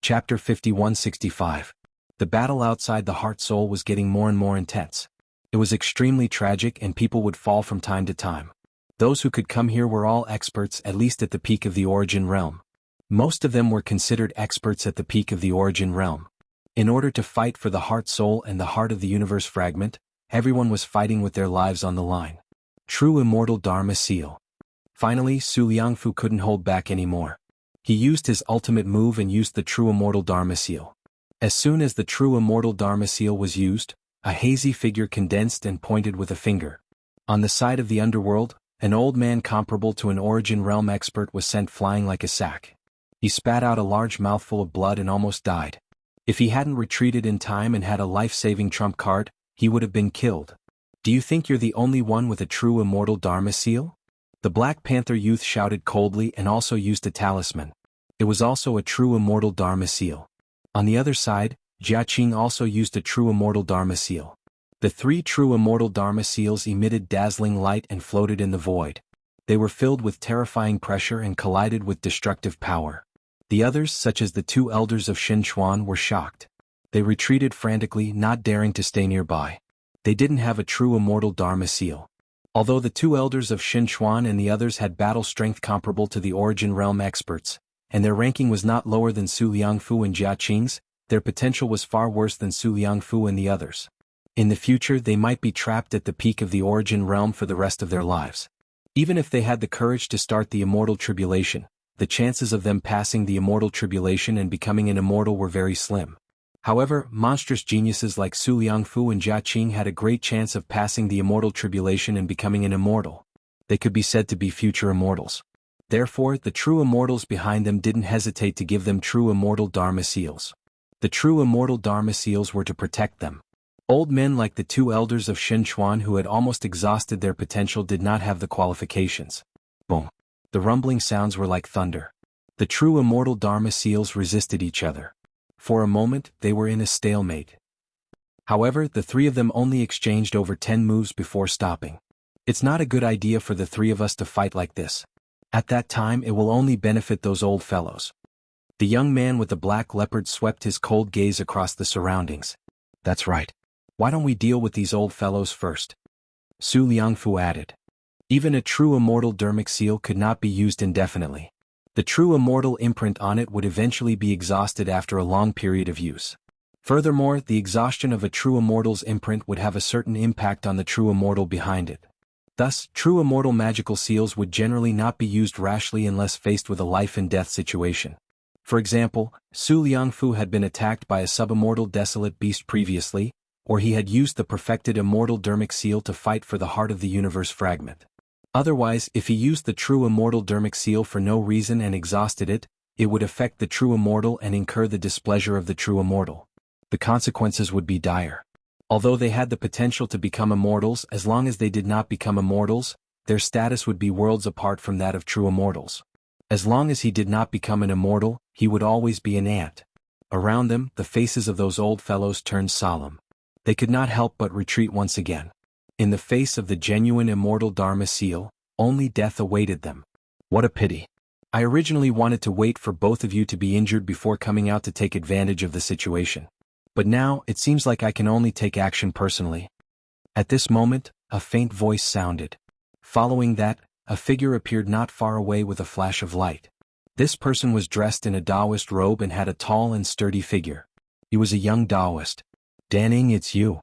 Chapter 5165. The battle outside the Heart Soul was getting more and more intense. It was extremely tragic and people would fall from time to time. Those who could come here were all experts, at least at the peak of the Origin Realm. Most of them were considered experts at the peak of the Origin Realm. In order to fight for the Heart Soul and the Heart of the Universe Fragment, everyone was fighting with their lives on the line. True Immortal Dharma Seal. Finally, Su Liangfu couldn't hold back anymore. He used his ultimate move and used the True Immortal Dharma Seal. As soon as the True Immortal Dharma Seal was used, a hazy figure condensed and pointed with a finger. On the side of the underworld, an old man comparable to an Origin Realm expert was sent flying like a sack. He spat out a large mouthful of blood and almost died. If he hadn't retreated in time and had a life-saving trump card, he would have been killed. Do you think you're the only one with a True Immortal Dharma Seal? The Black Panther youth shouted coldly and also used a talisman. It was also a True Immortal Dharma Seal. On the other side, Jia Qing also used a True Immortal Dharma Seal. The three True Immortal Dharma Seals emitted dazzling light and floated in the void. They were filled with terrifying pressure and collided with destructive power. The others, such as the two elders of Xinchuan, were shocked. They retreated frantically, not daring to stay nearby. They didn't have a True Immortal Dharma Seal. Although the two elders of Xinchuan and the others had battle strength comparable to the Origin Realm experts, and their ranking was not lower than Su Liangfu and Jia Qing's, their potential was far worse than Su Liangfu and the others. In the future they might be trapped at the peak of the Origin Realm for the rest of their lives. Even if they had the courage to start the Immortal Tribulation, the chances of them passing the Immortal Tribulation and becoming an immortal were very slim. However, monstrous geniuses like Su Liangfu and Jia Qing had a great chance of passing the Immortal Tribulation and becoming an immortal. They could be said to be future immortals. Therefore, the true immortals behind them didn't hesitate to give them True Immortal Dharma Seals. The True Immortal Dharma Seals were to protect them. Old men like the two elders of Xinchuan who had almost exhausted their potential did not have the qualifications. Boom. The rumbling sounds were like thunder. The True Immortal Dharma Seals resisted each other. For a moment, they were in a stalemate. However, the three of them only exchanged over 10 moves before stopping. It's not a good idea for the three of us to fight like this. At that time it will only benefit those old fellows. The young man with the black leopard swept his cold gaze across the surroundings. That's right. Why don't we deal with these old fellows first? Su Liangfu added. Even a True Immortal Dharmic Seal could not be used indefinitely. The True Immortal imprint on it would eventually be exhausted after a long period of use. Furthermore, the exhaustion of a True Immortal's imprint would have a certain impact on the True Immortal behind it. Thus, True Immortal magical seals would generally not be used rashly unless faced with a life-and-death situation. For example, Su Liangfu had been attacked by a subimmortal desolate beast previously, or he had used the perfected Immortal Dharmic Seal to fight for the Heart of the Universe Fragment. Otherwise, if he used the True Immortal Dharmic Seal for no reason and exhausted it, it would affect the True Immortal and incur the displeasure of the True Immortal. The consequences would be dire. Although they had the potential to become immortals, as long as they did not become immortals, their status would be worlds apart from that of true immortals. As long as he did not become an immortal, he would always be an ant. Around them, the faces of those old fellows turned solemn. They could not help but retreat once again. In the face of the genuine Immortal Dharma Seal, only death awaited them. What a pity. I originally wanted to wait for both of you to be injured before coming out to take advantage of the situation. But now, it seems like I can only take action personally. At this moment, a faint voice sounded. Following that, a figure appeared not far away with a flash of light. This person was dressed in a Taoist robe and had a tall and sturdy figure. He was a young Taoist. "Danning, it's you!"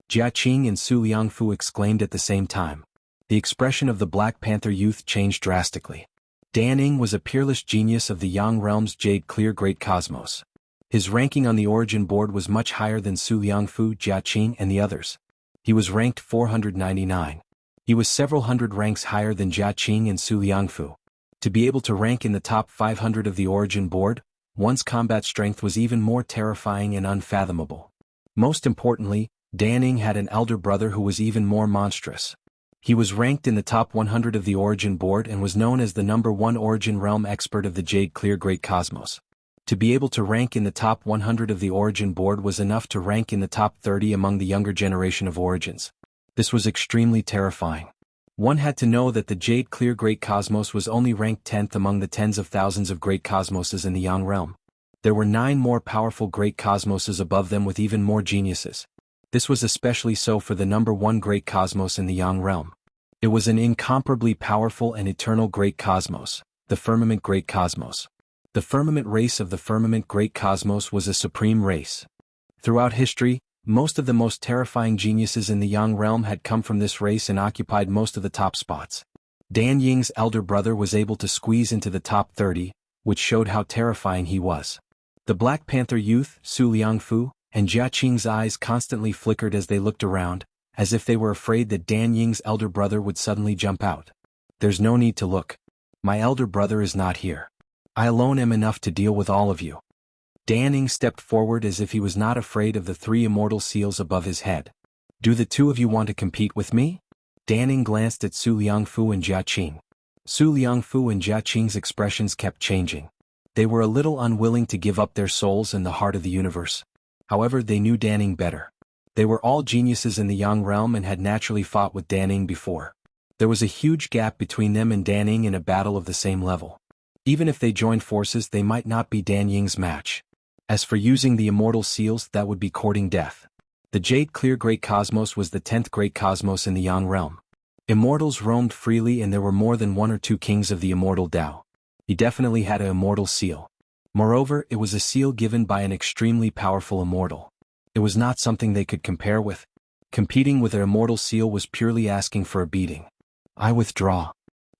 Jia Qing and Su Liangfu exclaimed at the same time. The expression of the Black Panther youth changed drastically. Danning was a peerless genius of the Yang Realm's Jade Clear Great Cosmos. His ranking on the Origin board was much higher than Su Liangfu, Jia Qing and the others. He was ranked 499. He was several hundred ranks higher than Jia Qing and Su Liangfu. To be able to rank in the top 500 of the Origin board, one's combat strength was even more terrifying and unfathomable. Most importantly, Danning had an elder brother who was even more monstrous. He was ranked in the top 100 of the Origin board and was known as the #1 Origin Realm expert of the Jade Clear Great Cosmos. To be able to rank in the top 100 of the Origin board was enough to rank in the top 30 among the younger generation of Origins. This was extremely terrifying. One had to know that the Jade Clear Great Cosmos was only ranked 10th among the tens of thousands of great cosmoses in the Yang realm. There were 9 more powerful great cosmoses above them with even more geniuses. This was especially so for the number 1 great cosmos in the Yang realm. It was an incomparably powerful and eternal great cosmos, the Firmament Great Cosmos. The Firmament race of the Firmament Great Cosmos was a supreme race. Throughout history, most of the most terrifying geniuses in the Yang realm had come from this race and occupied most of the top spots. Dan Ying's elder brother was able to squeeze into the top 30, which showed how terrifying he was. The Black Panther youth, Su Liangfu, and Jia Qing's eyes constantly flickered as they looked around, as if they were afraid that Dan Ying's elder brother would suddenly jump out. There's no need to look. My elder brother is not here. I alone am enough to deal with all of you. Dan Ying stepped forward as if he was not afraid of the 3 immortal seals above his head. Do the 2 of you want to compete with me? Dan Ying glanced at Su Liangfu and Jia Qing. Su Liangfu and Jia Qing's expressions kept changing. They were a little unwilling to give up their souls in the heart of the universe. However, they knew Dan Ying better. They were all geniuses in the Yang realm and had naturally fought with Dan Ying before. There was a huge gap between them and Dan Ying in a battle of the same level. Even if they joined forces, they might not be Dan Ying's match. As for using the immortal seals, that would be courting death. The Jade Clear Great Cosmos was the 10th Great Cosmos in the Yang realm. Immortals roamed freely and there were more than 1 or 2 kings of the immortal Tao. He definitely had an immortal seal. Moreover, it was a seal given by an extremely powerful immortal. It was not something they could compare with. Competing with an immortal seal was purely asking for a beating. I withdraw.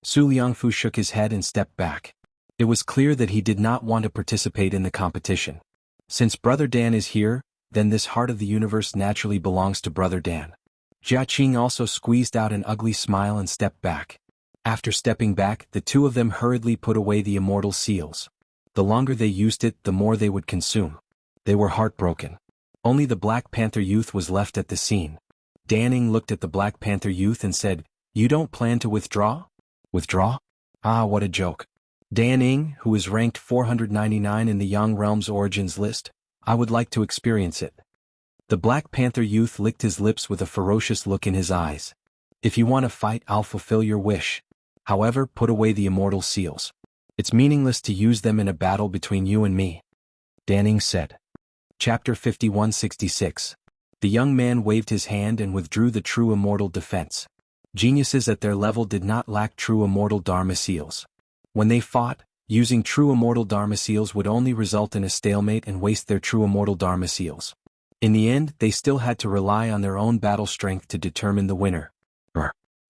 Su Liangfu shook his head and stepped back. It was clear that he did not want to participate in the competition. Since Brother Dan is here, then this heart of the universe naturally belongs to Brother Dan. Jia Qing also squeezed out an ugly smile and stepped back. After stepping back, the 2 of them hurriedly put away the immortal seals. The longer they used it, the more they would consume. They were heartbroken. Only the Black Panther youth was left at the scene. Dan Ying looked at the Black Panther youth and said, "You don't plan to withdraw? Withdraw? Ah, what a joke. Dan Ying, who is ranked 499 in the Yang Realm's origins list, I would like to experience it." The Black Panther youth licked his lips with a ferocious look in his eyes. "If you want to fight, I'll fulfill your wish. However, put away the immortal seals. It's meaningless to use them in a battle between you and me," Dan Ying said. Chapter 5166. The young man waved his hand and withdrew the true immortal defense. Geniuses at their level did not lack true immortal Dharma seals. When they fought, using true immortal Dharma seals would only result in a stalemate and waste their true immortal Dharma seals. In the end, they still had to rely on their own battle strength to determine the winner.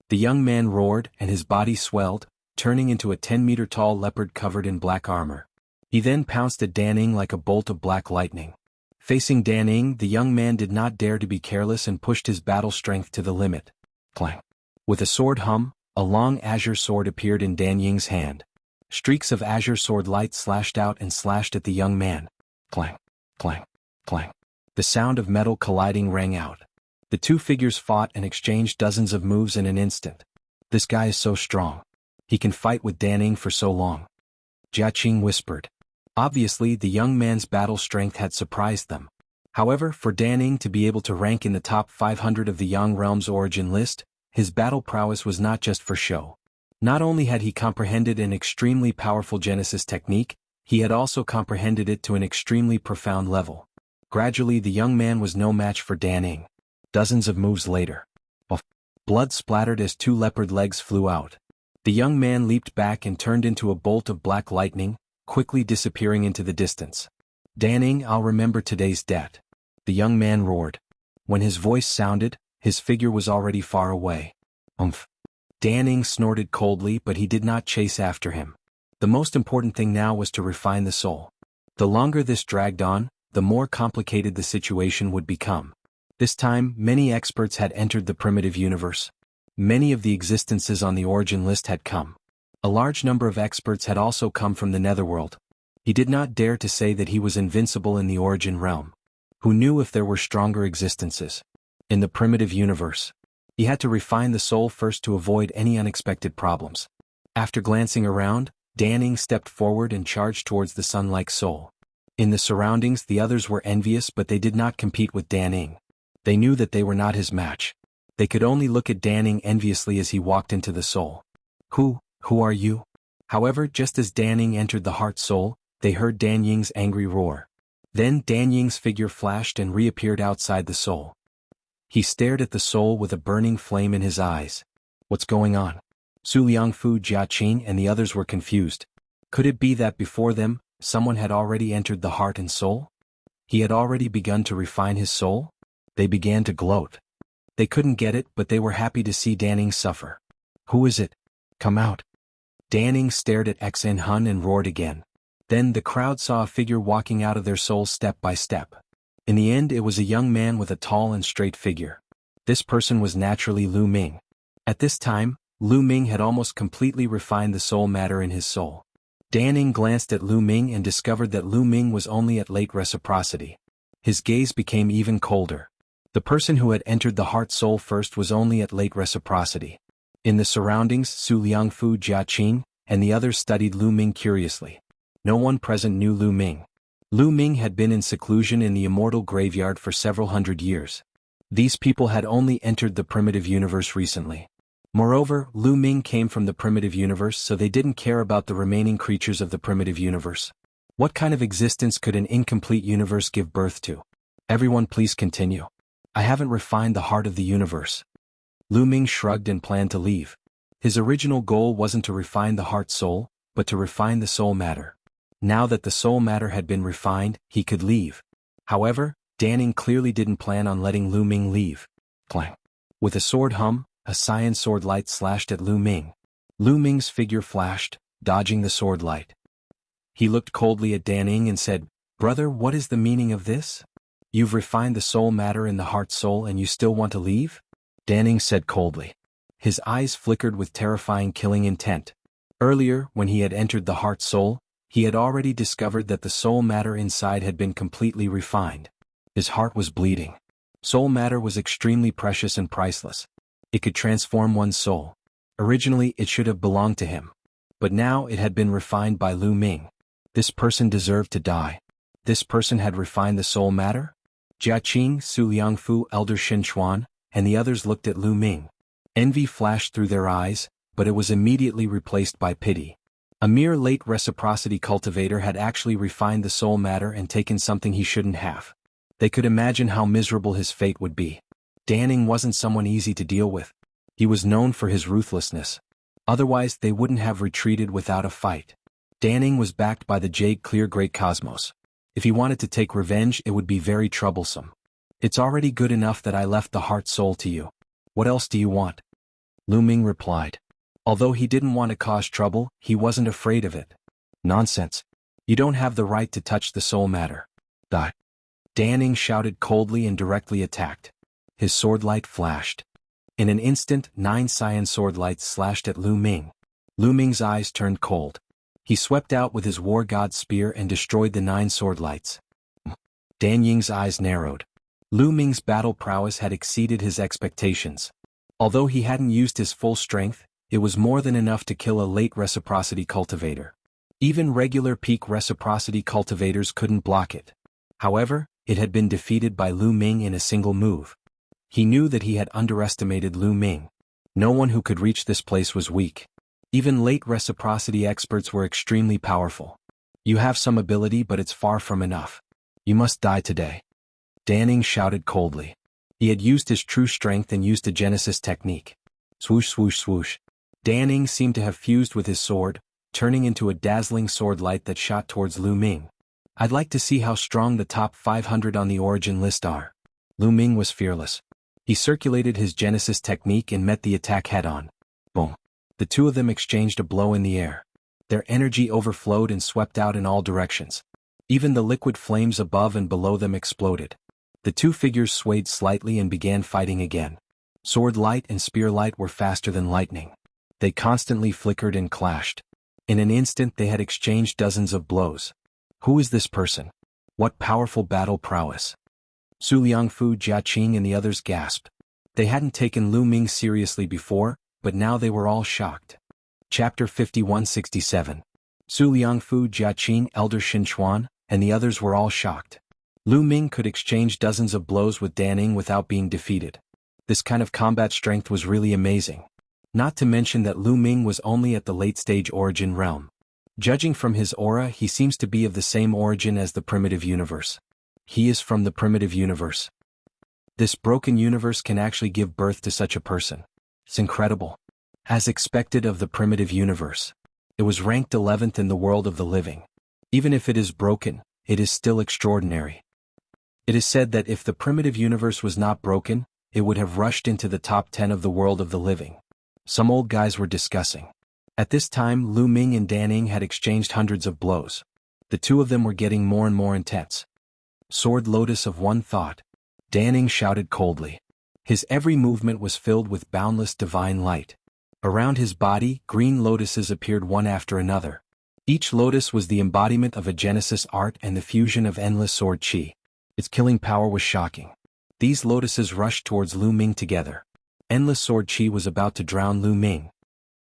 The young man roared and his body swelled, turning into a 10-meter-tall leopard covered in black armor. He then pounced at Dan Ying like a bolt of black lightning. Facing Dan Ying, the young man did not dare to be careless and pushed his battle strength to the limit. Clang. With a sword hum, a long azure sword appeared in Dan Ying's hand. Streaks of azure sword light slashed out and slashed at the young man. Clang, clang, clang. The sound of metal colliding rang out. The 2 figures fought and exchanged dozens of moves in an instant. This guy is so strong. He can fight with Dan Ying for so long. Jia Qing whispered. Obviously, the young man's battle strength had surprised them. However, for Dan Ying to be able to rank in the top 500 of the Yang Realm's origin list, his battle prowess was not just for show. Not only had he comprehended an extremely powerful Genesis technique, he had also comprehended it to an extremely profound level. Gradually, the young man was no match for Dan Ying. Dozens of moves later. Blood splattered as 2 leopard legs flew out. The young man leaped back and turned into a bolt of black lightning, quickly disappearing into the distance. Dan Ying, I'll remember today's debt. The young man roared. When his voice sounded, his figure was already far away. Dan Ying snorted coldly, but he did not chase after him. The most important thing now was to refine the soul. The longer this dragged on, the more complicated the situation would become. This time, many experts had entered the primitive universe. Many of the existences on the origin list had come. A large number of experts had also come from the netherworld. He did not dare to say that he was invincible in the origin realm. Who knew if there were stronger existences? In the primitive universe, he had to refine the soul first to avoid any unexpected problems. After glancing around, Dan Ying stepped forward and charged towards the sun-like soul. In the surroundings, the others were envious, but they did not compete with Dan Ying. They knew that they were not his match. They could only look at Dan Ying enviously as he walked into the soul. Who are you? However, just as Dan Ying entered the heart soul, they heard Dan Ying's angry roar. Then Dan Ying's figure flashed and reappeared outside the soul. He stared at the soul with a burning flame in his eyes. What's going on? Su Liangfu, Jia Qing and the others were confused. Could it be that before them, someone had already entered the heart and soul? He had already begun to refine his soul? They began to gloat. They couldn't get it, but they were happy to see Dan Ying suffer. Who is it? Come out. Dan Ying stared at Xen Hun and roared again. Then the crowd saw a figure walking out of their soul step by step. In the end it was a young man with a tall and straight figure. This person was naturally Lu Ming. At this time, Lu Ming had almost completely refined the soul matter in his soul. Dan Ying glanced at Lu Ming and discovered that Lu Ming was only at late reciprocity. His gaze became even colder. The person who had entered the heart-soul first was only at late reciprocity. In the surroundings, Su Liangfu, Jia Qing, and the others studied Lu Ming curiously. No one present knew Lu Ming. Lu Ming had been in seclusion in the immortal graveyard for several hundred years. These people had only entered the primitive universe recently. Moreover, Lu Ming came from the primitive universe, so they didn't care about the remaining creatures of the primitive universe. What kind of existence could an incomplete universe give birth to? Everyone please continue. I haven't refined the heart of the universe. Lu Ming shrugged and planned to leave. His original goal wasn't to refine the heart-soul, but to refine the soul matter. Now that the soul matter had been refined, he could leave. However, Dan Ying clearly didn't plan on letting Lu Ming leave. Clang. With a sword hum, a cyan sword light slashed at Lu Ming. Lu Ming's figure flashed, dodging the sword light. He looked coldly at Dan Ying and said, "Brother, what is the meaning of this? You've refined the soul matter in the heart-soul and you still want to leave?" Dan Ying said coldly. His eyes flickered with terrifying killing intent. Earlier, when he had entered the heart-soul, he had already discovered that the soul matter inside had been completely refined. His heart was bleeding. Soul matter was extremely precious and priceless. It could transform one's soul. Originally, it should have belonged to him. But now it had been refined by Lu Ming. This person deserved to die. This person had refined the soul matter? Jia Qing, Su Liangfu, Elder Xin Chuan, and the others looked at Lu Ming. Envy flashed through their eyes, but it was immediately replaced by pity. A mere late reciprocity cultivator had actually refined the soul matter and taken something he shouldn't have. They could imagine how miserable his fate would be. Dan Ying wasn't someone easy to deal with. He was known for his ruthlessness. Otherwise, they wouldn't have retreated without a fight. Dan Ying was backed by the Jade Clear Great Cosmos. If he wanted to take revenge, it would be very troublesome. It's already good enough that I left the heart-soul to you. What else do you want? Lu Ming replied. Although he didn't want to cause trouble, he wasn't afraid of it. Nonsense. You don't have the right to touch the soul matter. Die. Dan Ying shouted coldly and directly attacked. His sword light flashed. In an instant, 9 cyan sword lights slashed at Lu Ming. Lu Ming's eyes turned cold. He swept out with his war god spear and destroyed the 9 sword lights. Dan Ying's eyes narrowed. Lu Ming's battle prowess had exceeded his expectations. Although he hadn't used his full strength, it was more than enough to kill a late reciprocity cultivator. Even regular peak reciprocity cultivators couldn't block it. However, it had been defeated by Lu Ming in a single move. He knew that he had underestimated Lu Ming. No one who could reach this place was weak. Even late reciprocity experts were extremely powerful. You have some ability, but it's far from enough. You must die today. Dan Ying shouted coldly. He had used his true strength and used a Genesis technique. Swoosh swoosh swoosh. Dan Ying seemed to have fused with his sword, turning into a dazzling sword light that shot towards Lu Ming. I'd like to see how strong the top 500 on the origin list are. Lu Ming was fearless. He circulated his Genesis technique and met the attack head-on. Boom. The two of them exchanged a blow in the air. Their energy overflowed and swept out in all directions. Even the liquid flames above and below them exploded. The two figures swayed slightly and began fighting again. Sword light and spear light were faster than lightning. They constantly flickered and clashed. In an instant they had exchanged dozens of blows. Who is this person? What powerful battle prowess! Su Liangfu, Jia Qing and the others gasped. They hadn't taken Lu Ming seriously before, but now they were all shocked. Chapter 5167. Su Liangfu, Jia Qing, Elder Xin Chuan, and the others were all shocked. Lu Ming could exchange dozens of blows with Dan Ying without being defeated. This kind of combat strength was really amazing. Not to mention that Lu Ming was only at the late-stage origin realm. Judging from his aura, he seems to be of the same origin as the primitive universe. He is from the primitive universe. This broken universe can actually give birth to such a person. It's incredible. As expected of the primitive universe, it was ranked 11th in the world of the living. Even if it is broken, it is still extraordinary. It is said that if the primitive universe was not broken, it would have rushed into the top 10 of the world of the living. Some old guys were discussing. At this time, Lu Ming and Dan Ning had exchanged hundreds of blows. The two of them were getting more and more intense. Sword lotus of one thought. Dan Ning shouted coldly. His every movement was filled with boundless divine light. Around his body, green lotuses appeared one after another. Each lotus was the embodiment of a Genesis art and the fusion of endless sword chi. Its killing power was shocking. These lotuses rushed towards Lu Ming together. Endless sword chi was about to drown Lu Ming.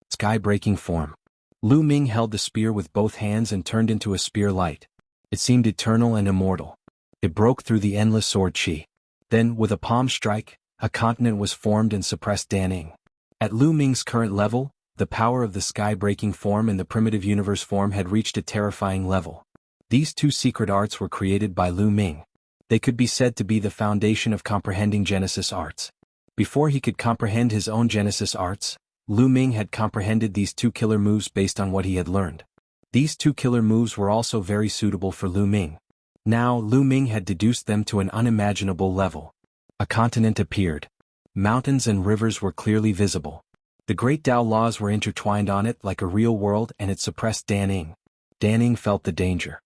Sky-breaking form. Lu Ming held the spear with both hands and turned into a spear light. It seemed eternal and immortal. It broke through the endless sword chi. Then, with a palm strike, a continent was formed and suppressed Dan Ning. At Lu Ming's current level, the power of the sky-breaking form and the primitive universe form had reached a terrifying level. These two secret arts were created by Lu Ming. They could be said to be the foundation of comprehending Genesis arts. Before he could comprehend his own Genesis arts, Lu Ming had comprehended these two killer moves based on what he had learned. These two killer moves were also very suitable for Lu Ming. Now Lu Ming had deduced them to an unimaginable level. A continent appeared. Mountains and rivers were clearly visible. The great Tao laws were intertwined on it like a real world, and it suppressed Dan Ning. Dan Ning felt the danger.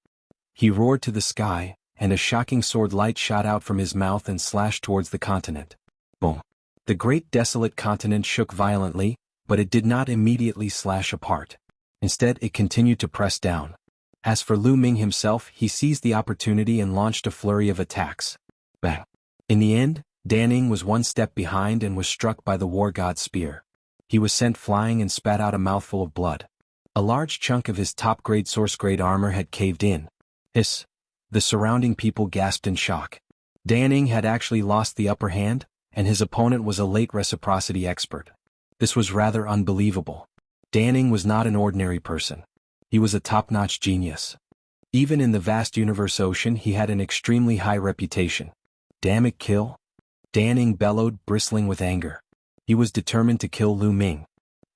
He roared to the sky, and a shocking sword light shot out from his mouth and slashed towards the continent. Boom! The great desolate continent shook violently, but it did not immediately slash apart. Instead, it continued to press down. As for Lu Ming himself, he seized the opportunity and launched a flurry of attacks. Bang! In the end, Dan Ning was one step behind and was struck by the war god's spear. He was sent flying and spat out a mouthful of blood. A large chunk of his top-grade source-grade armor had caved in. Hiss! The surrounding people gasped in shock. Dan Ning had actually lost the upper hand, and his opponent was a late reciprocity expert. This was rather unbelievable. Dan Ning was not an ordinary person. He was a top-notch genius. Even in the vast universe ocean, he had an extremely high reputation. Damn it, kill! Dan Ning bellowed, bristling with anger. He was determined to kill Lu Ming.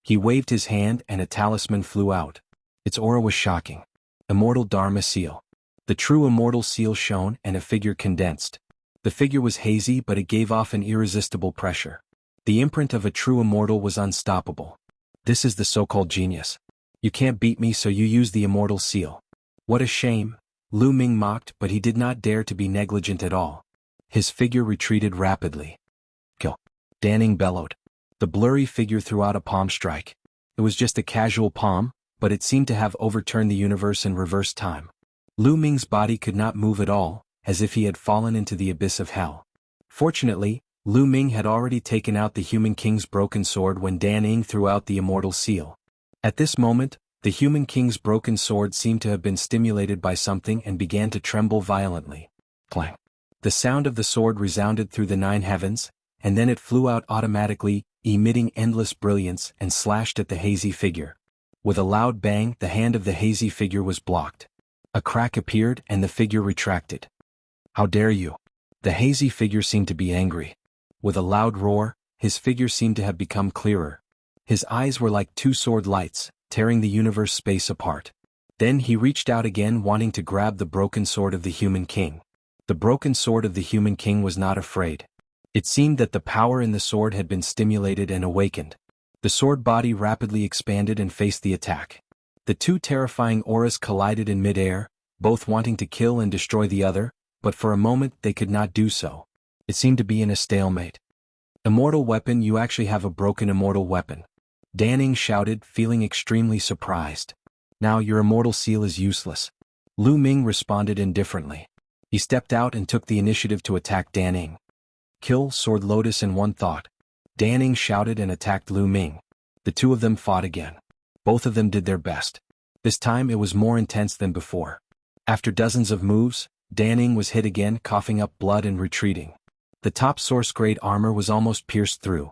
He waved his hand and a talisman flew out. Its aura was shocking. Immortal Dharma seal. The true immortal seal shone and a figure condensed. The figure was hazy, but it gave off an irresistible pressure. The imprint of a true immortal was unstoppable. This is the so-called genius. You can't beat me, so you use the immortal seal. What a shame, Lu Ming mocked, but he did not dare to be negligent at all. His figure retreated rapidly. Kill! Dan Ning bellowed. The blurry figure threw out a palm strike. It was just a casual palm, but it seemed to have overturned the universe in reverse time. Lu Ming's body could not move at all, as if he had fallen into the abyss of hell. Fortunately, Lu Ming had already taken out the Human King's broken sword when Dan Ning threw out the immortal seal. At this moment, the Human King's broken sword seemed to have been stimulated by something and began to tremble violently. Clang! The sound of the sword resounded through the 9 heavens, and then it flew out automatically, emitting endless brilliance, and slashed at the hazy figure. With a loud bang, the hand of the hazy figure was blocked. A crack appeared and the figure retracted. How dare you! The hazy figure seemed to be angry. With a loud roar, his figure seemed to have become clearer. His eyes were like 2 sword lights, tearing the universe space apart. Then he reached out again, wanting to grab the broken sword of the Human King. The broken sword of the Human King was not afraid. It seemed that the power in the sword had been stimulated and awakened. The sword body rapidly expanded and faced the attack. The two terrifying auras collided in mid-air, both wanting to kill and destroy the other, but for a moment they could not do so. It seemed to be in a stalemate. Immortal weapon, you actually have a broken immortal weapon. Dan Ning shouted, feeling extremely surprised. Now your immortal seal is useless. Lu Ming responded indifferently. He stepped out and took the initiative to attack Dan Ning. Kill, sword lotus in one thought. Dan Ning shouted and attacked Lu Ming. The two of them fought again. Both of them did their best. This time it was more intense than before. After dozens of moves, Dan Ning was hit again, coughing up blood and retreating. The top source-grade armor was almost pierced through.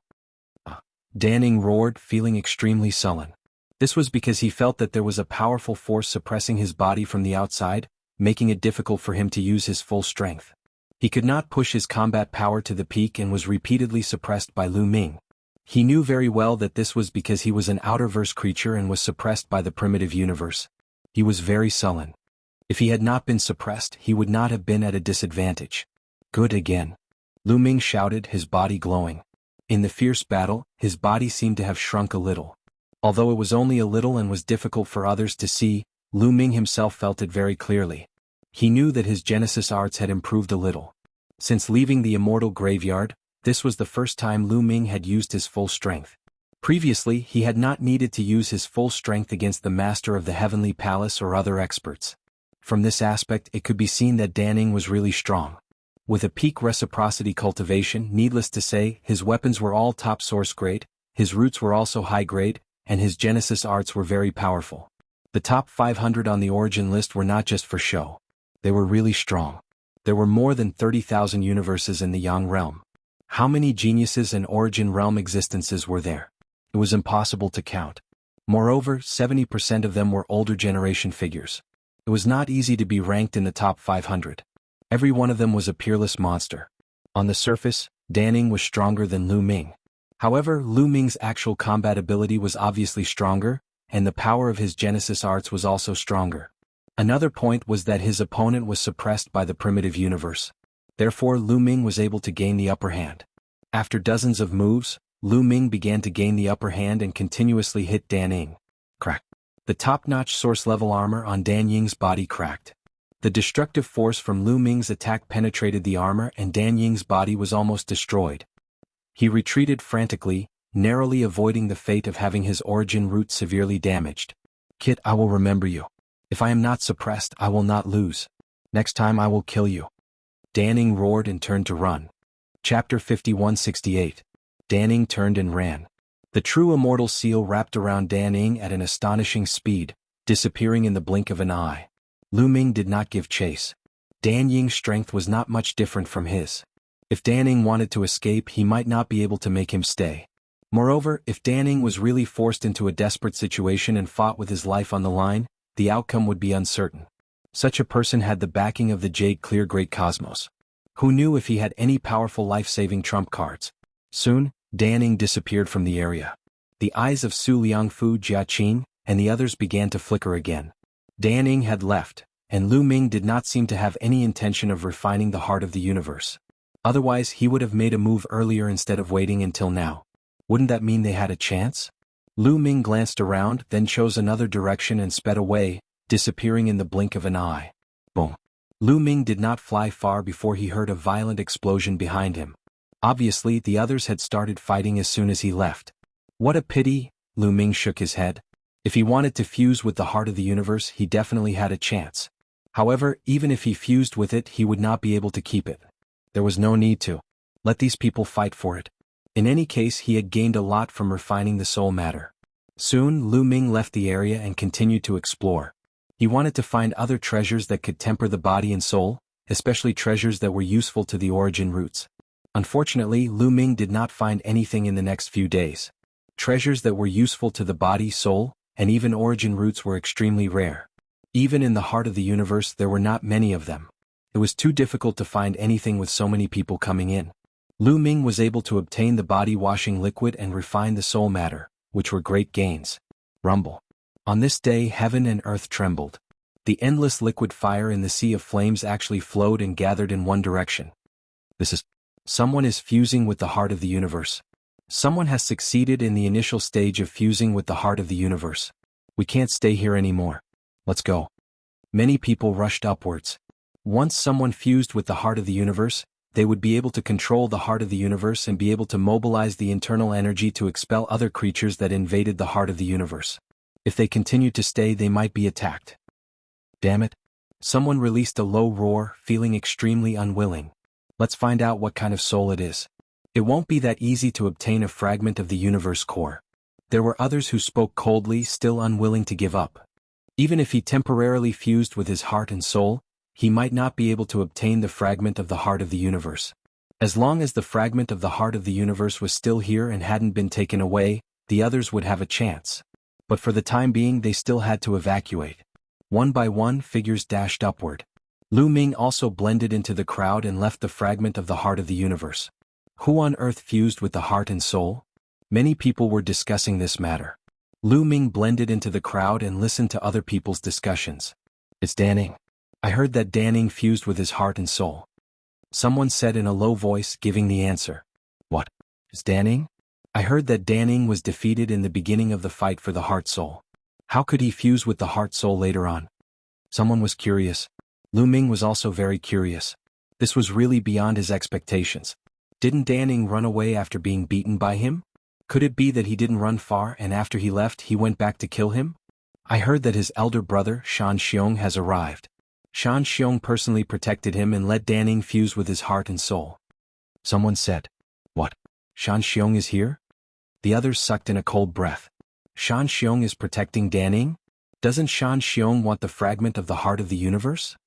Dan Ning roared, feeling extremely sullen. This was because he felt that there was a powerful force suppressing his body from the outside, making it difficult for him to use his full strength. He could not push his combat power to the peak and was repeatedly suppressed by Lu Ming. He knew very well that this was because he was an outerverse creature and was suppressed by the primitive universe. He was very sullen. If he had not been suppressed, he would not have been at a disadvantage. Good again. Lu Ming shouted, his body glowing. In the fierce battle, his body seemed to have shrunk a little. Although it was only a little and was difficult for others to see, Lu Ming himself felt it very clearly. He knew that his Genesis arts had improved a little. Since leaving the immortal graveyard, this was the first time Lu Ming had used his full strength. Previously, he had not needed to use his full strength against the master of the Heavenly Palace or other experts. From this aspect, it could be seen that Danning was really strong. With a peak reciprocity cultivation, needless to say, his weapons were all top source grade, his roots were also high grade, and his Genesis arts were very powerful. The top 500 on the origin list were not just for show. They were really strong. There were more than 30,000 universes in the Yang realm. How many geniuses and origin realm existences were there? It was impossible to count. Moreover, 70% of them were older generation figures. It was not easy to be ranked in the top 500. Every one of them was a peerless monster. On the surface, Danning was stronger than Lu Ming. However, Lu Ming's actual combat ability was obviously stronger, and the power of his Genesis arts was also stronger. Another point was that his opponent was suppressed by the primitive universe. Therefore, Lu Ming was able to gain the upper hand. After dozens of moves, Lu Ming began to gain the upper hand and continuously hit Danning. Crack. The top-notch source-level armor on Dan Ying's body cracked. The destructive force from Lu Ming's attack penetrated the armor and Dan Ying's body was almost destroyed. He retreated frantically, narrowly avoiding the fate of having his origin root severely damaged. Kit, I will remember you. If I am not suppressed, I will not lose. Next time I will kill you. Danning roared and turned to run. Chapter 5168. Danning turned and ran. The true immortal seal wrapped around Danning at an astonishing speed, disappearing in the blink of an eye. Lu Ming did not give chase. Dan Ying's strength was not much different from his. If Danning wanted to escape, he might not be able to make him stay. Moreover, if Danning was really forced into a desperate situation and fought with his life on the line, the outcome would be uncertain. Such a person had the backing of the Jade Clear Great Cosmos. Who knew if he had any powerful life-saving trump cards? Soon, Danning disappeared from the area. The eyes of Su Liangfu, Jia Qin, and the others began to flicker again. Danning had left, and Lu Ming did not seem to have any intention of refining the heart of the universe. Otherwise, he would have made a move earlier instead of waiting until now. Wouldn't that mean they had a chance? Lu Ming glanced around, then chose another direction and sped away, disappearing in the blink of an eye. Boom. Lu Ming did not fly far before he heard a violent explosion behind him. Obviously, the others had started fighting as soon as he left. What a pity, Lu Ming shook his head. If he wanted to fuse with the heart of the universe, he definitely had a chance. However, even if he fused with it, he would not be able to keep it. There was no need to. Let these people fight for it. In any case, he had gained a lot from refining the soul matter. Soon, Lu Ming left the area and continued to explore. He wanted to find other treasures that could temper the body and soul, especially treasures that were useful to the origin roots. Unfortunately, Lu Ming did not find anything in the next few days. Treasures that were useful to the body, soul, and even origin roots were extremely rare. Even in the heart of the universe, there were not many of them. It was too difficult to find anything with so many people coming in. Lu Ming was able to obtain the body-washing liquid and refine the soul matter, which were great gains. Rumble. On this day, heaven and earth trembled. The endless liquid fire in the sea of flames actually flowed and gathered in one direction. Someone is fusing with the heart of the universe. Someone has succeeded in the initial stage of fusing with the heart of the universe. We can't stay here anymore. Let's go. Many people rushed upwards. Once someone fused with the heart of the universe, they would be able to control the heart of the universe and be able to mobilize the internal energy to expel other creatures that invaded the heart of the universe. If they continued to stay, they might be attacked. Damn it. Someone released a low roar, feeling extremely unwilling. Let's find out what kind of soul it is. It won't be that easy to obtain a fragment of the universe core. There were others who spoke coldly, still unwilling to give up. Even if he temporarily fused with his heart and soul, he might not be able to obtain the fragment of the heart of the universe. As long as the fragment of the heart of the universe was still here and hadn't been taken away, the others would have a chance. But for the time being they still had to evacuate. One by one figures dashed upward. Lu Ming also blended into the crowd and left the fragment of the heart of the universe. Who on earth fused with the heart and soul? Many people were discussing this matter. Lu Ming blended into the crowd and listened to other people's discussions. It's Danning. I heard that Danning fused with his heart and soul. Someone said in a low voice, giving the answer. What? Is Danning? I heard that Danning was defeated in the beginning of the fight for the heart-soul. How could he fuse with the heart-soul later on? Someone was curious. Lu Ming was also very curious. This was really beyond his expectations. Didn't Danning run away after being beaten by him? Could it be that he didn't run far and after he left he went back to kill him? I heard that his elder brother, Shan Xiong, has arrived. Shan Xiong personally protected him and let Danning fuse with his heart and soul. Someone said. What? Shan Xiong is here? The others sucked in a cold breath. Shan Xiong is protecting Danning? Doesn't Shan Xiong want the fragment of the heart of the universe?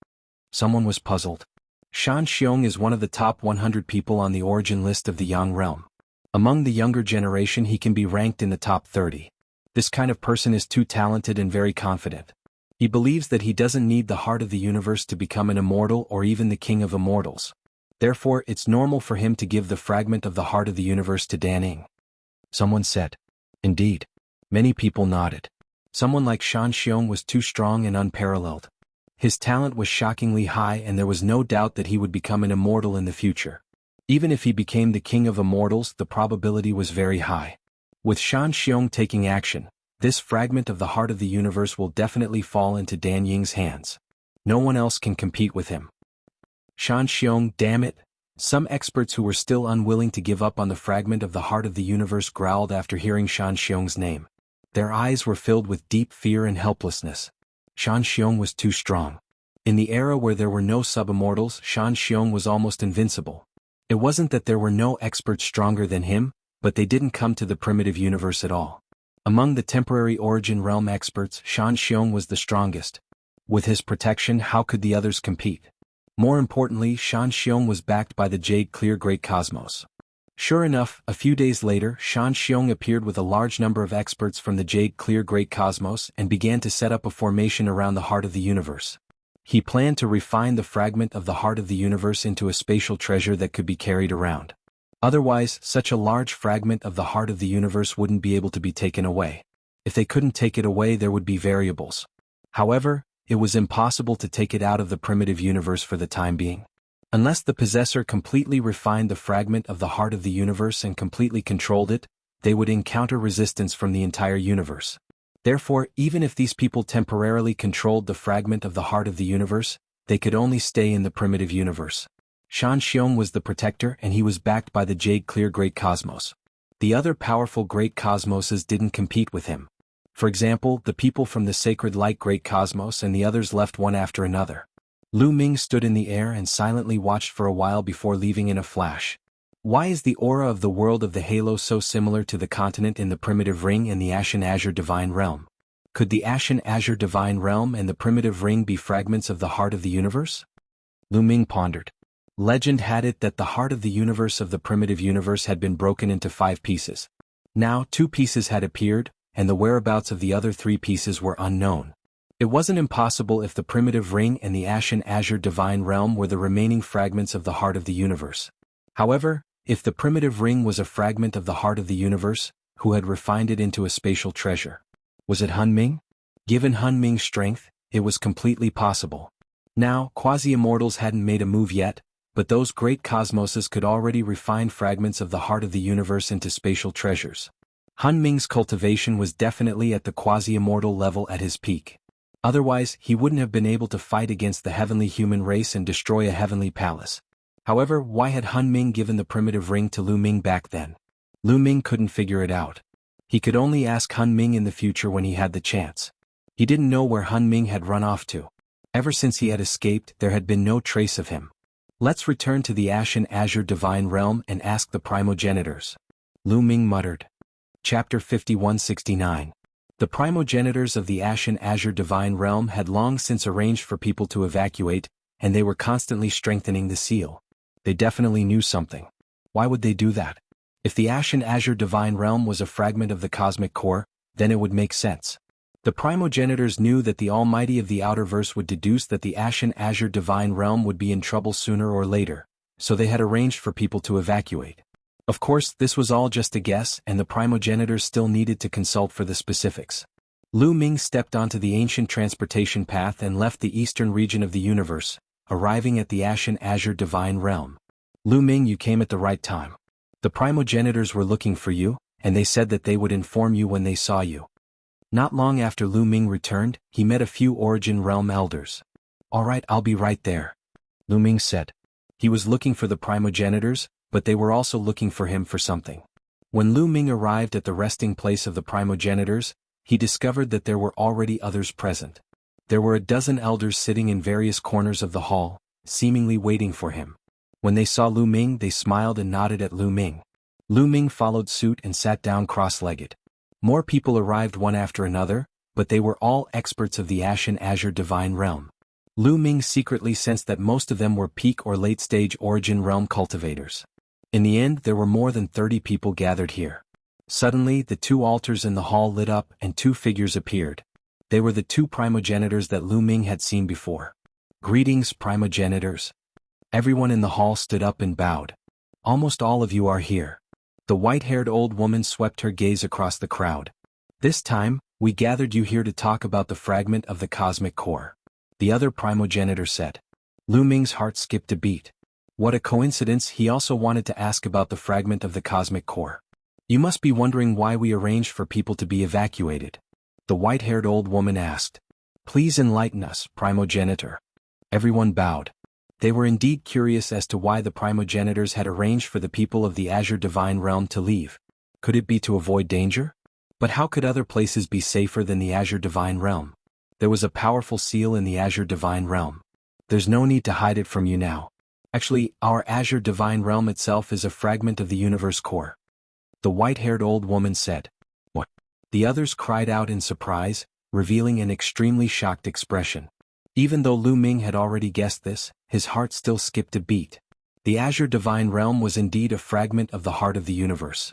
Someone was puzzled. Shan Xiong is one of the top 100 people on the origin list of the Yang realm. Among the younger generation he can be ranked in the top 30. This kind of person is too talented and very confident. He believes that he doesn't need the heart of the universe to become an immortal or even the king of immortals. Therefore, it's normal for him to give the fragment of the heart of the universe to Danning. Someone said. Indeed. Many people nodded. Someone like Shan Xiong was too strong and unparalleled. His talent was shockingly high and there was no doubt that he would become an immortal in the future. Even if he became the king of immortals, the probability was very high. With Shan Xiong taking action, this fragment of the heart of the universe will definitely fall into Dan Ying's hands. No one else can compete with him. Shan Xiong, damn it! Some experts who were still unwilling to give up on the fragment of the heart of the universe growled after hearing Shan Xiong's name. Their eyes were filled with deep fear and helplessness. Shan Xiong was too strong. In the era where there were no sub-immortals, Shan Xiong was almost invincible. It wasn't that there were no experts stronger than him, but they didn't come to the primitive universe at all. Among the temporary origin realm experts, Shan Xiong was the strongest. With his protection, how could the others compete? More importantly, Shan Xiong was backed by the Jade Clear Great Cosmos. Sure enough, a few days later, Shan Xiong appeared with a large number of experts from the Jade Clear Great Cosmos and began to set up a formation around the heart of the universe. He planned to refine the fragment of the heart of the universe into a spatial treasure that could be carried around. Otherwise, such a large fragment of the heart of the universe wouldn't be able to be taken away. If they couldn't take it away, there would be variables. However, it was impossible to take it out of the primitive universe for the time being. Unless the possessor completely refined the fragment of the heart of the universe and completely controlled it, they would encounter resistance from the entire universe. Therefore, even if these people temporarily controlled the fragment of the heart of the universe, they could only stay in the primitive universe. Shan Xiong was the protector and he was backed by the Jade Clear Great Cosmos. The other powerful Great Cosmoses didn't compete with him. For example, the people from the Sacred Light Great Cosmos and the others left one after another. Lu Ming stood in the air and silently watched for a while before leaving in a flash. Why is the aura of the world of the Halo so similar to the continent in the primitive ring and the Ashen Azure Divine Realm? Could the Ashen Azure Divine Realm and the primitive ring be fragments of the heart of the universe? Lu Ming pondered. Legend had it that the heart of the universe of the primitive universe had been broken into 5 pieces. Now 2 pieces had appeared, and the whereabouts of the other 3 pieces were unknown. It wasn't impossible if the primitive ring and the Ashen Azure Divine Realm were the remaining fragments of the heart of the universe. However, if the primitive ring was a fragment of the heart of the universe, who had refined it into a spatial treasure? Was it Han Ming? Given Han Ming's strength, it was completely possible. Now, quasi-immortals hadn't made a move yet, but those great cosmoses could already refine fragments of the heart of the universe into spatial treasures. Han Ming's cultivation was definitely at the quasi-immortal level at his peak. Otherwise, he wouldn't have been able to fight against the heavenly human race and destroy a heavenly palace. However, why had Han Ming given the primitive ring to Lu Ming back then? Lu Ming couldn't figure it out. He could only ask Han Ming in the future when he had the chance. He didn't know where Han Ming had run off to. Ever since he had escaped, there had been no trace of him. Let's return to the Ashen Azure Divine Realm and ask the primogenitors. Lu Ming muttered. Chapter 5169. The primogenitors of the Ashen Azure Divine Realm had long since arranged for people to evacuate, and they were constantly strengthening the seal. They definitely knew something. Why would they do that? If the Ashen Azure Divine Realm was a fragment of the cosmic core, then it would make sense. The primogenitors knew that the Almighty of the Outerverse would deduce that the Ashen Azure Divine Realm would be in trouble sooner or later, so they had arranged for people to evacuate. Of course, this was all just a guess, and the primogenitors still needed to consult for the specifics. Lu Ming stepped onto the ancient transportation path and left the eastern region of the universe, arriving at the Ashen Azure Divine Realm. Lu Ming, you came at the right time. The primogenitors were looking for you, and they said that they would inform you when they saw you. Not long after Lu Ming returned, he met a few Origin Realm elders. All right, I'll be right there, Lu Ming said. He was looking for the primogenitors, but they were also looking for him for something. When Lu Ming arrived at the resting place of the primogenitors, he discovered that there were already others present. There were a dozen elders sitting in various corners of the hall, seemingly waiting for him. When they saw Lu Ming, they smiled and nodded at Lu Ming. Lu Ming followed suit and sat down cross-legged. More people arrived one after another, but they were all experts of the Ashen Azure Divine Realm. Lu Ming secretly sensed that most of them were peak or late-stage Origin Realm cultivators. In the end, there were more than 30 people gathered here. Suddenly, the two altars in the hall lit up and two figures appeared. They were the two primogenitors that Lu Ming had seen before. Greetings, primogenitors. Everyone in the hall stood up and bowed. Almost all of you are here. The white-haired old woman swept her gaze across the crowd. This time, we gathered you here to talk about the fragment of the cosmic core. The other primogenitor said. Lu Ming's heart skipped a beat. What a coincidence, he also wanted to ask about the fragment of the cosmic core. You must be wondering why we arranged for people to be evacuated. The white-haired old woman asked. Please enlighten us, primogenitor. Everyone bowed. They were indeed curious as to why the primogenitors had arranged for the people of the Azure Divine Realm to leave. Could it be to avoid danger? But how could other places be safer than the Azure Divine Realm? There was a powerful seal in the Azure Divine Realm. There's no need to hide it from you now. Actually, our Azure Divine Realm itself is a fragment of the universe core. The white-haired old woman said. What? The others cried out in surprise, revealing an extremely shocked expression. Even though Lu Ming had already guessed this, his heart still skipped a beat. The Azure Divine Realm was indeed a fragment of the heart of the universe.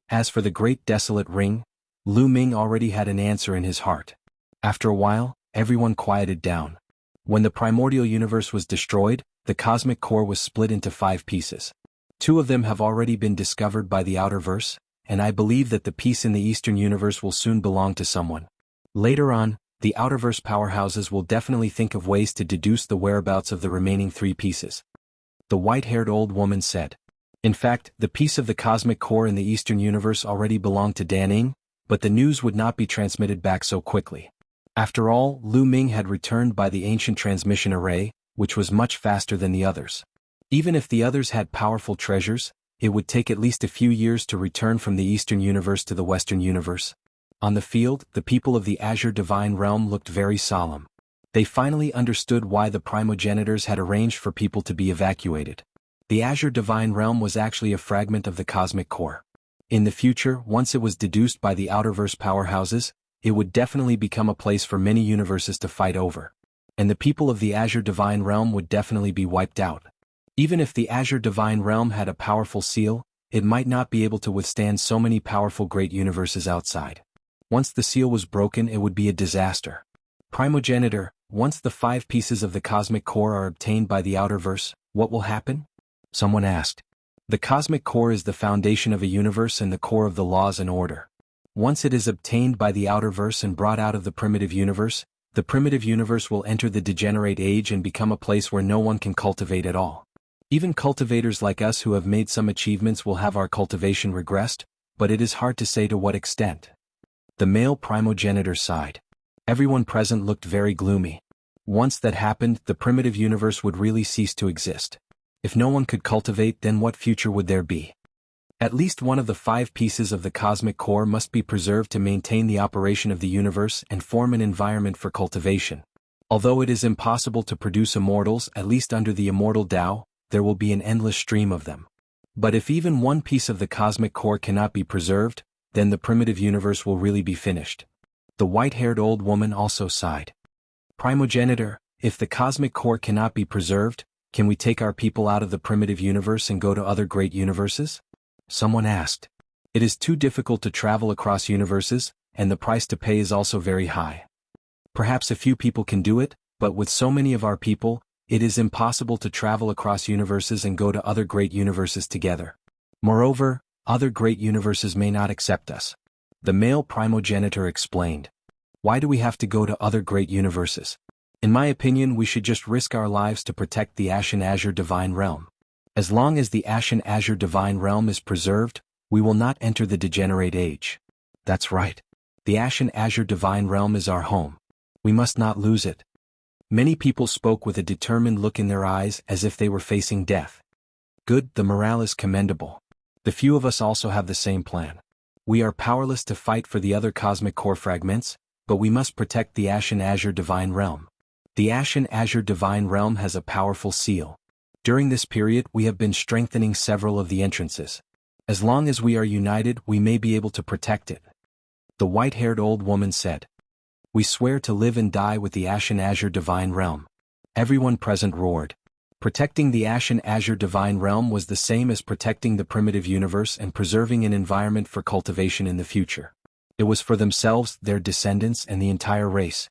As for the Great Desolate Ring, Lu Ming already had an answer in his heart. After a while, everyone quieted down. When the primordial universe was destroyed, the cosmic core was split into 5 pieces. 2 of them have already been discovered by the Outerverse, and I believe that the piece in the Eastern Universe will soon belong to someone. Later on, the Outerverse powerhouses will definitely think of ways to deduce the whereabouts of the remaining 3 pieces. The white-haired old woman said. In fact, the piece of the cosmic core in the Eastern Universe already belonged to Dan Ing, but the news would not be transmitted back so quickly. After all, Lu Ming had returned by the ancient transmission array, which was much faster than the others. Even if the others had powerful treasures, it would take at least a few years to return from the Eastern Universe to the Western Universe. On the field, the people of the Azure Divine Realm looked very solemn. They finally understood why the primogenitors had arranged for people to be evacuated. The Azure Divine Realm was actually a fragment of the cosmic core. In the future, once it was deduced by the Outerverse powerhouses, it would definitely become a place for many universes to fight over. And the people of the Azure Divine Realm would definitely be wiped out. Even if the Azure Divine Realm had a powerful seal, it might not be able to withstand so many powerful great universes outside. Once the seal was broken, it would be a disaster. Primogenitor, once the 5 pieces of the cosmic core are obtained by the Outerverse, what will happen? Someone asked. The cosmic core is the foundation of a universe and the core of the laws and order. Once it is obtained by the Outerverse and brought out of the primitive universe will enter the degenerate age and become a place where no one can cultivate at all. Even cultivators like us who have made some achievements will have our cultivation regressed, but it is hard to say to what extent. The male primogenitor sighed. Everyone present looked very gloomy. Once that happened, the primitive universe would really cease to exist. If no one could cultivate, then what future would there be? At least one of the 5 pieces of the cosmic core must be preserved to maintain the operation of the universe and form an environment for cultivation. Although it is impossible to produce immortals, at least under the immortal Tao, there will be an endless stream of them. But if even one piece of the cosmic core cannot be preserved, then the primitive universe will really be finished. The white-haired old woman also sighed. Primogenitor, if the cosmic core cannot be preserved, can we take our people out of the primitive universe and go to other great universes? Someone asked. It is too difficult to travel across universes, and the price to pay is also very high. Perhaps a few people can do it, but with so many of our people, it is impossible to travel across universes and go to other great universes together. Moreover, other great universes may not accept us. The male primogenitor explained. Why do we have to go to other great universes? In my opinion, we should just risk our lives to protect the Ashen Azure Divine Realm. As long as the Ashen Azure Divine Realm is preserved, we will not enter the degenerate age. That's right. The Ashen Azure Divine Realm is our home. We must not lose it. Many people spoke with a determined look in their eyes as if they were facing death. Good, the morale is commendable. The few of us also have the same plan. We are powerless to fight for the other cosmic core fragments, but we must protect the Ashen Azure Divine Realm. The Ashen Azure Divine Realm has a powerful seal. During this period, we have been strengthening several of the entrances. As long as we are united, we may be able to protect it. The white-haired old woman said. We swear to live and die with the Ashen Azure Divine Realm. Everyone present roared. Protecting the Ashen Azure Divine Realm was the same as protecting the primitive universe and preserving an environment for cultivation in the future. It was for themselves, their descendants, and the entire race.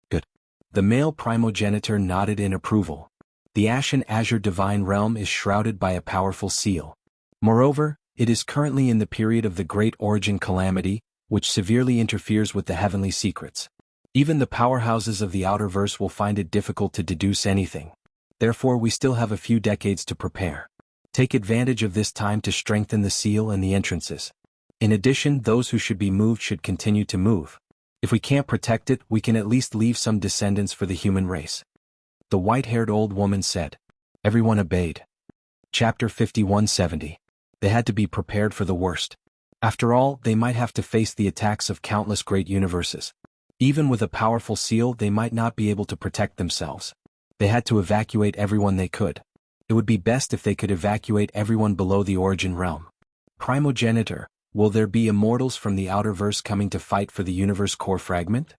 Good. The male primogenitor nodded in approval. The Ashen Azure Divine Realm is shrouded by a powerful seal. Moreover, it is currently in the period of the Great Origin Calamity, which severely interferes with the heavenly secrets. Even the powerhouses of the outer verse will find it difficult to deduce anything. Therefore, we still have a few decades to prepare. Take advantage of this time to strengthen the seal and the entrances. In addition, those who should be moved should continue to move. If we can't protect it, we can at least leave some descendants for the human race. The white-haired old woman said. Everyone obeyed. Chapter 5170. They had to be prepared for the worst. After all, they might have to face the attacks of countless great universes. Even with a powerful seal, they might not be able to protect themselves. They had to evacuate everyone they could. It would be best if they could evacuate everyone below the origin realm. Primogenitor, will there be immortals from the outer verse coming to fight for the universe core fragment?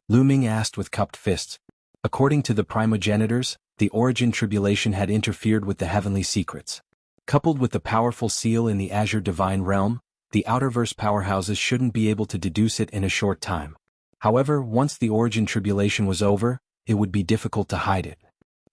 Lu Ming asked with cupped fists. According to the primogenitors, the origin tribulation had interfered with the heavenly secrets. Coupled with the powerful seal in the Azure Divine Realm, the outerverse powerhouses shouldn't be able to deduce it in a short time. However, once the origin tribulation was over, it would be difficult to hide it.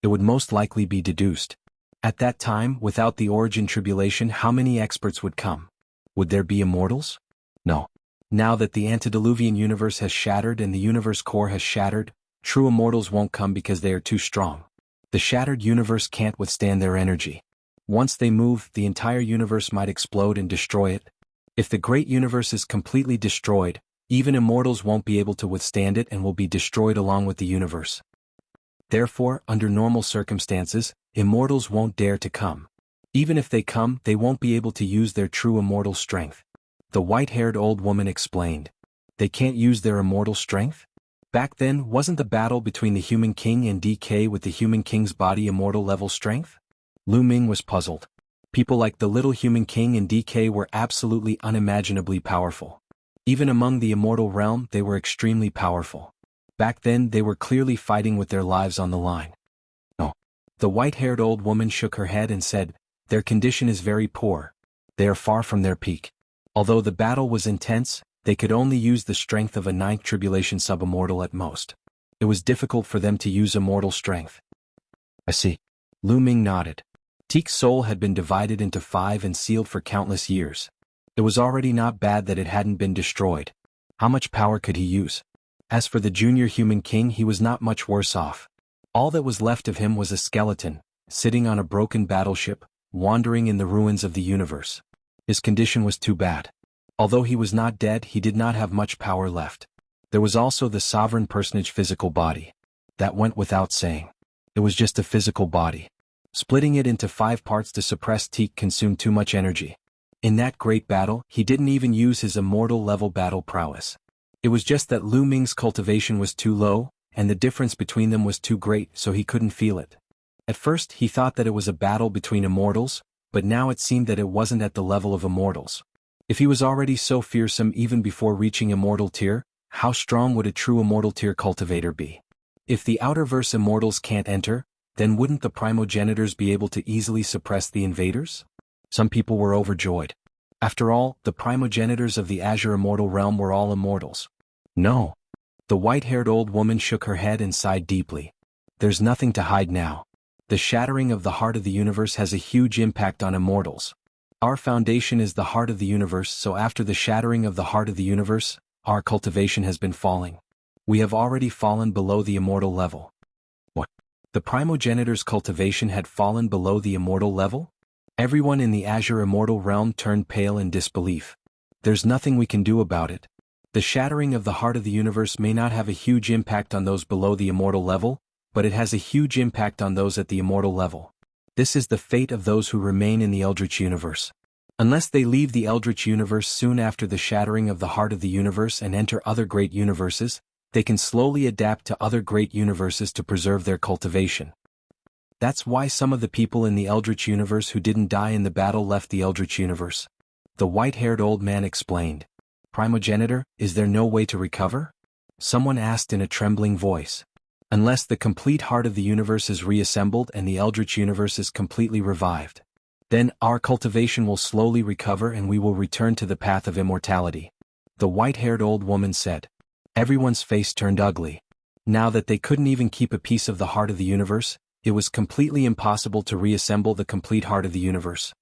It would most likely be deduced. At that time, without the origin tribulation, how many experts would come? Would there be immortals? No. Now that the antediluvian universe has shattered and the universe core has shattered, true immortals won't come because they are too strong. The shattered universe can't withstand their energy. Once they move, the entire universe might explode and destroy it. If the great universe is completely destroyed, even immortals won't be able to withstand it and will be destroyed along with the universe. Therefore, under normal circumstances, immortals won't dare to come. Even if they come, they won't be able to use their true immortal strength. The white-haired old woman explained. They can't use their immortal strength? Back then, wasn't the battle between the human king and DK with the human king's body immortal level strength? Lu Ming was puzzled. People like the little human king and DK were absolutely unimaginably powerful. Even among the immortal realm, they were extremely powerful. Back then, they were clearly fighting with their lives on the line. No. The white-haired old woman shook her head and said, their condition is very poor. They are far from their peak. Although the battle was intense, they could only use the strength of a ninth tribulation sub-immortal at most. It was difficult for them to use immortal strength. I see. Lu Ming nodded. Teek's soul had been divided into 5 and sealed for countless years. It was already not bad that it hadn't been destroyed. How much power could he use? As for the junior human king, he was not much worse off. All that was left of him was a skeleton, sitting on a broken battleship, wandering in the ruins of the universe. His condition was too bad. Although he was not dead, he did not have much power left. There was also the sovereign personage physical body. That went without saying. It was just a physical body. Splitting it into 5 parts to suppress Teek consumed too much energy. In that great battle, he didn't even use his immortal level battle prowess. It was just that Lu Ming's cultivation was too low, and the difference between them was too great, so he couldn't feel it. At first, he thought that it was a battle between immortals, but now it seemed that it wasn't at the level of immortals. If he was already so fearsome even before reaching immortal tier, how strong would a true immortal tier cultivator be? If the outerverse immortals can't enter, then wouldn't the primogenitors be able to easily suppress the invaders? Some people were overjoyed. After all, the primogenitors of the Azure Immortal Realm were all immortals. No. The white-haired old woman shook her head and sighed deeply. There's nothing to hide now. The shattering of the heart of the universe has a huge impact on immortals. Our foundation is the heart of the universe, so after the shattering of the heart of the universe, our cultivation has been falling. We have already fallen below the immortal level. What? The primogenitor's cultivation had fallen below the immortal level? Everyone in the Azure Immortal Realm turned pale in disbelief. There's nothing we can do about it. The shattering of the heart of the universe may not have a huge impact on those below the immortal level, but it has a huge impact on those at the immortal level. This is the fate of those who remain in the Eldritch universe. Unless they leave the Eldritch universe soon after the shattering of the heart of the universe and enter other great universes, they can slowly adapt to other great universes to preserve their cultivation. That's why some of the people in the Eldritch universe who didn't die in the battle left the Eldritch universe. The white-haired old man explained. Primogenitor, is there no way to recover? Someone asked in a trembling voice. Unless the complete heart of the universe is reassembled and the Eldritch universe is completely revived. Then our cultivation will slowly recover and we will return to the path of immortality. The white-haired old woman said. Everyone's face turned ugly. Now that they couldn't even keep a piece of the heart of the universe, it was completely impossible to reassemble the complete heart of the universe.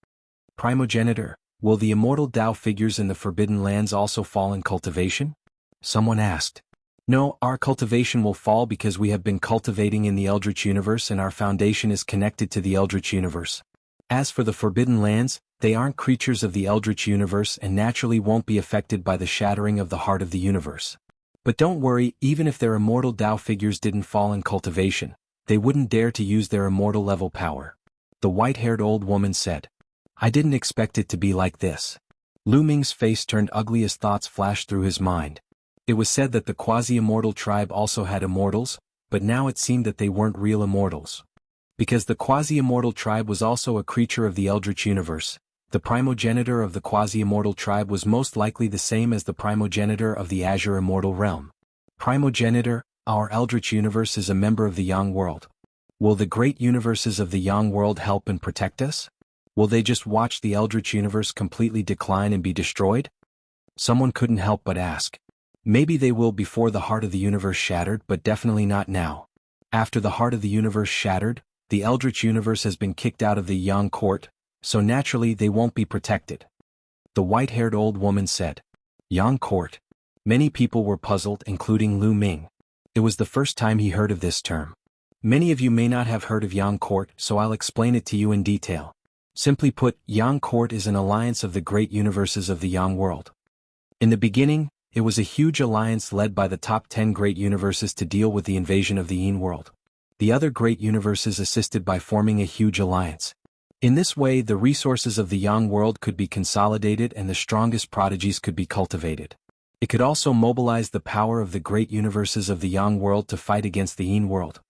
Primogenitor, will the immortal Tao figures in the Forbidden Lands also fall in cultivation? Someone asked. No, our cultivation will fall because we have been cultivating in the Eldritch universe and our foundation is connected to the Eldritch universe. As for the Forbidden Lands, they aren't creatures of the Eldritch universe and naturally won't be affected by the shattering of the heart of the universe. But don't worry, even if their immortal Tao figures didn't fall in cultivation, they wouldn't dare to use their immortal level power. The white-haired old woman said. I didn't expect it to be like this. Lu Ming's face turned ugly as thoughts flashed through his mind. It was said that the quasi-immortal tribe also had immortals, but now it seemed that they weren't real immortals. Because the quasi-immortal tribe was also a creature of the Eldritch universe, the primogenitor of the quasi-immortal tribe was most likely the same as the primogenitor of the Azure Immortal Realm. Primogenitor, our Eldritch universe is a member of the Yang world. Will the great universes of the Yang world help and protect us? Will they just watch the Eldritch universe completely decline and be destroyed? Someone couldn't help but ask. Maybe they will before the heart of the universe shattered, but definitely not now. After the heart of the universe shattered, the Eldritch universe has been kicked out of the Yang court, so naturally they won't be protected. The white-haired old woman said. Yang court. Many people were puzzled, including Lu Ming. It was the first time he heard of this term. Many of you may not have heard of Yang court, so I'll explain it to you in detail. Simply put, Yang court is an alliance of the great universes of the Yang world. In the beginning, it was a huge alliance led by the top 10 great universes to deal with the invasion of the Yin world. The other great universes assisted by forming a huge alliance. In this way, the resources of the Yang world could be consolidated and the strongest prodigies could be cultivated. It could also mobilize the power of the great universes of the Yang world to fight against the Yin world.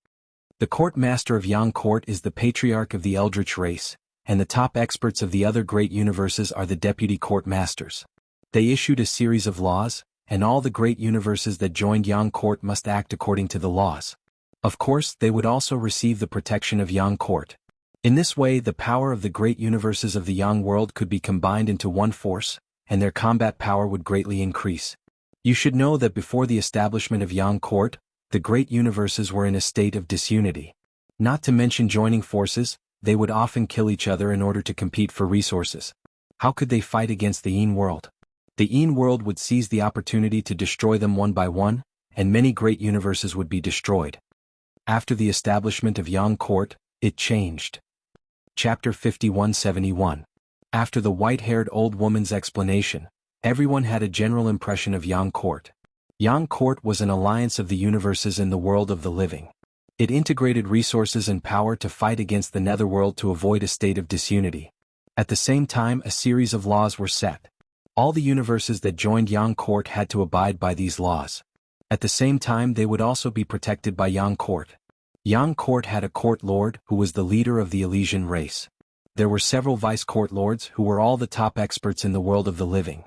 The court master of Yang court is the patriarch of the Eldritch race, and the top experts of the other great universes are the deputy court masters. They issued a series of laws, and all the great universes that joined Yang court must act according to the laws. Of course, they would also receive the protection of Yang court. In this way, the power of the great universes of the Yang world could be combined into one force, and their combat power would greatly increase. You should know that before the establishment of Yang court, the great universes were in a state of disunity. Not to mention joining forces, they would often kill each other in order to compete for resources. How could they fight against the Yin world? The Yin world would seize the opportunity to destroy them one by one, and many great universes would be destroyed. After the establishment of Yang court, it changed. Chapter 5171. After the white-haired old woman's explanation, everyone had a general impression of Yang court. Yang court was an alliance of the universes in the world of the living. It integrated resources and power to fight against the netherworld to avoid a state of disunity. At the same time, a series of laws were set. All the universes that joined Yang court had to abide by these laws. At the same time, they would also be protected by Yang court. Yang court had a court lord who was the leader of the Elysian race. There were several vice court lords who were all the top experts in the world of the living.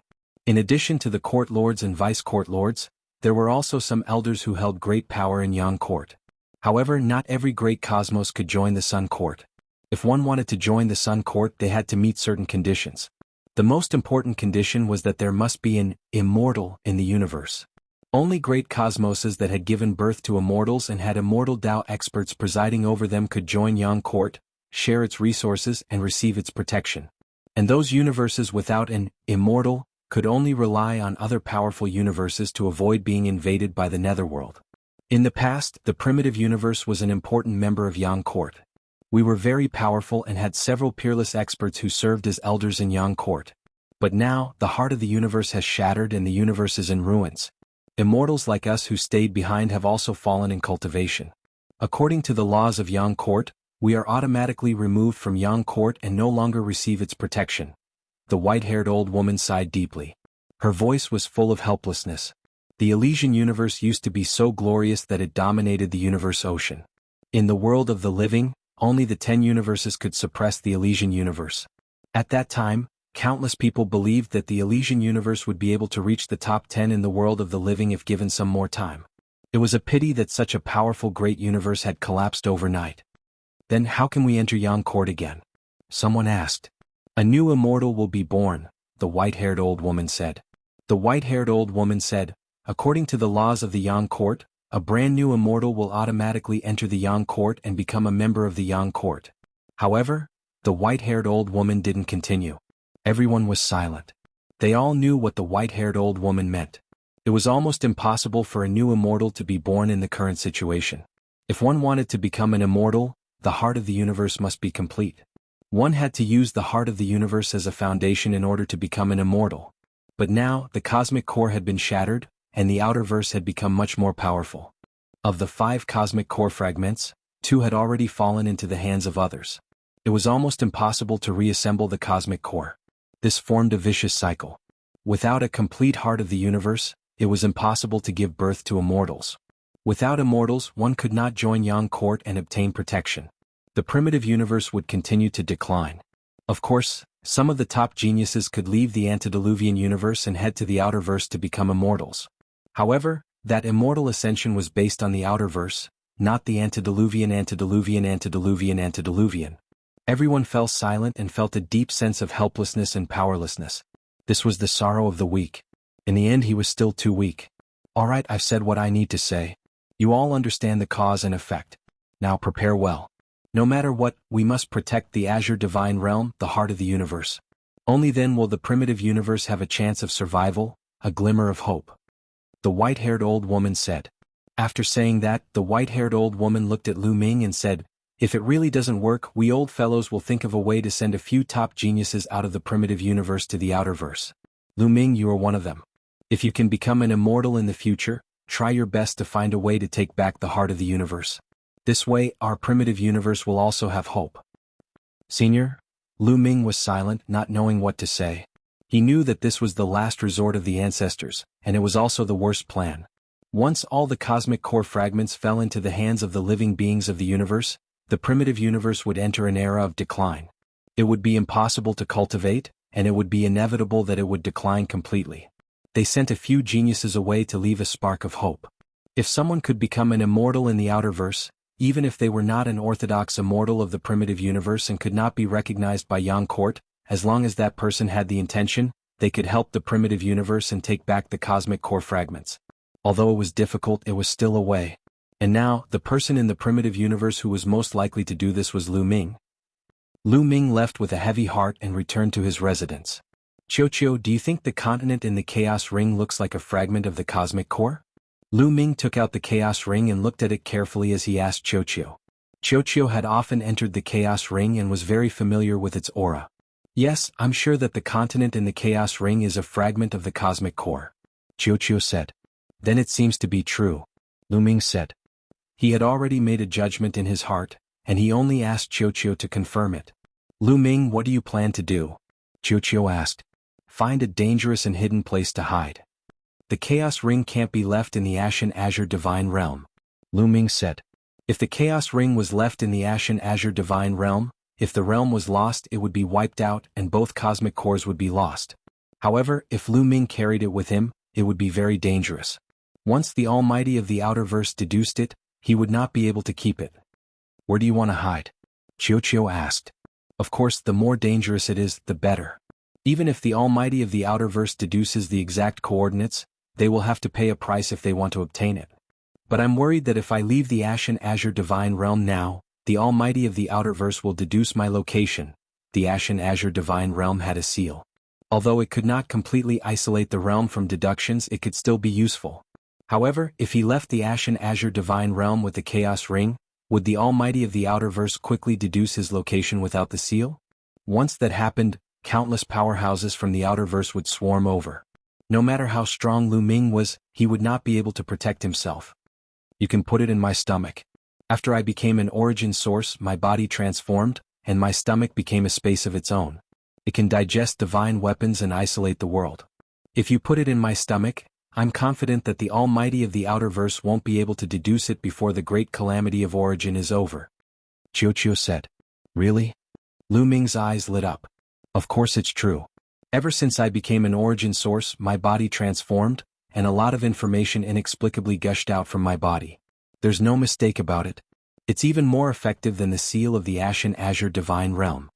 In addition to the court lords and vice court lords, there were also some elders who held great power in Yang court. However, not every great cosmos could join the Sun court. If one wanted to join the Sun court, they had to meet certain conditions. The most important condition was that there must be an immortal in the universe. Only great cosmoses that had given birth to immortals and had immortal Tao experts presiding over them could join Yang Court, share its resources and receive its protection. And those universes without an immortal could only rely on other powerful universes to avoid being invaded by the netherworld. In the past, the primitive universe was an important member of Yang Court. We were very powerful and had several peerless experts who served as elders in Yang Court. But now, the heart of the universe has shattered and the universe is in ruins. Immortals like us who stayed behind have also fallen in cultivation. According to the laws of Yang Court, we are automatically removed from Yang Court and no longer receive its protection. The white-haired old woman sighed deeply. Her voice was full of helplessness. The Elysian universe used to be so glorious that it dominated the universe ocean. In the world of the living, only the 10 universes could suppress the Elysian universe. At that time, countless people believed that the Elysian universe would be able to reach the top 10 in the world of the living if given some more time. It was a pity that such a powerful great universe had collapsed overnight. Then how can we enter Yang Court again? Someone asked. A new immortal will be born, the white-haired old woman said. The white-haired old woman said, according to the laws of the Yang Court, a brand new immortal will automatically enter the Yang Court and become a member of the Yang Court. However, the white-haired old woman didn't continue. Everyone was silent. They all knew what the white-haired old woman meant. It was almost impossible for a new immortal to be born in the current situation. If one wanted to become an immortal, the heart of the universe must be complete. One had to use the heart of the universe as a foundation in order to become an immortal. But now, the cosmic core had been shattered, and the outer verse had become much more powerful. Of the 5 cosmic core fragments, 2 had already fallen into the hands of others. It was almost impossible to reassemble the cosmic core. This formed a vicious cycle. Without a complete heart of the universe, it was impossible to give birth to immortals. Without immortals, one could not join Yang Court and obtain protection. The primitive universe would continue to decline. Of course, some of the top geniuses could leave the antediluvian universe and head to the outer verse to become immortals. However, that immortal ascension was based on the outer verse, not the antediluvian. Everyone fell silent and felt a deep sense of helplessness and powerlessness. This was the sorrow of the weak. In the end, he was still too weak. All right, I've said what I need to say. You all understand the cause and effect. Now prepare well. No matter what, we must protect the Azure Divine Realm, the heart of the universe. Only then will the primitive universe have a chance of survival, a glimmer of hope. The white-haired old woman said. After saying that, the white-haired old woman looked at Lu Ming and said, if it really doesn't work, we old fellows will think of a way to send a few top geniuses out of the primitive universe to the outer verse. Lu Ming, you are one of them. If you can become an immortal in the future, try your best to find a way to take back the heart of the universe. This way, our primitive universe will also have hope. Senior? Lu Ming was silent, not knowing what to say. He knew that this was the last resort of the ancestors, and it was also the worst plan. Once all the cosmic core fragments fell into the hands of the living beings of the universe, the primitive universe would enter an era of decline. It would be impossible to cultivate, and it would be inevitable that it would decline completely. They sent a few geniuses away to leave a spark of hope. If someone could become an immortal in the outer verse, even if they were not an orthodox immortal of the primitive universe and could not be recognized by Yang Court, as long as that person had the intention, they could help the primitive universe and take back the cosmic core fragments. Although it was difficult, it was still a way. And now, the person in the primitive universe who was most likely to do this was Lu Ming. Lu Ming left with a heavy heart and returned to his residence. Qiuqiu, do you think the continent in the Chaos Ring looks like a fragment of the cosmic core? Lu Ming took out the Chaos Ring and looked at it carefully as he asked Qiuqiu. Qiuqiu had often entered the Chaos Ring and was very familiar with its aura. Yes, I'm sure that the continent in the Chaos Ring is a fragment of the cosmic core. Qiuqiu said. Then it seems to be true. Lu Ming said. He had already made a judgment in his heart, and he only asked Qiuqiu to confirm it. Lu Ming, what do you plan to do? Qiuqiu asked. Find a dangerous and hidden place to hide. The Chaos Ring can't be left in the Ashen Azure Divine Realm. Lu Ming said. If the Chaos Ring was left in the Ashen Azure Divine Realm, if the realm was lost, it would be wiped out and both cosmic cores would be lost. However, if Lu Ming carried it with him, it would be very dangerous. Once the Almighty of the Outer Verse deduced it, he would not be able to keep it. Where do you want to hide? Qiuqiu asked. Of course, the more dangerous it is, the better. Even if the Almighty of the Outerverse deduces the exact coordinates, they will have to pay a price if they want to obtain it. But I'm worried that if I leave the Ashen Azure Divine Realm now, the Almighty of the Outerverse will deduce my location. The Ashen Azure Divine Realm had a seal. Although it could not completely isolate the realm from deductions, it could still be useful. However, if he left the Ashen Azure Divine Realm with the Chaos Ring, would the Almighty of the Outerverse quickly deduce his location without the seal? Once that happened, countless powerhouses from the Outerverse would swarm over. No matter how strong Lu Ming was, he would not be able to protect himself. You can put it in my stomach. After I became an origin source, my body transformed, and my stomach became a space of its own. It can digest divine weapons and isolate the world. If you put it in my stomach, I'm confident that the Almighty of the Outerverse won't be able to deduce it before the great calamity of origin is over. Chiu said. Really? Lu Ming's eyes lit up. Of course it's true. Ever since I became an origin source, my body transformed, and a lot of information inexplicably gushed out from my body. There's no mistake about it. It's even more effective than the seal of the Ashen Azure Divine Realm.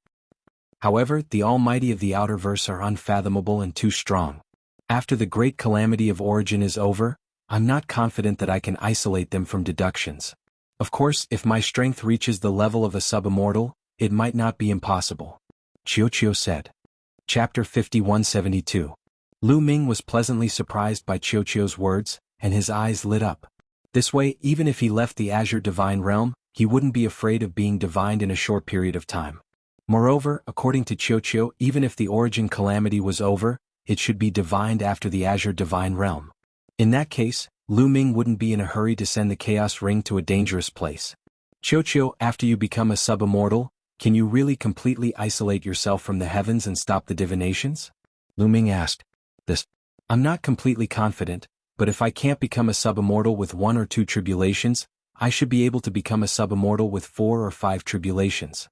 However, the Almighty of the Outerverse are unfathomable and too strong. After the great calamity of origin is over, I'm not confident that I can isolate them from deductions. Of course, if my strength reaches the level of a sub-immortal, it might not be impossible. Chiu said. Chapter 5172. Lu Ming was pleasantly surprised by Chiu's words, and his eyes lit up. This way, even if he left the Azure Divine Realm, he wouldn't be afraid of being divined in a short period of time. Moreover, according to Chiu, even if the origin calamity was over, it should be divined after the Azure Divine Realm. In that case, Lu Ming wouldn't be in a hurry to send the Chaos Ring to a dangerous place. Chiu, after you become a sub-immortal, can you really completely isolate yourself from the heavens and stop the divinations? Lu Ming asked. I'm not completely confident, but if I can't become a sub-immortal with 1 or 2 tribulations, I should be able to become a sub-immortal with 4 or 5 tribulations.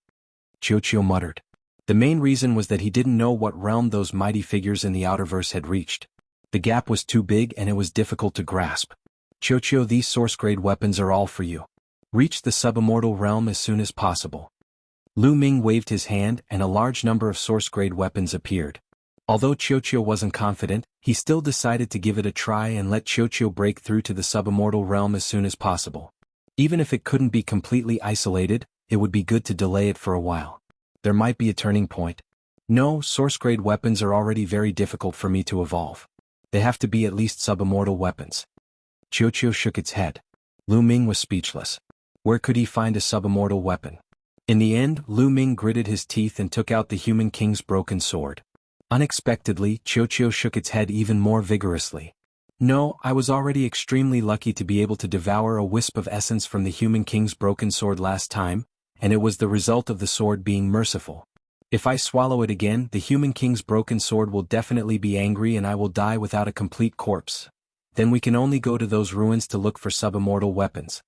Chiu muttered. The main reason was that he didn't know what realm those mighty figures in the Outerverse had reached. The gap was too big and it was difficult to grasp. Chiu, these source-grade weapons are all for you. Reach the sub-immortal realm as soon as possible. Lu Ming waved his hand and a large number of source-grade weapons appeared. Although Chiu wasn't confident, he still decided to give it a try and let Chiu break through to the sub-immortal realm as soon as possible. Even if it couldn't be completely isolated, it would be good to delay it for a while. There might be a turning point. No, source-grade weapons are already very difficult for me to evolve. They have to be at least sub-immortal weapons. Chiu shook its head. Lu Ming was speechless. Where could he find a sub-immortal weapon? In the end, Lu Ming gritted his teeth and took out the Human King's broken sword. Unexpectedly, Chiu shook its head even more vigorously. No, I was already extremely lucky to be able to devour a wisp of essence from the Human King's broken sword last time, and it was the result of the sword being merciful. If I swallow it again, the Human King's broken sword will definitely be angry and I will die without a complete corpse. Then we can only go to those ruins to look for sub-immortal weapons.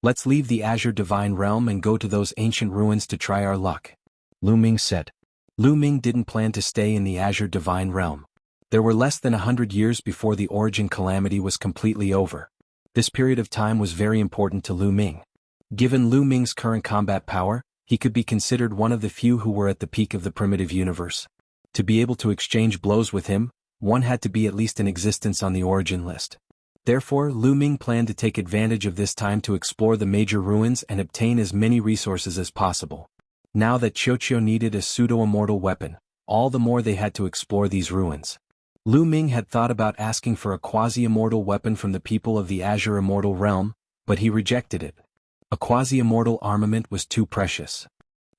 Let's leave the Azure Divine Realm and go to those ancient ruins to try our luck. Lu Ming said. Lu Ming didn't plan to stay in the Azure Divine Realm. There were less than 100 years before the origin calamity was completely over. This period of time was very important to Lu Ming. Given Lu Ming's current combat power, he could be considered one of the few who were at the peak of the primitive universe. To be able to exchange blows with him, one had to be at least in existence on the origin list. Therefore, Lu Ming planned to take advantage of this time to explore the major ruins and obtain as many resources as possible. Now that Chiu needed a pseudo-immortal weapon, all the more they had to explore these ruins. Lu Ming had thought about asking for a quasi-immortal weapon from the people of the Azure Immortal Realm, but he rejected it. A quasi-immortal armament was too precious.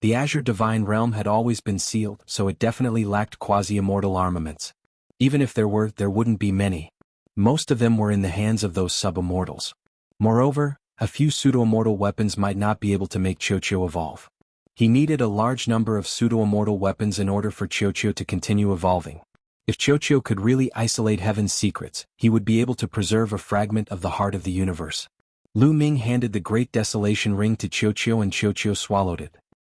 The Azure Divine Realm had always been sealed, so it definitely lacked quasi-immortal armaments. Even if there wouldn't be many. Most of them were in the hands of those sub-immortals. Moreover, a few pseudo-immortal weapons might not be able to make Chiu evolve. He needed a large number of pseudo-immortal weapons in order for Chiu to continue evolving. If Chiu could really isolate heaven's secrets, he would be able to preserve a fragment of the heart of the universe. Lu Ming handed the Great Desolation Ring to Chiu and Chiu swallowed it.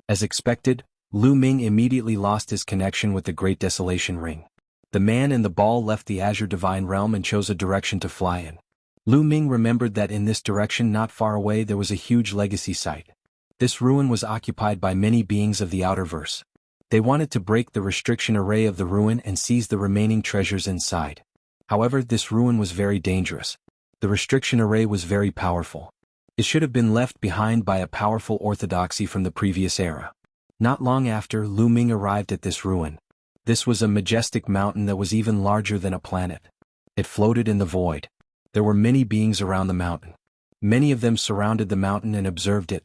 As expected, Lu Ming immediately lost his connection with the Great Desolation Ring. The man in the ball left the Azure Divine Realm and chose a direction to fly in. Lu Ming remembered that in this direction not far away there was a huge legacy site. This ruin was occupied by many beings of the Outerverse. They wanted to break the restriction array of the ruin and seize the remaining treasures inside. However, this ruin was very dangerous. The restriction array was very powerful. It should have been left behind by a powerful orthodoxy from the previous era. Not long after, Lu Ming arrived at this ruin. This was a majestic mountain that was even larger than a planet. It floated in the void. There were many beings around the mountain. Many of them surrounded the mountain and observed it.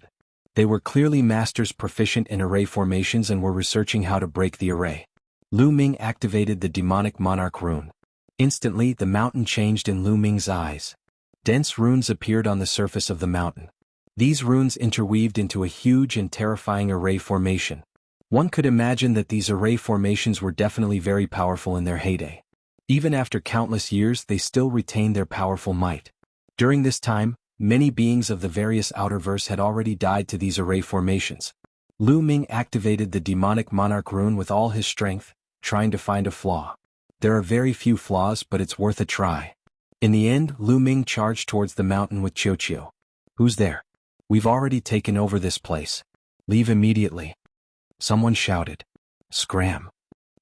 They were clearly masters proficient in array formations and were researching how to break the array. Lu Ming activated the demonic monarch rune. Instantly, the mountain changed in Lu Ming's eyes. Dense runes appeared on the surface of the mountain. These runes interweaved into a huge and terrifying array formation. One could imagine that these array formations were definitely very powerful in their heyday. Even after countless years, they still retained their powerful might. During this time, many beings of the various outerverse had already died to these array formations. Lu Ming activated the demonic monarch rune with all his strength, trying to find a flaw. There are very few flaws, but it's worth a try. In the end, Lu Ming charged towards the mountain with Qiu. "Who's there? We've already taken over this place. Leave immediately." Someone shouted. Scram.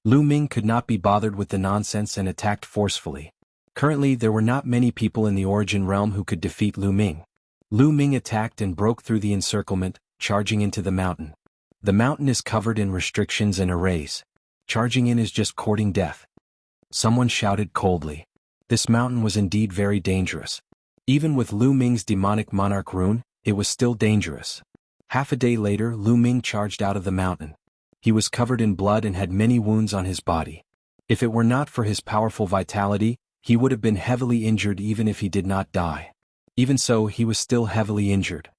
Lu Ming could not be bothered with the nonsense and attacked forcefully. Currently, there were not many people in the Origin Realm who could defeat Lu Ming. Lu Ming attacked and broke through the encirclement, charging into the mountain. The mountain is covered in restrictions and arrays. Charging in is just courting death. Someone shouted coldly. This mountain was indeed very dangerous. Even with Lu Ming's demonic monarch rune, it was still dangerous. Half a day later, Lu Ming charged out of the mountain. He was covered in blood and had many wounds on his body. If it were not for his powerful vitality, he would have been heavily injured even if he did not die. Even so, he was still heavily injured.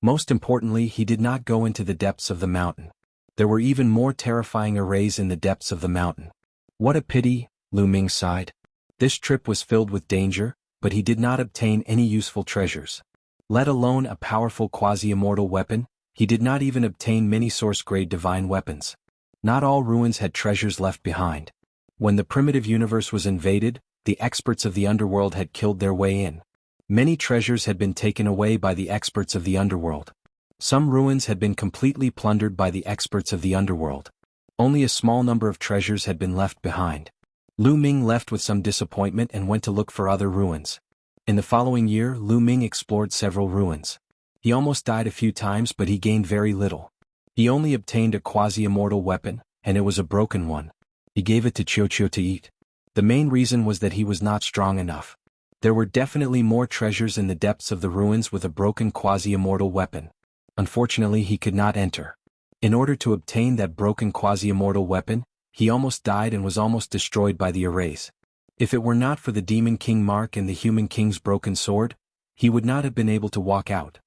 Most importantly, he did not go into the depths of the mountain. There were even more terrifying arrays in the depths of the mountain. What a pity, Lu Ming sighed. This trip was filled with danger, but he did not obtain any useful treasures. Let alone a powerful quasi-immortal weapon, he did not even obtain many source-grade divine weapons. Not all ruins had treasures left behind. When the primitive universe was invaded, the experts of the underworld had killed their way in. Many treasures had been taken away by the experts of the underworld. Some ruins had been completely plundered by the experts of the underworld. Only a small number of treasures had been left behind. Lu Ming left with some disappointment and went to look for other ruins. In the following year, Lu Ming explored several ruins. He almost died a few times, but he gained very little. He only obtained a quasi-immortal weapon, and it was a broken one. He gave it to Qiu to eat. The main reason was that he was not strong enough. There were definitely more treasures in the depths of the ruins with a broken quasi-immortal weapon. Unfortunately, he could not enter. In order to obtain that broken quasi-immortal weapon, he almost died and was almost destroyed by the arrays. If it were not for the Demon King Mark and the Human King's broken sword, he would not have been able to walk out.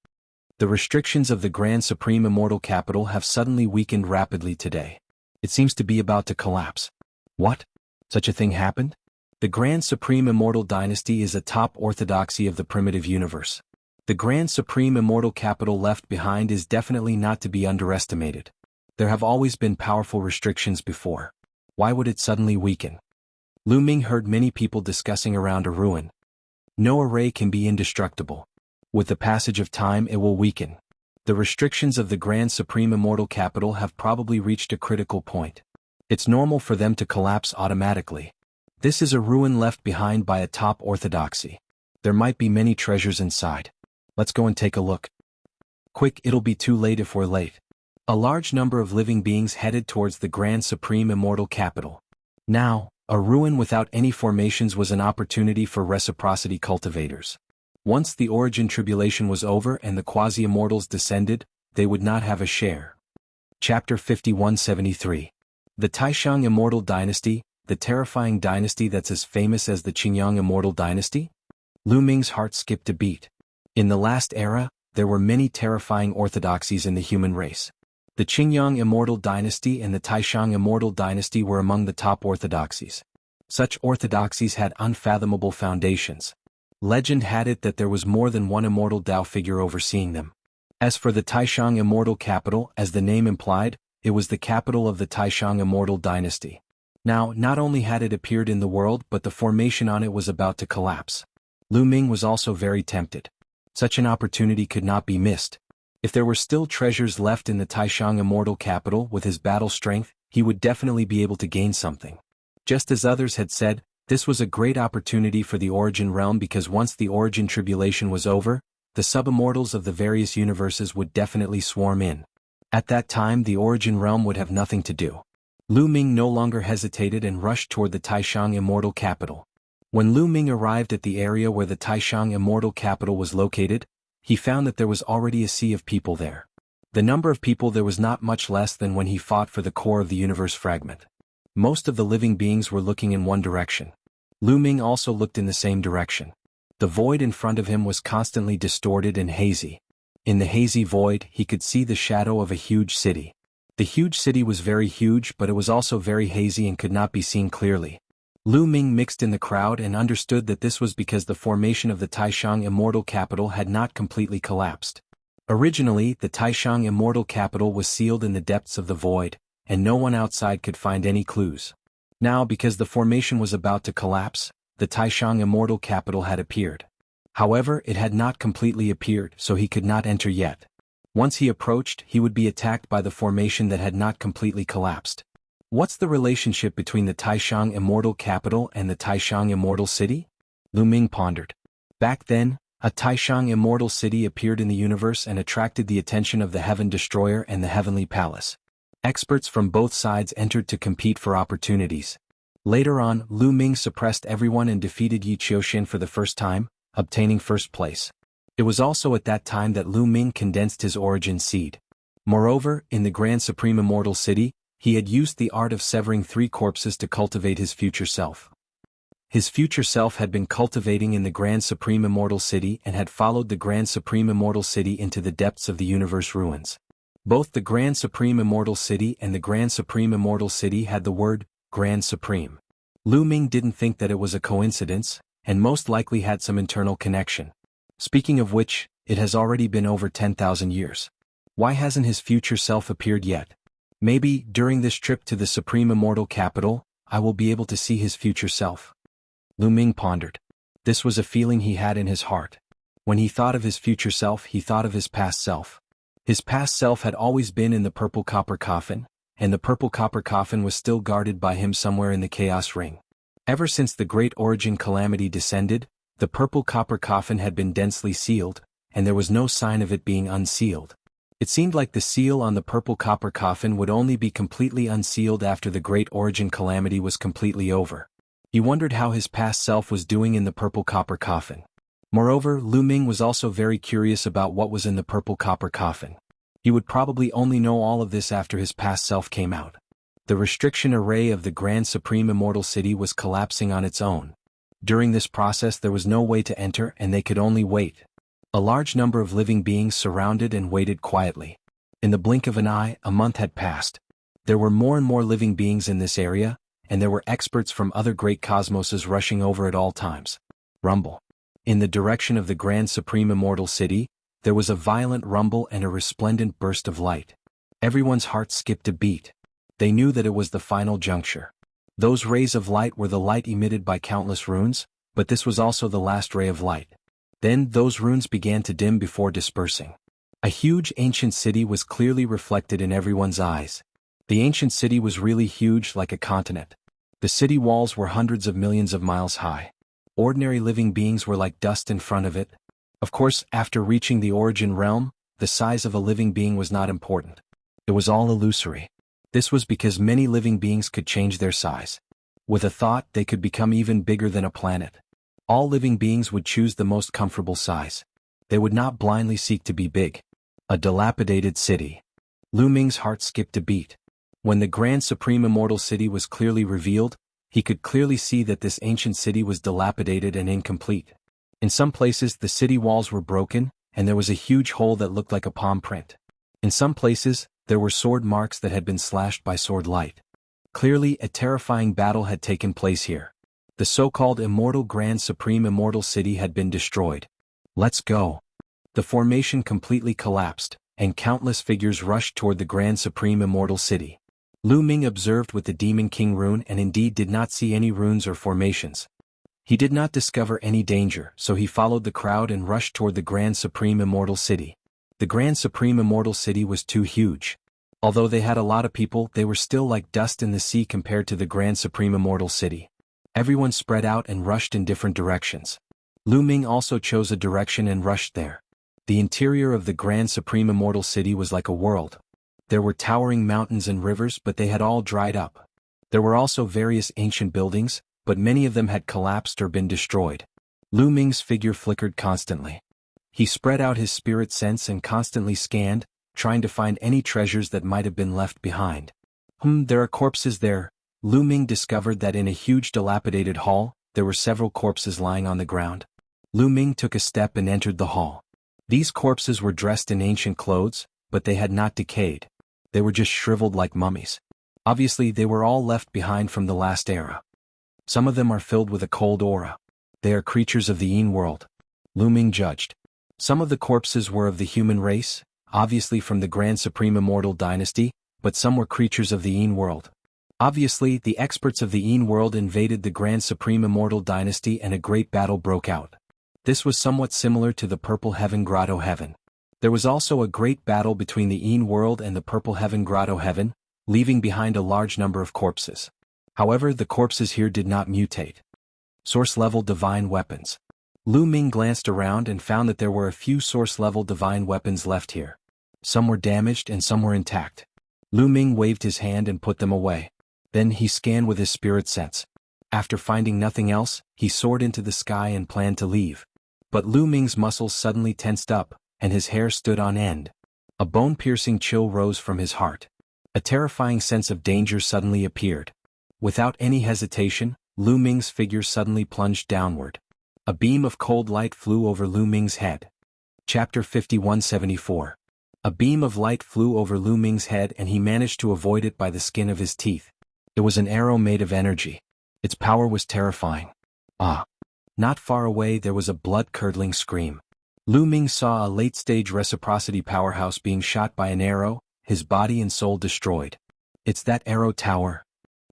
The restrictions of the Grand Supreme Immortal Capital have suddenly weakened rapidly today. It seems to be about to collapse. What? Such a thing happened? The Grand Supreme Immortal Dynasty is a top orthodoxy of the primitive universe. The Grand Supreme Immortal Capital left behind is definitely not to be underestimated. There have always been powerful restrictions before. Why would it suddenly weaken? Lu Ming heard many people discussing around a ruin. No array can be indestructible. With the passage of time, it will weaken. The restrictions of the Grand Supreme Immortal Capital have probably reached a critical point. It's normal for them to collapse automatically. This is a ruin left behind by a top orthodoxy. There might be many treasures inside. Let's go and take a look. Quick, it'll be too late if we're late. A large number of living beings headed towards the Grand Supreme Immortal Capital. Now, a ruin without any formations was an opportunity for reciprocity cultivators. Once the origin tribulation was over and the quasi-immortals descended, they would not have a share. Chapter 5173. The Taishang Immortal Dynasty, the terrifying dynasty that's as famous as the Qingyang Immortal Dynasty? Lu Ming's heart skipped a beat. In the last era, there were many terrifying orthodoxies in the human race. The Qingyang Immortal Dynasty and the Taishang Immortal Dynasty were among the top orthodoxies. Such orthodoxies had unfathomable foundations. Legend had it that there was more than one immortal Dao figure overseeing them. As for the Taishang Immortal Capital, as the name implied, it was the capital of the Taishang Immortal Dynasty. Now, not only had it appeared in the world, but the formation on it was about to collapse. Lu Ming was also very tempted. Such an opportunity could not be missed. If there were still treasures left in the Taishang Immortal Capital with his battle strength, he would definitely be able to gain something. Just as others had said, this was a great opportunity for the Origin Realm because once the Origin Tribulation was over, the sub-immortals of the various universes would definitely swarm in. At that time the Origin Realm would have nothing to do. Lu Ming no longer hesitated and rushed toward the Taishang Immortal Capital. When Lu Ming arrived at the area where the Taishang Immortal Capital was located, he found that there was already a sea of people there. The number of people there was not much less than when he fought for the core of the universe fragment. Most of the living beings were looking in one direction. Lu Ming also looked in the same direction. The void in front of him was constantly distorted and hazy. In the hazy void he could see the shadow of a huge city. The huge city was very huge, but it was also very hazy and could not be seen clearly. Lu Ming mixed in the crowd and understood that this was because the formation of the Taishang Immortal Capital had not completely collapsed. Originally, the Taishang Immortal Capital was sealed in the depths of the void, and no one outside could find any clues. Now, because the formation was about to collapse, the Taishang Immortal Capital had appeared. However, it had not completely appeared, so he could not enter yet. Once he approached, he would be attacked by the formation that had not completely collapsed. What's the relationship between the Taishang Immortal Capital and the Taishang Immortal City? Lu Ming pondered. Back then, a Taishang Immortal City appeared in the universe and attracted the attention of the Heaven Destroyer and the Heavenly Palace. Experts from both sides entered to compete for opportunities. Later on, Lu Ming suppressed everyone and defeated Yi Qiuxian for the first time, obtaining first place. It was also at that time that Lu Ming condensed his origin seed. Moreover, in the Grand Supreme Immortal City, he had used the art of severing 3 corpses to cultivate his future self. His future self had been cultivating in the Grand Supreme Immortal City and had followed the Grand Supreme Immortal City into the depths of the universe ruins. Both the Grand Supreme Immortal City and the Grand Supreme Immortal City had the word Grand Supreme. Lu Ming didn't think that it was a coincidence, and most likely had some internal connection. Speaking of which, it has already been over 10,000 years. Why hasn't his future self appeared yet? Maybe, during this trip to the Supreme Immortal Capital, I will be able to see his future self. Lu Ming pondered. This was a feeling he had in his heart. When he thought of his future self, he thought of his past self. His past self had always been in the purple copper coffin, and the purple copper coffin was still guarded by him somewhere in the Chaos Ring. Ever since the Great Origin Calamity descended, the purple copper coffin had been densely sealed, and there was no sign of it being unsealed. It seemed like the seal on the purple copper coffin would only be completely unsealed after the Great Origin Calamity was completely over. He wondered how his past self was doing in the purple copper coffin. Moreover, Lu Ming was also very curious about what was in the purple copper coffin. He would probably only know all of this after his past self came out. The restriction array of the Grand Supreme Immortal City was collapsing on its own. During this process there was no way to enter and they could only wait. A large number of living beings surrounded and waited quietly. In the blink of an eye, a month had passed. There were more and more living beings in this area, and there were experts from other great cosmoses rushing over at all times. Rumble. In the direction of the Grand Supreme Immortal City, there was a violent rumble and a resplendent burst of light. Everyone's heart skipped a beat. They knew that it was the final juncture. Those rays of light were the light emitted by countless runes, but this was also the last ray of light. Then those runes began to dim before dispersing. A huge ancient city was clearly reflected in everyone's eyes. The ancient city was really huge, like a continent. The city walls were hundreds of millions of miles high. Ordinary living beings were like dust in front of it. Of course, after reaching the Origin Realm, the size of a living being was not important. It was all illusory. This was because many living beings could change their size. With a thought, they could become even bigger than a planet. All living beings would choose the most comfortable size. They would not blindly seek to be big. A dilapidated city. Lu Ming's heart skipped a beat. When the Grand Supreme Immortal City was clearly revealed, he could clearly see that this ancient city was dilapidated and incomplete. In some places the city walls were broken, and there was a huge hole that looked like a palm print. In some places, there were sword marks that had been slashed by sword light. Clearly, a terrifying battle had taken place here. The so-called Immortal Grand Supreme Immortal City had been destroyed. Let's go. The formation completely collapsed, and countless figures rushed toward the Grand Supreme Immortal City. Lu Ming observed with the Demon King rune and indeed did not see any runes or formations. He did not discover any danger, so he followed the crowd and rushed toward the Grand Supreme Immortal City. The Grand Supreme Immortal City was too huge. Although they had a lot of people, they were still like dust in the sea compared to the Grand Supreme Immortal City. Everyone spread out and rushed in different directions. Lu Ming also chose a direction and rushed there. The interior of the Grand Supreme Immortal City was like a world. There were towering mountains and rivers, but they had all dried up. There were also various ancient buildings, but many of them had collapsed or been destroyed. Lu Ming's figure flickered constantly. He spread out his spirit sense and constantly scanned, trying to find any treasures that might have been left behind. There are corpses there. Lu Ming discovered that in a huge dilapidated hall, there were several corpses lying on the ground. Lu Ming took a step and entered the hall. These corpses were dressed in ancient clothes, but they had not decayed. They were just shriveled like mummies. Obviously, they were all left behind from the last era. Some of them are filled with a cold aura. They are creatures of the Yin world. Lu Ming judged. Some of the corpses were of the human race, obviously from the Grand Supreme Immortal Dynasty, but some were creatures of the Yin world. Obviously, the experts of the Yin world invaded the Grand Supreme Immortal Dynasty and a great battle broke out. This was somewhat similar to the Purple Heaven Grotto Heaven. There was also a great battle between the Yin world and the Purple Heaven Grotto Heaven, leaving behind a large number of corpses. However, the corpses here did not mutate. Source-level divine weapons. Lu Ming glanced around and found that there were a few source-level divine weapons left here. Some were damaged and some were intact. Lu Ming waved his hand and put them away. Then he scanned with his spirit sense. After finding nothing else, he soared into the sky and planned to leave. But Lu Ming's muscles suddenly tensed up, and his hair stood on end. A bone-piercing chill rose from his heart. A terrifying sense of danger suddenly appeared. Without any hesitation, Lu Ming's figure suddenly plunged downward. A beam of cold light flew over Lu Ming's head. Chapter 5174. A beam of light flew over Lu Ming's head and he managed to avoid it by the skin of his teeth. It was an arrow made of energy. Its power was terrifying. Ah! Not far away there was a blood-curdling scream. Lu Ming saw a late-stage reciprocity powerhouse being shot by an arrow, his body and soul destroyed. It's that arrow tower.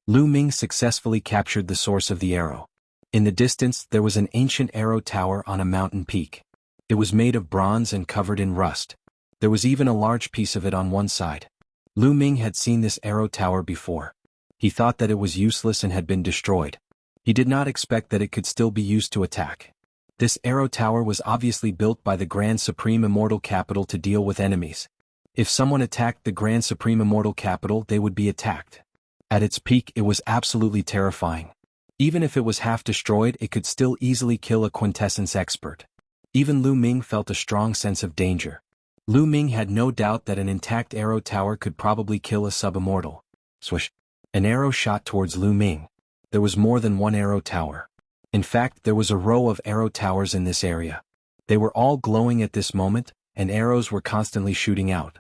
Lu Ming successfully captured the source of the arrow. In the distance there was an ancient arrow tower on a mountain peak. It was made of bronze and covered in rust. There was even a large piece of it on one side. Lu Ming had seen this arrow tower before. He thought that it was useless and had been destroyed. He did not expect that it could still be used to attack. This arrow tower was obviously built by the Grand Supreme Immortal Capital to deal with enemies. If someone attacked the Grand Supreme Immortal Capital, they would be attacked. At its peak it was absolutely terrifying. Even if it was half destroyed, it could still easily kill a quintessence expert. Even Lu Ming felt a strong sense of danger. Lu Ming had no doubt that an intact arrow tower could probably kill a sub-immortal. Swish! An arrow shot towards Lu Ming. There was more than one arrow tower. In fact, there was a row of arrow towers in this area. They were all glowing at this moment, and arrows were constantly shooting out.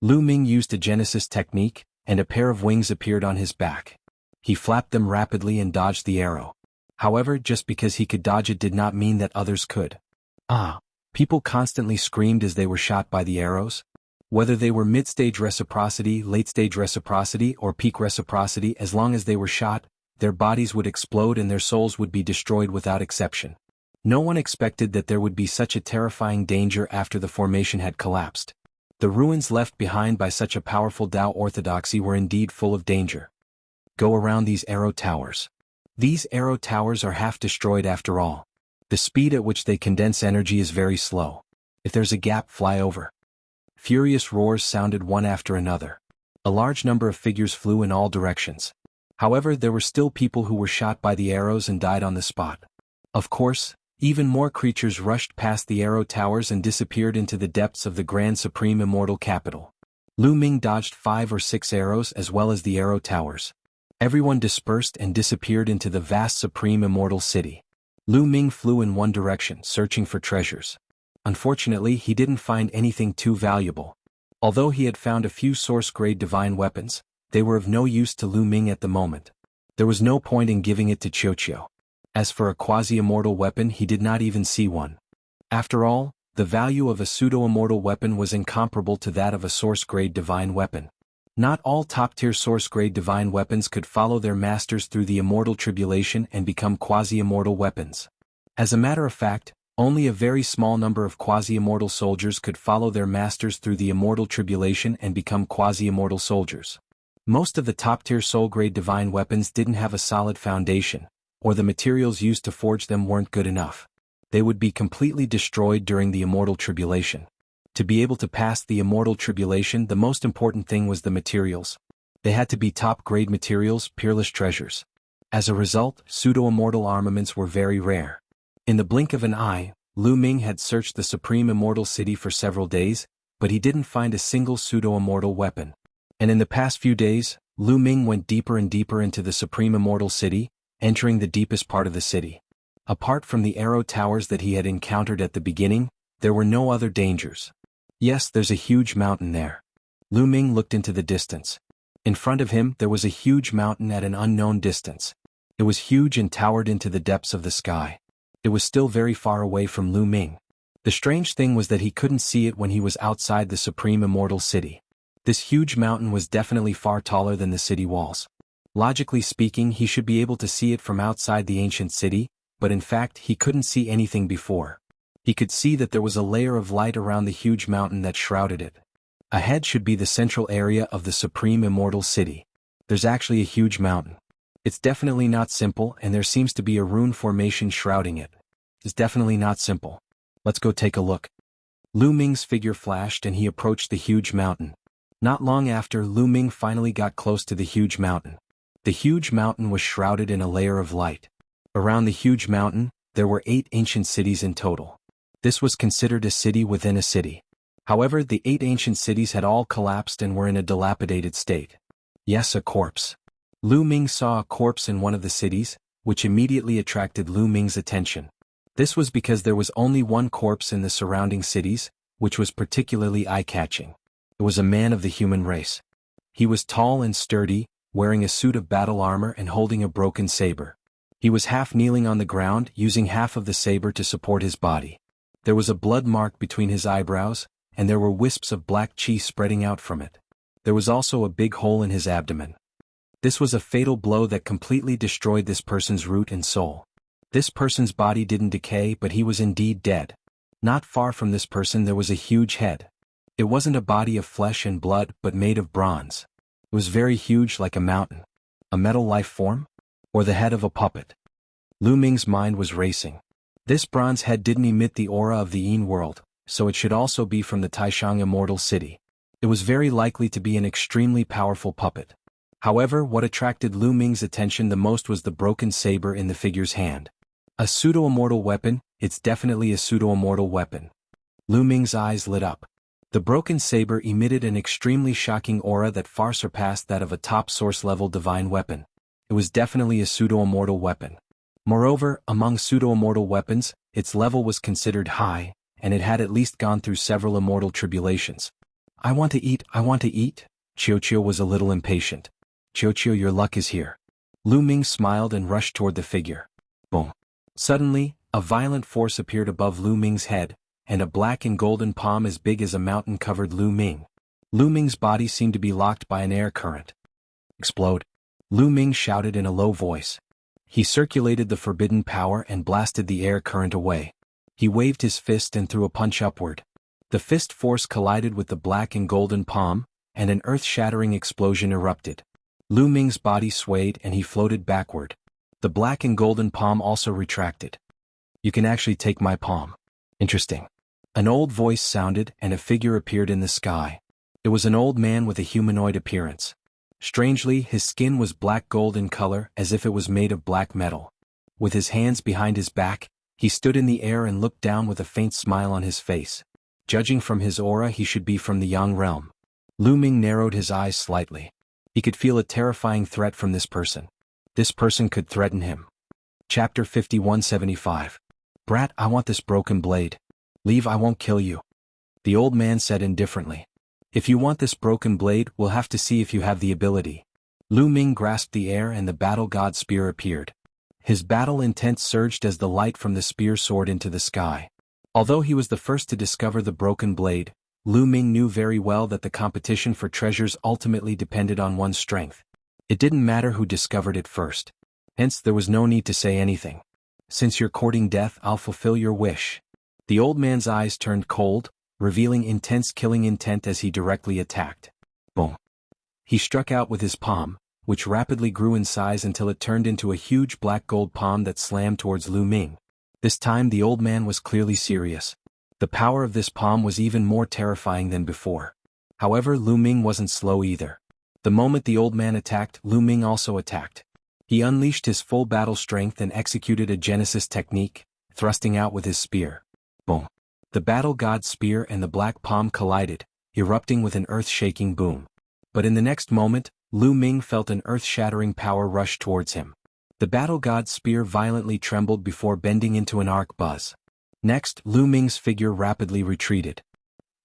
Lu Ming used a Genesis technique, and a pair of wings appeared on his back. He flapped them rapidly and dodged the arrow. However, just because he could dodge it did not mean that others could. People constantly screamed as they were shot by the arrows. Whether they were mid-stage reciprocity, late-stage reciprocity, or peak reciprocity, as long as they were shot, their bodies would explode and their souls would be destroyed without exception. No one expected that there would be such a terrifying danger after the formation had collapsed. The ruins left behind by such a powerful Tao orthodoxy were indeed full of danger. Go around these arrow towers. These arrow towers are half destroyed after all. The speed at which they condense energy is very slow. If there's a gap, fly over. Furious roars sounded one after another. A large number of figures flew in all directions. However, there were still people who were shot by the arrows and died on the spot. Of course, even more creatures rushed past the arrow towers and disappeared into the depths of the Grand Supreme Immortal Capital. Lu Ming dodged 5 or 6 arrows as well as the arrow towers. Everyone dispersed and disappeared into the vast Supreme Immortal City. Lu Ming flew in one direction, searching for treasures. Unfortunately, he didn't find anything too valuable. Although he had found a few source-grade divine weapons, they were of no use to Lu Ming at the moment. There was no point in giving it to Qiuqiu. As for a quasi-immortal weapon, he did not even see one. After all, the value of a pseudo-immortal weapon was incomparable to that of a source-grade divine weapon. Not all top-tier source-grade divine weapons could follow their masters through the immortal tribulation and become quasi-immortal weapons. As a matter of fact, Only a very small number of quasi-immortal soldiers could follow their masters through the immortal tribulation and become quasi-immortal soldiers. Most of the top-tier soul-grade divine weapons didn't have a solid foundation, or the materials used to forge them weren't good enough. They would be completely destroyed during the immortal tribulation. To be able to pass the immortal tribulation, the most important thing was the materials. They had to be top-grade materials, peerless treasures. As a result, pseudo-immortal armaments were very rare. In the blink of an eye, Lu Ming had searched the Supreme Immortal City for several days, but he didn't find a single pseudo-immortal weapon. And in the past few days, Lu Ming went deeper and deeper into the Supreme Immortal City, entering the deepest part of the city. Apart from the arrow towers that he had encountered at the beginning, there were no other dangers. Yes, there's a huge mountain there. Lu Ming looked into the distance. In front of him there was a huge mountain at an unknown distance. It was huge and towered into the depths of the sky. It was still very far away from Lu Ming. The strange thing was that he couldn't see it when he was outside the Supreme Immortal City. This huge mountain was definitely far taller than the city walls. Logically speaking, he should be able to see it from outside the ancient city, but in fact he couldn't see anything before. He could see that there was a layer of light around the huge mountain that shrouded it. Ahead should be the central area of the Supreme Immortal City. There's actually a huge mountain. It's definitely not simple, and there seems to be a rune formation shrouding it. It's definitely not simple. Let's go take a look. Lu Ming's figure flashed and he approached the huge mountain. Not long after, Lu Ming finally got close to the huge mountain. The huge mountain was shrouded in a layer of light. Around the huge mountain, there were 8 ancient cities in total. This was considered a city within a city. However, the 8 ancient cities had all collapsed and were in a dilapidated state. Yes, a corpse. Lu Ming saw a corpse in one of the cities, which immediately attracted Lu Ming's attention. This was because there was only one corpse in the surrounding cities, which was particularly eye-catching. It was a man of the human race. He was tall and sturdy, wearing a suit of battle armor and holding a broken saber. He was half kneeling on the ground, using half of the saber to support his body. There was a blood mark between his eyebrows, and there were wisps of black chi spreading out from it. There was also a big hole in his abdomen. This was a fatal blow that completely destroyed this person's root and soul. This person's body didn't decay, but he was indeed dead. Not far from this person there was a huge head. It wasn't a body of flesh and blood, but made of bronze. It was very huge, like a mountain. A metal life form? Or the head of a puppet? Lu Ming's mind was racing. This bronze head didn't emit the aura of the Yin world, so it should also be from the Taishang Immortal City. It was very likely to be an extremely powerful puppet. However, what attracted Lu Ming's attention the most was the broken saber in the figure's hand. A pseudo-immortal weapon? It's definitely a pseudo-immortal weapon. Lu Ming's eyes lit up. The broken saber emitted an extremely shocking aura that far surpassed that of a top source-level divine weapon. It was definitely a pseudo-immortal weapon. Moreover, among pseudo-immortal weapons, its level was considered high, and it had at least gone through several immortal tribulations. I want to eat. Qiuqiu was a little impatient. Qiuqiu, your luck is here. Lu Ming smiled and rushed toward the figure. Boom. Suddenly, a violent force appeared above Lu Ming's head, and a black and golden palm as big as a mountain covered Lu Ming. Lu Ming's body seemed to be locked by an air current. Explode. Lu Ming shouted in a low voice. He circulated the forbidden power and blasted the air current away. He waved his fist and threw a punch upward. The fist force collided with the black and golden palm, and an earth-shattering explosion erupted. Lu Ming's body swayed and he floated backward. The black and golden palm also retracted. You can actually take my palm. Interesting. An old voice sounded and a figure appeared in the sky. It was an old man with a humanoid appearance. Strangely, his skin was black gold in color, as if it was made of black metal. With his hands behind his back, he stood in the air and looked down with a faint smile on his face. Judging from his aura, he should be from the Yang realm. Lu Ming narrowed his eyes slightly. He could feel a terrifying threat from this person. This person could threaten him. Chapter 5175. Brat, I want this broken blade. Leave, I won't kill you. The old man said indifferently. If you want this broken blade, we'll have to see if you have the ability. Lu Ming grasped the air and the battle god spear appeared. His battle intent surged as the light from the spear soared into the sky. Although he was the first to discover the broken blade, Lu Ming knew very well that the competition for treasures ultimately depended on one's strength. It didn't matter who discovered it first. Hence, there was no need to say anything. Since you're courting death, I'll fulfill your wish. The old man's eyes turned cold, revealing intense killing intent as he directly attacked. Boom. He struck out with his palm, which rapidly grew in size until it turned into a huge black gold palm that slammed towards Lu Ming. This time the old man was clearly serious. The power of this palm was even more terrifying than before. However, Lu Ming wasn't slow either. The moment the old man attacked, Lu Ming also attacked. He unleashed his full battle strength and executed a Genesis technique, thrusting out with his spear. Boom. The battle god's spear and the black palm collided, erupting with an earth-shaking boom. But in the next moment, Lu Ming felt an earth-shattering power rush towards him. The battle god's spear violently trembled before bending into an arc buzz. Next, Lu Ming's figure rapidly retreated.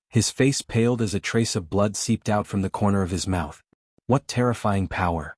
His face paled as a trace of blood seeped out from the corner of his mouth. What terrifying power!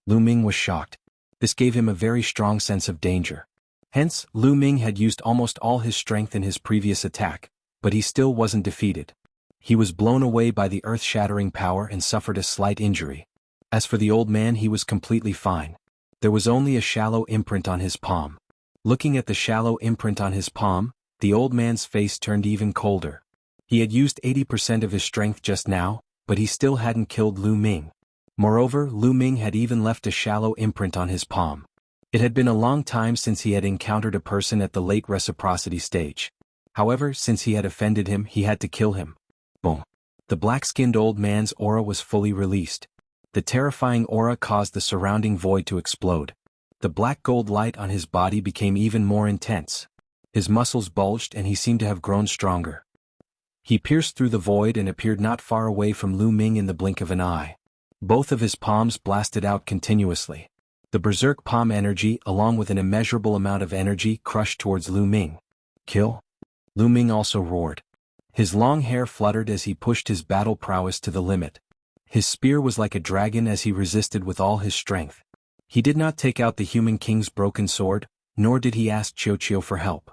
Lu Ming was shocked. This gave him a very strong sense of danger. Hence, Lu Ming had used almost all his strength in his previous attack, but he still wasn't defeated. He was blown away by the earth-shattering power and suffered a slight injury. As for the old man, he was completely fine. There was only a shallow imprint on his palm. Looking at the shallow imprint on his palm, the old man's face turned even colder. He had used 80% of his strength just now, but he still hadn't killed Lu Ming. Moreover, Lu Ming had even left a shallow imprint on his palm. It had been a long time since he had encountered a person at the late reciprocity stage. However, since he had offended him, he had to kill him. Boom. The black-skinned old man's aura was fully released. The terrifying aura caused the surrounding void to explode. The black gold light on his body became even more intense. His muscles bulged and he seemed to have grown stronger. He pierced through the void and appeared not far away from Lu Ming in the blink of an eye. Both of his palms blasted out continuously. The berserk palm energy, along with an immeasurable amount of energy, crushed towards Lu Ming. Kill? Lu Ming also roared. His long hair fluttered as he pushed his battle prowess to the limit. His spear was like a dragon as he resisted with all his strength. He did not take out the human king's broken sword, nor did he ask Qiu for help.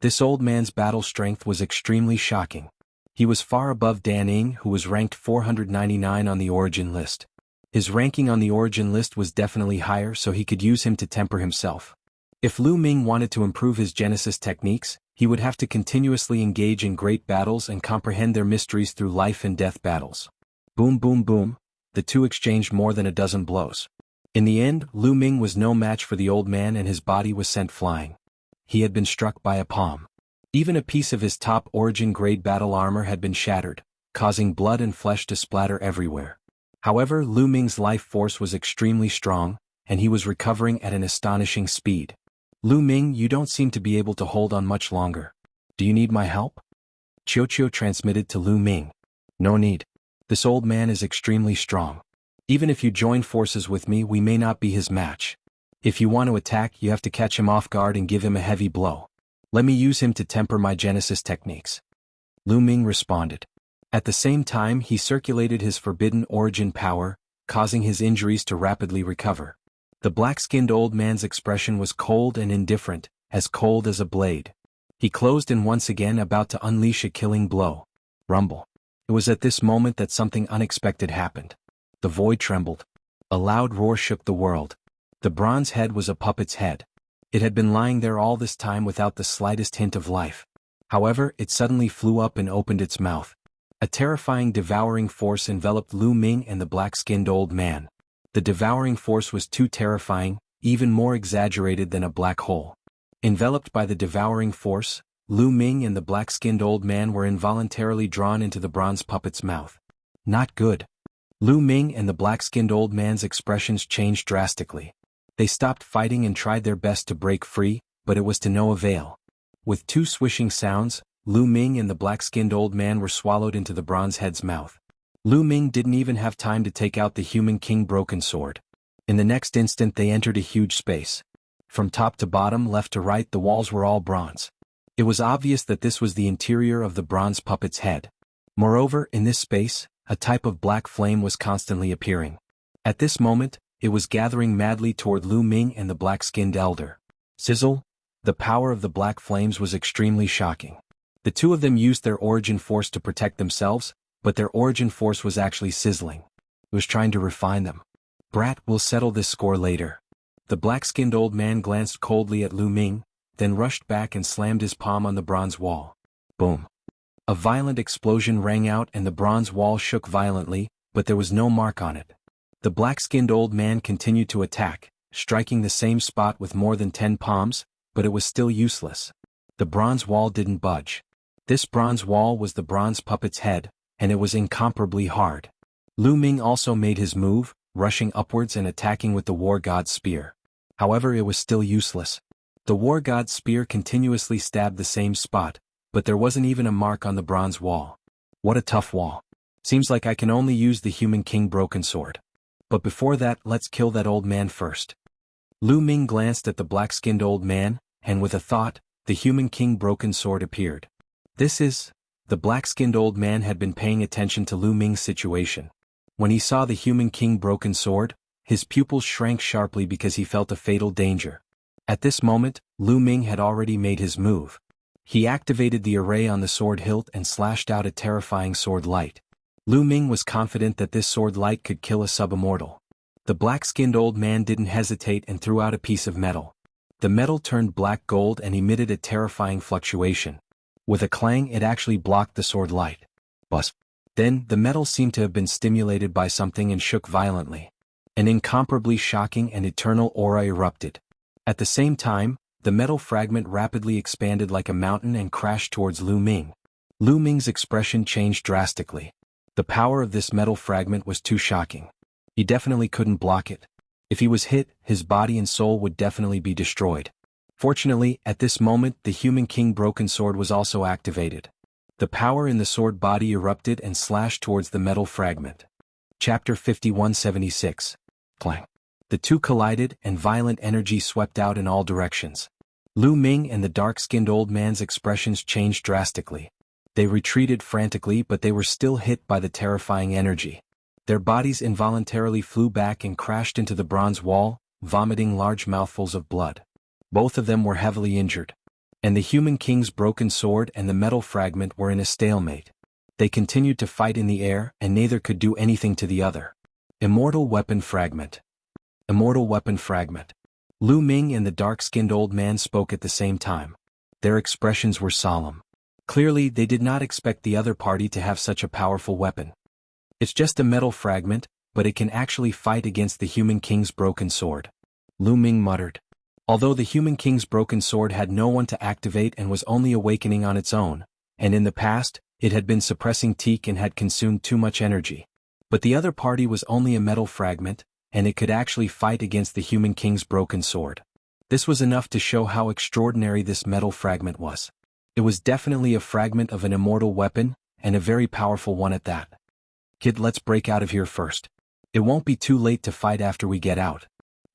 This old man's battle strength was extremely shocking. He was far above Dan Ing, who was ranked 499 on the origin list. His ranking on the origin list was definitely higher, so he could use him to temper himself. If Lu Ming wanted to improve his Genesis techniques, he would have to continuously engage in great battles and comprehend their mysteries through life and death battles. Boom boom boom, the two exchanged more than a dozen blows. In the end, Lu Ming was no match for the old man and his body was sent flying. He had been struck by a palm. Even a piece of his top origin grade battle armor had been shattered, causing blood and flesh to splatter everywhere. However, Lu Ming's life force was extremely strong, and he was recovering at an astonishing speed. Lu Ming, you don't seem to be able to hold on much longer. Do you need my help? Qiu transmitted to Lu Ming. No need. This old man is extremely strong. Even if you join forces with me, we may not be his match. If you want to attack, you have to catch him off guard and give him a heavy blow. Let me use him to temper my Genesis techniques. Lu Ming responded. At the same time, he circulated his forbidden origin power, causing his injuries to rapidly recover. The black-skinned old man's expression was cold and indifferent, as cold as a blade. He closed and once again about to unleash a killing blow. Rumble. It was at this moment that something unexpected happened. The void trembled. A loud roar shook the world. The bronze head was a puppet's head. It had been lying there all this time without the slightest hint of life. However, it suddenly flew up and opened its mouth. A terrifying devouring force enveloped Lu Ming and the black-skinned old man. The devouring force was too terrifying, even more exaggerated than a black hole. Enveloped by the devouring force, Lu Ming and the black-skinned old man were involuntarily drawn into the bronze puppet's mouth. Not good. Lu Ming and the black-skinned old man's expressions changed drastically. They stopped fighting and tried their best to break free, but it was to no avail. With two swishing sounds, Lu Ming and the black-skinned old man were swallowed into the bronze head's mouth. Lu Ming didn't even have time to take out the human king broken sword. In the next instant they entered a huge space. From top to bottom, left to right, the walls were all bronze. It was obvious that this was the interior of the bronze puppet's head. Moreover, in this space, a type of black flame was constantly appearing. At this moment, it was gathering madly toward Lu Ming and the black-skinned elder. Sizzle! The power of the black flames was extremely shocking. The two of them used their origin force to protect themselves, but their origin force was actually sizzling. It was trying to refine them. Brat, we'll settle this score later. The black-skinned old man glanced coldly at Lu Ming, then rushed back and slammed his palm on the bronze wall. Boom. A violent explosion rang out and the bronze wall shook violently, but there was no mark on it. The black-skinned old man continued to attack, striking the same spot with more than 10 palms, but it was still useless. The bronze wall didn't budge. This bronze wall was the bronze puppet's head, and it was incomparably hard. Lu Ming also made his move, rushing upwards and attacking with the war god's spear. However, it was still useless. The war god's spear continuously stabbed the same spot, but there wasn't even a mark on the bronze wall. What a tough wall. Seems like I can only use the Human King Broken Sword. But before that, let's kill that old man first. Lu Ming glanced at the black-skinned old man, and with a thought, the Human King Broken Sword appeared. The black-skinned old man had been paying attention to Lu Ming's situation. When he saw the Human King Broken Sword, his pupils shrank sharply because he felt a fatal danger. At this moment, Lu Ming had already made his move. He activated the array on the sword hilt and slashed out a terrifying sword light. Lu Ming was confident that this sword light could kill a sub-immortal. The black-skinned old man didn't hesitate and threw out a piece of metal. The metal turned black gold and emitted a terrifying fluctuation. With a clang, it actually blocked the sword light. Buzz. Then, the metal seemed to have been stimulated by something and shook violently. An incomparably shocking and eternal aura erupted. At the same time, the metal fragment rapidly expanded like a mountain and crashed towards Lu Ming. Lu Ming's expression changed drastically. The power of this metal fragment was too shocking. He definitely couldn't block it. If he was hit, his body and soul would definitely be destroyed. Fortunately, at this moment, the Human King Broken Sword was also activated. The power in the sword body erupted and slashed towards the metal fragment. Chapter 5176. Clang. The two collided and violent energy swept out in all directions. Lu Ming and the dark-skinned old man's expressions changed drastically. They retreated frantically, but they were still hit by the terrifying energy. Their bodies involuntarily flew back and crashed into the bronze wall, vomiting large mouthfuls of blood. Both of them were heavily injured. And the Human King's Broken Sword and the metal fragment were in a stalemate. They continued to fight in the air, and neither could do anything to the other. Immortal Weapon Fragment. Immortal Weapon Fragment. Lu Ming and the dark-skinned old man spoke at the same time. Their expressions were solemn. Clearly, they did not expect the other party to have such a powerful weapon. It's just a metal fragment, but it can actually fight against the Human King's Broken Sword. Lu Ming muttered. Although the Human King's Broken Sword had no one to activate and was only awakening on its own, and in the past, it had been suppressing Teak and had consumed too much energy. But the other party was only a metal fragment, and it could actually fight against the Human King's Broken Sword. This was enough to show how extraordinary this metal fragment was. It was definitely a fragment of an immortal weapon, and a very powerful one at that. Kid, let's break out of here first. It won't be too late to fight after we get out.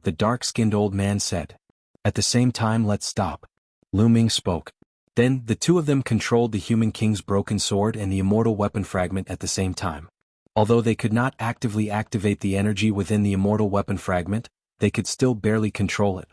The dark-skinned old man said. At the same time, let's stop. Lu Ming spoke. Then, the two of them controlled the Human King's Broken Sword and the immortal weapon fragment at the same time. Although they could not actively activate the energy within the immortal weapon fragment, they could still barely control it.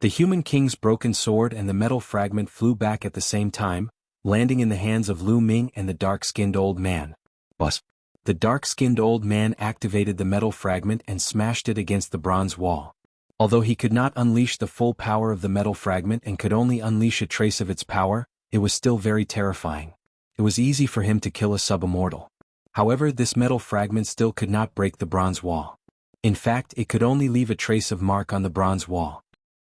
The Human King's Broken Sword and the metal fragment flew back at the same time, landing in the hands of Lu Ming and the dark-skinned old man. Buzz. The dark-skinned old man activated the metal fragment and smashed it against the bronze wall. Although he could not unleash the full power of the metal fragment and could only unleash a trace of its power, it was still very terrifying. It was easy for him to kill a sub-immortal. However, this metal fragment still could not break the bronze wall. In fact, it could only leave a trace of mark on the bronze wall.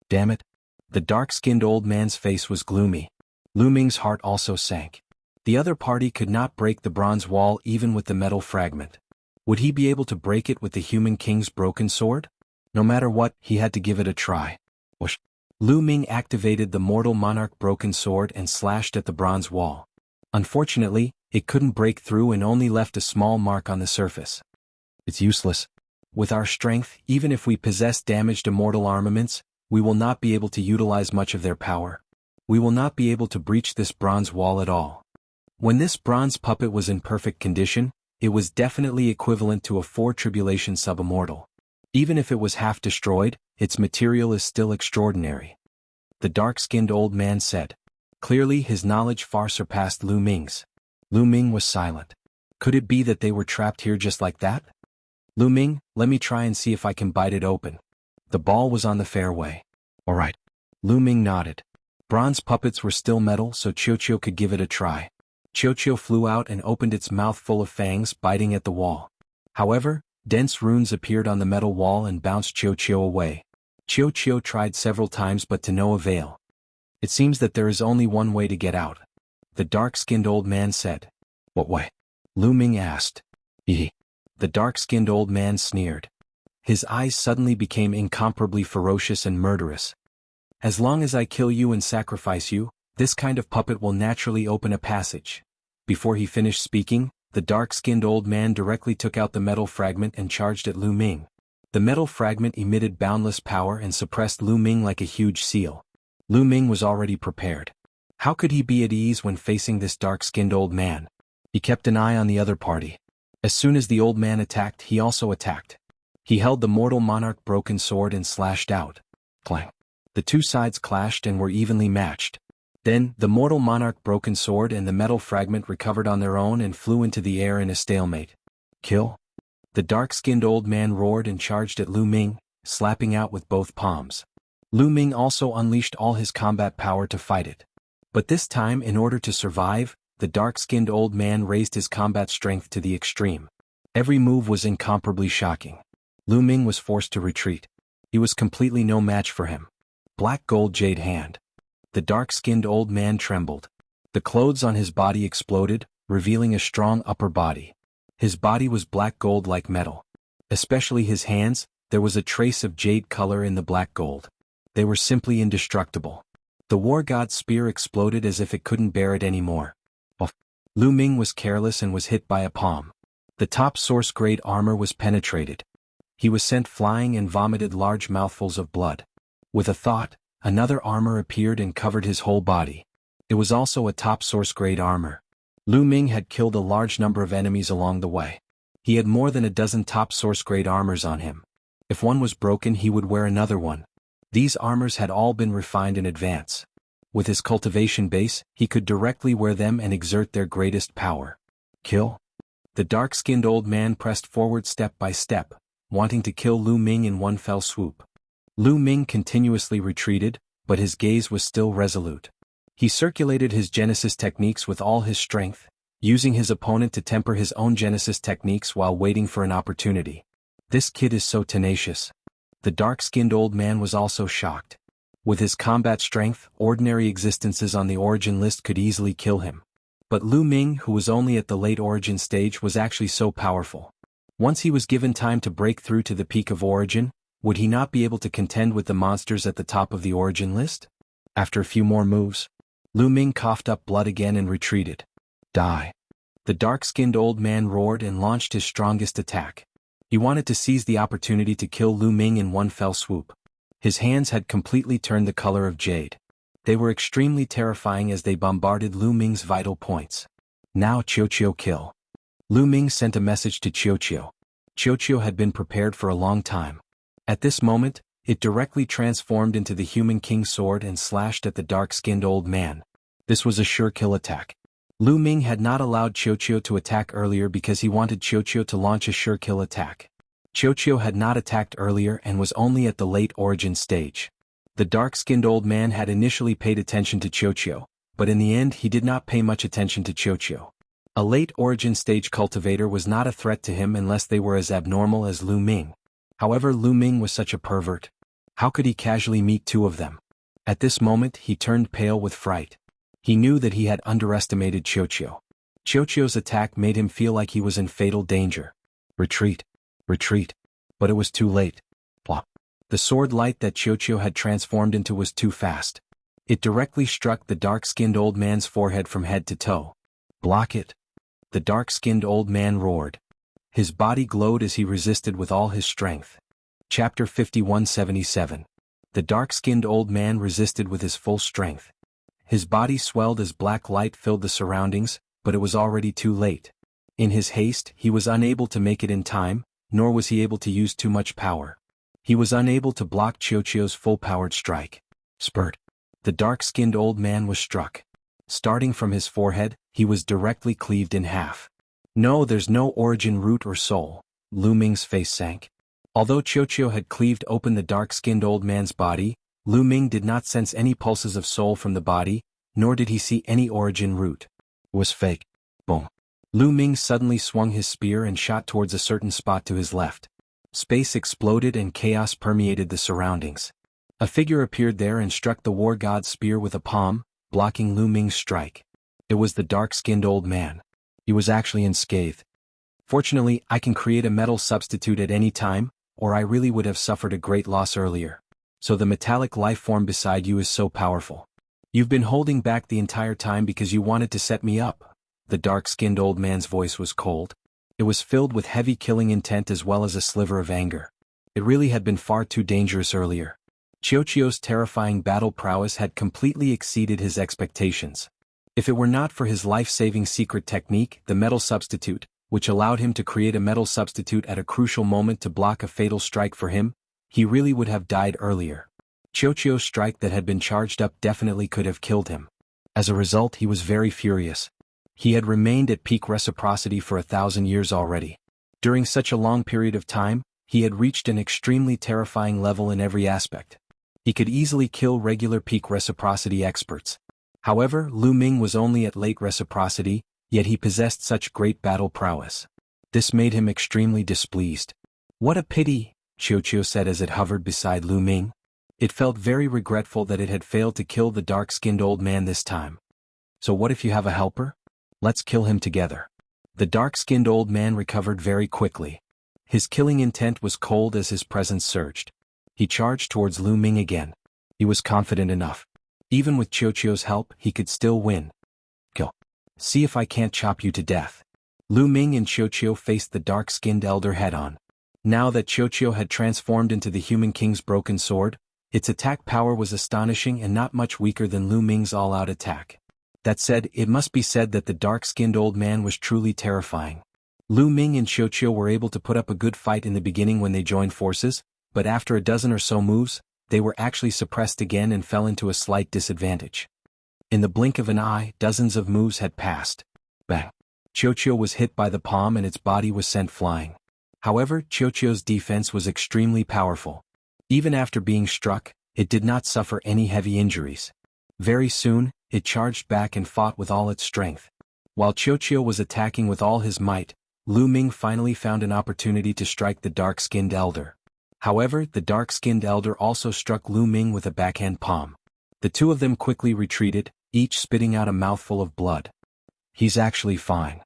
Damn it. The dark-skinned old man's face was gloomy. Lu Ming's heart also sank. The other party could not break the bronze wall even with the metal fragment. Would he be able to break it with the Human King's Broken Sword? No matter what, he had to give it a try. Whoosh. Lu Ming activated the Mortal Monarch Broken Sword and slashed at the bronze wall. Unfortunately, it couldn't break through and only left a small mark on the surface. It's useless. With our strength, even if we possess damaged immortal armaments, we will not be able to utilize much of their power. We will not be able to breach this bronze wall at all. When this bronze puppet was in perfect condition, it was definitely equivalent to a 4 Tribulation sub-immortal. Even if it was half destroyed, its material is still extraordinary. The dark-skinned old man said. Clearly his knowledge far surpassed Lu Ming's. Lu Ming was silent. Could it be that they were trapped here just like that? Lu Ming, let me try and see if I can bite it open. The ball was on the fairway. All right. Lu Ming nodded. Bronze puppets were still metal, so Chiu could give it a try. Chiu flew out and opened its mouth full of fangs, biting at the wall. However, dense runes appeared on the metal wall and bounced Chiu away. Chiu tried several times but to no avail. It seems that there is only one way to get out, the dark-skinned old man said. What way? Lu Ming asked. The dark-skinned old man sneered. His eyes suddenly became incomparably ferocious and murderous. As long as I kill you and sacrifice you, this kind of puppet will naturally open a passage. Before he finished speaking, the dark-skinned old man directly took out the metal fragment and charged at Lu Ming. The metal fragment emitted boundless power and suppressed Lu Ming like a huge seal. Lu Ming was already prepared. How could he be at ease when facing this dark-skinned old man? He kept an eye on the other party. As soon as the old man attacked, he also attacked. He held the mortal monarch broken sword and slashed out. Clang. The two sides clashed and were evenly matched. Then, the mortal monarch broken sword and the metal fragment recovered on their own and flew into the air in a stalemate. Kill? The dark-skinned old man roared and charged at Lu Ming, slapping out with both palms. Lu Ming also unleashed all his combat power to fight it. But this time, in order to survive, the dark-skinned old man raised his combat strength to the extreme. Every move was incomparably shocking. Lu Ming was forced to retreat. He was completely no match for him. Black gold jade hand. The dark-skinned old man trembled. The clothes on his body exploded, revealing a strong upper body. His body was black gold like metal. Especially his hands, there was a trace of jade color in the black gold. They were simply indestructible. The war god's spear exploded as if it couldn't bear it anymore. Lu Ming was careless and was hit by a palm. The top source-grade armor was penetrated. He was sent flying and vomited large mouthfuls of blood. With a thought, another armor appeared and covered his whole body. It was also a top source-grade armor. Lu Ming had killed a large number of enemies along the way. He had more than a dozen top source-grade armors on him. If one was broken, he would wear another one. These armors had all been refined in advance. With his cultivation base, he could directly wear them and exert their greatest power. Kill? The dark-skinned old man pressed forward step by step, wanting to kill Lu Ming in one fell swoop. Lu Ming continuously retreated, but his gaze was still resolute. He circulated his Genesis techniques with all his strength, using his opponent to temper his own Genesis techniques while waiting for an opportunity. This kid is so tenacious. The dark-skinned old man was also shocked. With his combat strength, ordinary existences on the origin list could easily kill him. But Lu Ming, who was only at the late origin stage, was actually so powerful. Once he was given time to break through to the peak of origin, would he not be able to contend with the monsters at the top of the origin list? After a few more moves, Lu Ming coughed up blood again and retreated. Die. The dark-skinned old man roared and launched his strongest attack. He wanted to seize the opportunity to kill Lu Ming in one fell swoop. His hands had completely turned the color of jade. They were extremely terrifying as they bombarded Lu Ming's vital points. Now Chiu kill. Lu Ming sent a message to Chiu. Chiu had been prepared for a long time. At this moment, it directly transformed into the human king sword and slashed at the dark-skinned old man. This was a sure kill attack. Lu Ming had not allowed Chiu to attack earlier because he wanted Chiu to launch a sure kill attack. Chiu had not attacked earlier and was only at the late origin stage. The dark-skinned old man had initially paid attention to Chiu, but in the end he did not pay much attention to Chiu. A late origin stage cultivator was not a threat to him unless they were as abnormal as Lu Ming. However, Lu Ming was such a pervert. How could he casually meet two of them? At this moment he turned pale with fright. He knew that he had underestimated Chiu. Chiu's attack made him feel like he was in fatal danger. Retreat. But it was too late. Plop. The sword light that Chiu had transformed into was too fast. It directly struck the dark-skinned old man's forehead from head to toe. Block it. The dark-skinned old man roared. His body glowed as he resisted with all his strength. Chapter 5177. The dark-skinned old man resisted with his full strength. His body swelled as black light filled the surroundings, but it was already too late. In his haste, he was unable to make it in time, nor was he able to use too much power. He was unable to block Chiu's full-powered strike. Spurt. The dark-skinned old man was struck. Starting from his forehead, he was directly cleaved in half. No, there's no origin root or soul. Lu Ming's face sank. Although Chiu had cleaved open the dark-skinned old man's body, Lu Ming did not sense any pulses of soul from the body, nor did he see any origin root. It was fake. Boom. Lu Ming suddenly swung his spear and shot towards a certain spot to his left. Space exploded and chaos permeated the surroundings. A figure appeared there and struck the war god's spear with a palm, blocking Lu Ming's strike. It was the dark-skinned old man. He was actually unscathed. Fortunately, I can create a metal substitute at any time, or I really would have suffered a great loss earlier. So the metallic life form beside you is so powerful. You've been holding back the entire time because you wanted to set me up. The dark-skinned old man's voice was cold. It was filled with heavy killing intent as well as a sliver of anger. It really had been far too dangerous earlier. Qiuqiu's terrifying battle prowess had completely exceeded his expectations. If it were not for his life-saving secret technique, the metal substitute, which allowed him to create a metal substitute at a crucial moment to block a fatal strike for him, he really would have died earlier. Qiuqiu's strike that had been charged up definitely could have killed him. As a result, he was very furious. He had remained at peak reciprocity for 1,000 years already. During such a long period of time, he had reached an extremely terrifying level in every aspect. He could easily kill regular peak reciprocity experts. However, Lu Ming was only at late reciprocity, yet he possessed such great battle prowess. This made him extremely displeased. What a pity, Qiuqiu said as it hovered beside Lu Ming. It felt very regretful that it had failed to kill the dark-skinned old man this time. So what if you have a helper? Let's kill him together. The dark-skinned old man recovered very quickly. His killing intent was cold as his presence surged. He charged towards Lu Ming again. He was confident enough. Even with Qiuqiu's help, he could still win. Kill. See if I can't chop you to death. Lu Ming and Qiuqiu faced the dark-skinned elder head-on. Now that Qiuqiu had transformed into the human king's broken sword, its attack power was astonishing and not much weaker than Lu Ming's all-out attack. That said, it must be said that the dark-skinned old man was truly terrifying. Lu Ming and Qiuqiu were able to put up a good fight in the beginning when they joined forces, but after a dozen or so moves, they were actually suppressed again and fell into a slight disadvantage. In the blink of an eye, dozens of moves had passed. Bang! Qiuqiu was hit by the palm and its body was sent flying. However, Qiuqiu's defense was extremely powerful. Even after being struck, it did not suffer any heavy injuries. Very soon, it charged back and fought with all its strength. While Qiuqiu was attacking with all his might, Lu Ming finally found an opportunity to strike the dark-skinned elder. However, the dark-skinned elder also struck Lu Ming with a backhand palm. The two of them quickly retreated, each spitting out a mouthful of blood. He's actually fine.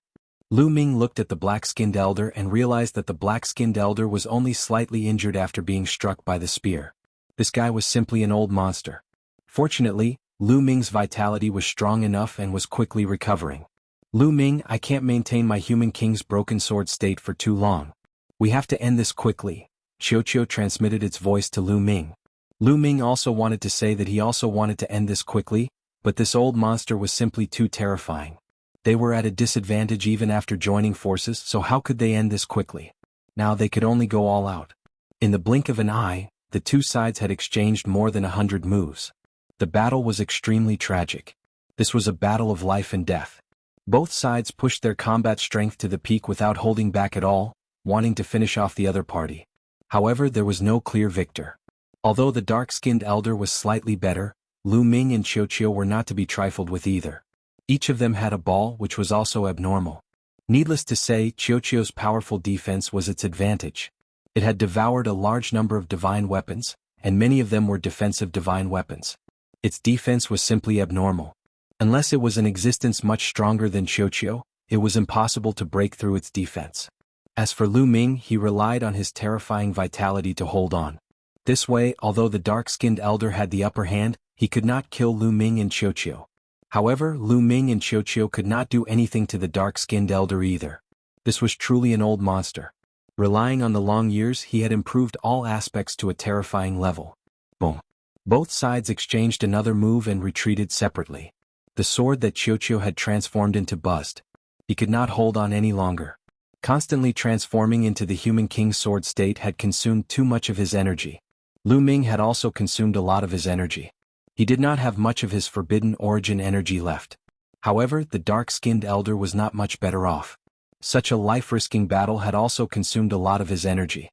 Lu Ming looked at the black-skinned elder and realized that the black-skinned elder was only slightly injured after being struck by the spear. This guy was simply an old monster. Fortunately, Lu Ming's vitality was strong enough and was quickly recovering. Lu Ming, I can't maintain my human king's broken sword state for too long. We have to end this quickly. Qiuqiu transmitted its voice to Lu Ming. Lu Ming also wanted to say that he also wanted to end this quickly, but this old monster was simply too terrifying. They were at a disadvantage even after joining forces, so how could they end this quickly? Now they could only go all out. In the blink of an eye, the two sides had exchanged more than 100 moves. The battle was extremely tragic. This was a battle of life and death. Both sides pushed their combat strength to the peak without holding back at all, wanting to finish off the other party. However, there was no clear victor. Although the dark-skinned elder was slightly better, Lu Ming and Qiuqiu were not to be trifled with either. Each of them had a ball which was also abnormal. Needless to say, Qiuqiu's powerful defense was its advantage. It had devoured a large number of divine weapons, and many of them were defensive divine weapons. Its defense was simply abnormal. Unless it was in existence much stronger than Qiuqiu, it was impossible to break through its defense. As for Lu Ming, he relied on his terrifying vitality to hold on. This way, although the dark-skinned elder had the upper hand, he could not kill Lu Ming and Qiuqiu. However, Lu Ming and Qiuqiu could not do anything to the dark-skinned elder either. This was truly an old monster. Relying on the long years, he had improved all aspects to a terrifying level. Boom. Both sides exchanged another move and retreated separately. The sword that Qiuqiu had transformed into buzzed. He could not hold on any longer. Constantly transforming into the human king's sword state had consumed too much of his energy. Lu Ming had also consumed a lot of his energy. He did not have much of his forbidden origin energy left. However, the dark-skinned elder was not much better off. Such a life-risking battle had also consumed a lot of his energy.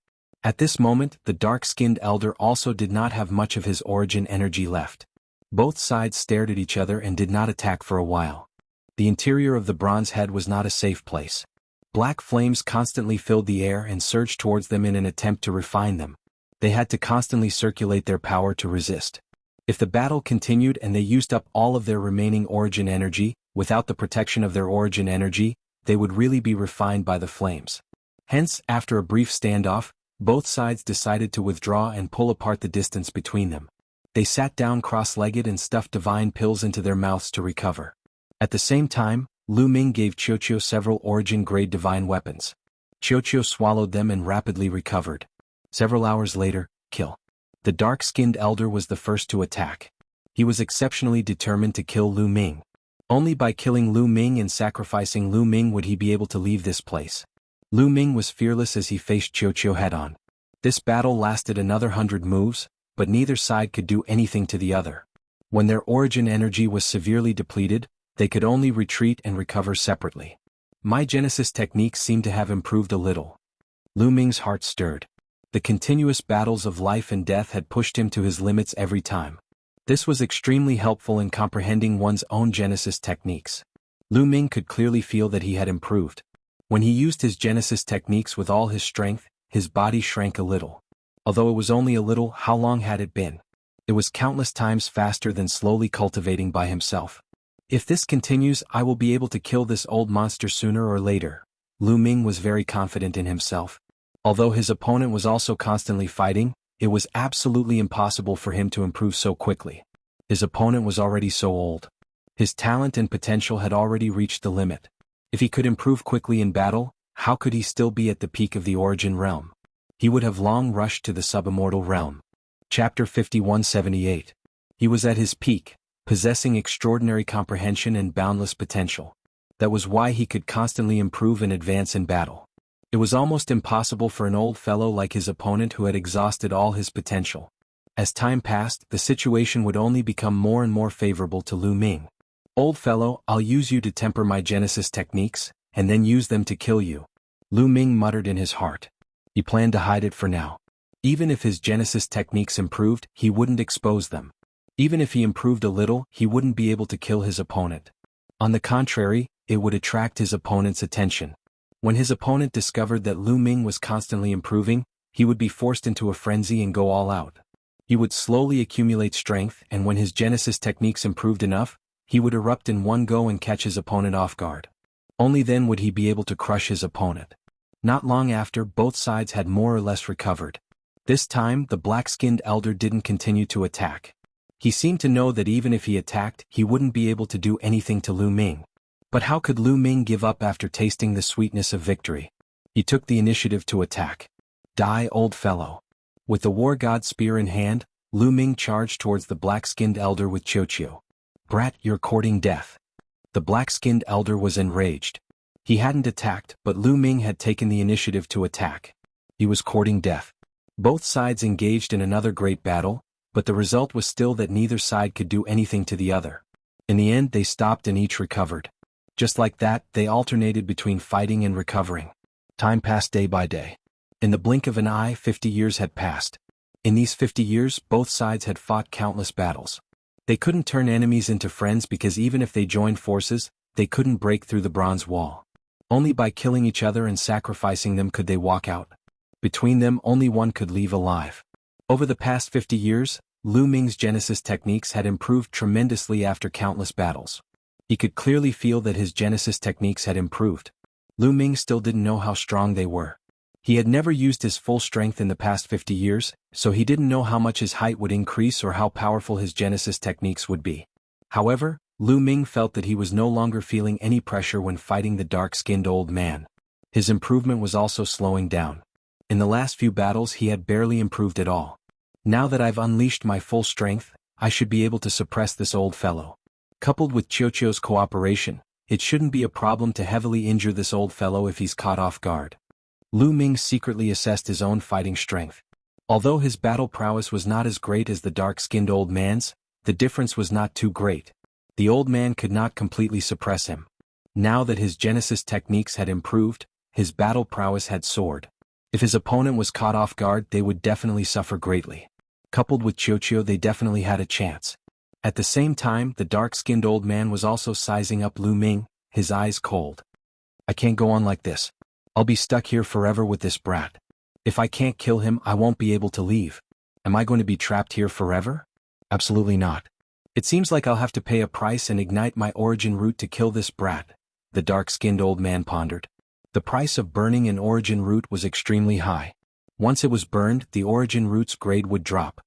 At this moment, the dark-skinned elder also did not have much of his origin energy left. Both sides stared at each other and did not attack for a while. The interior of the bronze head was not a safe place. Black flames constantly filled the air and surged towards them in an attempt to refine them. They had to constantly circulate their power to resist. If the battle continued and they used up all of their remaining origin energy, without the protection of their origin energy, they would really be refined by the flames. Hence, after a brief standoff, both sides decided to withdraw and pull apart the distance between them. They sat down cross-legged and stuffed divine pills into their mouths to recover. At the same time, Lu Ming gave Qiuqiu several origin-grade divine weapons. Qiuqiu swallowed them and rapidly recovered. Several hours later, kill. The dark-skinned elder was the first to attack. He was exceptionally determined to kill Lu Ming. Only by killing Lu Ming and sacrificing Lu Ming would he be able to leave this place. Lu Ming was fearless as he faced Qiuqiu head-on. This battle lasted another 100 moves, but neither side could do anything to the other. When their origin energy was severely depleted, they could only retreat and recover separately. My Genesis techniques seemed to have improved a little. Lu Ming's heart stirred. The continuous battles of life and death had pushed him to his limits every time. This was extremely helpful in comprehending one's own Genesis techniques. Lu Ming could clearly feel that he had improved. When he used his Genesis techniques with all his strength, his body shrank a little. Although it was only a little, how long had it been? It was countless times faster than slowly cultivating by himself. If this continues, I will be able to kill this old monster sooner or later. Lu Ming was very confident in himself. Although his opponent was also constantly fighting, it was absolutely impossible for him to improve so quickly. His opponent was already so old. His talent and potential had already reached the limit. If he could improve quickly in battle, how could he still be at the peak of the origin realm? He would have long rushed to the subimmortal realm. Chapter 5178. He was at his peak, possessing extraordinary comprehension and boundless potential. That was why he could constantly improve and advance in battle. It was almost impossible for an old fellow like his opponent who had exhausted all his potential. As time passed, the situation would only become more and more favorable to Lu Ming. Old fellow, I'll use you to temper my Genesis techniques, and then use them to kill you. Lu Ming muttered in his heart. He planned to hide it for now. Even if his Genesis techniques improved, he wouldn't expose them. Even if he improved a little, he wouldn't be able to kill his opponent. On the contrary, it would attract his opponent's attention. When his opponent discovered that Lu Ming was constantly improving, he would be forced into a frenzy and go all out. He would slowly accumulate strength, and when his Genesis techniques improved enough, he would erupt in one go and catch his opponent off guard. Only then would he be able to crush his opponent. Not long after, both sides had more or less recovered. This time, the black-skinned elder didn't continue to attack. He seemed to know that even if he attacked, he wouldn't be able to do anything to Lu Ming. But how could Lu Ming give up after tasting the sweetness of victory? He took the initiative to attack. Die, old fellow. With the war god spear in hand, Lu Ming charged towards the black-skinned elder with Qiuqiu. Brat, you're courting death. The black-skinned elder was enraged. He hadn't attacked, but Lu Ming had taken the initiative to attack. He was courting death. Both sides engaged in another great battle, but the result was still that neither side could do anything to the other. In the end, they stopped and each recovered. Just like that, they alternated between fighting and recovering. Time passed day by day. In the blink of an eye, 50 years had passed. In these 50 years, both sides had fought countless battles. They couldn't turn enemies into friends because even if they joined forces, they couldn't break through the bronze wall. Only by killing each other and sacrificing them could they walk out. Between them, only one could leave alive. Over the past 50 years, Lu Ming's Genesis techniques had improved tremendously after countless battles. He could clearly feel that his Genesis techniques had improved. Lu Ming still didn't know how strong they were. He had never used his full strength in the past 50 years, so he didn't know how much his height would increase or how powerful his Genesis techniques would be. However, Lu Ming felt that he was no longer feeling any pressure when fighting the dark-skinned old man. His improvement was also slowing down. In the last few battles he had barely improved at all. Now that I've unleashed my full strength, I should be able to suppress this old fellow. Coupled with Qiuqiu's cooperation, it shouldn't be a problem to heavily injure this old fellow if he's caught off guard. Lu Ming secretly assessed his own fighting strength. Although his battle prowess was not as great as the dark-skinned old man's, the difference was not too great. The old man could not completely suppress him. Now that his Genesis techniques had improved, his battle prowess had soared. If his opponent was caught off guard, they would definitely suffer greatly. Coupled with Chiuchiu, they definitely had a chance. At the same time, the dark-skinned old man was also sizing up Lu Ming, his eyes cold. I can't go on like this. I'll be stuck here forever with this brat. If I can't kill him, I won't be able to leave. Am I going to be trapped here forever? Absolutely not. It seems like I'll have to pay a price and ignite my origin root to kill this brat, the dark-skinned old man pondered. The price of burning an origin root was extremely high. Once it was burned, the origin root's grade would drop.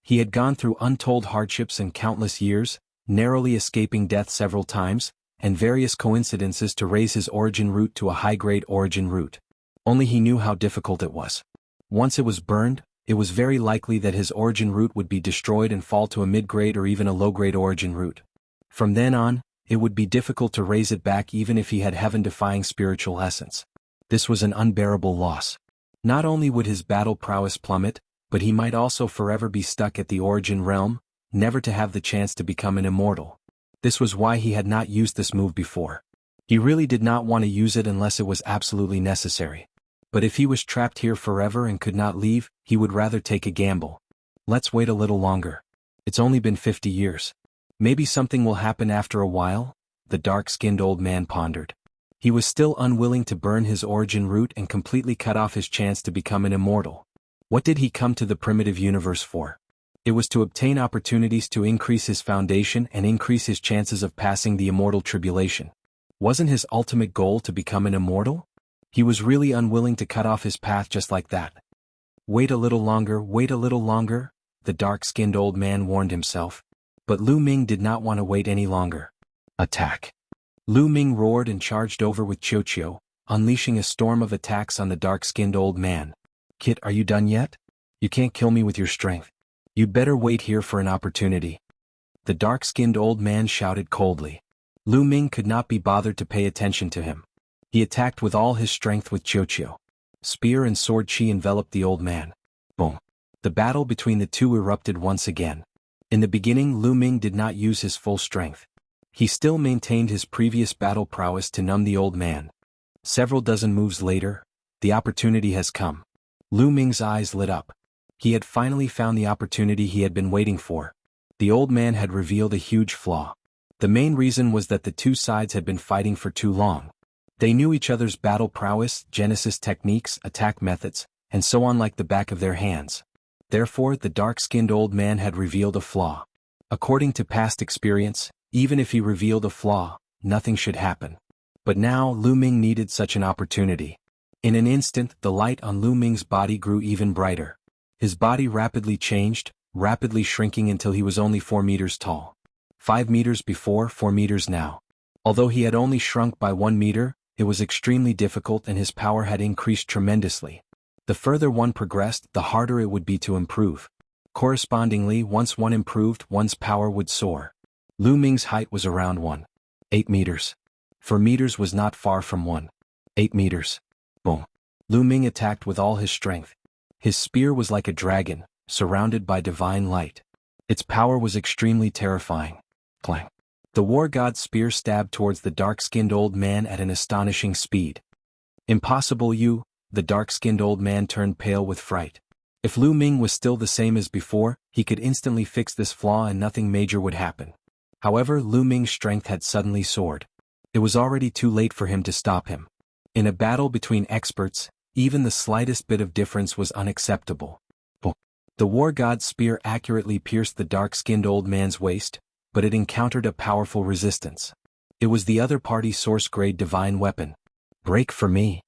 He had gone through untold hardships and countless years, narrowly escaping death several times, and various coincidences to raise his origin root to a high-grade origin root. Only he knew how difficult it was. Once it was burned, it was very likely that his origin root would be destroyed and fall to a mid-grade or even a low-grade origin root. From then on, it would be difficult to raise it back even if he had heaven-defying spiritual essence. This was an unbearable loss. Not only would his battle prowess plummet, but he might also forever be stuck at the origin realm, never to have the chance to become an immortal. This was why he had not used this move before. He really did not want to use it unless it was absolutely necessary. But if he was trapped here forever and could not leave, he would rather take a gamble. Let's wait a little longer. It's only been 50 years. Maybe something will happen after a while, the dark-skinned old man pondered. He was still unwilling to burn his origin root and completely cut off his chance to become an immortal. What did he come to the primitive universe for? It was to obtain opportunities to increase his foundation and increase his chances of passing the immortal tribulation. Wasn't his ultimate goal to become an immortal? He was really unwilling to cut off his path just like that. Wait a little longer, the dark-skinned old man warned himself. But Lu Ming did not want to wait any longer. Attack! Lu Ming roared and charged over with Chiuchiu, unleashing a storm of attacks on the dark-skinned old man. Kit, are you done yet? You can't kill me with your strength. You'd better wait here for an opportunity. The dark-skinned old man shouted coldly. Lu Ming could not be bothered to pay attention to him. He attacked with all his strength with Chiuchiu. Spear and sword chi enveloped the old man. Boom! The battle between the two erupted once again. In the beginning, Lu Ming did not use his full strength. He still maintained his previous battle prowess to numb the old man. Several dozen moves later, the opportunity has come. Lu Ming's eyes lit up. He had finally found the opportunity he had been waiting for. The old man had revealed a huge flaw. The main reason was that the two sides had been fighting for too long. They knew each other's battle prowess, genesis techniques, attack methods, and so on like the back of their hands. Therefore, the dark-skinned old man had revealed a flaw. According to past experience, even if he revealed a flaw, nothing should happen. But now, Lu Ming needed such an opportunity. In an instant, the light on Lu Ming's body grew even brighter. His body rapidly changed, rapidly shrinking until he was only 4 meters tall. 5 meters before, 4 meters now. Although he had only shrunk by 1 meter, it was extremely difficult and his power had increased tremendously. The further one progressed, the harder it would be to improve. Correspondingly, once one improved, one's power would soar. Lu Ming's height was around 1.8 meters. 4 meters was not far from 1.8 meters. Boom! Lu Ming attacked with all his strength. His spear was like a dragon, surrounded by divine light. Its power was extremely terrifying. Clang! The war god's spear stabbed towards the dark-skinned old man at an astonishing speed. Impossible, you! The dark-skinned old man turned pale with fright. If Lu Ming was still the same as before, he could instantly fix this flaw and nothing major would happen. However, Lu Ming's strength had suddenly soared. It was already too late for him to stop him. In a battle between experts, even the slightest bit of difference was unacceptable. Boom! The war god's spear accurately pierced the dark-skinned old man's waist, but it encountered a powerful resistance. It was the other party's source-grade divine weapon. Break for me!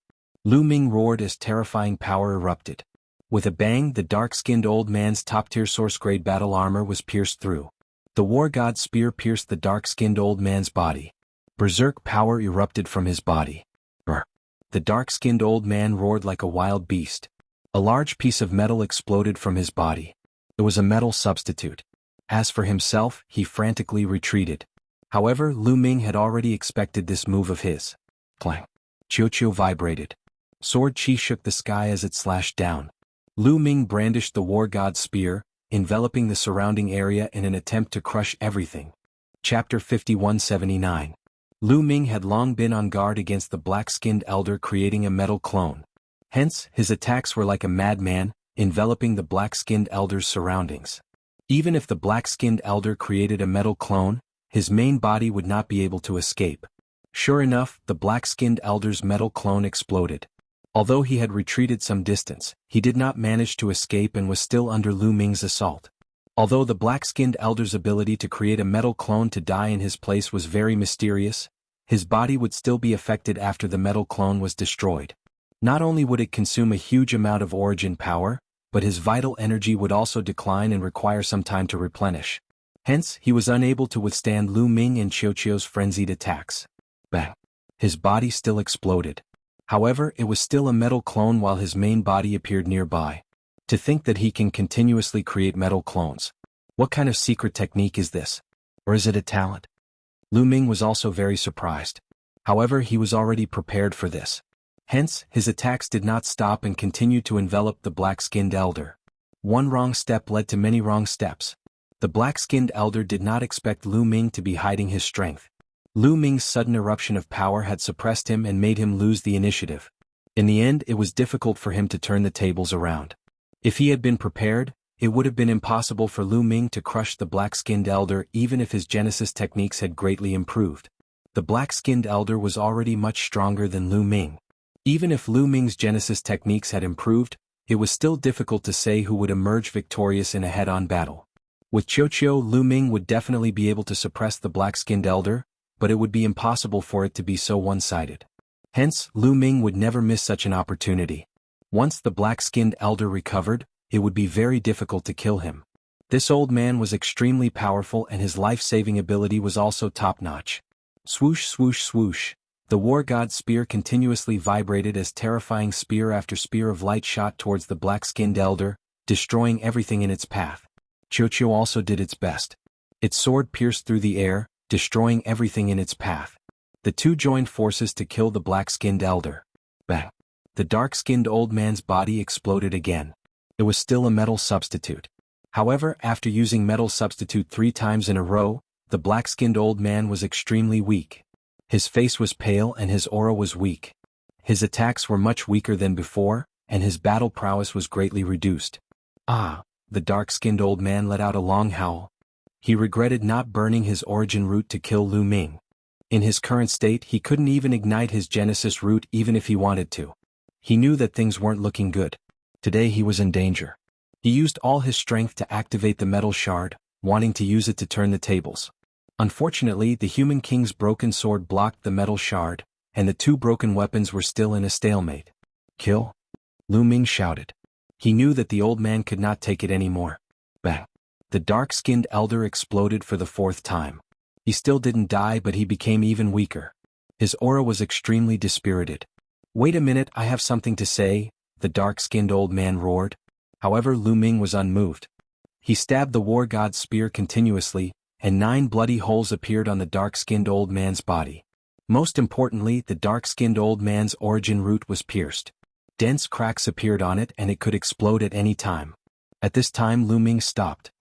Lu Ming roared as terrifying power erupted. With a bang, the dark-skinned old man's top-tier source-grade battle armor was pierced through. The war god's spear pierced the dark-skinned old man's body. Berserk power erupted from his body. Brr! The dark-skinned old man roared like a wild beast. A large piece of metal exploded from his body. It was a metal substitute. As for himself, he frantically retreated. However, Lu Ming had already expected this move of his. Clang! Chiuchiu vibrated. Sword chi shook the sky as it slashed down. Lu Ming brandished the war god's spear, enveloping the surrounding area in an attempt to crush everything. Chapter 5179. Lu Ming had long been on guard against the black-skinned elder creating a metal clone. Hence, his attacks were like a madman, enveloping the black-skinned elder's surroundings. Even if the black-skinned elder created a metal clone, his main body would not be able to escape. Sure enough, the black-skinned elder's metal clone exploded. Although he had retreated some distance, he did not manage to escape and was still under Lu Ming's assault. Although the black-skinned elder's ability to create a metal clone to die in his place was very mysterious, his body would still be affected after the metal clone was destroyed. Not only would it consume a huge amount of origin power, but his vital energy would also decline and require some time to replenish. Hence, he was unable to withstand Lu Ming and Qiuqiu's frenzied attacks. Bang! His body still exploded. However, it was still a metal clone while his main body appeared nearby. To think that he can continuously create metal clones. What kind of secret technique is this? Or is it a talent? Lu Ming was also very surprised. However, he was already prepared for this. Hence, his attacks did not stop and continued to envelop the black-skinned elder. One wrong step led to many wrong steps. The black-skinned elder did not expect Lu Ming to be hiding his strength. Lu Ming's sudden eruption of power had suppressed him and made him lose the initiative. In the end, it was difficult for him to turn the tables around. If he had been prepared, it would have been impossible for Lu Ming to crush the black-skinned elder even if his genesis techniques had greatly improved. The black-skinned elder was already much stronger than Lu Ming. Even if Lu Ming's genesis techniques had improved, it was still difficult to say who would emerge victorious in a head-on battle. With Qiuqiu, Lu Ming would definitely be able to suppress the black-skinned elder, but it would be impossible for it to be so one-sided. Hence, Lu Ming would never miss such an opportunity. Once the black-skinned elder recovered, it would be very difficult to kill him. This old man was extremely powerful and his life-saving ability was also top-notch. Swoosh swoosh swoosh. The war god's spear continuously vibrated as terrifying spear after spear of light shot towards the black-skinned elder, destroying everything in its path. Qiuqiu also did its best. Its sword pierced through the air, destroying everything in its path. The two joined forces to kill the black-skinned elder. Bang! The dark-skinned old man's body exploded again. It was still a metal substitute. However, after using metal substitute 3 times in a row, the black-skinned old man was extremely weak. His face was pale and his aura was weak. His attacks were much weaker than before, and his battle prowess was greatly reduced. Ah! The dark-skinned old man let out a long howl. He regretted not burning his origin root to kill Lu Ming. In his current state, he couldn't even ignite his genesis root even if he wanted to. He knew that things weren't looking good. Today he was in danger. He used all his strength to activate the metal shard, wanting to use it to turn the tables. Unfortunately, the human king's broken sword blocked the metal shard, and the 2 broken weapons were still in a stalemate. Kill? Lu Ming shouted. He knew that the old man could not take it anymore. Bang! The dark-skinned elder exploded for the 4th time. He still didn't die, but he became even weaker. His aura was extremely dispirited. Wait a minute, I have something to say, the dark-skinned old man roared. However, Lu Ming was unmoved. He stabbed the war god's spear continuously, and 9 bloody holes appeared on the dark-skinned old man's body. Most importantly, the dark-skinned old man's origin root was pierced. Dense cracks appeared on it and it could explode at any time. At this time Lu Ming stopped.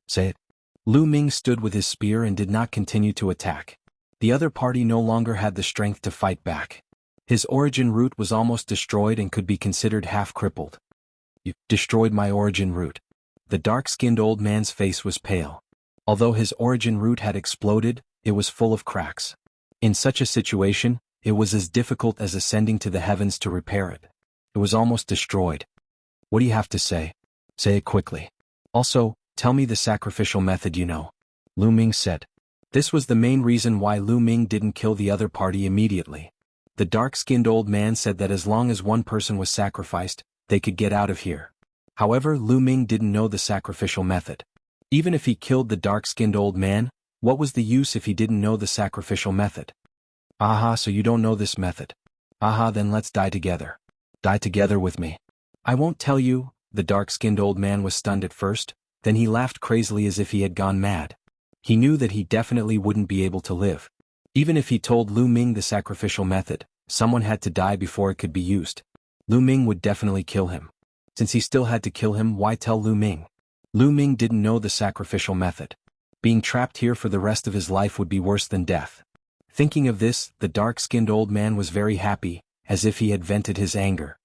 Say it. Lu Ming stood with his spear and did not continue to attack. The other party no longer had the strength to fight back. His origin root was almost destroyed and could be considered half-crippled. You destroyed my origin root. The dark-skinned old man's face was pale. Although his origin root had exploded, it was full of cracks. In such a situation, it was as difficult as ascending to the heavens to repair it. It was almost destroyed. What do you have to say? Say it quickly. Also, tell me the sacrificial method you know. Lu Ming said. This was the main reason why Lu Ming didn't kill the other party immediately. The dark-skinned old man said that as long as one person was sacrificed, they could get out of here. However, Lu Ming didn't know the sacrificial method. Even if he killed the dark-skinned old man, what was the use if he didn't know the sacrificial method? Aha, so you don't know this method. Aha, then let's die together. Die together with me. I won't tell you. The dark-skinned old man was stunned at first, then he laughed crazily as if he had gone mad. He knew that he definitely wouldn't be able to live. Even if he told Lu Ming the sacrificial method, someone had to die before it could be used. Lu Ming would definitely kill him. Since he still had to kill him, why tell Lu Ming? Lu Ming didn't know the sacrificial method. Being trapped here for the rest of his life would be worse than death. Thinking of this, the dark-skinned old man was very happy, as if he had vented his anger.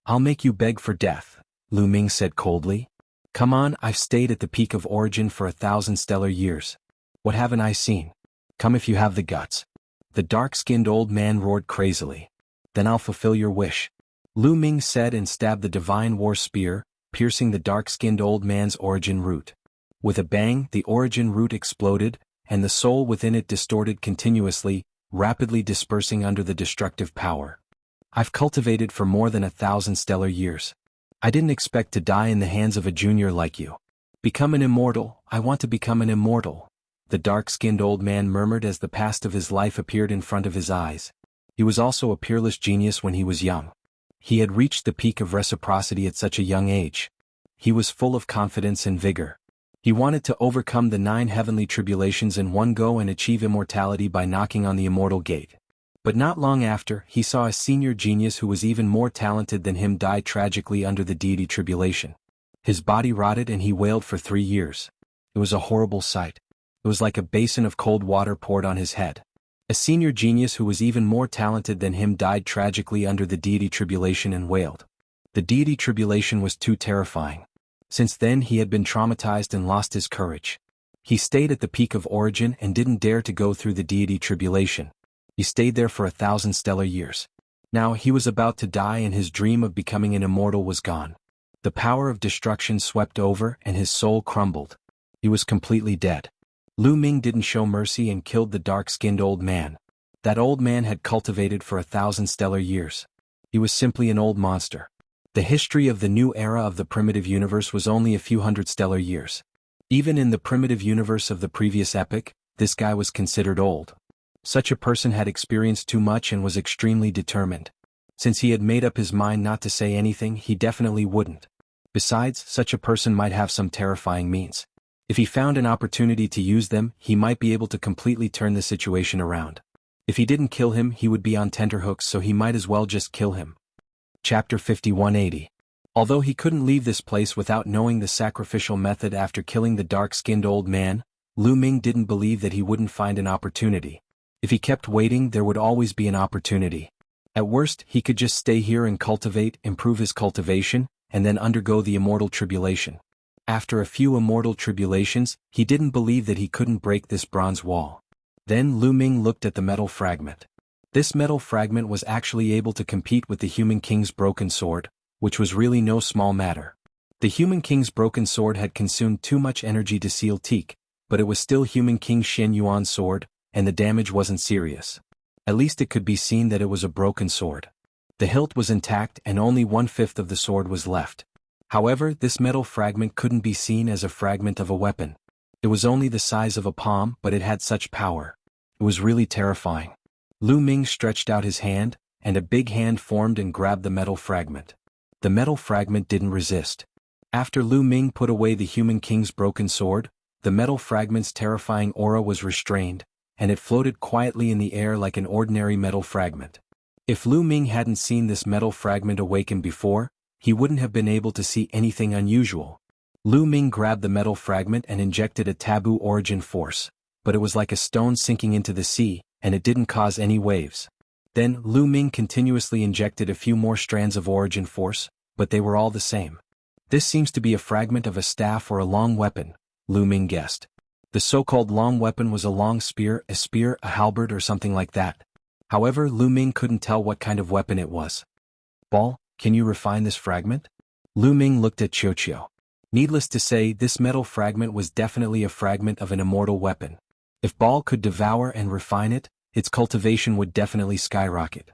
I'll make you beg for death, Lu Ming said coldly. Come on, I've stayed at the peak of origin for 1,000 stellar years. What haven't I seen? Come if you have the guts. The dark-skinned old man roared crazily. Then I'll fulfill your wish. Lu Ming said and stabbed the divine war spear, piercing the dark-skinned old man's origin root. With a bang, the origin root exploded, and the soul within it distorted continuously, rapidly dispersing under the destructive power. I've cultivated for more than 1,000 stellar years. I didn't expect to die in the hands of a junior like you. Become an immortal, I want to become an immortal, the dark-skinned old man murmured as the past of his life appeared in front of his eyes. He was also a peerless genius when he was young. He had reached the peak of reciprocity at such a young age. He was full of confidence and vigor. He wanted to overcome the 9 heavenly tribulations in one go and achieve immortality by knocking on the immortal gate. But not long after, he saw a senior genius who was even more talented than him die tragically under the deity tribulation. His body rotted and he wailed for 3 years. It was a horrible sight. It was like a basin of cold water poured on his head. A senior genius who was even more talented than him died tragically under the deity tribulation and wailed. The deity tribulation was too terrifying. Since then he had been traumatized and lost his courage. He stayed at the peak of origin and didn't dare to go through the deity tribulation. He stayed there for 1,000 stellar years. Now he was about to die and his dream of becoming an immortal was gone. The power of destruction swept over and his soul crumbled. He was completely dead. Lu Ming didn't show mercy and killed the dark-skinned old man. That old man had cultivated for 1,000 stellar years. He was simply an old monster. The history of the new era of the primitive universe was only a few hundred stellar years. Even in the primitive universe of the previous epoch, this guy was considered old. Such a person had experienced too much and was extremely determined. Since he had made up his mind not to say anything, he definitely wouldn't. Besides, such a person might have some terrifying means. If he found an opportunity to use them, he might be able to completely turn the situation around. If he didn't kill him, he would be on tenterhooks, so he might as well just kill him. Chapter 5180. Although he couldn't leave this place without knowing the sacrificial method after killing the dark-skinned old man, Lu Ming didn't believe that he wouldn't find an opportunity. If he kept waiting, there would always be an opportunity. At worst, he could just stay here and cultivate, improve his cultivation, and then undergo the immortal tribulation. After a few immortal tribulations, he didn't believe that he couldn't break this bronze wall. Then Lu Ming looked at the metal fragment. This metal fragment was actually able to compete with the Human King's broken sword, which was really no small matter. The Human King's broken sword had consumed too much energy to seal teak, but it was still Human King Shen Yuan's sword, and the damage wasn't serious. At least it could be seen that it was a broken sword. The hilt was intact and only 1/5 of the sword was left. However, this metal fragment couldn't be seen as a fragment of a weapon. It was only the size of a palm, but it had such power. It was really terrifying. Lu Ming stretched out his hand, and a big hand formed and grabbed the metal fragment. The metal fragment didn't resist. After Lu Ming put away the Human King's broken sword, the metal fragment's terrifying aura was restrained, and it floated quietly in the air like an ordinary metal fragment. If Lu Ming hadn't seen this metal fragment awaken before, he wouldn't have been able to see anything unusual. Lu Ming grabbed the metal fragment and injected a taboo origin force, but it was like a stone sinking into the sea, and it didn't cause any waves. Then Lu Ming continuously injected a few more strands of origin force, but they were all the same. This seems to be a fragment of a staff or a long weapon, Lu Ming guessed. The so-called long weapon was a long spear, a halberd or something like that. However, Lu Ming couldn't tell what kind of weapon it was. Ball, can you refine this fragment? Lu Ming looked at Qiuqiu. Needless to say, this metal fragment was definitely a fragment of an immortal weapon. If Ball could devour and refine it, its cultivation would definitely skyrocket.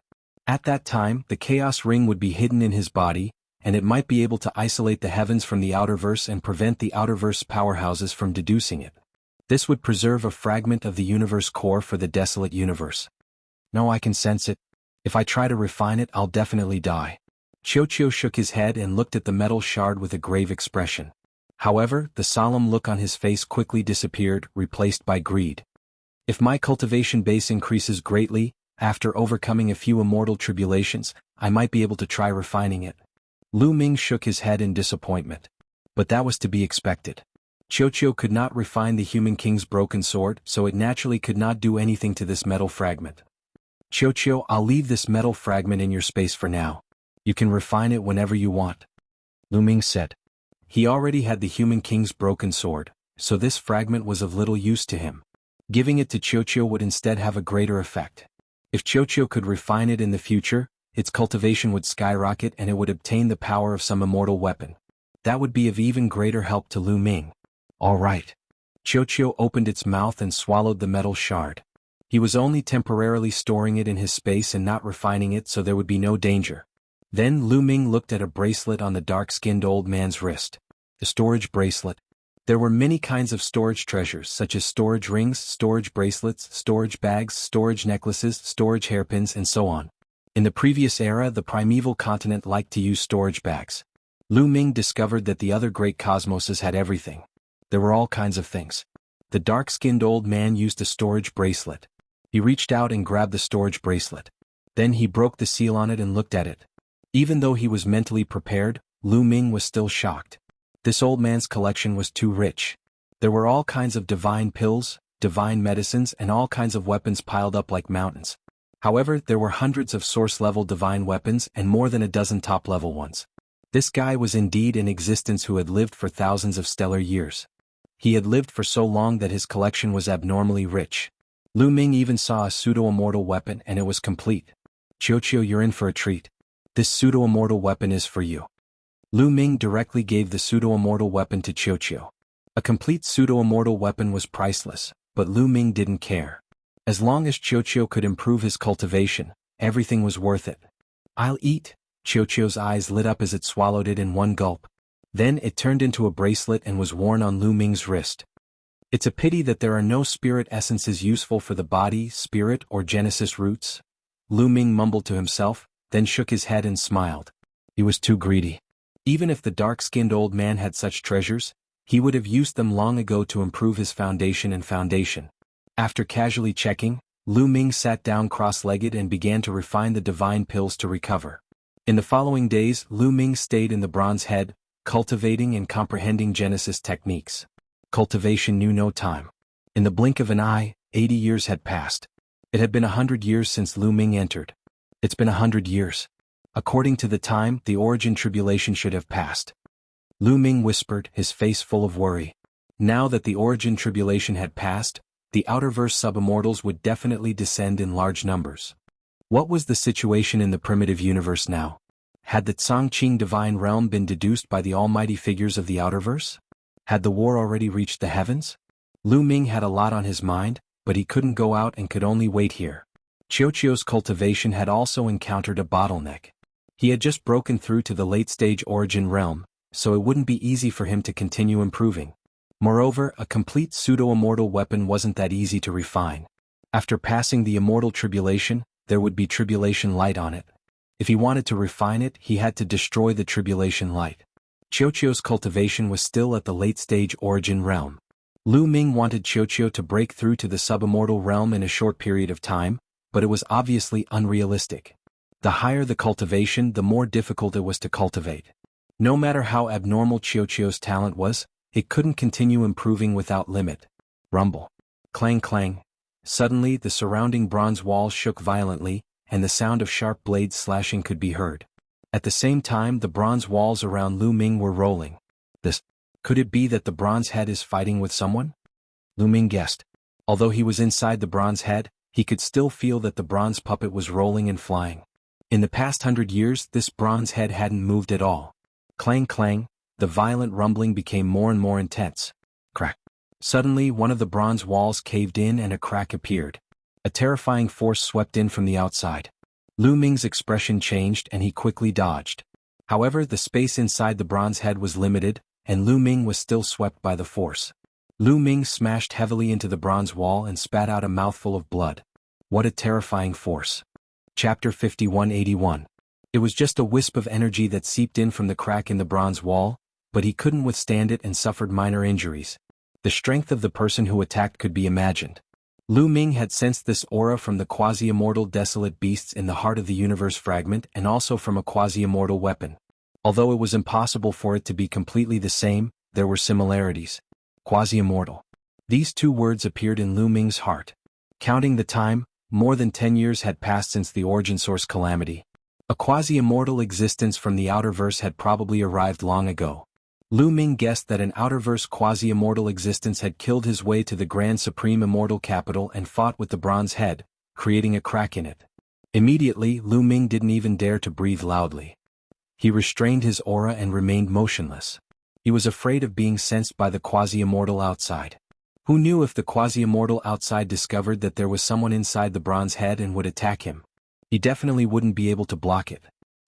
At that time, the Chaos Ring would be hidden in his body, and it might be able to isolate the heavens from the outerverse and prevent the outerverse powerhouses from deducing it. This would preserve a fragment of the universe core for the desolate universe. No, I can sense it. If I try to refine it, I'll definitely die. Qiuqiu shook his head and looked at the metal shard with a grave expression. However, the solemn look on his face quickly disappeared, replaced by greed. If my cultivation base increases greatly, after overcoming a few immortal tribulations, I might be able to try refining it. Lu Ming shook his head in disappointment. But that was to be expected. Qiuqiu could not refine the Human King's broken sword, so it naturally could not do anything to this metal fragment. Qiuqiu, I'll leave this metal fragment in your space for now. You can refine it whenever you want, Lu Ming said. He already had the Human King's broken sword, so this fragment was of little use to him. Giving it to Qiuqiu would instead have a greater effect. If Qiuqiu could refine it in the future, its cultivation would skyrocket and it would obtain the power of some immortal weapon. That would be of even greater help to Lu Ming. All right. Qiuqiu opened its mouth and swallowed the metal shard. He was only temporarily storing it in his space and not refining it so there would be no danger. Then Lu Ming looked at a bracelet on the dark-skinned old man's wrist. The storage bracelet. There were many kinds of storage treasures such as storage rings, storage bracelets, storage bags, storage necklaces, storage hairpins, and so on. In the previous era, the primeval continent liked to use storage bags. Lu Ming discovered that the other great cosmoses had everything. There were all kinds of things. The dark-skinned old man used a storage bracelet. He reached out and grabbed the storage bracelet. Then he broke the seal on it and looked at it. Even though he was mentally prepared, Lu Ming was still shocked. This old man's collection was too rich. There were all kinds of divine pills, divine medicines, and all kinds of weapons piled up like mountains. However, there were hundreds of source-level divine weapons and more than a dozen top-level ones. This guy was indeed in existence who had lived for thousands of stellar years. He had lived for so long that his collection was abnormally rich. Lu Ming even saw a pseudo-immortal weapon and it was complete. Qiuqiu, you're in for a treat. This pseudo-immortal weapon is for you. Lu Ming directly gave the pseudo-immortal weapon to Qiuqiu. A complete pseudo-immortal weapon was priceless, but Lu Ming didn't care. As long as Qiuqiu could improve his cultivation, everything was worth it. I'll eat. Qiuqiu's eyes lit up as it swallowed it in one gulp. Then it turned into a bracelet and was worn on Lu Ming's wrist. It's a pity that there are no spirit essences useful for the body, spirit, or Genesis roots. Lu Ming mumbled to himself, then shook his head and smiled. He was too greedy. Even if the dark-skinned old man had such treasures, he would have used them long ago to improve his foundation. After casually checking, Lu Ming sat down cross-legged and began to refine the divine pills to recover. In the following days, Lu Ming stayed in the bronze head, cultivating and comprehending Genesis techniques. Cultivation knew no time. In the blink of an eye, 80 years had passed. It had been 100 years since Lu Ming entered. It's been 100 years. According to the time, the origin tribulation should have passed. Lu Ming whispered, his face full of worry. Now that the origin tribulation had passed, the outerverse subimmortals would definitely descend in large numbers. What was the situation in the primitive universe now? Had the Tsangqing divine realm been deduced by the almighty figures of the outerverse? Had the war already reached the heavens? Lu Ming had a lot on his mind, but he couldn't go out and could only wait here. Qiuqiu's cultivation had also encountered a bottleneck. He had just broken through to the late-stage origin realm, so it wouldn't be easy for him to continue improving. Moreover, a complete pseudo-immortal weapon wasn't that easy to refine. After passing the immortal tribulation, there would be tribulation light on it. If he wanted to refine it, he had to destroy the tribulation light. Qiuqiu's cultivation was still at the late-stage origin realm. Lu Ming wanted Qiuqiu to break through to the subimmortal realm in a short period of time, but it was obviously unrealistic. The higher the cultivation, the more difficult it was to cultivate. No matter how abnormal Qiuqiu's talent was, it couldn't continue improving without limit. Rumble. Clang clang. Suddenly the surrounding bronze walls shook violently, and the sound of sharp blades slashing could be heard. At the same time the bronze walls around Lu Ming were rolling. Could it be that the bronze head is fighting with someone? Lu Ming guessed. Although he was inside the bronze head, he could still feel that the bronze puppet was rolling and flying. In the past 100 years, this bronze head hadn't moved at all. Clang clang, the violent rumbling became more and more intense. Crack. Suddenly one of the bronze walls caved in and a crack appeared. A terrifying force swept in from the outside. Lu Ming's expression changed and he quickly dodged. However, the space inside the bronze head was limited, and Lu Ming was still swept by the force. Lu Ming smashed heavily into the bronze wall and spat out a mouthful of blood. What a terrifying force. Chapter 5181. It was just a wisp of energy that seeped in from the crack in the bronze wall, but he couldn't withstand it and suffered minor injuries. The strength of the person who attacked could be imagined. Lu Ming had sensed this aura from the quasi-immortal desolate beasts in the heart of the universe fragment and also from a quasi-immortal weapon. Although it was impossible for it to be completely the same, there were similarities. Quasi-immortal. These two words appeared in Lu Ming's heart. Counting the time, more than 10 years had passed since the origin source calamity. A quasi-immortal existence from the outerverse had probably arrived long ago. Lu Ming guessed that an outerverse quasi-immortal existence had killed his way to the Grand Supreme Immortal Capital and fought with the Bronze Head, creating a crack in it. Immediately, Lu Ming didn't even dare to breathe loudly. He restrained his aura and remained motionless. He was afraid of being sensed by the quasi-immortal outside. Who knew if the quasi-immortal outside discovered that there was someone inside the Bronze Head and would attack him? He definitely wouldn't be able to block it.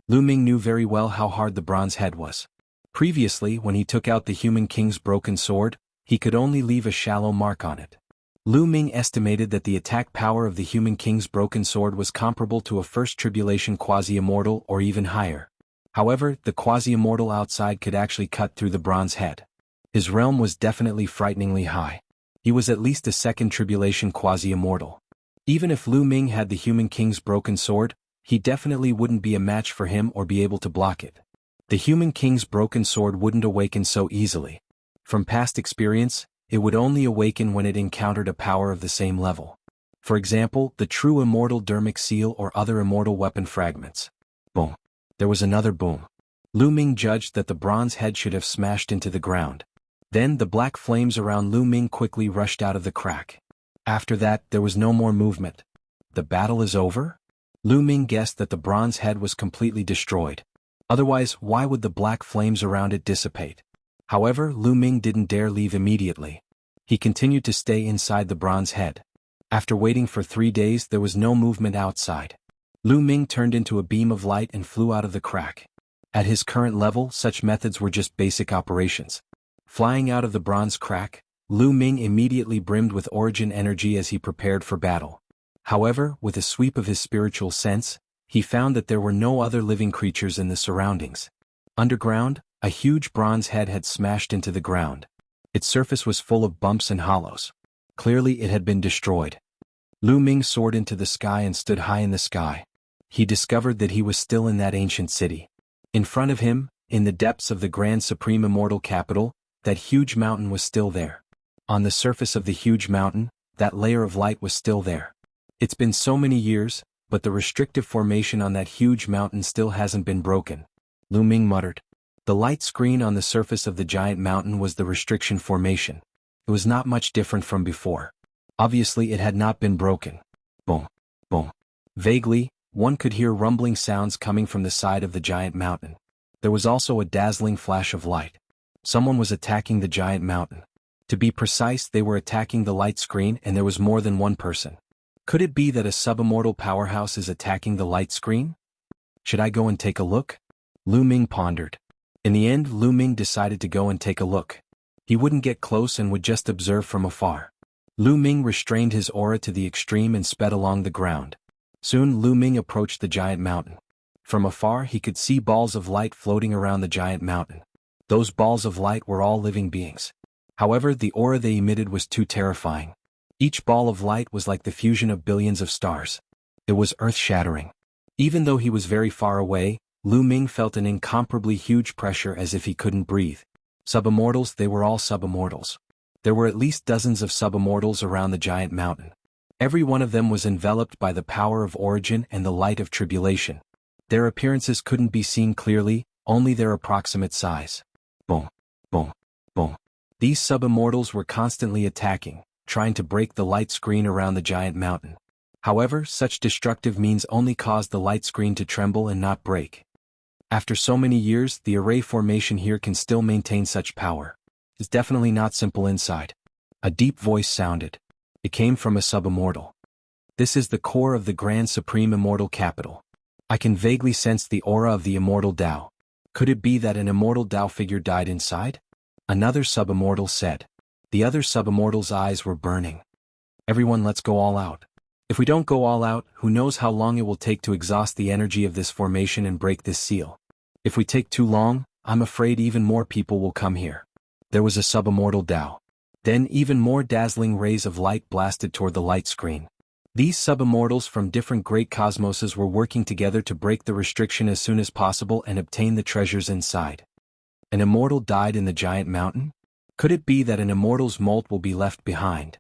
Lu Ming knew very well how hard the Bronze Head was. Previously, when he took out the Human King's broken sword, he could only leave a shallow mark on it. Lu Ming estimated that the attack power of the Human King's broken sword was comparable to a First Tribulation quasi-immortal or even higher. However, the quasi-immortal outside could actually cut through the Bronze Head. His realm was definitely frighteningly high. He was at least a Second Tribulation quasi-immortal. Even if Lu Ming had the Human King's broken sword, he definitely wouldn't be a match for him or be able to block it. The Human King's broken sword wouldn't awaken so easily. From past experience, it would only awaken when it encountered a power of the same level. For example, the true immortal dermic seal or other immortal weapon fragments. Boom. There was another boom. Lu Ming judged that the bronze head should have smashed into the ground. Then the black flames around Lu Ming quickly rushed out of the crack. After that, there was no more movement. The battle is over? Lu Ming guessed that the bronze head was completely destroyed. Otherwise, why would the black flames around it dissipate? However, Lu Ming didn't dare leave immediately. He continued to stay inside the bronze head. After waiting for 3 days, there was no movement outside. Lu Ming turned into a beam of light and flew out of the crack. At his current level, such methods were just basic operations. Flying out of the bronze crack, Lu Ming immediately brimmed with origin energy as he prepared for battle. However, with a sweep of his spiritual sense, he found that there were no other living creatures in the surroundings. Underground, a huge bronze head had smashed into the ground. Its surface was full of bumps and hollows. Clearly it had been destroyed. Lu Ming soared into the sky and stood high in the sky. He discovered that he was still in that ancient city. In front of him, in the depths of the Grand Supreme Immortal Capital, that huge mountain was still there. On the surface of the huge mountain, that layer of light was still there. It's been so many years, but the restrictive formation on that huge mountain still hasn't been broken. Lu Ming muttered. The light screen on the surface of the giant mountain was the restriction formation. It was not much different from before. Obviously it had not been broken. Boom, boom. Vaguely, one could hear rumbling sounds coming from the side of the giant mountain. There was also a dazzling flash of light. Someone was attacking the giant mountain. To be precise, they were attacking the light screen and there was more than one person. Could it be that a subimmortal powerhouse is attacking the light screen? Should I go and take a look? Lu Ming pondered. In the end, Lu Ming decided to go and take a look. He wouldn't get close and would just observe from afar. Lu Ming restrained his aura to the extreme and sped along the ground. Soon Lu Ming approached the giant mountain. From afar he could see balls of light floating around the giant mountain. Those balls of light were all living beings. However, the aura they emitted was too terrifying. Each ball of light was like the fusion of billions of stars. It was earth-shattering. Even though he was very far away, Lu Ming felt an incomparably huge pressure as if he couldn't breathe. Subimmortals, they were all subimmortals. There were at least dozens of subimmortals around the giant mountain. Every one of them was enveloped by the power of origin and the light of tribulation. Their appearances couldn't be seen clearly, only their approximate size. Boom, boom, boom. These subimmortals were constantly attacking, trying to break the light screen around the giant mountain. However, such destructive means only caused the light screen to tremble and not break. After so many years, the array formation here can still maintain such power. It's definitely not simple inside. A deep voice sounded. It came from a subimmortal. This is the core of the Grand Supreme Immortal Capital. I can vaguely sense the aura of the immortal Tao. Could it be that an immortal Tao figure died inside? Another subimmortal said. The other subimmortal's eyes were burning. Everyone, let's go all out. If we don't go all out, who knows how long it will take to exhaust the energy of this formation and break this seal. If we take too long, I'm afraid even more people will come here. There was a subimmortal Tao. Then even more dazzling rays of light blasted toward the light screen. These subimmortals from different great cosmoses were working together to break the restriction as soon as possible and obtain the treasures inside. An immortal died in the giant mountain? Could it be that an immortal's molt will be left behind?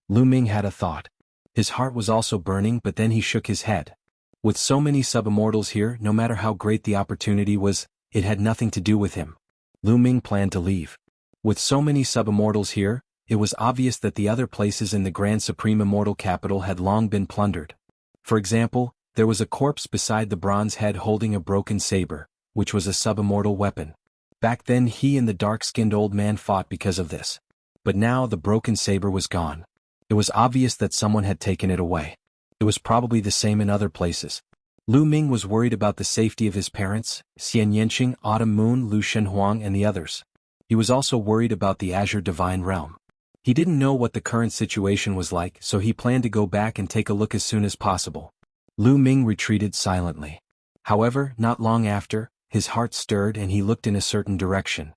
Lu Ming had a thought. His heart was also burning, but then he shook his head. With so many sub-immortals here, no matter how great the opportunity was, it had nothing to do with him. Lu Ming planned to leave. With so many sub-immortals here, it was obvious that the other places in the Grand Supreme Immortal Capital had long been plundered. For example, there was a corpse beside the bronze head holding a broken saber, which was a sub-immortal weapon. Back then he and the dark-skinned old man fought because of this. But now the broken saber was gone. It was obvious that someone had taken it away. It was probably the same in other places. Lu Ming was worried about the safety of his parents, Xian Yanqing, Autumn Moon, Lu Shenhuang and the others. He was also worried about the Azure Divine Realm. He didn't know what the current situation was like, so he planned to go back and take a look as soon as possible. Lu Ming retreated silently. However, not long after, his heart stirred and he looked in a certain direction.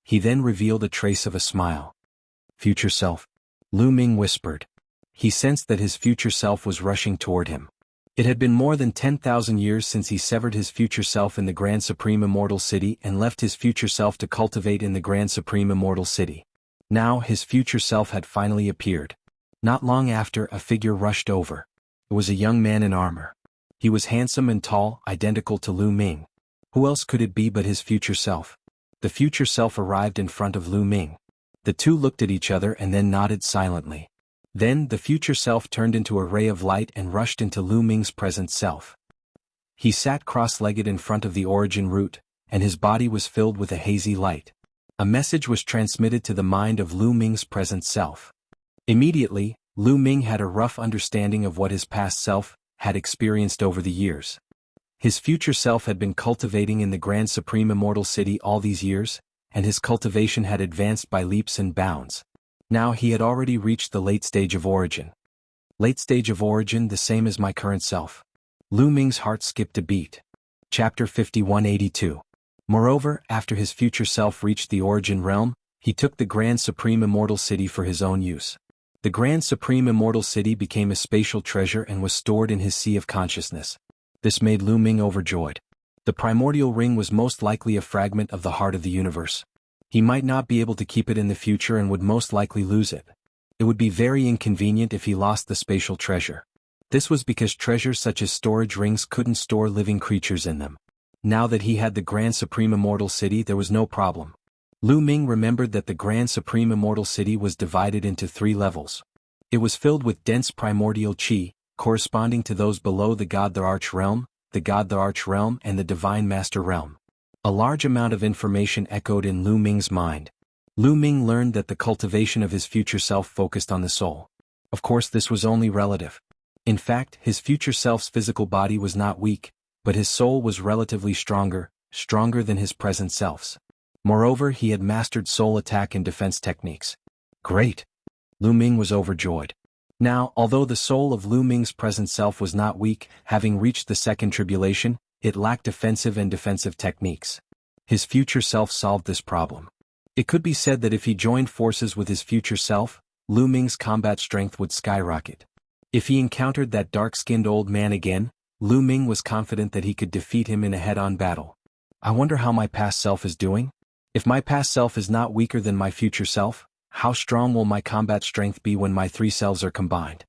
He then revealed a trace of a smile. Future self. Lu Ming whispered. He sensed that his future self was rushing toward him. It had been more than 10,000 years since he severed his future self in the Grand Supreme Immortal City and left his future self to cultivate in the Grand Supreme Immortal City. Now his future self had finally appeared. Not long after, a figure rushed over. It was a young man in armor. He was handsome and tall, identical to Lu Ming. Who else could it be but his future self? The future self arrived in front of Lu Ming. The two looked at each other and then nodded silently. Then the future self turned into a ray of light and rushed into Lu Ming's present self. He sat cross-legged in front of the origin root, and his body was filled with a hazy light. A message was transmitted to the mind of Lu Ming's present self. Immediately, Lu Ming had a rough understanding of what his past self had experienced over the years. His future self had been cultivating in the Grand Supreme Immortal City all these years, and his cultivation had advanced by leaps and bounds. Now he had already reached the late stage of origin. Late stage of origin, the same as my current self. Lu Ming's heart skipped a beat. Chapter 5182. Moreover, after his future self reached the origin realm, he took the Grand Supreme Immortal City for his own use. The Grand Supreme Immortal City became a spatial treasure and was stored in his sea of consciousness. This made Lu Ming overjoyed. The primordial ring was most likely a fragment of the heart of the universe. He might not be able to keep it in the future and would most likely lose it. It would be very inconvenient if he lost the spatial treasure. This was because treasures such as storage rings couldn't store living creatures in them. Now that he had the Grand Supreme Immortal City, there was no problem. Lu Ming remembered that the Grand Supreme Immortal City was divided into 3 levels. It was filled with dense primordial qi, corresponding to those below the God the Arch Realm, the God the Arch Realm and the Divine Master Realm. A large amount of information echoed in Lu Ming's mind. Lu Ming learned that the cultivation of his future self focused on the soul. Of course, this was only relative. In fact, his future self's physical body was not weak, but his soul was relatively stronger than his present self's. Moreover, he had mastered soul attack and defense techniques. Great! Lu Ming was overjoyed. Now, although the soul of Lu Ming's present self was not weak, having reached the second tribulation, it lacked offensive and defensive techniques. His future self solved this problem. It could be said that if he joined forces with his future self, Lu Ming's combat strength would skyrocket. If he encountered that dark-skinned old man again, Lu Ming was confident that he could defeat him in a head-on battle. I wonder how my past self is doing? If my past self is not weaker than my future self, how strong will my combat strength be when my 3 selves are combined?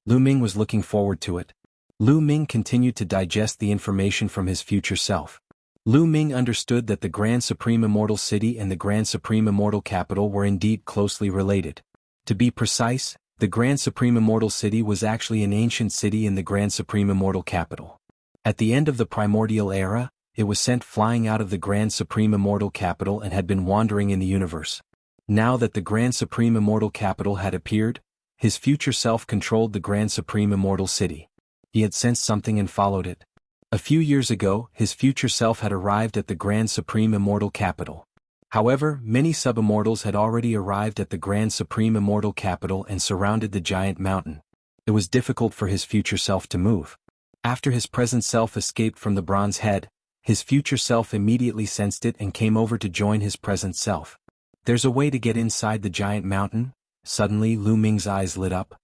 Lu Ming was looking forward to it. Lu Ming continued to digest the information from his future self. Lu Ming understood that the Grand Supreme Immortal City and the Grand Supreme Immortal Capital were indeed closely related. To be precise, the Grand Supreme Immortal City was actually an ancient city in the Grand Supreme Immortal Capital. At the end of the Primordial era, it was sent flying out of the Grand Supreme Immortal Capital and had been wandering in the universe. Now that the Grand Supreme Immortal Capital had appeared, his future self controlled the Grand Supreme Immortal City. He had sensed something and followed it. A few years ago, his future self had arrived at the Grand Supreme Immortal Capital. However, many sub-immortals had already arrived at the Grand Supreme Immortal Capital and surrounded the giant mountain. It was difficult for his future self to move. After his present self escaped from the bronze head, his future self immediately sensed it and came over to join his present self. There's a way to get inside the giant mountain? Suddenly Lu Ming's eyes lit up.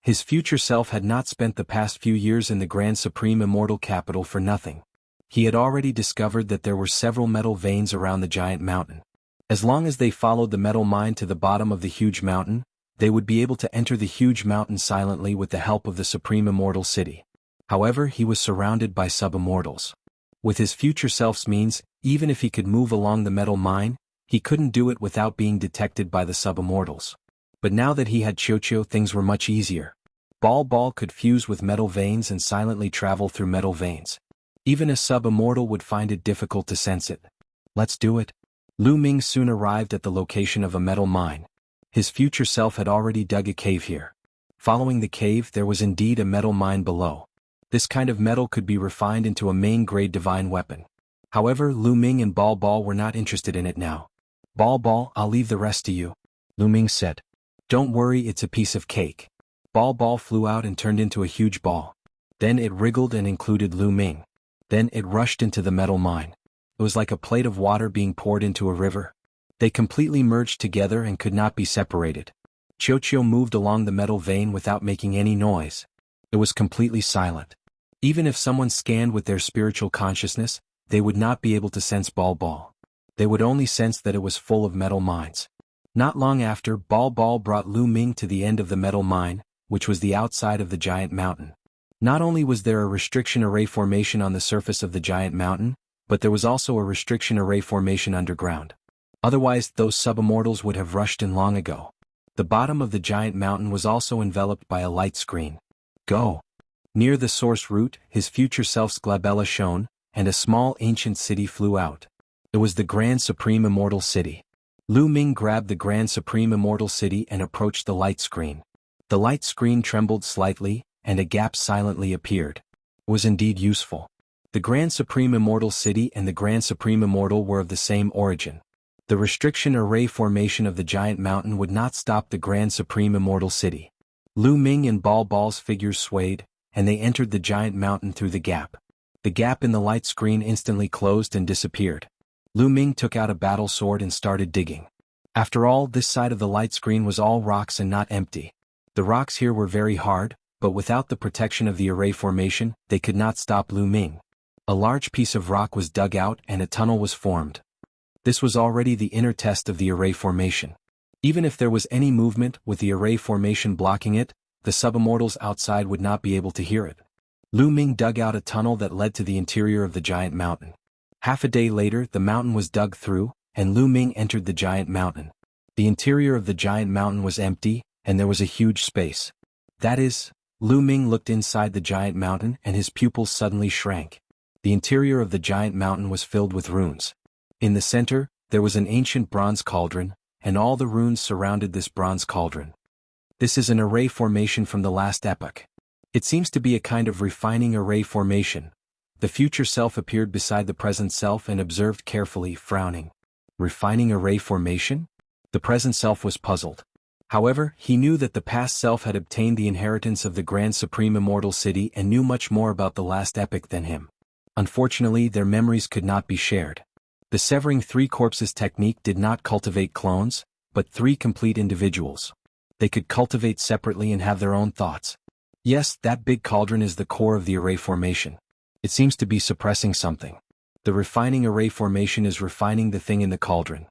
His future self had not spent the past few years in the Grand Supreme Immortal Capital for nothing. He had already discovered that there were several metal veins around the giant mountain. As long as they followed the metal mine to the bottom of the huge mountain, they would be able to enter the huge mountain silently with the help of the Supreme Immortal City. However, he was surrounded by sub-immortals. With his future self's means, even if he could move along the metal mine, he couldn't do it without being detected by the sub-immortals. But now that he had Qiuqiu, things were much easier. Ball could fuse with metal veins and silently travel through metal veins. Even a sub-immortal would find it difficult to sense it. Let's do it. Lu Ming soon arrived at the location of a metal mine. His future self had already dug a cave here. Following the cave, there was indeed a metal mine below. This kind of metal could be refined into a main-grade divine weapon. However, Lu Ming and Ball were not interested in it now. Ball, I'll leave the rest to you, Lu Ming said. Don't worry, it's a piece of cake. Ball flew out and turned into a huge ball. Then it wriggled and included Lu Ming. Then it rushed into the metal mine. It was like a plate of water being poured into a river. They completely merged together and could not be separated. Qiuqiu moved along the metal vein without making any noise. It was completely silent. Even if someone scanned with their spiritual consciousness, they would not be able to sense Ball. They would only sense that it was full of metal mines. Not long after, Ball brought Lu Ming to the end of the metal mine, which was the outside of the giant mountain. Not only was there a restriction array formation on the surface of the giant mountain, but there was also a restriction array formation underground. Otherwise, those sub-immortals would have rushed in long ago. The bottom of the giant mountain was also enveloped by a light screen. Go! Near the source root, his future self's glabella shone, and a small ancient city flew out. It was the Grand Supreme Immortal City. Lu Ming grabbed the Grand Supreme Immortal City and approached the light screen. The light screen trembled slightly, and a gap silently appeared. It was indeed useful. The Grand Supreme Immortal City and the Grand Supreme Immortal were of the same origin. The restriction array formation of the giant mountain would not stop the Grand Supreme Immortal City. Lu Ming and Ball's figures swayed, and they entered the giant mountain through the gap. The gap in the light screen instantly closed and disappeared. Lu Ming took out a battle sword and started digging. After all, this side of the light screen was all rocks and not empty. The rocks here were very hard, but without the protection of the array formation, they could not stop Lu Ming. A large piece of rock was dug out and a tunnel was formed. This was already the inner test of the array formation. Even if there was any movement with the array formation blocking it, the sub-immortals outside would not be able to hear it. Lu Ming dug out a tunnel that led to the interior of the giant mountain. Half a day later, the mountain was dug through, and Lu Ming entered the giant mountain. The interior of the giant mountain was empty, and there was a huge space. That is, Lu Ming looked inside the giant mountain and his pupils suddenly shrank. The interior of the giant mountain was filled with runes. In the center, there was an ancient bronze cauldron, and all the runes surrounded this bronze cauldron. This is an array formation from the last epoch. It seems to be a kind of refining array formation. The future self appeared beside the present self and observed carefully, frowning. Refining array formation? The present self was puzzled. However, he knew that the past self had obtained the inheritance of the Grand Supreme Immortal City and knew much more about the last epoch than him. Unfortunately, their memories could not be shared. The severing three corpses technique did not cultivate clones, but three complete individuals. They could cultivate separately and have their own thoughts. Yes, that big cauldron is the core of the array formation. It seems to be suppressing something. The refining array formation is refining the thing in the cauldron.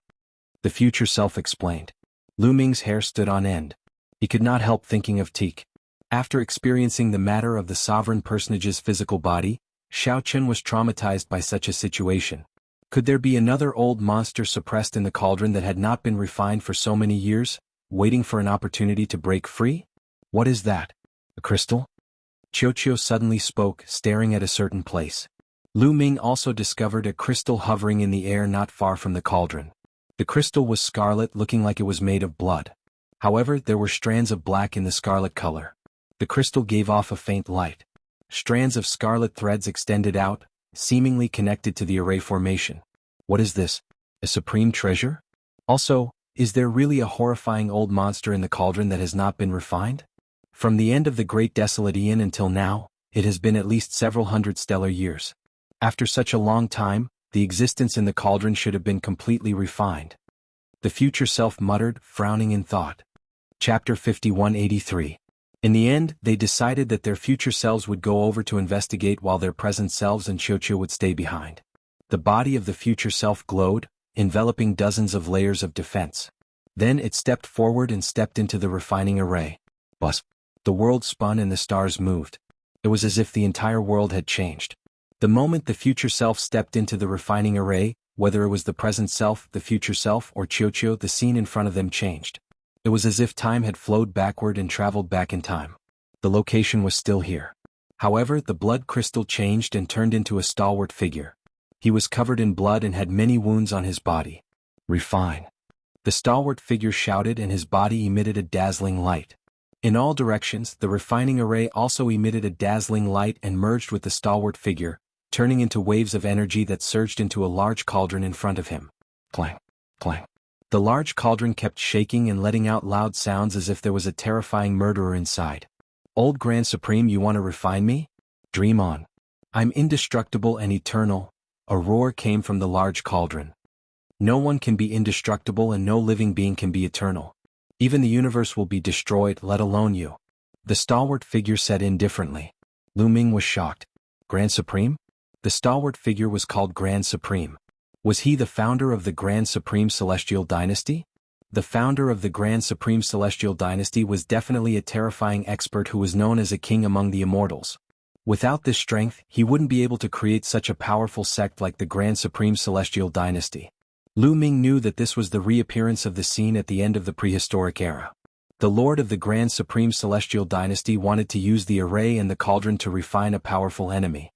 The future self explained. Lu Ming's hair stood on end. He could not help thinking of Teak. After experiencing the matter of the sovereign personage's physical body, Xiao Chen was traumatized by such a situation. Could there be another old monster suppressed in the cauldron that had not been refined for so many years, waiting for an opportunity to break free? What is that? A crystal? Qiuqiu suddenly spoke, staring at a certain place. Lu Ming also discovered a crystal hovering in the air not far from the cauldron. The crystal was scarlet, looking like it was made of blood. However, there were strands of black in the scarlet color. The crystal gave off a faint light. Strands of scarlet threads extended out, seemingly connected to the array formation. What is this? A supreme treasure? Also, is there really a horrifying old monster in the cauldron that has not been refined? From the end of the Great Desolate Aeon until now, it has been at least several hundred stellar years. After such a long time, the existence in the cauldron should have been completely refined. The future self muttered, frowning in thought. Chapter 5183. In the end, they decided that their future selves would go over to investigate while their present selves and Qiuqiu would stay behind. The body of the future self glowed, enveloping dozens of layers of defense. Then it stepped forward and stepped into the refining array. Buzz. The world spun and the stars moved. It was as if the entire world had changed. The moment the future self stepped into the refining array, whether it was the present self, the future self, or Chiuchiu, the scene in front of them changed. It was as if time had flowed backward and traveled back in time. The location was still here. However, the blood crystal changed and turned into a stalwart figure. He was covered in blood and had many wounds on his body. Refine. The stalwart figure shouted, and his body emitted a dazzling light. In all directions, the refining array also emitted a dazzling light and merged with the stalwart figure, turning into waves of energy that surged into a large cauldron in front of him. Clang, clang. The large cauldron kept shaking and letting out loud sounds as if there was a terrifying murderer inside. Old Grand Supreme, you want to refine me? Dream on. I'm indestructible and eternal. A roar came from the large cauldron. No one can be indestructible and no living being can be eternal. Even the universe will be destroyed, let alone you. The stalwart figure said indifferently. Lu Ming was shocked. Grand Supreme? The stalwart figure was called Grand Supreme. Was he the founder of the Grand Supreme Celestial Dynasty? The founder of the Grand Supreme Celestial Dynasty was definitely a terrifying expert who was known as a king among the immortals. Without this strength, he wouldn't be able to create such a powerful sect like the Grand Supreme Celestial Dynasty. Lu Ming knew that this was the reappearance of the scene at the end of the prehistoric era. The Lord of the Grand Supreme Celestial Dynasty wanted to use the array and the cauldron to refine a powerful enemy.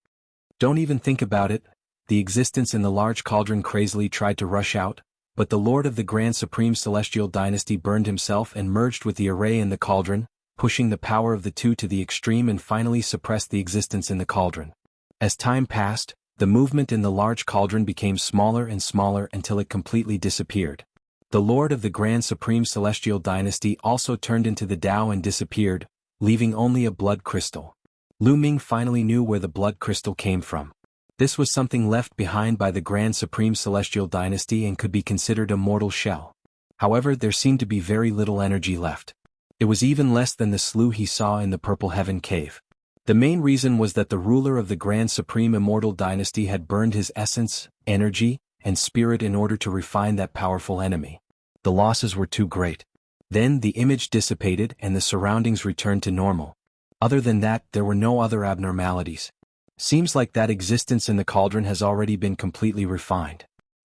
Don't even think about it. The existence in the large cauldron crazily tried to rush out, but the Lord of the Grand Supreme Celestial Dynasty burned himself and merged with the array and the cauldron, pushing the power of the two to the extreme and finally suppressed the existence in the cauldron. As time passed, the movement in the large cauldron became smaller and smaller until it completely disappeared. The Lord of the Grand Supreme Celestial Dynasty also turned into the Tao and disappeared, leaving only a blood crystal. Lu Ming finally knew where the blood crystal came from. This was something left behind by the Grand Supreme Celestial Dynasty and could be considered a mortal shell. However, there seemed to be very little energy left. It was even less than the slough he saw in the Purple Heaven Cave. The main reason was that the ruler of the Grand Supreme Immortal Dynasty had burned his essence, energy, and spirit in order to refine that powerful enemy. The losses were too great. Then the image dissipated and the surroundings returned to normal. Other than that, there were no other abnormalities. Seems like that existence in the cauldron has already been completely refined.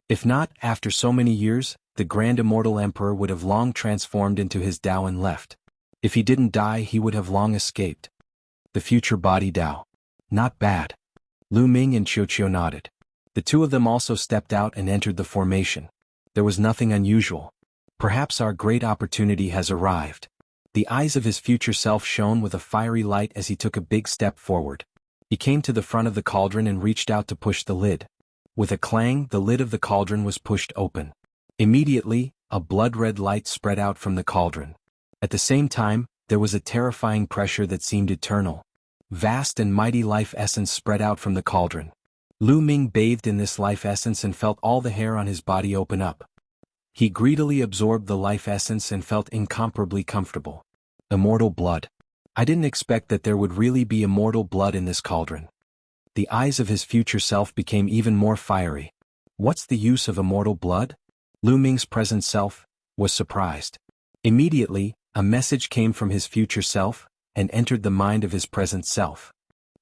If not, after so many years, the Grand Immortal Emperor would have long transformed into his Tao and left. If he didn't die, he would have long escaped. The future body Tao. Not bad. Lu Ming and Chiuchiu nodded. The two of them also stepped out and entered the formation. There was nothing unusual. Perhaps our great opportunity has arrived. The eyes of his future self shone with a fiery light as he took a big step forward. He came to the front of the cauldron and reached out to push the lid. With a clang, the lid of the cauldron was pushed open. Immediately, a blood-red light spread out from the cauldron. At the same time, there was a terrifying pressure that seemed eternal. Vast and mighty life essence spread out from the cauldron. Lu Ming bathed in this life essence and felt all the hair on his body open up. He greedily absorbed the life essence and felt incomparably comfortable. Immortal blood. I didn't expect that there would really be immortal blood in this cauldron. The eyes of his future self became even more fiery. What's the use of immortal blood? Lu Ming's present self was surprised. Immediately, a message came from his future self and entered the mind of his present self.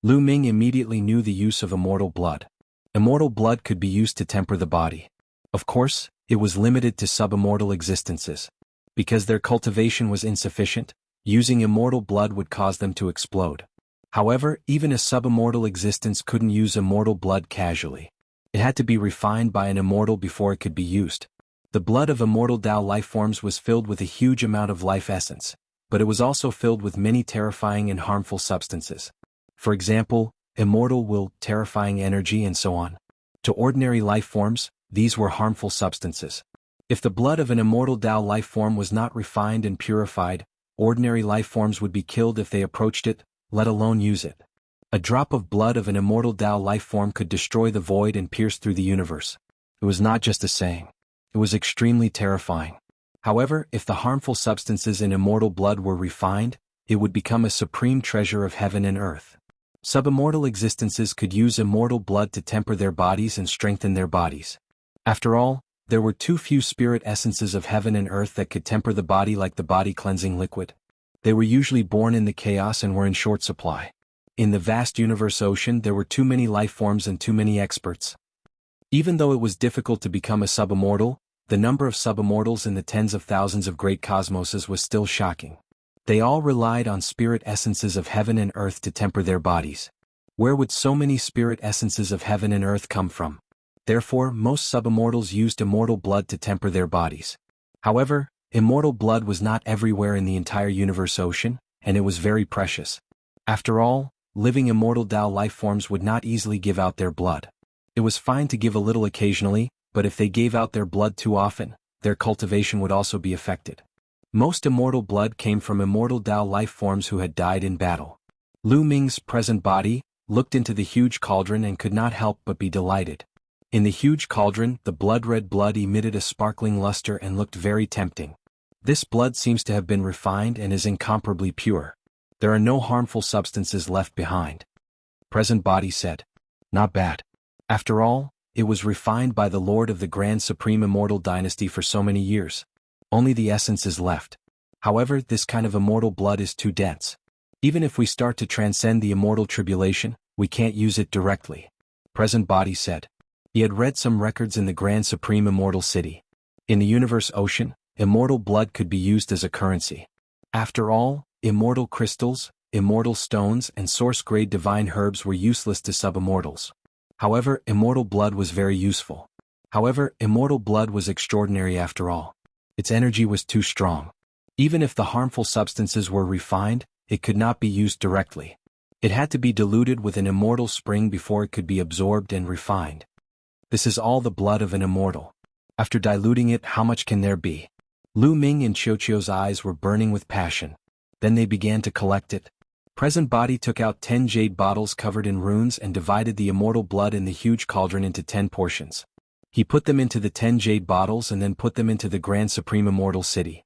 Lu Ming immediately knew the use of immortal blood. Immortal blood could be used to temper the body. Of course, it was limited to subimmortal existences. Because their cultivation was insufficient, using immortal blood would cause them to explode. However, even a subimmortal existence couldn't use immortal blood casually. It had to be refined by an immortal before it could be used. The blood of immortal Tao lifeforms was filled with a huge amount of life essence, but it was also filled with many terrifying and harmful substances. For example, immortal will, terrifying energy, and so on. To ordinary lifeforms, these were harmful substances. If the blood of an immortal Tao lifeform was not refined and purified, ordinary lifeforms would be killed if they approached it, let alone use it. A drop of blood of an immortal Tao lifeform could destroy the void and pierce through the universe. It was not just a saying. It was extremely terrifying. However, if the harmful substances in immortal blood were refined, it would become a supreme treasure of heaven and earth. Subimmortal existences could use immortal blood to temper their bodies and strengthen their bodies. After all, there were too few spirit essences of heaven and earth that could temper the body like the body-cleansing liquid. They were usually born in the chaos and were in short supply. In the vast universe ocean there were too many life forms and too many experts. Even though it was difficult to become a subimmortal, the number of subimmortals in the tens of thousands of great cosmoses was still shocking. They all relied on spirit essences of heaven and earth to temper their bodies. Where would so many spirit essences of heaven and earth come from? Therefore, most subimmortals used immortal blood to temper their bodies. However, immortal blood was not everywhere in the entire universe ocean, and it was very precious. After all, living immortal Tao life forms would not easily give out their blood. It was fine to give a little occasionally, but if they gave out their blood too often, their cultivation would also be affected. Most immortal blood came from immortal Tao life forms who had died in battle. Lu Ming's present body looked into the huge cauldron and could not help but be delighted. In the huge cauldron, the blood-red blood emitted a sparkling luster and looked very tempting. This blood seems to have been refined and is incomparably pure. There are no harmful substances left behind. Present body said. Not bad. After all, it was refined by the Lord of the Grand Supreme Immortal Dynasty for so many years. Only the essence is left. However, this kind of immortal blood is too dense. Even if we start to transcend the immortal tribulation, we can't use it directly. Present body said. He had read some records in the Grand Supreme Immortal City. In the universe ocean, immortal blood could be used as a currency. After all, immortal crystals, immortal stones and source-grade divine herbs were useless to subimmortals. However, immortal blood was very useful. However, immortal blood was extraordinary after all. Its energy was too strong. Even if the harmful substances were refined, it could not be used directly. It had to be diluted with an immortal spring before it could be absorbed and refined. This is all the blood of an immortal. After diluting it, how much can there be? Lu Ming and Qiuqiu's eyes were burning with passion. Then they began to collect it. Present body took out 10 jade bottles covered in runes and divided the immortal blood in the huge cauldron into 10 portions. He put them into the 10 jade bottles and then put them into the Grand Supreme Immortal City.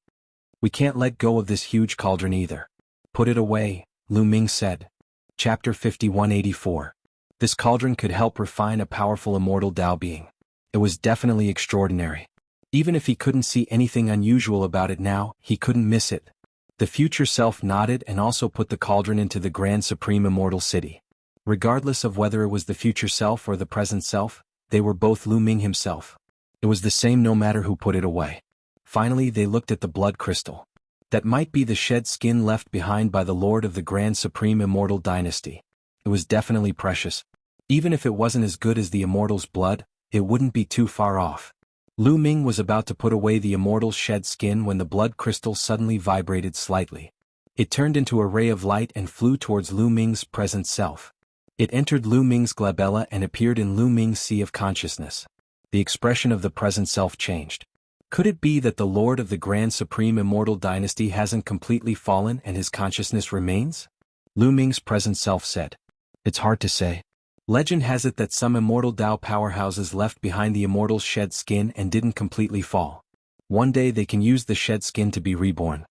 We can't let go of this huge cauldron either. Put it away, Lu Ming said. Chapter 5184. This cauldron could help refine a powerful immortal Tao being. It was definitely extraordinary. Even if he couldn't see anything unusual about it now, he couldn't miss it. The future self nodded and also put the cauldron into the Grand Supreme Immortal City. Regardless of whether it was the future self or the present self, they were both Lu Ming himself. It was the same no matter who put it away. Finally they looked at the blood crystal. That might be the shed skin left behind by the Lord of the Grand Supreme Immortal Dynasty. It was definitely precious. Even if it wasn't as good as the immortal's blood, it wouldn't be too far off. Lu Ming was about to put away the immortal's shed skin when the blood crystal suddenly vibrated slightly. It turned into a ray of light and flew towards Lu Ming's present self. It entered Lu Ming's glabella and appeared in Lu Ming's sea of consciousness. The expression of the present self changed. Could it be that the Lord of the Grand Supreme Immortal Dynasty hasn't completely fallen and his consciousness remains? Lu Ming's present self said. It's hard to say. Legend has it that some immortal Tao powerhouses left behind the immortal's shed skin and didn't completely fall. One day they can use the shed skin to be reborn.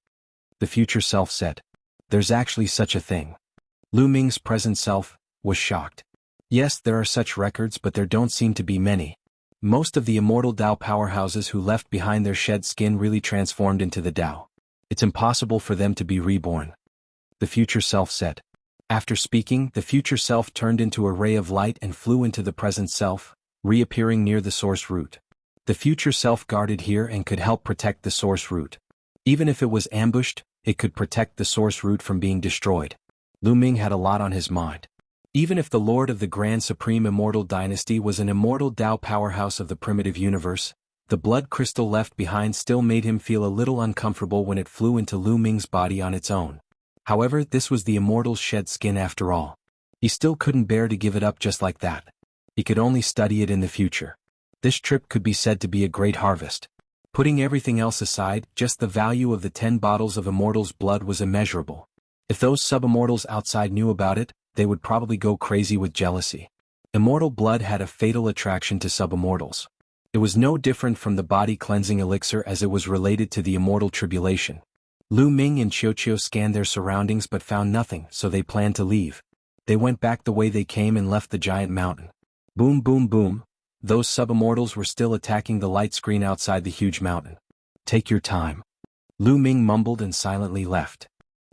The future self said. There's actually such a thing. Lu Ming's present self was shocked. Yes, there are such records, but there don't seem to be many. Most of the immortal Tao powerhouses who left behind their shed skin really transformed into the Tao. It's impossible for them to be reborn. The future self said. After speaking, the future self turned into a ray of light and flew into the present self, reappearing near the source root. The future self guarded here and could help protect the source root. Even if it was ambushed, it could protect the source root from being destroyed. Lu Ming had a lot on his mind. Even if the Lord of the Grand Supreme Immortal Dynasty was an immortal Tao powerhouse of the primitive universe, the blood crystal left behind still made him feel a little uncomfortable when it flew into Lu Ming's body on its own. However, this was the immortal's shed skin after all. He still couldn't bear to give it up just like that. He could only study it in the future. This trip could be said to be a great harvest. Putting everything else aside, just the value of the 10 bottles of immortal's blood was immeasurable. If those subimmortals outside knew about it, they would probably go crazy with jealousy. Immortal blood had a fatal attraction to subimmortals. It was no different from the body-cleansing elixir as it was related to the immortal tribulation. Lu Ming and Qiuqiu scanned their surroundings but found nothing, so they planned to leave. They went back the way they came and left the giant mountain. Boom boom boom. Those subimmortals were still attacking the light screen outside the huge mountain. Take your time. Lu Ming mumbled and silently left.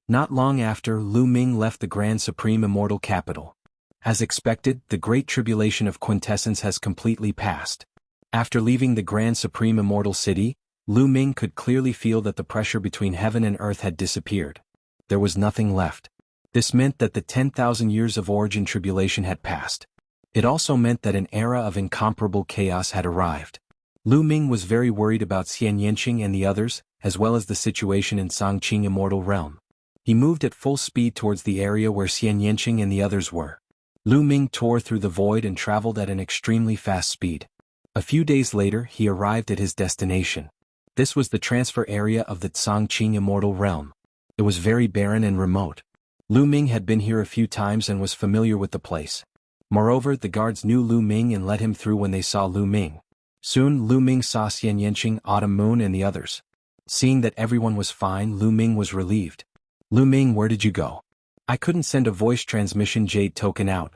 Not long after, Lu Ming left the Grand Supreme Immortal capital. As expected, the Great Tribulation of Quintessence has completely passed. After leaving the Grand Supreme Immortal City, Lu Ming could clearly feel that the pressure between heaven and earth had disappeared. There was nothing left. This meant that the 10,000 years of origin tribulation had passed. It also meant that an era of incomparable chaos had arrived. Lu Ming was very worried about Xian Yanqing and the others, as well as the situation in Songqing Immortal Realm. He moved at full speed towards the area where Xian Yanqing and the others were. Lu Ming tore through the void and traveled at an extremely fast speed. A few days later, he arrived at his destination. This was the transfer area of the Songqing Immortal Realm. It was very barren and remote. Lu Ming had been here a few times and was familiar with the place. Moreover, the guards knew Lu Ming and let him through when they saw Lu Ming. Soon Lu Ming saw Xian Yanqing, Autumn Moon and the others. Seeing that everyone was fine, Lu Ming was relieved. Lu Ming, where did you go? I couldn't send a voice transmission jade token out,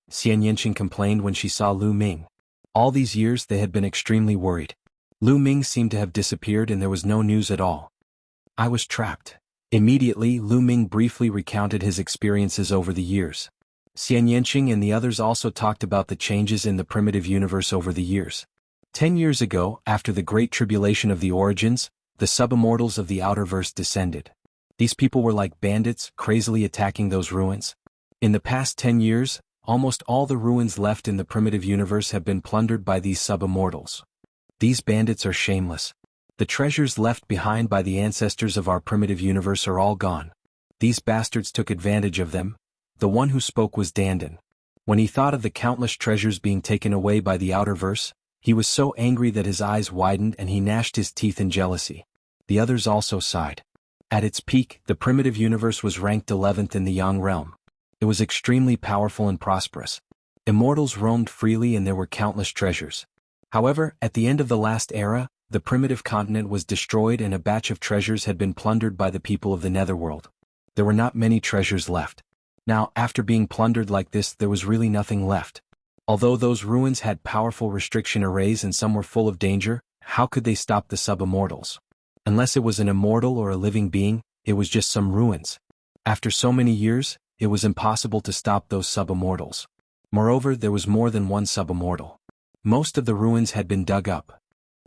Xian Yanqing complained when she saw Lu Ming. All these years they had been extremely worried. Lu Ming seemed to have disappeared and there was no news at all. I was trapped. Immediately, Lu Ming briefly recounted his experiences over the years. Xian Yanqing and the others also talked about the changes in the primitive universe over the years. 10 years ago, after the Great Tribulation of the Origins, the sub-immortals of the Outerverse descended. These people were like bandits, crazily attacking those ruins. In the past 10 years, almost all the ruins left in the primitive universe have been plundered by these sub-immortals. These bandits are shameless. The treasures left behind by the ancestors of our primitive universe are all gone. These bastards took advantage of them. The one who spoke was Dandan. When he thought of the countless treasures being taken away by the Outerverse, he was so angry that his eyes widened and he gnashed his teeth in jealousy. The others also sighed. At its peak, the primitive universe was ranked 11th in the Yang realm. It was extremely powerful and prosperous. Immortals roamed freely and there were countless treasures. However, at the end of the last era, the primitive continent was destroyed and a batch of treasures had been plundered by the people of the Netherworld. There were not many treasures left. Now, after being plundered like this, there was really nothing left. Although those ruins had powerful restriction arrays and some were full of danger, how could they stop the sub-immortals? Unless it was an immortal or a living being, it was just some ruins. After so many years, it was impossible to stop those sub-immortals. Moreover, there was more than one sub-immortal. Most of the ruins had been dug up.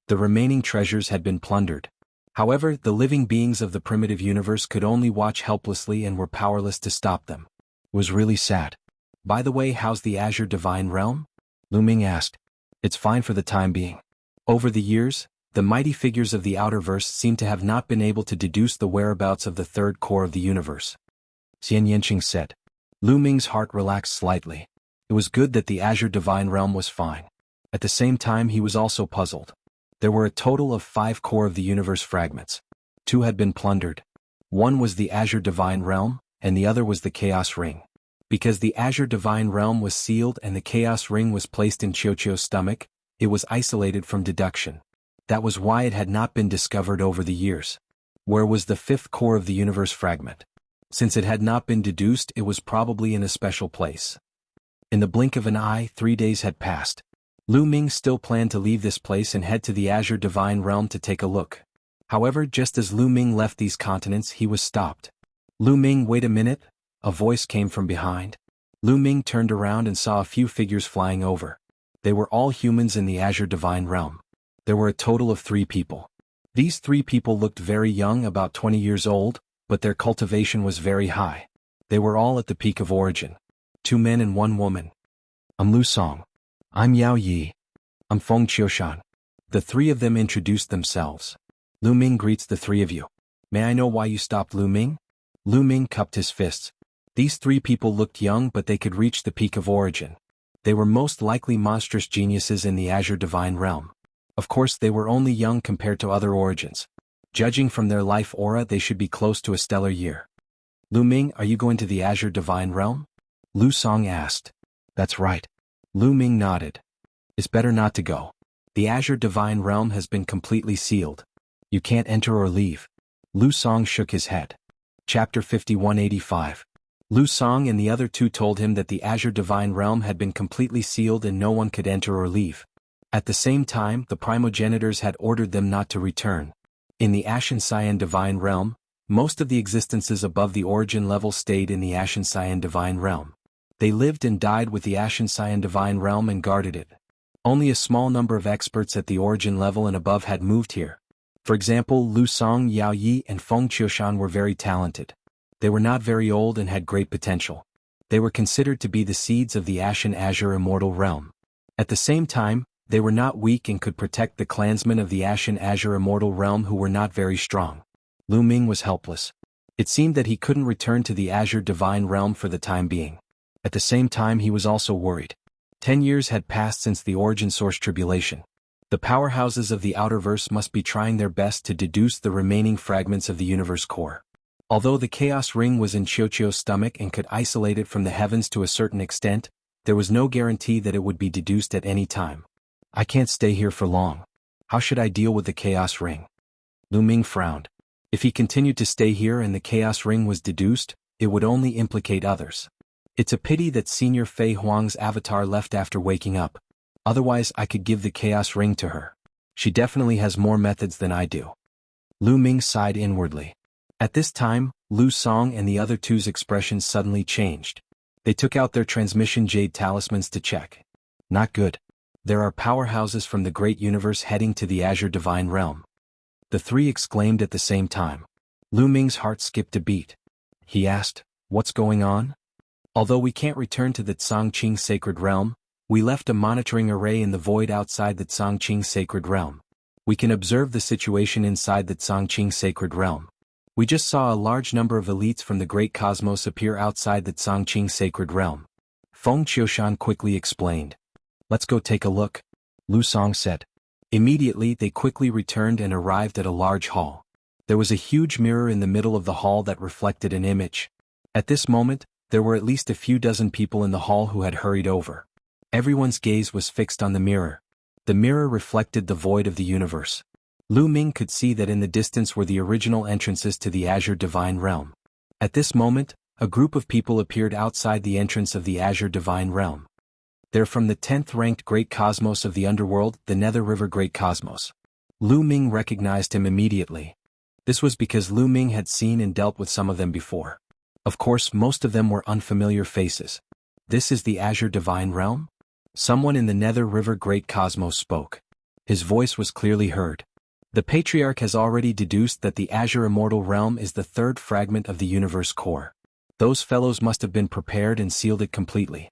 The remaining treasures had been plundered. However, the living beings of the primitive universe could only watch helplessly and were powerless to stop them. It was really sad. By the way, how's the Azure Divine Realm? Lu Ming asked. It's fine for the time being. Over the years, the mighty figures of the Outerverse seem to have not been able to deduce the whereabouts of the third core of the universe. Xian Yanqing said. Lu Ming's heart relaxed slightly. It was good that the Azure Divine Realm was fine. At the same time, he was also puzzled. There were a total of 5 core of the universe fragments. 2 had been plundered. One was the Azure Divine Realm, and the other was the Chaos Ring. Because the Azure Divine Realm was sealed and the Chaos Ring was placed in Qiuqiu's stomach, it was isolated from deduction. That was why it had not been discovered over the years. Where was the 5th core of the universe fragment? Since it had not been deduced, it was probably in a special place. In the blink of an eye, 3 days had passed. Lu Ming still planned to leave this place and head to the Azure Divine Realm to take a look. However, just as Lu Ming left these continents, he was stopped. Lu Ming, wait a minute, a voice came from behind. Lu Ming turned around and saw a few figures flying over. They were all humans in the Azure Divine Realm. There were a total of 3 people. These 3 people looked very young, about 20 years old, but their cultivation was very high. They were all at the peak of origin. 2 men and 1 woman. I'm Lu Song. I'm Yao Yi. I'm Feng Qiushan. The 3 of them introduced themselves. Lu Ming greets the 3 of you. May I know why you stopped Lu Ming? Lu Ming cupped his fists. These 3 people looked young, but they could reach the peak of origin. They were most likely monstrous geniuses in the Azure Divine Realm. Of course, they were only young compared to other origins. Judging from their life aura, they should be close to a stellar year. Lu Ming, are you going to the Azure Divine Realm? Lu Song asked. That's right. Lu Ming nodded. It's better not to go. The Azure Divine Realm has been completely sealed. You can't enter or leave. Lu Song shook his head. Chapter 5185. Lu Song and the other 2 told him that the Azure Divine Realm had been completely sealed and no one could enter or leave. At the same time, the primogenitors had ordered them not to return. In the Ashen Cyan Divine Realm, most of the existences above the origin level stayed in the Ashen Cyan Divine Realm. They lived and died with the Ashen Cyan Divine Realm and guarded it. Only a small number of experts at the origin level and above had moved here. For example, Lu Song, Yao Yi, and Feng Qiushan were very talented. They were not very old and had great potential. They were considered to be the seeds of the Ashen Azure Immortal Realm. At the same time, they were not weak and could protect the clansmen of the Ashen Azure Immortal Realm who were not very strong. Lu Ming was helpless. It seemed that he couldn't return to the Azure Divine Realm for the time being. At the same time he was also worried. 10 years had passed since the origin source tribulation. The powerhouses of the Outerverse must be trying their best to deduce the remaining fragments of the universe core. Although the Chaos Ring was in Qiuqiu's stomach and could isolate it from the heavens to a certain extent, there was no guarantee that it would be deduced at any time. I can't stay here for long. How should I deal with the Chaos Ring? Lu Ming frowned. If he continued to stay here and the Chaos Ring was deduced, it would only implicate others. It's a pity that Senior Fei Huang's avatar left after waking up. Otherwise I could give the Chaos Ring to her. She definitely has more methods than I do. Lu Ming sighed inwardly. At this time, Lu Song and the other two's expressions suddenly changed. They took out their transmission jade talismans to check. Not good. There are powerhouses from the great universe heading to the Azure Divine Realm. The three exclaimed at the same time. Lu Ming's heart skipped a beat. He asked, "What's going on?" Although we can't return to the Tsangqing Sacred Realm, we left a monitoring array in the void outside the Tsangqing Sacred Realm. We can observe the situation inside the Tsangqing Sacred Realm. We just saw a large number of elites from the Great Cosmos appear outside the Tsangqing Sacred Realm. Feng Qiushan quickly explained. Let's go take a look, Lu Song said. Immediately they quickly returned and arrived at a large hall. There was a huge mirror in the middle of the hall that reflected an image. At this moment, there were at least a few dozen people in the hall who had hurried over. Everyone's gaze was fixed on the mirror. The mirror reflected the void of the universe. Lu Ming could see that in the distance were the original entrances to the Azure Divine Realm. At this moment, a group of people appeared outside the entrance of the Azure Divine Realm. They're from the 10th ranked Great Cosmos of the Underworld, the Nether River Great Cosmos. Lu Ming recognized him immediately. This was because Lu Ming had seen and dealt with some of them before. Of course, most of them were unfamiliar faces. This is the Azure Divine Realm? Someone in the Nether River Great Cosmos spoke. His voice was clearly heard. The Patriarch has already deduced that the Azure Immortal Realm is the third fragment of the universe core. Those fellows must have been prepared and sealed it completely.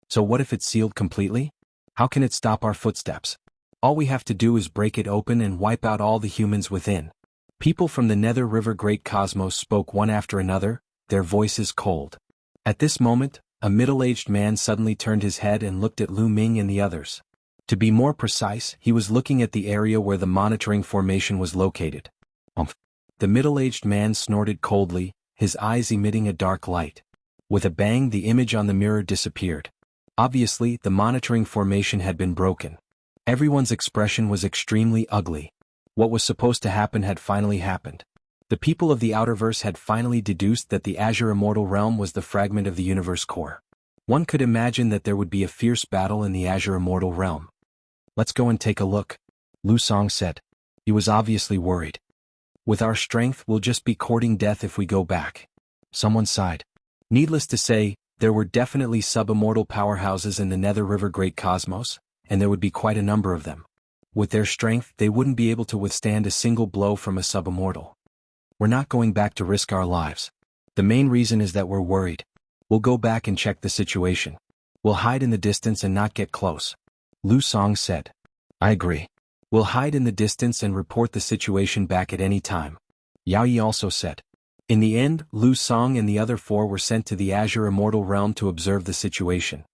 So what if it's sealed completely? How can it stop our footsteps? All we have to do is break it open and wipe out all the humans within. People from the Nether River Great Cosmos spoke one after another, their voices cold. At this moment, a middle-aged man suddenly turned his head and looked at Lu Ming and the others. To be more precise, he was looking at the area where the monitoring formation was located. The middle-aged man snorted coldly, his eyes emitting a dark light. With a bang, the image on the mirror disappeared. Obviously, the monitoring formation had been broken. Everyone's expression was extremely ugly. What was supposed to happen had finally happened. The people of the Outerverse had finally deduced that the Azure Immortal Realm was the fragment of the universe core. One could imagine that there would be a fierce battle in the Azure Immortal Realm. Let's go and take a look, Lu Song said. He was obviously worried. With our strength, we'll just be courting death if we go back. Someone sighed. Needless to say, there were definitely sub-immortal powerhouses in the Nether River Great Cosmos, and there would be quite a number of them. With their strength, they wouldn't be able to withstand a single blow from a sub-immortal. We're not going back to risk our lives. The main reason is that we're worried. We'll go back and check the situation. We'll hide in the distance and not get close, Lu Song said. I agree. We'll hide in the distance and report the situation back at any time, Yao Yi also said. In the end, Lu Song and the other four were sent to the Azure Immortal Realm to observe the situation.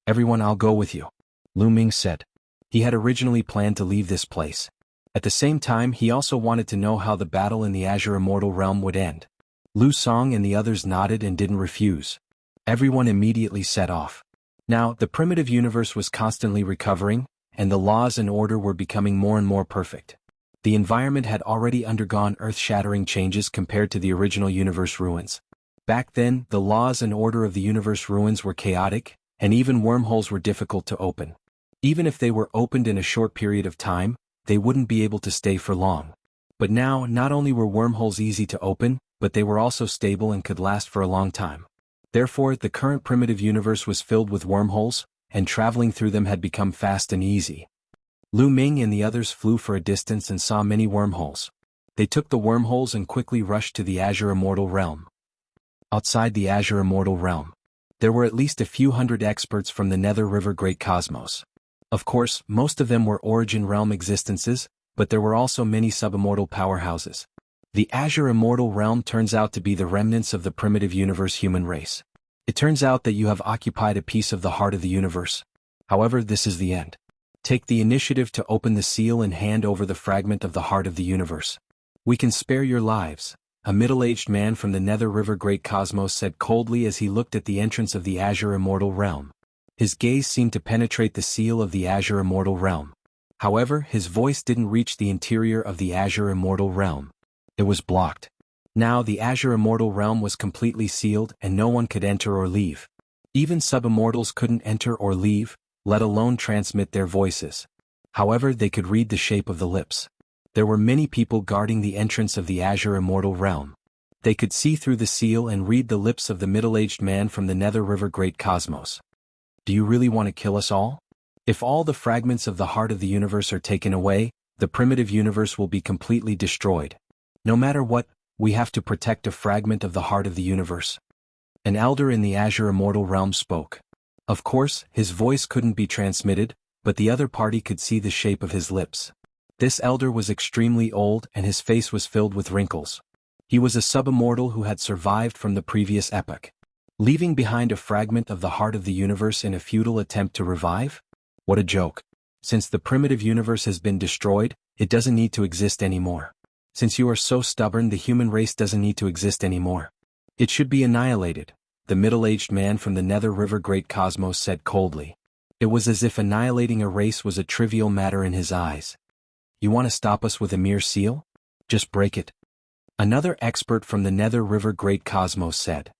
Everyone, I'll go with you, Lu Ming said. He had originally planned to leave this place. At the same time, he also wanted to know how the battle in the Azure Immortal Realm would end. Lu Song and the others nodded and didn't refuse. Everyone immediately set off. Now, the primitive universe was constantly recovering, and the laws and order were becoming more and more perfect. The environment had already undergone earth-shattering changes compared to the original universe ruins. Back then, the laws and order of the universe ruins were chaotic, and even wormholes were difficult to open. Even if they were opened in a short period of time, they wouldn't be able to stay for long. But now, not only were wormholes easy to open, but they were also stable and could last for a long time. Therefore, the current primitive universe was filled with wormholes, and traveling through them had become fast and easy. Lu Ming and the others flew for a distance and saw many wormholes. They took the wormholes and quickly rushed to the Azure Immortal Realm. Outside the Azure Immortal Realm, there were at least a few hundred experts from the Nether River Great Cosmos. Of course, most of them were Origin Realm existences, but there were also many subimmortal powerhouses. The Azure Immortal Realm turns out to be the remnants of the primitive universe human race. It turns out that you have occupied a piece of the heart of the universe. However, this is the end. Take the initiative to open the seal and hand over the fragment of the heart of the universe. We can spare your lives, a middle-aged man from the Nether River Great Cosmos said coldly as he looked at the entrance of the Azure Immortal Realm. His gaze seemed to penetrate the seal of the Azure Immortal Realm. However, his voice didn't reach the interior of the Azure Immortal Realm. It was blocked. Now the Azure Immortal Realm was completely sealed and no one could enter or leave. Even subimmortals couldn't enter or leave, let alone transmit their voices. However, they could read the shape of the lips. There were many people guarding the entrance of the Azure Immortal Realm. They could see through the seal and read the lips of the middle-aged man from the Nether River Great Cosmos. Do you really want to kill us all? If all the fragments of the heart of the universe are taken away, the primitive universe will be completely destroyed. No matter what, we have to protect a fragment of the heart of the universe. An elder in the Azure Immortal Realm spoke. Of course, his voice couldn't be transmitted, but the other party could see the shape of his lips. This elder was extremely old and his face was filled with wrinkles. He was a subimmortal who had survived from the previous epoch. Leaving behind a fragment of the heart of the universe in a futile attempt to revive? What a joke. Since the primitive universe has been destroyed, it doesn't need to exist anymore. Since you are so stubborn, the human race doesn't need to exist anymore. It should be annihilated, the middle-aged man from the Nether River Great Cosmos said coldly. It was as if annihilating a race was a trivial matter in his eyes. You want to stop us with a mere seal? Just break it. Another expert from the Nether River Great Cosmos said.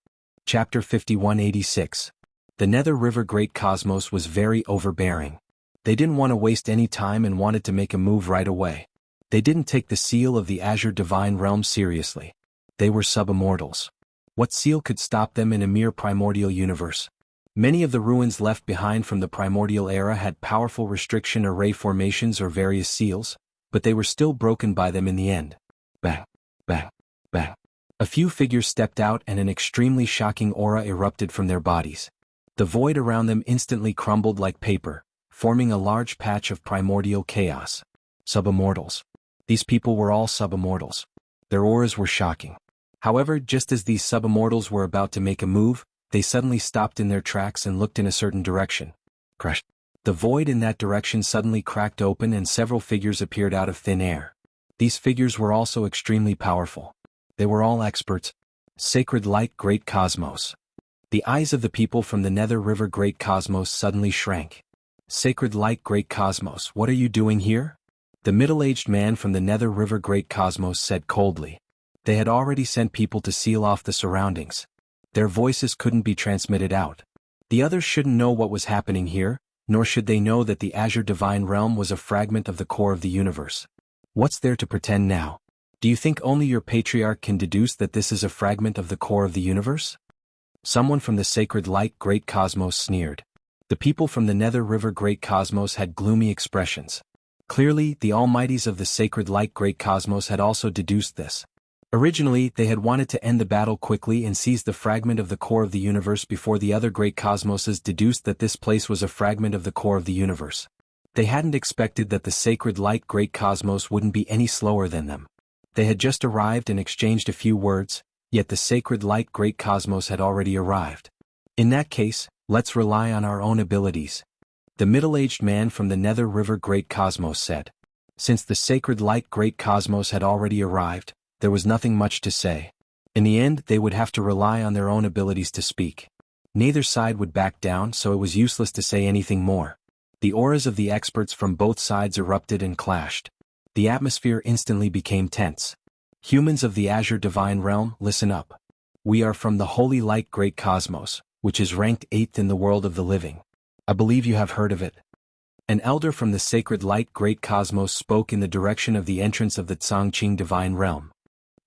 Chapter 5186. The Nether River Great Cosmos was very overbearing. They didn't want to waste any time and wanted to make a move right away. They didn't take the seal of the Azure Divine Realm seriously. They were subimmortals. What seal could stop them in a mere primordial universe? Many of the ruins left behind from the primordial era had powerful restriction array formations or various seals, but they were still broken by them in the end. Bang, bang, bang. A few figures stepped out and an extremely shocking aura erupted from their bodies. The void around them instantly crumbled like paper, forming a large patch of primordial chaos. Subimmortals. These people were all subimmortals. Their auras were shocking. However, just as these subimmortals were about to make a move, they suddenly stopped in their tracks and looked in a certain direction. Crash. The void in that direction suddenly cracked open and several figures appeared out of thin air. These figures were also extremely powerful. They were all experts. Sacred Light Great Cosmos. The eyes of the people from the Nether River Great Cosmos suddenly shrank. Sacred Light Great Cosmos, what are you doing here? The middle-aged man from the Nether River Great Cosmos said coldly. They had already sent people to seal off the surroundings. Their voices couldn't be transmitted out. The others shouldn't know what was happening here, nor should they know that the Azure Divine Realm was a fragment of the core of the universe. What's there to pretend now? Do you think only your patriarch can deduce that this is a fragment of the core of the universe? Someone from the Sacred Light Great Cosmos sneered. The people from the Nether River Great Cosmos had gloomy expressions. Clearly, the almighties of the Sacred Light Great Cosmos had also deduced this. Originally, they had wanted to end the battle quickly and seize the fragment of the core of the universe before the other great cosmoses deduced that this place was a fragment of the core of the universe. They hadn't expected that the Sacred Light Great Cosmos wouldn't be any slower than them. They had just arrived and exchanged a few words, yet the Sacred Light Great Cosmos had already arrived. In that case, let's rely on our own abilities. The middle-aged man from the Nether River Great Cosmos said. Since the Sacred Light Great Cosmos had already arrived, there was nothing much to say. In the end, they would have to rely on their own abilities to speak. Neither side would back down, so it was useless to say anything more. The auras of the experts from both sides erupted and clashed. The atmosphere instantly became tense. Humans of the Azure Divine Realm, listen up. We are from the Holy Light Great Cosmos, which is ranked 8th in the world of the living. I believe you have heard of it. An elder from the sacred light great cosmos spoke in the direction of the entrance of the Tsangqing divine realm.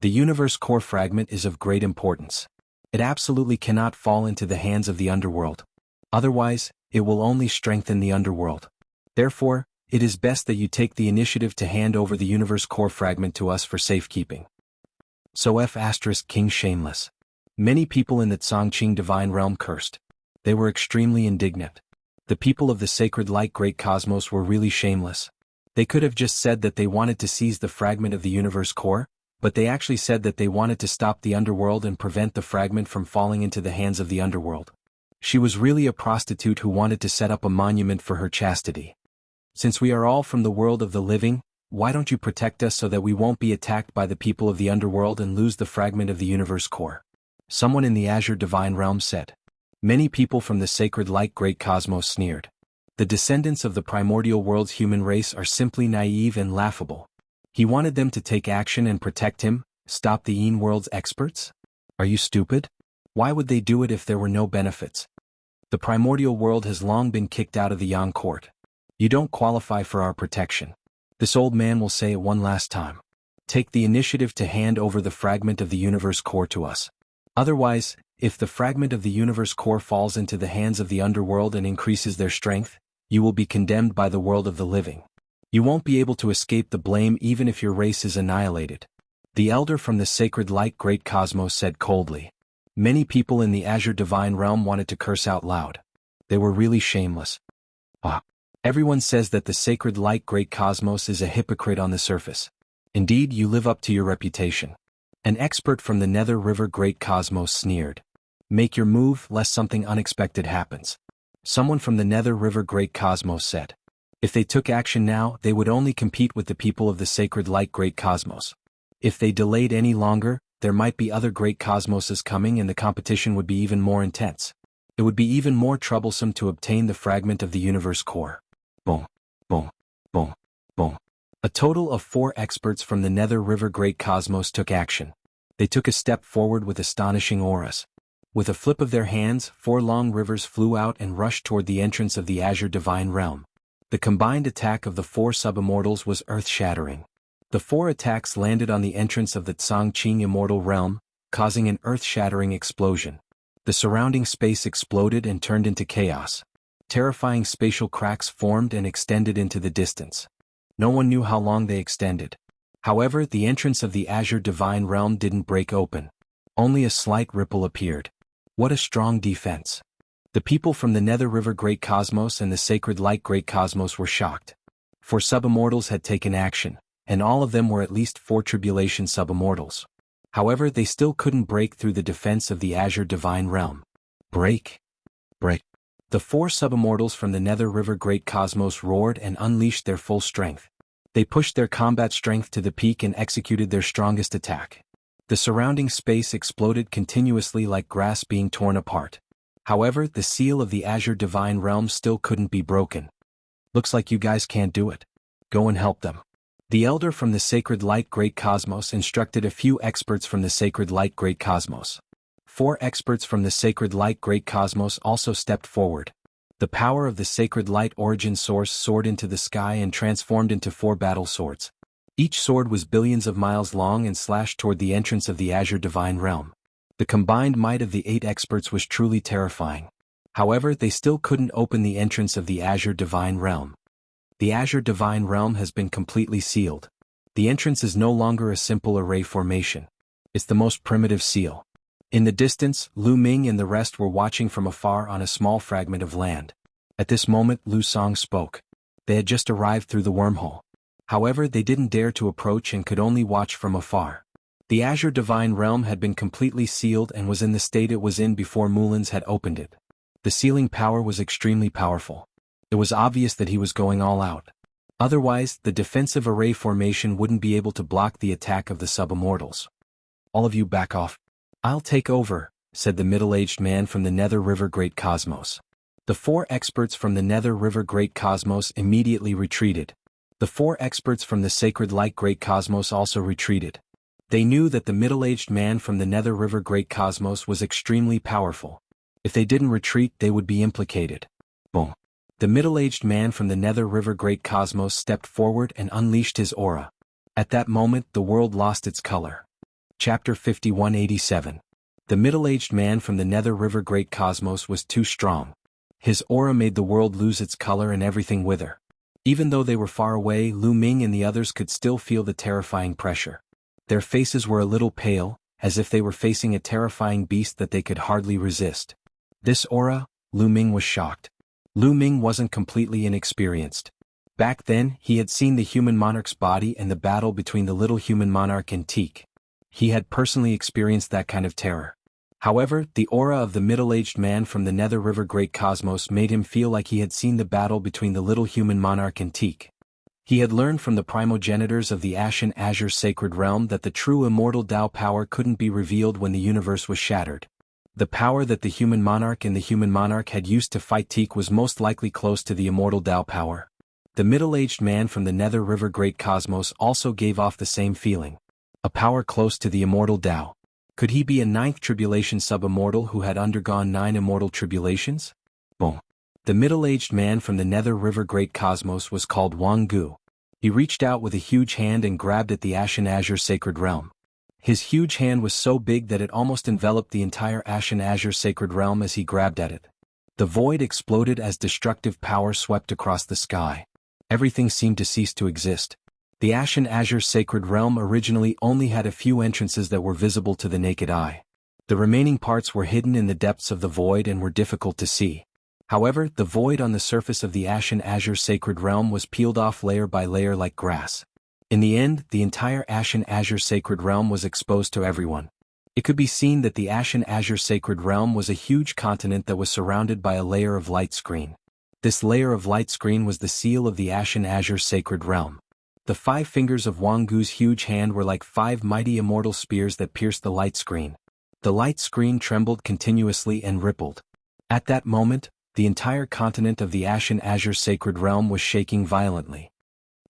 The universe core fragment is of great importance. It absolutely cannot fall into the hands of the underworld. Otherwise, it will only strengthen the underworld. Therefore, it is best that you take the initiative to hand over the universe core fragment to us for safekeeping. So King shameless. Many people in the Tsangqing divine realm cursed. They were extremely indignant. The people of the sacred light great cosmos were really shameless. They could have just said that they wanted to seize the fragment of the universe core, but they actually said that they wanted to stop the underworld and prevent the fragment from falling into the hands of the underworld. She was really a prostitute who wanted to set up a monument for her chastity. Since we are all from the world of the living, why don't you protect us so that we won't be attacked by the people of the underworld and lose the fragment of the universe core? Someone in the azure divine realm said. Many people from the sacred light great cosmos sneered. The descendants of the primordial world's human race are simply naive and laughable. He wanted them to take action and protect him, stop the Yin world's experts? Are you stupid? Why would they do it if there were no benefits? The primordial world has long been kicked out of the Yang court. You don't qualify for our protection. This old man will say it one last time. Take the initiative to hand over the fragment of the universe core to us. Otherwise, if the fragment of the universe core falls into the hands of the underworld and increases their strength, you will be condemned by the world of the living. You won't be able to escape the blame even if your race is annihilated. The elder from the sacred light great cosmos said coldly. Many people in the azure divine realm wanted to curse out loud. They were really shameless. Everyone says that the sacred light great cosmos is a hypocrite on the surface. Indeed, you live up to your reputation. An expert from the nether river great cosmos sneered. Make your move lest something unexpected happens. Someone from the nether river great cosmos said. If they took action now, they would only compete with the people of the sacred light great cosmos. If they delayed any longer, there might be other great cosmoses coming and the competition would be even more intense. It would be even more troublesome to obtain the fragment of the universe core. Boom, boom, boom, boom. A total of 4 experts from the nether river great cosmos took action. They took a step forward with astonishing auras. With a flip of their hands, 4 long rivers flew out and rushed toward the entrance of the azure divine realm. The combined attack of the 4 subimmortals was earth-shattering. The 4 attacks landed on the entrance of the Tsangqing immortal realm, causing an earth-shattering explosion. The surrounding space exploded and turned into chaos. Terrifying spatial cracks formed and extended into the distance. No one knew how long they extended. However, the entrance of the azure divine realm didn't break open. Only a slight ripple appeared. What a strong defense. The people from the nether river great cosmos and the sacred light great cosmos were shocked. 4 subimmortals had taken action, and all of them were at least 4 tribulation subimmortals. However, they still couldn't break through the defense of the azure divine realm. Break. The 4 subimmortals from the nether river great cosmos roared and unleashed their full strength. They pushed their combat strength to the peak and executed their strongest attack. The surrounding space exploded continuously like grass being torn apart. However, the seal of the azure divine realm still couldn't be broken. Looks like you guys can't do it. Go and help them. The elder from the sacred light great cosmos instructed a few experts from the sacred light great cosmos. 4 experts from the sacred light great cosmos also stepped forward. The power of the sacred light origin source soared into the sky and transformed into 4 battle swords. Each sword was billions of miles long and slashed toward the entrance of the azure divine realm. The combined might of the 8 experts was truly terrifying. However, they still couldn't open the entrance of the azure divine realm. The azure divine realm has been completely sealed. The entrance is no longer a simple array formation. It's the most primitive seal. In the distance, Lu Ming and the rest were watching from afar on a small fragment of land. At this moment, Lu Song spoke. They had just arrived through the wormhole. However, they didn't dare to approach and could only watch from afar. The azure divine realm had been completely sealed and was in the state it was in before Mulans had opened it. The sealing power was extremely powerful. It was obvious that he was going all out. Otherwise, the defensive array formation wouldn't be able to block the attack of the subimmortals. All of you back off. I'll take over, said the middle-aged man from the nether river great cosmos. The 4 experts from the nether river great cosmos immediately retreated. The 4 experts from the sacred light great cosmos also retreated. They knew that the middle-aged man from the nether river great cosmos was extremely powerful. If they didn't retreat, they would be implicated. Boom. The middle-aged man from the Nether River Great Cosmos stepped forward and unleashed his aura. At that moment the world lost its color. Chapter 5187. The middle-aged man from the Nether River Great Cosmos was too strong. His aura made the world lose its color and everything wither. Even though they were far away, Lu Ming and the others could still feel the terrifying pressure. Their faces were a little pale, as if they were facing a terrifying beast that they could hardly resist. This aura? Lu Ming was shocked. Lu Ming wasn't completely inexperienced. Back then, he had seen the human monarch's body and the battle between the little human monarch and Teak. He had personally experienced that kind of terror. However, the aura of the middle-aged man from the Nether River Great Cosmos made him feel like he had seen the battle between the little human monarch and Teak. He had learned from the primogenitors of the Ashen Azure Sacred Realm that the true immortal Tao power couldn't be revealed when the universe was shattered. The power that the human monarch and the human monarch had used to fight Teak was most likely close to the immortal Tao power. The middle-aged man from the Nether River Great Cosmos also gave off the same feeling. A power close to the immortal Tao. Could he be a ninth tribulation sub-immortal who had undergone 9 immortal tribulations? Boom. The middle-aged man from the Nether River Great Cosmos was called Wang Gu. He reached out with a huge hand and grabbed at the Ashen Azure Sacred Realm. His huge hand was so big that it almost enveloped the entire Ashen Azure Sacred Realm as he grabbed at it. The void exploded as destructive power swept across the sky. Everything seemed to cease to exist. The Ashen Azure Sacred Realm originally only had a few entrances that were visible to the naked eye. The remaining parts were hidden in the depths of the void and were difficult to see. However, the void on the surface of the Ashen Azure Sacred Realm was peeled off layer by layer like grass. In the end, the entire Ashen Azure Sacred Realm was exposed to everyone. It could be seen that the Ashen Azure Sacred Realm was a huge continent that was surrounded by a layer of light screen. This layer of light screen was the seal of the Ashen Azure Sacred Realm. The 5 fingers of Wang Gu's huge hand were like 5 mighty immortal spears that pierced the light screen. The light screen trembled continuously and rippled. At that moment, the entire continent of the Ashen Azure Sacred Realm was shaking violently.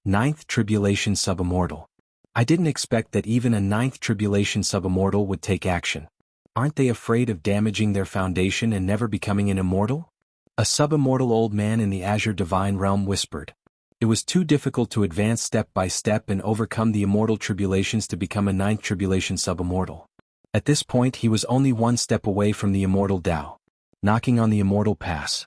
9th Tribulation Sub-Immortal. I didn't expect that even a 9th Tribulation Sub-Immortal would take action. Aren't they afraid of damaging their foundation and never becoming an immortal? A sub-immortal old man in the Azure Divine Realm whispered. It was too difficult to advance step by step and overcome the immortal tribulations to become a 9th Tribulation Sub-Immortal. At this point he was only one step away from the immortal Tao. Knocking on the immortal pass.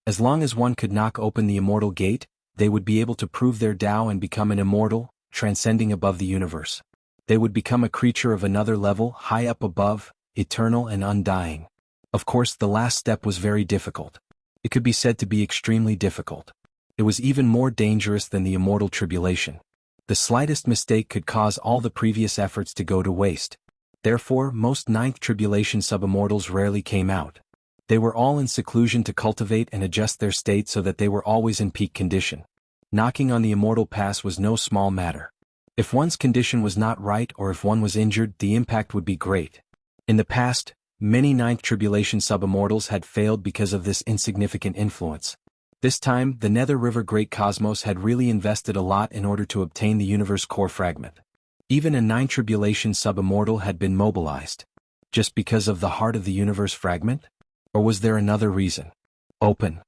As long as one could knock open the immortal gate, they would be able to prove their Tao and become an immortal, transcending above the universe. They would become a creature of another level, high up above, eternal and undying. Of course, the last step was very difficult. It could be said to be extremely difficult. It was even more dangerous than the immortal tribulation. The slightest mistake could cause all the previous efforts to go to waste. Therefore, most 9th Tribulation sub-immortals rarely came out. They were all in seclusion to cultivate and adjust their state so that they were always in peak condition. Knocking on the immortal pass was no small matter. If one's condition was not right or if one was injured, the impact would be great. In the past, many 9th Tribulation sub-immortals had failed because of this insignificant influence. This time, the Nether River Great Cosmos had really invested a lot in order to obtain the universe core fragment. Even a 9th Tribulation sub-immortal had been mobilized. Just because of the heart of the universe fragment? Or was there another reason? Open.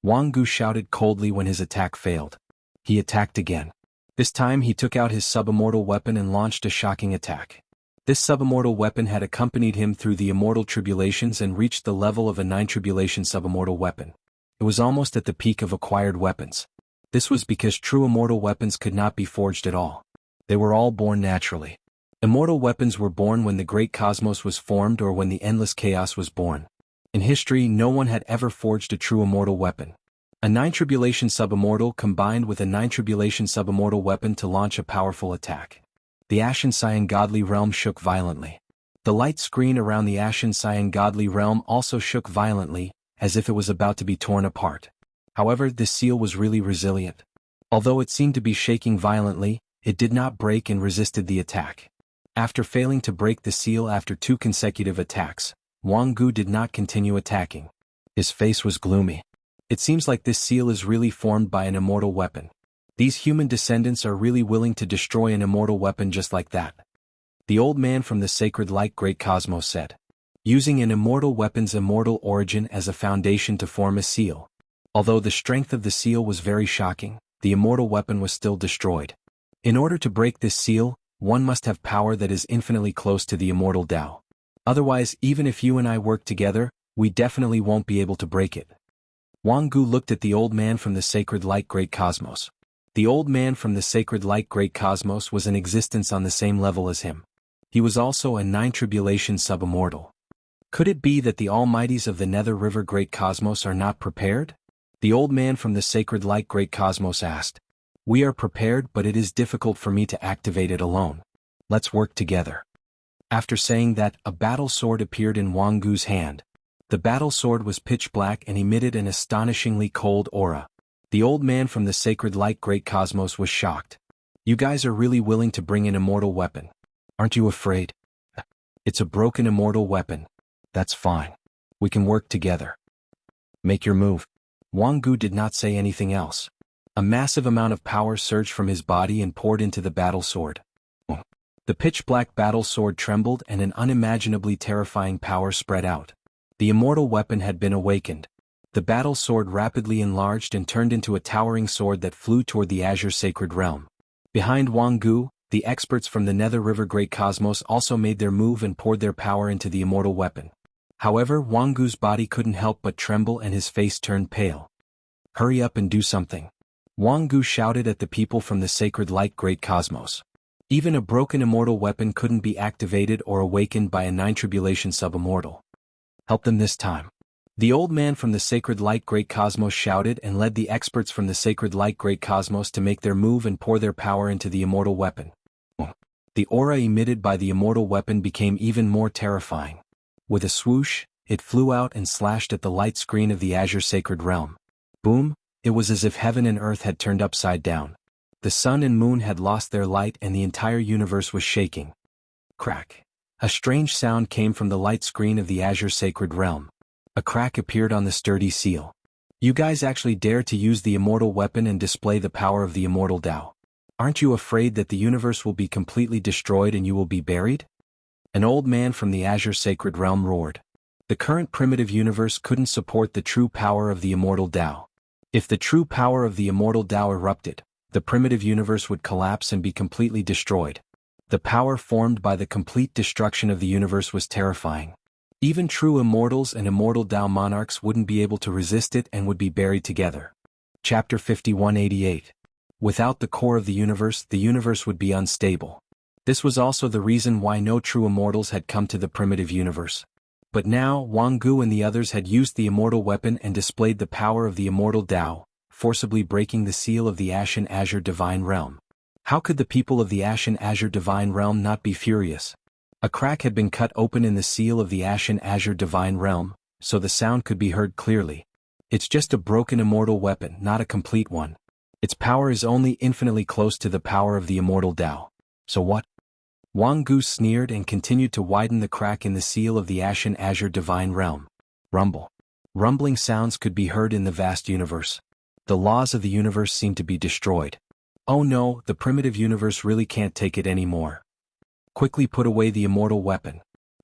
Wang Gu shouted coldly when his attack failed. He attacked again. This time he took out his sub-immortal weapon and launched a shocking attack. This sub-immortal weapon had accompanied him through the immortal tribulations and reached the level of a 9th Tribulation sub-immortal weapon. It was almost at the peak of acquired weapons. This was because true immortal weapons could not be forged at all. They were all born naturally. Immortal weapons were born when the great cosmos was formed or when the endless chaos was born. In history, no one had ever forged a true immortal weapon. A 9th Tribulation sub-immortal combined with a 9th Tribulation sub-immortal weapon to launch a powerful attack. The Ashen Cyan Godly Realm shook violently. The light screen around the Ashen Cyan Godly Realm also shook violently, as if it was about to be torn apart. However, this seal was really resilient. Although it seemed to be shaking violently, it did not break and resisted the attack. After failing to break the seal after 2 consecutive attacks, Wang Gu did not continue attacking. His face was gloomy. It seems like this seal is really formed by an immortal weapon. These human descendants are really willing to destroy an immortal weapon just like that. The old man from the Sacred Light Great Cosmos said. Using an immortal weapon's immortal origin as a foundation to form a seal. Although the strength of the seal was very shocking, the immortal weapon was still destroyed. In order to break this seal, one must have power that is infinitely close to the immortal Tao. Otherwise, even if you and I work together, we definitely won't be able to break it. Wang Gu looked at the old man from the sacred light great cosmos. The old man from the sacred light great cosmos was in existence on the same level as him. He was also a nine-tribulation sub-immortal. Could it be that the almighties of the Nether River great cosmos are not prepared? The old man from the sacred light great cosmos asked. We are prepared, but it is difficult for me to activate it alone. Let's work together. After saying that, a battle sword appeared in Wang Gu's hand. The battle sword was pitch black and emitted an astonishingly cold aura. The old man from the sacred light great cosmos was shocked. You guys are really willing to bring an immortal weapon. Aren't you afraid? It's a broken immortal weapon. That's fine. We can work together. Make your move. Wang Gu did not say anything else. A massive amount of power surged from his body and poured into the battle sword. The pitch-black battle sword trembled and an unimaginably terrifying power spread out. The immortal weapon had been awakened. The battle sword rapidly enlarged and turned into a towering sword that flew toward the azure sacred realm. Behind Wang Gu, the experts from the Nether River Great Cosmos also made their move and poured their power into the immortal weapon. However, Wang Gu's body couldn't help but tremble and his face turned pale. Hurry up and do something. Wang Gu shouted at the people from the sacred light great cosmos. Even a broken immortal weapon couldn't be activated or awakened by a nine-tribulation sub-immortal. Help them this time. The old man from the sacred light great cosmos shouted and led the experts from the sacred light great cosmos to make their move and pour their power into the immortal weapon. The aura emitted by the immortal weapon became even more terrifying. With a swoosh, it flew out and slashed at the light screen of the azure sacred realm. Boom! It was as if heaven and earth had turned upside down. The sun and moon had lost their light and the entire universe was shaking. Crack! A strange sound came from the light screen of the azure sacred realm. A crack appeared on the sturdy seal. You guys actually dare to use the immortal weapon and display the power of the immortal Tao. Aren't you afraid that the universe will be completely destroyed and you will be buried? An old man from the azure sacred realm roared. The current primitive universe couldn't support the true power of the immortal Tao. If the true power of the immortal Tao erupted, the primitive universe would collapse and be completely destroyed. The power formed by the complete destruction of the universe was terrifying. Even true immortals and immortal Tao monarchs wouldn't be able to resist it and would be buried together. Chapter 5188. Without the core of the universe would be unstable. This was also the reason why no true immortals had come to the primitive universe. But now, Wang Gu and the others had used the immortal weapon and displayed the power of the immortal Tao, forcibly breaking the seal of the Ashen Azure Divine Realm. How could the people of the Ashen Azure Divine Realm not be furious? A crack had been cut open in the seal of the Ashen Azure Divine Realm, so the sound could be heard clearly. It's just a broken immortal weapon, not a complete one. Its power is only infinitely close to the power of the immortal Tao. So what? Wang Gu sneered and continued to widen the crack in the seal of the Ashen Azure Divine Realm. Rumble. Rumbling sounds could be heard in the vast universe. The laws of the universe seemed to be destroyed. Oh no, the primitive universe really can't take it anymore. Quickly put away the immortal weapon.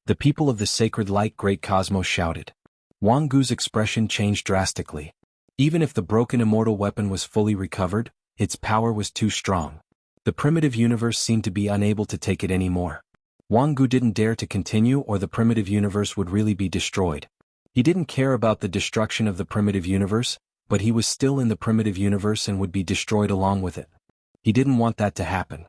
The people of the sacred light great cosmos shouted. Wang Gu's expression changed drastically. Even if the broken immortal weapon was fully recovered, its power was too strong. The primitive universe seemed to be unable to take it anymore. Wang Gu didn't dare to continue or the primitive universe would really be destroyed. He didn't care about the destruction of the primitive universe, but he was still in the primitive universe and would be destroyed along with it. He didn't want that to happen.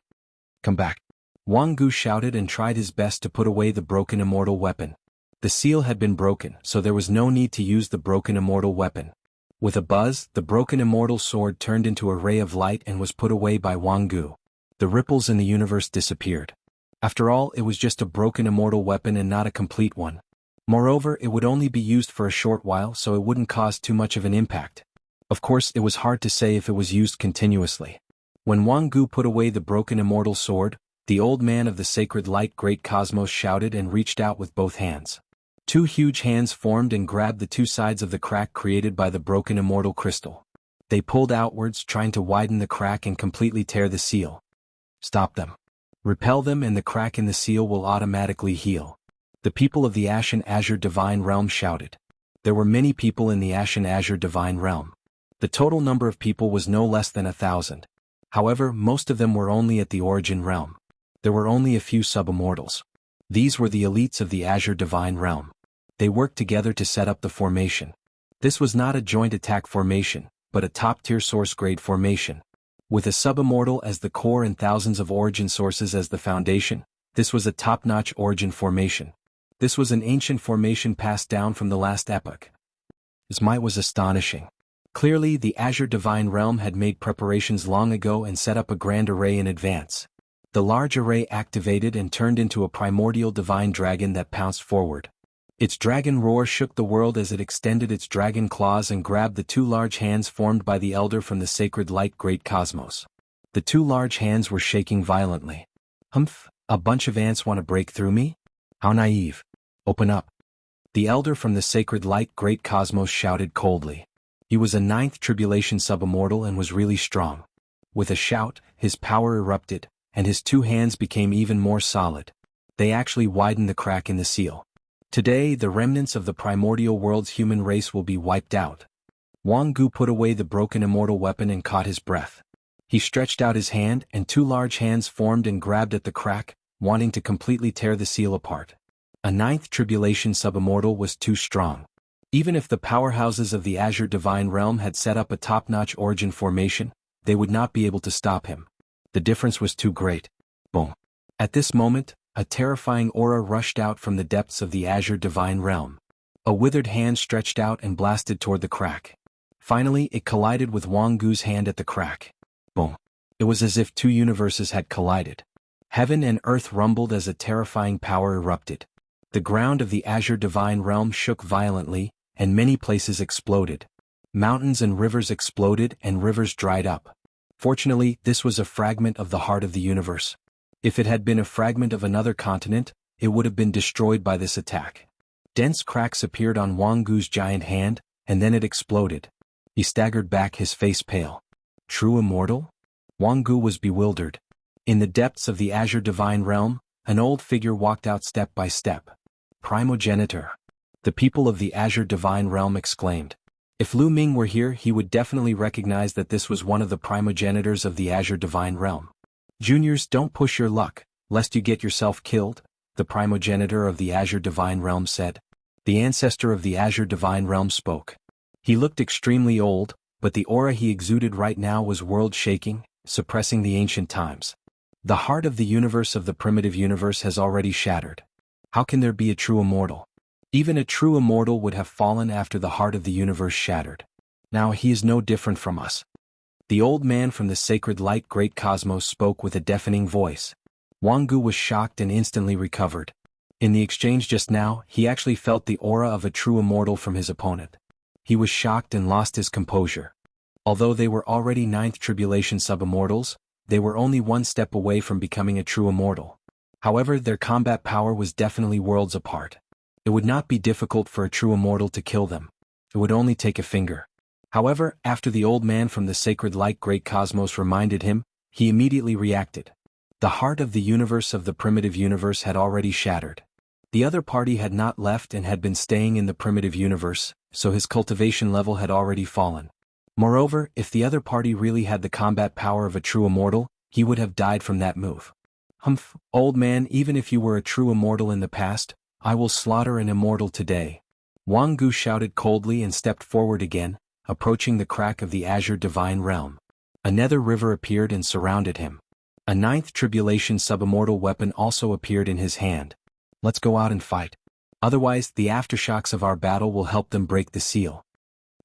Come back. Wang Gu shouted and tried his best to put away the broken immortal weapon. The seal had been broken, so there was no need to use the broken immortal weapon. With a buzz, the broken immortal sword turned into a ray of light and was put away by Wang Gu. The ripples in the universe disappeared. After all, it was just a broken immortal weapon and not a complete one. Moreover, it would only be used for a short while, so it wouldn't cause too much of an impact. Of course, it was hard to say if it was used continuously. When Wang Gu put away the broken immortal sword, the old man of the sacred light great cosmos shouted and reached out with both hands. Two huge hands formed and grabbed the two sides of the crack created by the broken immortal crystal. They pulled outwards, trying to widen the crack and completely tear the seal. Stop them. Repel them and the crack in the seal will automatically heal. The people of the Ashen Azure Divine Realm shouted. There were many people in the Ashen Azure Divine Realm. The total number of people was no less than 1,000. However, most of them were only at the origin realm. There were only a few sub-immortals. These were the elites of the Azure Divine Realm. They worked together to set up the formation. This was not a joint attack formation, but a top-tier source-grade formation. With a sub-immortal as the core and thousands of origin sources as the foundation, this was a top-notch origin formation. This was an ancient formation passed down from the last epoch. His might was astonishing. Clearly, the Azure Divine Realm had made preparations long ago and set up a grand array in advance. The large array activated and turned into a primordial divine dragon that pounced forward. Its dragon roar shook the world as it extended its dragon claws and grabbed the two large hands formed by the elder from the sacred light great cosmos. The two large hands were shaking violently. Humph, a bunch of ants want to break through me? How naive. Open up. The elder from the sacred light great cosmos shouted coldly. He was a 9th tribulation sub-immortal and was really strong. With a shout, his power erupted, and his two hands became even more solid. They actually widened the crack in the seal. Today, the remnants of the primordial world's human race will be wiped out. Wang Gu put away the broken immortal weapon and caught his breath. He stretched out his hand and two large hands formed and grabbed at the crack, wanting to completely tear the seal apart. A 9th tribulation sub-immortal was too strong. Even if the powerhouses of the Azure Divine Realm had set up a top-notch origin formation, they would not be able to stop him. The difference was too great. Boom. At this moment, a terrifying aura rushed out from the depths of the Azure Divine Realm. A withered hand stretched out and blasted toward the crack. Finally, it collided with Wang Gu's hand at the crack. Boom. It was as if two universes had collided. Heaven and earth rumbled as a terrifying power erupted. The ground of the Azure Divine Realm shook violently, and many places exploded. Mountains and rivers exploded and rivers dried up. Fortunately, this was a fragment of the heart of the universe. If it had been a fragment of another continent, it would have been destroyed by this attack. Dense cracks appeared on Wang Gu's giant hand, and then it exploded. He staggered back, his face pale. True immortal? Wang Gu was bewildered. In the depths of the Azure Divine Realm, an old figure walked out step by step. Primogenitor. The people of the Azure Divine Realm exclaimed. If Lu Ming were here, he would definitely recognize that this was one of the primogenitors of the Azure Divine Realm. Juniors, don't push your luck, lest you get yourself killed, the primogenitor of the Azure Divine Realm said. The ancestor of the Azure Divine Realm spoke. He looked extremely old, but the aura he exuded right now was world-shaking, suppressing the ancient times. The heart of the universe of the primitive universe has already shattered. How can there be a true immortal? Even a true immortal would have fallen after the heart of the universe shattered. Now he is no different from us. The old man from the sacred light great cosmos spoke with a deafening voice. Wang Gu was shocked and instantly recovered. In the exchange just now, he actually felt the aura of a true immortal from his opponent. He was shocked and lost his composure. Although they were already 9th tribulation sub-immortals, they were only one step away from becoming a true immortal. However, their combat power was definitely worlds apart. It would not be difficult for a true immortal to kill them. It would only take a finger. However, after the old man from the sacred light great cosmos reminded him, he immediately reacted. The heart of the universe of the primitive universe had already shattered. The other party had not left and had been staying in the primitive universe, so his cultivation level had already fallen. Moreover, if the other party really had the combat power of a true immortal, he would have died from that move. Humph, old man, even if you were a true immortal in the past, I will slaughter an immortal today. Wang Gu shouted coldly and stepped forward again, approaching the crack of the Azure Divine Realm. A nether river appeared and surrounded him. A 9th tribulation sub-immortal weapon also appeared in his hand. Let's go out and fight. Otherwise, the aftershocks of our battle will help them break the seal.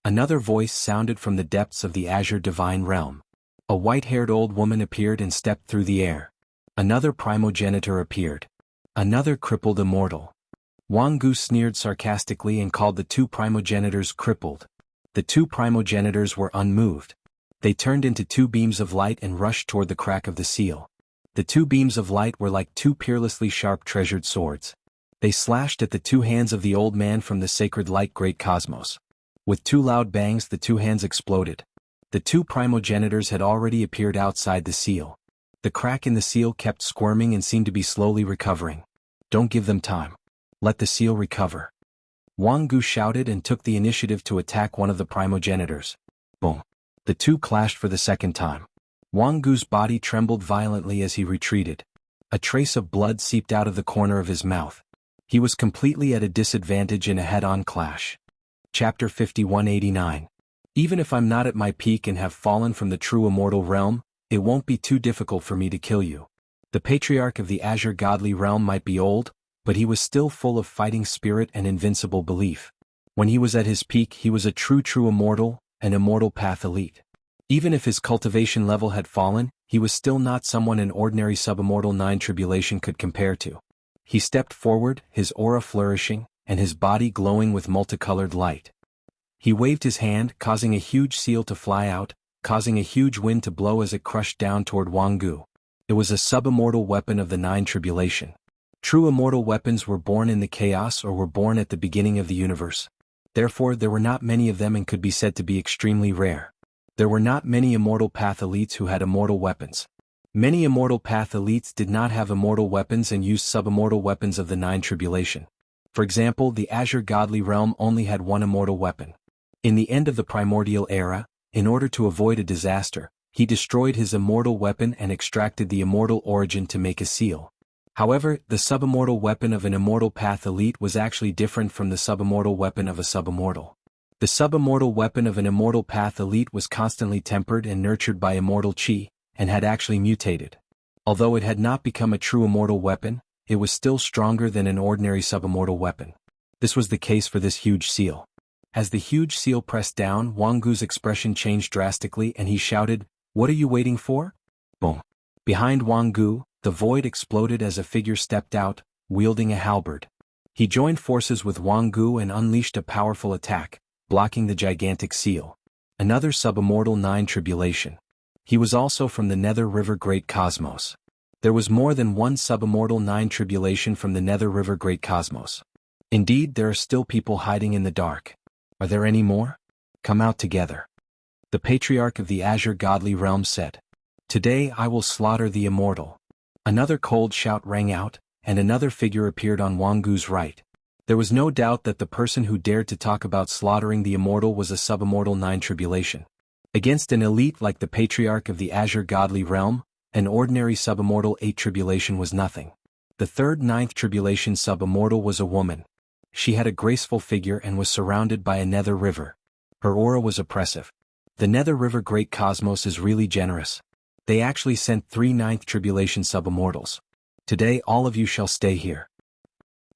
Another voice sounded from the depths of the Azure Divine Realm. A white-haired old woman appeared and stepped through the air. Another primogenitor appeared. Another crippled immortal. Wang Gu sneered sarcastically and called the two primogenitors crippled. The two primogenitors were unmoved. They turned into two beams of light and rushed toward the crack of the seal. The two beams of light were like two peerlessly sharp treasured swords. They slashed at the two hands of the old man from the sacred light great cosmos. With two loud bangs, the two hands exploded. The two primogenitors had already appeared outside the seal. The crack in the seal kept squirming and seemed to be slowly recovering. Don't give them time. Let the seal recover. Wang Gu shouted and took the initiative to attack one of the primogenitors. Boom. The two clashed for the second time. Wang Gu's body trembled violently as he retreated. A trace of blood seeped out of the corner of his mouth. He was completely at a disadvantage in a head-on clash. Chapter 5189. Even if I'm not at my peak and have fallen from the true immortal realm, it won't be too difficult for me to kill you. The patriarch of the Azure godly realm might be old, but he was still full of fighting spirit and invincible belief. When he was at his peak, he was a true immortal, an immortal path elite. Even if his cultivation level had fallen, he was still not someone an ordinary subimmortal 9 tribulation could compare to. He stepped forward, his aura flourishing, and his body glowing with multicolored light. He waved his hand, causing a huge seal to fly out, causing a huge wind to blow as it crushed down toward Wang Gu. It was a subimmortal weapon of the 9 tribulation. True immortal weapons were born in the chaos or were born at the beginning of the universe. Therefore, there were not many of them and could be said to be extremely rare. There were not many immortal path elites who had immortal weapons. Many immortal path elites did not have immortal weapons and used subimmortal weapons of the 9 tribulation. For example, the Azure godly realm only had one immortal weapon. In the end of the Primordial era, in order to avoid a disaster, he destroyed his immortal weapon and extracted the immortal origin to make a seal. However, the subimmortal weapon of an immortal path elite was actually different from the subimmortal weapon of a subimmortal. The subimmortal weapon of an immortal path elite was constantly tempered and nurtured by immortal chi, and had actually mutated. Although it had not become a true immortal weapon, it was still stronger than an ordinary subimmortal weapon. This was the case for this huge seal. As the huge seal pressed down, Wang Gu's expression changed drastically and he shouted, "What are you waiting for?" Boom. Behind Wang Gu, the void exploded as a figure stepped out, wielding a halberd. He joined forces with Wang Gu and unleashed a powerful attack, blocking the gigantic seal. Another subimmortal 9 tribulation. He was also from the Nether River Great Cosmos. There was more than one subimmortal 9 tribulation from the Nether River Great Cosmos. Indeed, there are still people hiding in the dark. Are there any more? Come out together. The patriarch of the Azure godly realm said. Today I will slaughter the immortal. Another cold shout rang out, and another figure appeared on Wang Gu's right. There was no doubt that the person who dared to talk about slaughtering the immortal was a subimmortal 9 tribulation. Against an elite like the patriarch of the Azure godly realm, an ordinary subimmortal 8 tribulation was nothing. The third 9th tribulation subimmortal was a woman. She had a graceful figure and was surrounded by a nether river. Her aura was oppressive. The Nether River Great Cosmos is really generous. They actually sent 3 9th tribulation subimmortals. Today all of you shall stay here.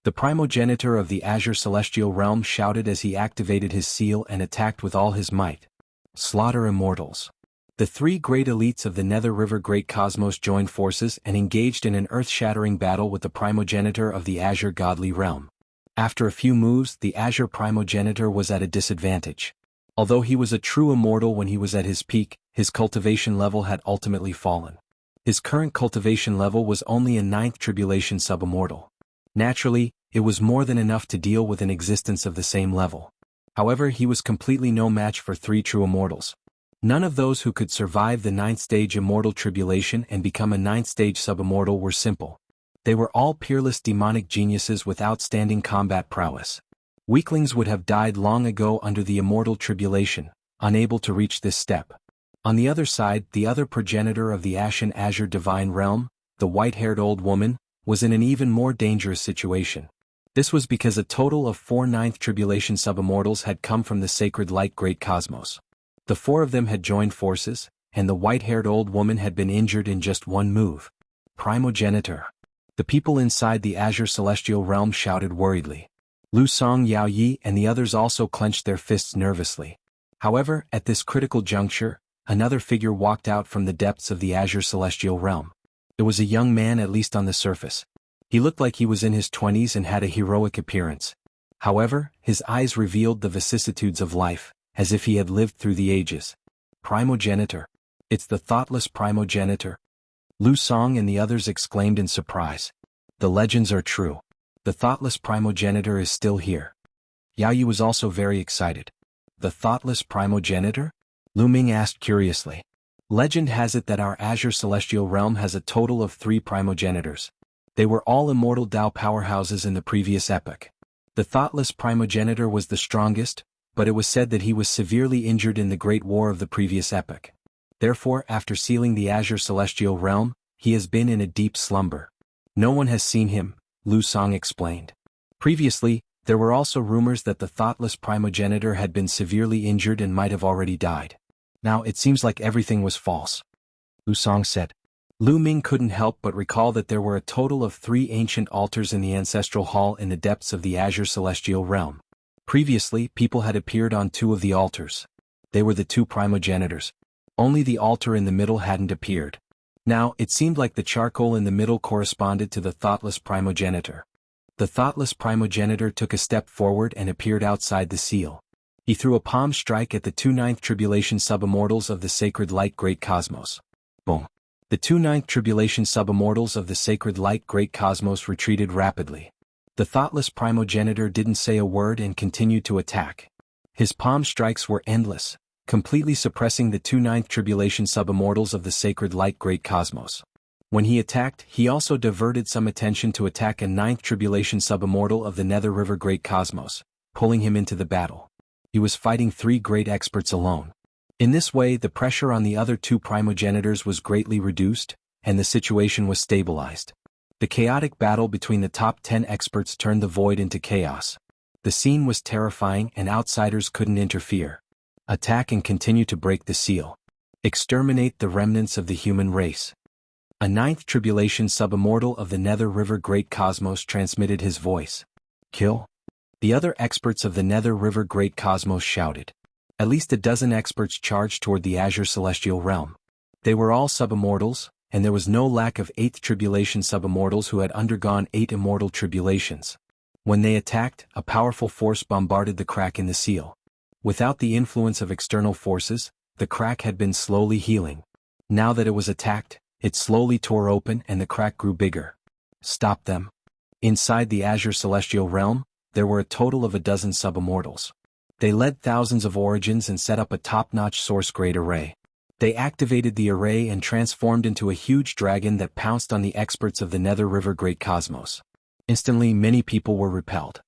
The primogenitor of the Azure Celestial Realm shouted as he activated his seal and attacked with all his might. Slaughter immortals. The 3 great elites of the Nether River Great Cosmos joined forces and engaged in an earth-shattering battle with the primogenitor of the Azure Godly Realm. After a few moves, the Azure primogenitor was at a disadvantage. Although he was a true immortal when he was at his peak, his cultivation level had ultimately fallen. His current cultivation level was only a 9th tribulation subimmortal. Naturally, it was more than enough to deal with an existence of the same level. However, he was completely no match for 3 true immortals. None of those who could survive the 9th stage immortal tribulation and become a 9th stage subimmortal were simple. They were all peerless demonic geniuses with outstanding combat prowess. Weaklings would have died long ago under the immortal tribulation, unable to reach this step. On the other side, the other progenitor of the Ashen Azure Divine Realm, the white-haired old woman, was in an even more dangerous situation. This was because a total of 4 9th tribulation subimmortals had come from the Sacred Light Great Cosmos. The 4 of them had joined forces, and the white-haired old woman had been injured in just one move. Primogenitor. The people inside the Azure Celestial Realm shouted worriedly. Lu Song, Yao Yi and the others also clenched their fists nervously. However, at this critical juncture, another figure walked out from the depths of the Azure Celestial Realm. It was a young man, at least on the surface. He looked like he was in his 20s and had a heroic appearance. However, his eyes revealed the vicissitudes of life, as if he had lived through the ages. Primogenitor. It's the thoughtless primogenitor. Lu Song and the others exclaimed in surprise. The legends are true. The thoughtless primogenitor is still here. Yao Yi was also very excited. The thoughtless primogenitor? Lu Ming asked curiously. Legend has it that our Azure Celestial Realm has a total of 3 primogenitors. They were all immortal Dao powerhouses in the previous epoch. The thoughtless primogenitor was the strongest, but it was said that he was severely injured in the Great War of the previous epoch. Therefore, after sealing the Azure Celestial Realm, he has been in a deep slumber. No one has seen him, Lu Song explained. Previously, there were also rumors that the thoughtless primogenitor had been severely injured and might have already died. Now it seems like everything was false, Lu Song said. Lu Ming couldn't help but recall that there were a total of 3 ancient altars in the ancestral hall in the depths of the Azure Celestial Realm. Previously, people had appeared on 2 of the altars. They were the 2 primogenitors. Only the altar in the middle hadn't appeared. Now, it seemed like the charcoal in the middle corresponded to the thoughtless primogenitor. The thoughtless primogenitor took a step forward and appeared outside the seal. He threw a palm strike at the 2 ninth tribulation subimmortals of the sacred light great cosmos. Boom. The 2 ninth tribulation subimmortals of the sacred light great cosmos retreated rapidly. The thoughtless primogenitor didn't say a word and continued to attack. His palm strikes were endless, completely suppressing the 2 ninth tribulation subimmortals of the sacred light great cosmos. When he attacked, he also diverted some attention to attack a 9th tribulation subimmortal of the Nether River great cosmos, pulling him into the battle. He was fighting 3 great experts alone. In this way, the pressure on the other 2 primogenitors was greatly reduced, and the situation was stabilized. The chaotic battle between the top 10 experts turned the void into chaos. The scene was terrifying and outsiders couldn't interfere. Attack and continue to break the seal. Exterminate the remnants of the human race. A 9th tribulation subimmortal of the Nether River great cosmos transmitted his voice. Kill? The other experts of the Nether River great cosmos shouted. At least a dozen experts charged toward the Azure Celestial Realm. They were all subimmortals, and there was no lack of 8th tribulation subimmortals who had undergone 8 immortal tribulations. When they attacked, a powerful force bombarded the crack in the seal. Without the influence of external forces, the crack had been slowly healing. Now that it was attacked, it slowly tore open and the crack grew bigger. Stop them. Inside the Azure Celestial Realm, there were a total of a dozen subimmortals. They led thousands of origins and set up a top-notch source-grade array. They activated the array and transformed into a huge dragon that pounced on the experts of the Nether River great cosmos. Instantly, many people were repelled.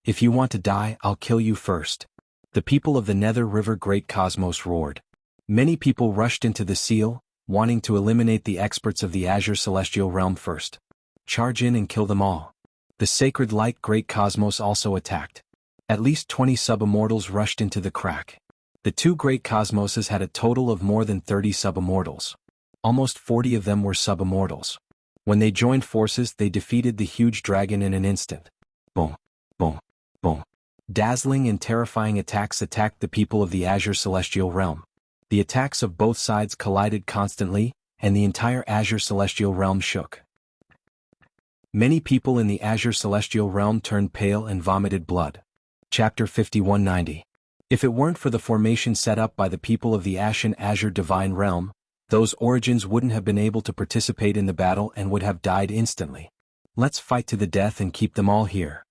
If you want to die, I'll kill you first. The people of the Nether River great cosmos roared. Many people rushed into the seal, wanting to eliminate the experts of the Azure Celestial Realm first. Charge in and kill them all. The sacred light great cosmos also attacked. At least 20 subimmortals rushed into the crack. The 2 great cosmoses had a total of more than 30 subimmortals. Almost 40 of them were subimmortals. When they joined forces, they defeated the huge dragon in an instant. Boom, boom, boom. Dazzling and terrifying attacks attacked the people of the Azure Celestial Realm. The attacks of both sides collided constantly, and the entire Azure Celestial Realm shook. Many people in the Azure Celestial Realm turned pale and vomited blood. Chapter 5190. If it weren't for the formation set up by the people of the Ashen Azure Divine Realm, those origins wouldn't have been able to participate in the battle and would have died instantly. Let's fight to the death and keep them all here.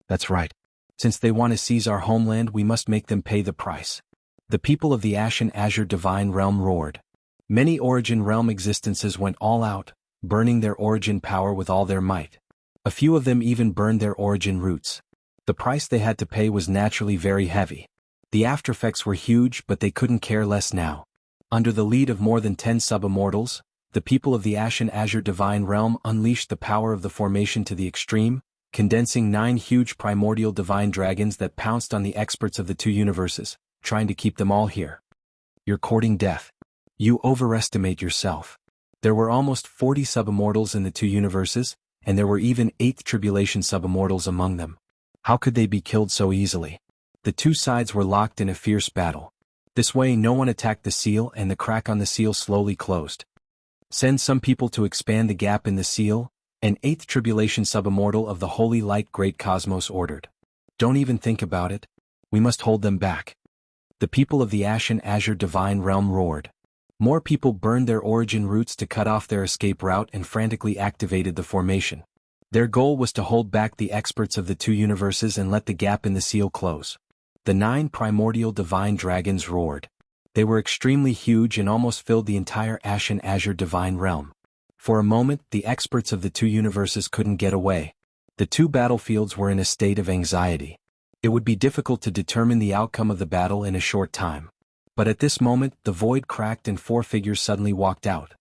That's right. Since they want to seize our homeland, we must make them pay the price. The people of the Ashen Azure Divine Realm roared. Many Origin Realm existences went all out, burning their origin power with all their might. A few of them even burned their origin roots. The price they had to pay was naturally very heavy. The aftereffects were huge, but they couldn't care less now. Under the lead of more than 10 subimmortals, the people of the Ashen Azure Divine Realm unleashed the power of the formation to the extreme, condensing 9 huge primordial divine dragons that pounced on the experts of the 2 universes, trying to keep them all here. You're courting death. You overestimate yourself. There were almost 40 subimmortals in the 2 universes, and there were even 8th tribulation subimmortals among them. How could they be killed so easily? The 2 sides were locked in a fierce battle. This way no one attacked the seal and the crack on the seal slowly closed. Send some people to expand the gap in the seal, an 8th tribulation subimmortal of the Holy Light Great Cosmos ordered. Don't even think about it. We must hold them back. The people of the Ashen Azure Divine Realm roared. More people burned their origin roots to cut off their escape route and frantically activated the formation. Their goal was to hold back the experts of the 2 universes and let the gap in the seal close. The 9 primordial divine dragons roared. They were extremely huge and almost filled the entire Ashen Azure Divine Realm. For a moment, the experts of the 2 universes couldn't get away. The 2 battlefields were in a state of anxiety. It would be difficult to determine the outcome of the battle in a short time. But at this moment, the void cracked and 4 figures suddenly walked out.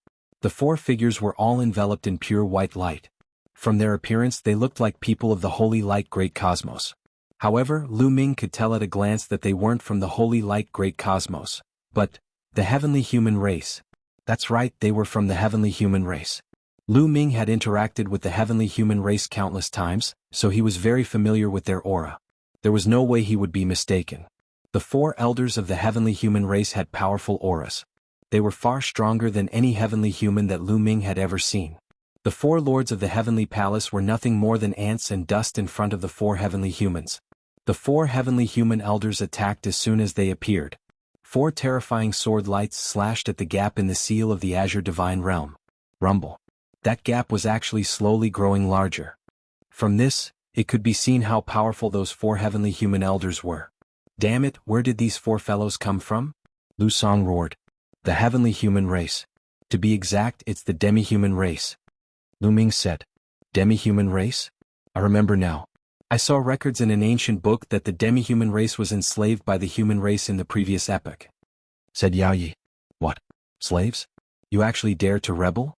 The 4 figures were all enveloped in pure white light. From their appearance they looked like people of the holy light great cosmos. However, Lu Ming could tell at a glance that they weren't from the holy light great cosmos, but the heavenly human race. That's right, they were from the heavenly human race. Lu Ming had interacted with the heavenly human race countless times, so he was very familiar with their aura. There was no way he would be mistaken. The 4 elders of the heavenly human race had powerful auras. They were far stronger than any heavenly human that Lu Ming had ever seen. The 4 lords of the heavenly palace were nothing more than ants and dust in front of the 4 heavenly humans. The 4 heavenly human elders attacked as soon as they appeared. 4 terrifying sword lights slashed at the gap in the seal of the azure divine realm. Rumble. That gap was actually slowly growing larger. From this, it could be seen how powerful those 4 heavenly human elders were. Damn it, where did these 4 fellows come from? Lu Song roared. The heavenly human race. To be exact, it's the demi-human race. Lu Ming said. Demi-human race? I remember now. I saw records in an ancient book that the demi-human race was enslaved by the human race in the previous epoch. Said Yao Yi. What? Slaves? You actually dare to rebel?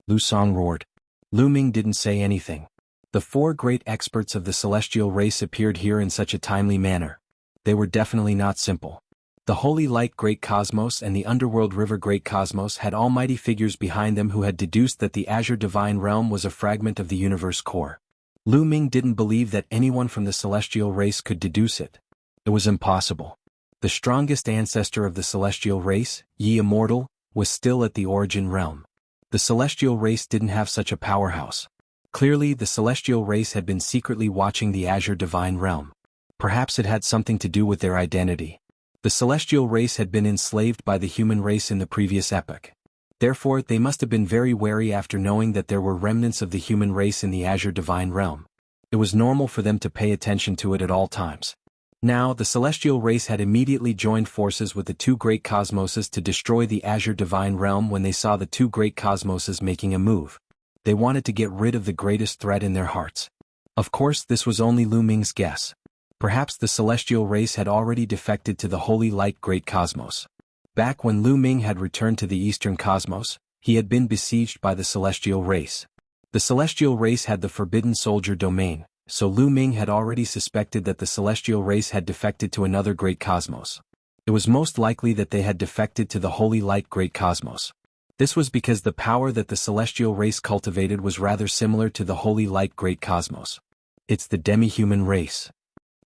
Lu Song roared. Lu Ming didn't say anything. The 4 great experts of the celestial race appeared here in such a timely manner. They were definitely not simple. The Holy Light Great Cosmos and the Underworld River Great Cosmos had almighty figures behind them who had deduced that the Azure Divine Realm was a fragment of the universe core. Lu Ming didn't believe that anyone from the celestial race could deduce it. It was impossible. The strongest ancestor of the celestial race, Yi Immortal, was still at the origin realm. The celestial race didn't have such a powerhouse. Clearly, the celestial race had been secretly watching the Azure Divine Realm. Perhaps it had something to do with their identity. The celestial race had been enslaved by the human race in the previous epoch. Therefore, they must have been very wary after knowing that there were remnants of the human race in the Azure Divine Realm. It was normal for them to pay attention to it at all times. Now, the celestial race had immediately joined forces with the 2 great cosmoses to destroy the Azure Divine Realm when they saw the 2 great cosmoses making a move. They wanted to get rid of the greatest threat in their hearts. Of course, this was only Lu Ming's guess. Perhaps the celestial race had already defected to the Holy Light Great Cosmos. Back when Lu Ming had returned to the Eastern Cosmos, he had been besieged by the celestial race. The celestial race had the Forbidden Soldier domain, so Lu Ming had already suspected that the celestial race had defected to another great cosmos. It was most likely that they had defected to the Holy Light Great Cosmos. This was because the power that the celestial race cultivated was rather similar to the Holy Light Great Cosmos. It's the demi-human race.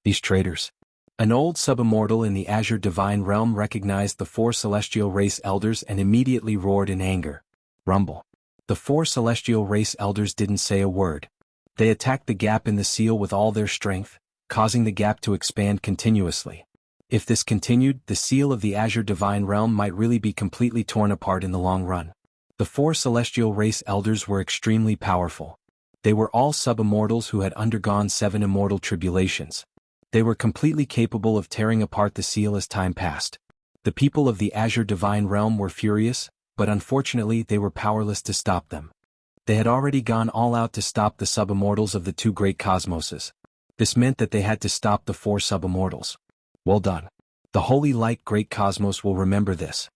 These traitors. An old subimmortal in the Azure Divine Realm recognized the 4 celestial race elders and immediately roared in anger. Rumble. The 4 celestial race elders didn't say a word. They attacked the gap in the seal with all their strength, causing the gap to expand continuously. If this continued, the seal of the Azure Divine Realm might really be completely torn apart in the long run. The 4 celestial race elders were extremely powerful. They were all subimmortals who had undergone 7 immortal tribulations. They were completely capable of tearing apart the seal as time passed. The people of the Azure Divine Realm were furious, but unfortunately they were powerless to stop them. They had already gone all out to stop the subimmortals of the 2 great cosmoses. This meant that they had to stop the 4 subimmortals. Well done. The Holy Light Great Cosmos will remember this.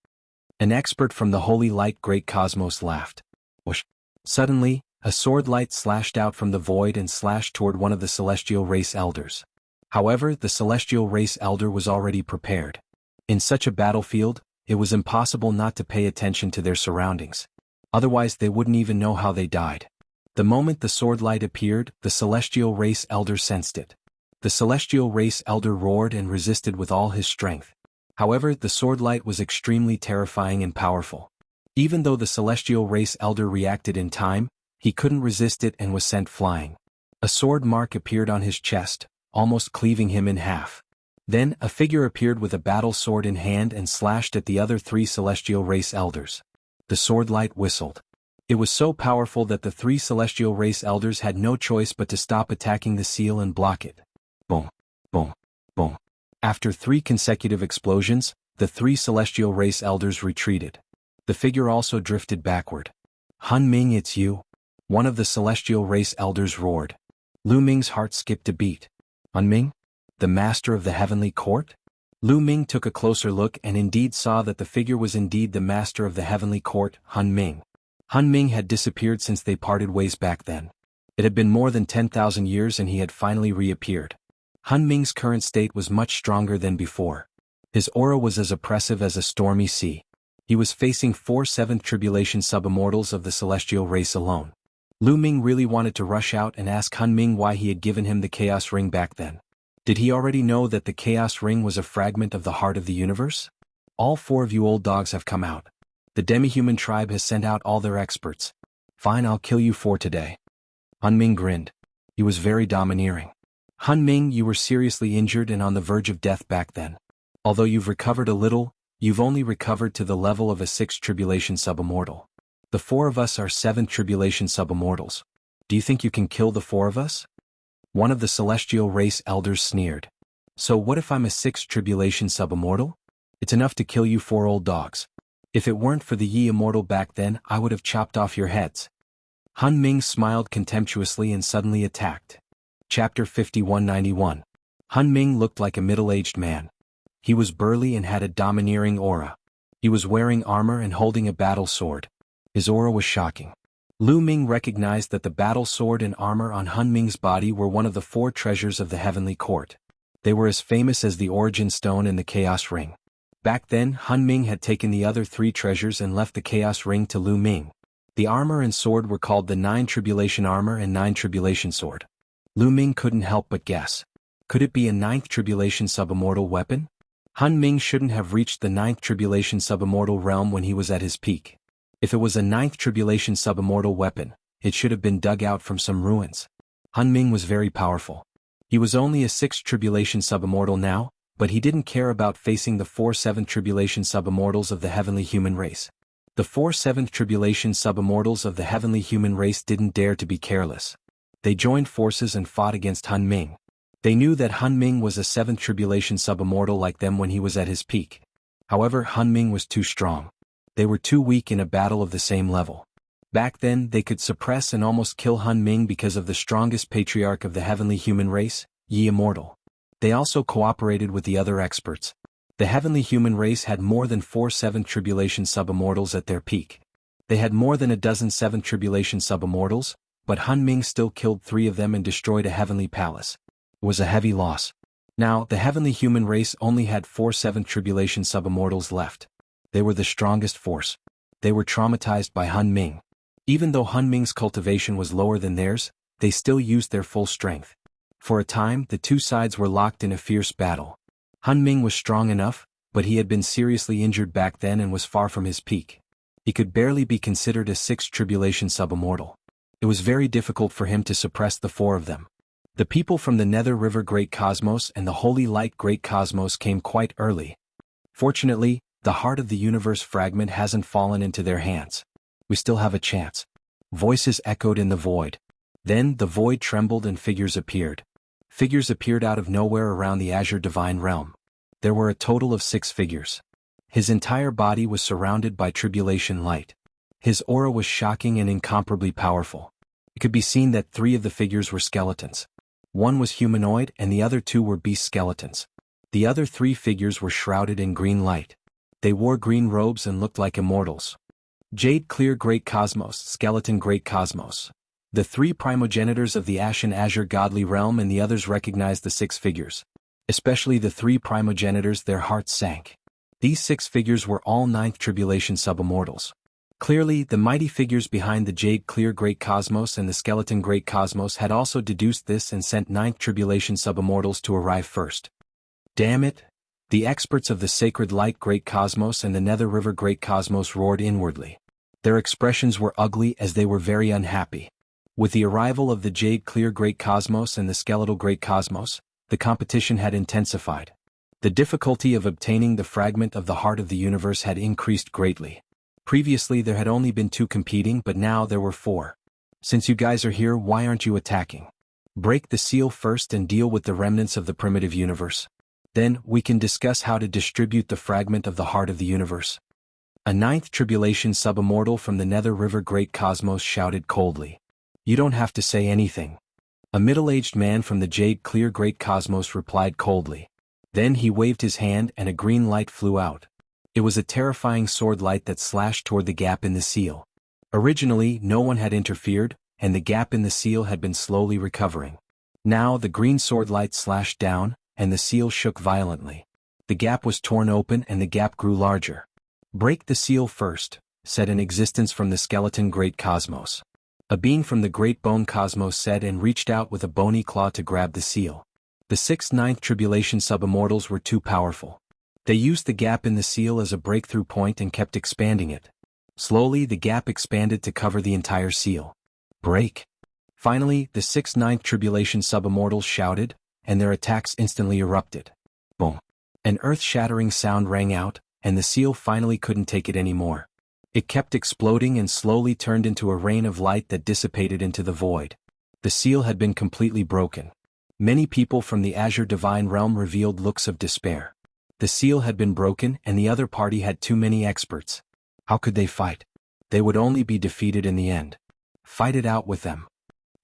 An expert from the Holy Light Great Cosmos laughed. Whoosh. Suddenly, a sword light slashed out from the void and slashed toward one of the celestial race elders. However, the celestial race elder was already prepared. In such a battlefield, it was impossible not to pay attention to their surroundings. Otherwise they wouldn't even know how they died. The moment the sword light appeared, the celestial race elder sensed it. The celestial race elder roared and resisted with all his strength. However, the sword light was extremely terrifying and powerful. Even though the celestial race elder reacted in time, he couldn't resist it and was sent flying. A sword mark appeared on his chest, almost cleaving him in half. Then, a figure appeared with a battle sword in hand and slashed at the other 3 celestial race elders. The sword light whistled. It was so powerful that the 3 celestial race elders had no choice but to stop attacking the seal and block it. Boom, boom, boom. After 3 consecutive explosions, the 3 celestial race elders retreated. The figure also drifted backward. "Han Ming, it's you!" One of the celestial race elders roared. Lu Ming's heart skipped a beat. "Han Ming?" The master of the heavenly court? Lu Ming took a closer look and indeed saw that the figure was indeed the master of the heavenly court, Han Ming. Han Ming had disappeared since they parted ways back then. It had been more than 10,000 years and he had finally reappeared. Han Ming's current state was much stronger than before. His aura was as oppressive as a stormy sea. He was facing 4 seventh tribulation subimmortals of the celestial race alone. Lu Ming really wanted to rush out and ask Han Ming why he had given him the Chaos Ring back then. Did he already know that the Chaos Ring was a fragment of the heart of the universe? All 4 of you old dogs have come out. The demi-human tribe has sent out all their experts. Fine, I'll kill you 4 today. Han Ming grinned. He was very domineering. Han Ming, you were seriously injured and on the verge of death back then. Although you've recovered a little, you've only recovered to the level of a 6th tribulation subimmortal. The 4 of us are 7th tribulation subimmortals. Do you think you can kill the 4 of us? One of the celestial race elders sneered. So what if I'm a 6th tribulation subimmortal? It's enough to kill you 4 old dogs. If it weren't for the Yi immortal back then, I would have chopped off your heads. Han Ming smiled contemptuously and suddenly attacked. Chapter 5191. Han Ming looked like a middle-aged man. He was burly and had a domineering aura. He was wearing armor and holding a battle sword. His aura was shocking. Lu Ming recognized that the battle sword and armor on Han Ming's body were one of the 4 treasures of the heavenly court. They were as famous as the Origin Stone and the Chaos Ring. Back then, Han Ming had taken the other 3 treasures and left the Chaos Ring to Lu Ming. The armor and sword were called the 9 Tribulation Armor and 9 Tribulation Sword. Lu Ming couldn't help but guess. Could it be a 9th Tribulation subimmortal weapon? Han Ming shouldn't have reached the 9th Tribulation subimmortal realm when he was at his peak. If it was a 9th Tribulation subimmortal weapon, it should have been dug out from some ruins. Han Ming was very powerful. He was only a 6th Tribulation subimmortal now, but he didn't care about facing the 4 7th Tribulation subimmortals of the heavenly human race. The 4 7th Tribulation subimmortals of the heavenly human race didn't dare to be careless. They joined forces and fought against Han Ming. They knew that Han Ming was a 7th Tribulation subimmortal like them when he was at his peak. However, Han Ming was too strong. They were too weak in a battle of the same level. Back then, they could suppress and almost kill Han Ming because of the strongest patriarch of the heavenly human race, Yi Immortal. They also cooperated with the other experts. The heavenly human race had more than 4 7th tribulation subimmortals at their peak. They had more than a dozen 7th tribulation subimmortals, but Han Ming still killed 3 of them and destroyed a heavenly palace. It was a heavy loss. Now, the heavenly human race only had 4 7th tribulation subimmortals left. They were the strongest force. They were traumatized by Han Ming. Even though Han Ming's cultivation was lower than theirs, they still used their full strength. For a time, the 2 sides were locked in a fierce battle. Han Ming was strong enough, but he had been seriously injured back then and was far from his peak. He could barely be considered a 6th tribulation subimmortal. It was very difficult for him to suppress the 4 of them. The people from the Nether River Great Cosmos and the Holy Light Great Cosmos came quite early. Fortunately, the heart of the universe fragment hasn't fallen into their hands. We still have a chance. Voices echoed in the void. Then the void trembled and figures appeared. Figures appeared out of nowhere around the Azure Divine Realm. There were a total of 6 figures. His entire body was surrounded by tribulation light. His aura was shocking and incomparably powerful. It could be seen that 3 of the figures were skeletons. One was humanoid and the other 2 were beast skeletons. The other 3 figures were shrouded in green light. They wore green robes and looked like immortals. Jade Clear Great Cosmos, Skeleton Great Cosmos. The 3 primogenitors of the Ashen Azure Godly Realm and the others recognized the 6 figures. Especially the 3 primogenitors, their hearts sank. These 6 figures were all 9th Tribulation subimmortals. Clearly, the mighty figures behind the Jade Clear Great Cosmos and the Skeleton Great Cosmos had also deduced this and sent 9th Tribulation subimmortals to arrive first. Damn it! The experts of the Sacred Light Great Cosmos and the Nether River Great Cosmos roared inwardly. Their expressions were ugly as they were very unhappy. With the arrival of the Jade Clear Great Cosmos and the Skeletal Great Cosmos, the competition had intensified. The difficulty of obtaining the fragment of the heart of the universe had increased greatly. Previously there had only been 2 competing, but now there were 4. Since you guys are here, why aren't you attacking? Break the seal first and deal with the remnants of the primitive universe. Then, we can discuss how to distribute the fragment of the heart of the universe. A 9th Tribulation subimmortal from the Nether River Great Cosmos shouted coldly. You don't have to say anything. A middle-aged man from the jade-clear great cosmos replied coldly. Then he waved his hand and a green light flew out. It was a terrifying sword light that slashed toward the gap in the seal. Originally, no one had interfered, and the gap in the seal had been slowly recovering. Now the green sword light slashed down, and the seal shook violently. The gap was torn open and the gap grew larger. "Break the seal first," said an existence from the skeleton great cosmos. A being from the great bone cosmos said and reached out with a bony claw to grab the seal. The 6th Ninth Tribulation subimmortals were too powerful. They used the gap in the seal as a breakthrough point and kept expanding it. Slowly the gap expanded to cover the entire seal. "Break!" Finally, the 6th Ninth Tribulation subimmortals shouted, and their attacks instantly erupted. Boom! An earth-shattering sound rang out, and the seal finally couldn't take it anymore. It kept exploding and slowly turned into a rain of light that dissipated into the void. The seal had been completely broken. Many people from the Azure Divine Realm revealed looks of despair. The seal had been broken and the other party had too many experts. How could they fight? They would only be defeated in the end. Fight it out with them.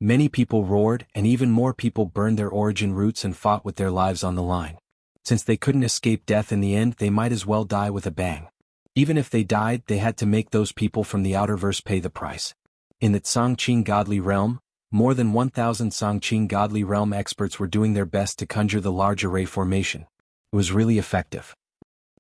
Many people roared, and even more people burned their origin roots and fought with their lives on the line. Since they couldn't escape death in the end, they might as well die with a bang. Even if they died, they had to make those people from the outerverse pay the price. In the Tsangqing Godly Realm, more than 1,000 Tsangqing Godly Realm experts were doing their best to conjure the large array formation. It was really effective.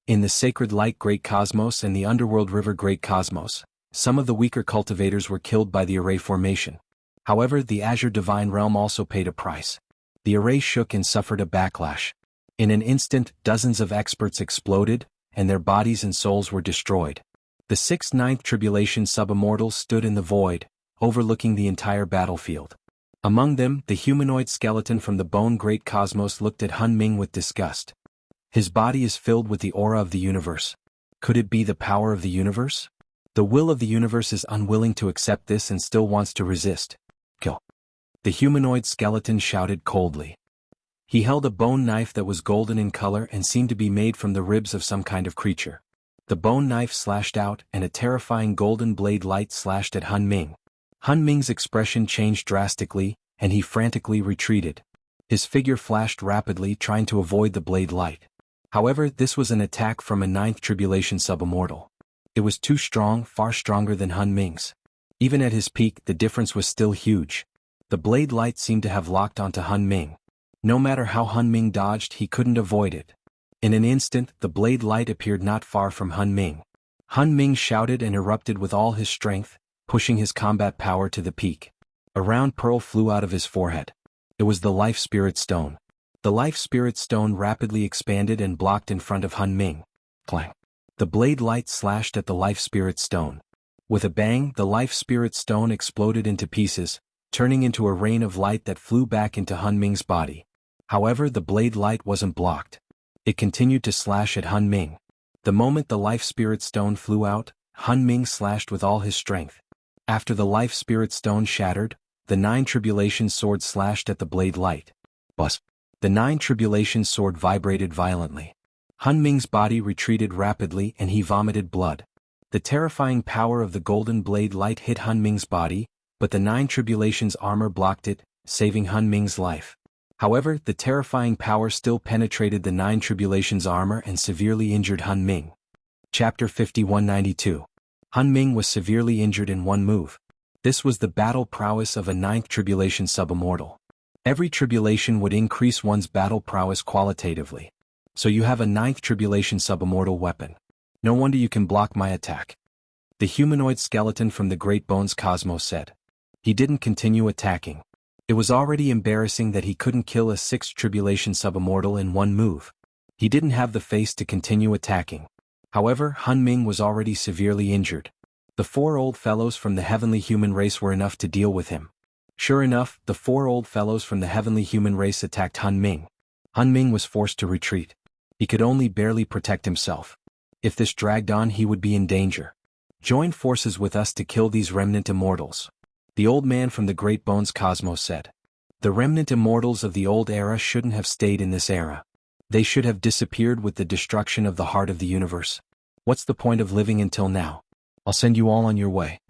In the Sacred Light Great Cosmos and the Underworld River Great Cosmos, some of the weaker cultivators were killed by the array formation. However, the Azure Divine Realm also paid a price. The array shook and suffered a backlash. In an instant, dozens of experts exploded, and their bodies and souls were destroyed. The 6th Ninth Tribulation subimmortals stood in the void, overlooking the entire battlefield. Among them, the humanoid skeleton from the Bone Great Cosmos looked at Hun Ming with disgust. His body is filled with the aura of the universe. Could it be the power of the universe? The will of the universe is unwilling to accept this and still wants to resist. Kill. The humanoid skeleton shouted coldly. He held a bone knife that was golden in color and seemed to be made from the ribs of some kind of creature. The bone knife slashed out and a terrifying golden blade light slashed at Hun Ming. Hun Ming's expression changed drastically, and he frantically retreated. His figure flashed rapidly, trying to avoid the blade light. However, this was an attack from a 9th Tribulation subimmortal. It was too strong, far stronger than Hun Ming's. Even at his peak, the difference was still huge. The blade light seemed to have locked onto Hun Ming. No matter how Hun Ming dodged, he couldn't avoid it. In an instant, the blade light appeared not far from Hun Ming. Hun Ming shouted and erupted with all his strength, pushing his combat power to the peak. A round pearl flew out of his forehead. It was the Life Spirit Stone. The Life Spirit Stone rapidly expanded and blocked in front of Hun Ming. Clang. The blade light slashed at the Life Spirit Stone. With a bang, the Life Spirit Stone exploded into pieces, turning into a rain of light that flew back into Hun Ming's body. However, the blade light wasn't blocked. It continued to slash at Hun Ming. The moment the Life Spirit Stone flew out, Hun Ming slashed with all his strength. After the Life Spirit Stone shattered, the 9 Tribulation Sword slashed at the blade light. Buzz. The 9 Tribulation Sword vibrated violently. Hun Ming's body retreated rapidly and he vomited blood. The terrifying power of the golden blade light hit Hun Ming's body, but the 9 Tribulation's armor blocked it, saving Hun Ming's life. However, the terrifying power still penetrated the 9 Tribulation's armor and severely injured Hun Ming. Chapter 5192. Hun Ming was severely injured in one move. This was the battle prowess of a 9th Tribulation subimmortal. Every tribulation would increase one's battle prowess qualitatively. So you have a 9th Tribulation subimmortal weapon. No wonder you can block my attack. The humanoid skeleton from the Great Bones Cosmos said. He didn't continue attacking. It was already embarrassing that he couldn't kill a 6th Tribulation subimmortal in one move. He didn't have the face to continue attacking. However, Hun Ming was already severely injured. The 4 old fellows from the heavenly human race were enough to deal with him. Sure enough, the 4 old fellows from the heavenly human race attacked Hun Ming. Hun Ming was forced to retreat. He could only barely protect himself. If this dragged on, he would be in danger. Join forces with us to kill these remnant immortals. The old man from the Great Bones Cosmos said. The remnant immortals of the old era shouldn't have stayed in this era. They should have disappeared with the destruction of the heart of the universe. What's the point of living until now? I'll send you all on your way.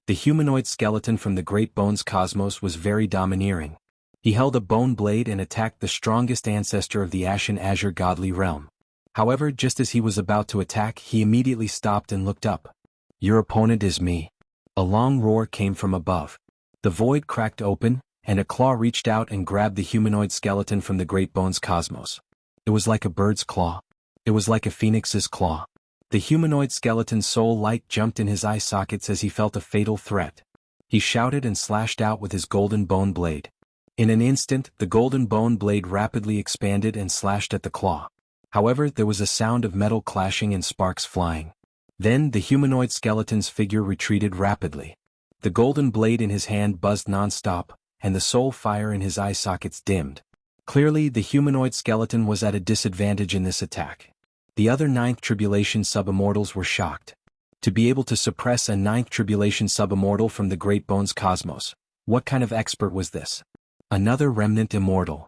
The humanoid skeleton from the Great Bones Cosmos was very domineering. He held a bone blade and attacked the strongest ancestor of the Ashen Azure godly realm. However, just as he was about to attack, he immediately stopped and looked up. "Your opponent is me." A long roar came from above. The void cracked open, and a claw reached out and grabbed the humanoid skeleton from the great bones cosmos. It was like a bird's claw. It was like a phoenix's claw. The humanoid skeleton's soul light jumped in his eye sockets as he felt a fatal threat. He shouted and slashed out with his golden bone blade. In an instant, the golden bone blade rapidly expanded and slashed at the claw. However, there was a sound of metal clashing and sparks flying. Then, the humanoid skeleton's figure retreated rapidly. The golden blade in his hand buzzed non-stop, and the soul fire in his eye sockets dimmed. Clearly, the humanoid skeleton was at a disadvantage in this attack. The other Ninth Tribulation sub-immortals were shocked. To be able to suppress a Ninth Tribulation sub-immortal from the Great Bones cosmos, what kind of expert was this? Another remnant immortal.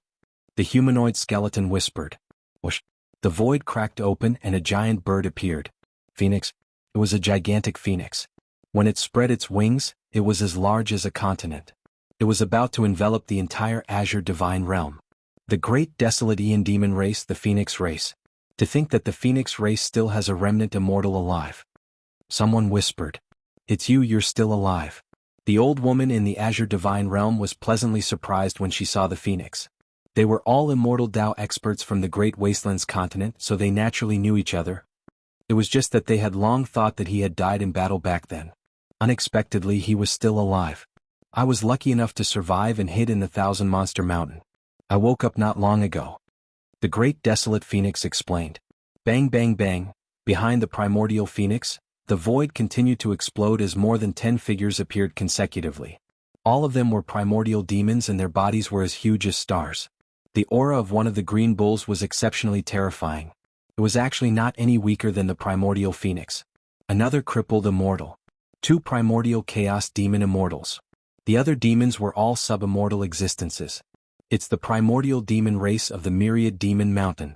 The humanoid skeleton whispered. Whoosh. The void cracked open and a giant bird appeared. Phoenix. It was a gigantic phoenix. When it spread its wings, it was as large as a continent. It was about to envelop the entire Azure divine realm. The great desolate Aeon demon race, the Phoenix race. To think that the Phoenix race still has a remnant immortal alive. Someone whispered. "It's you, you're still alive." The old woman in the Azure divine realm was pleasantly surprised when she saw the Phoenix. They were all immortal Dao experts from the Great Wastelands continent, so they naturally knew each other. It was just that they had long thought that he had died in battle back then. Unexpectedly, he was still alive. "I was lucky enough to survive and hid in the Thousand Monster Mountain. I woke up not long ago." The great desolate Phoenix explained. Bang bang bang, behind the primordial Phoenix, the void continued to explode as more than 10 figures appeared consecutively. All of them were primordial demons and their bodies were as huge as stars. The aura of one of the green bulls was exceptionally terrifying. It was actually not any weaker than the primordial Phoenix. Another crippled immortal. 2 primordial chaos demon immortals. The other demons were all sub-immortal existences. It's the primordial demon race of the myriad demon mountain.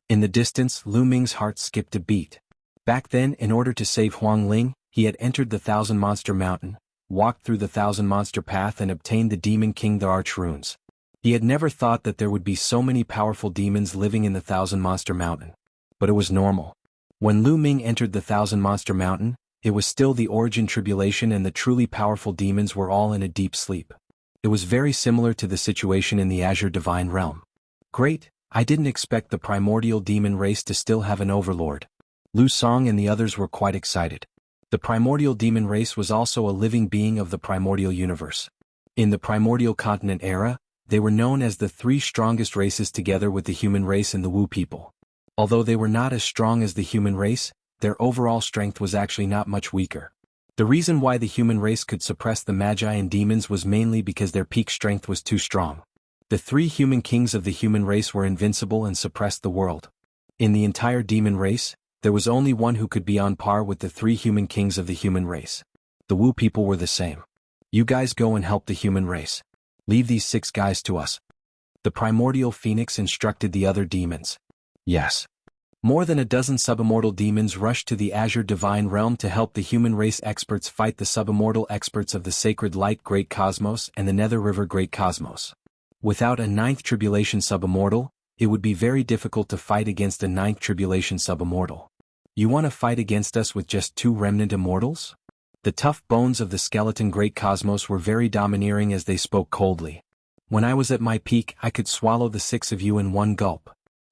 In the distance, Lu Ming's heart skipped a beat. Back then, in order to save Huang Ling, he had entered the Thousand Monster Mountain, walked through the Thousand Monster Path and obtained the Demon King the Arch Runes. He had never thought that there would be so many powerful demons living in the Thousand Monster Mountain. But it was normal. When Lu Ming entered the Thousand Monster Mountain, it was still the origin tribulation and the truly powerful demons were all in a deep sleep. It was very similar to the situation in the Azure Divine Realm. Great, I didn't expect the primordial demon race to still have an overlord. Lu Song and the others were quite excited. The primordial demon race was also a living being of the primordial universe. In the primordial continent era, they were known as the 3 strongest races together with the human race and the Wu people. Although they were not as strong as the human race, their overall strength was actually not much weaker. The reason why the human race could suppress the magi and demons was mainly because their peak strength was too strong. The 3 human kings of the human race were invincible and suppressed the world. In the entire demon race, there was only one who could be on par with the 3 human kings of the human race. The Wu people were the same. "You guys go and help the human race. Leave these 6 guys to us." The primordial Phoenix instructed the other demons. Yes. More than a dozen sub-immortal demons rushed to the Azure Divine Realm to help the human race experts fight the sub-immortal experts of the Sacred Light Great Cosmos and the Nether River Great Cosmos. Without a 9th Tribulation sub-immortal, it would be very difficult to fight against a 9th Tribulation sub-immortal. "You want to fight against us with just 2 remnant immortals?" The tough bones of the skeleton Great Cosmos were very domineering as they spoke coldly. "When I was at my peak, I could swallow the 6 of you in one gulp."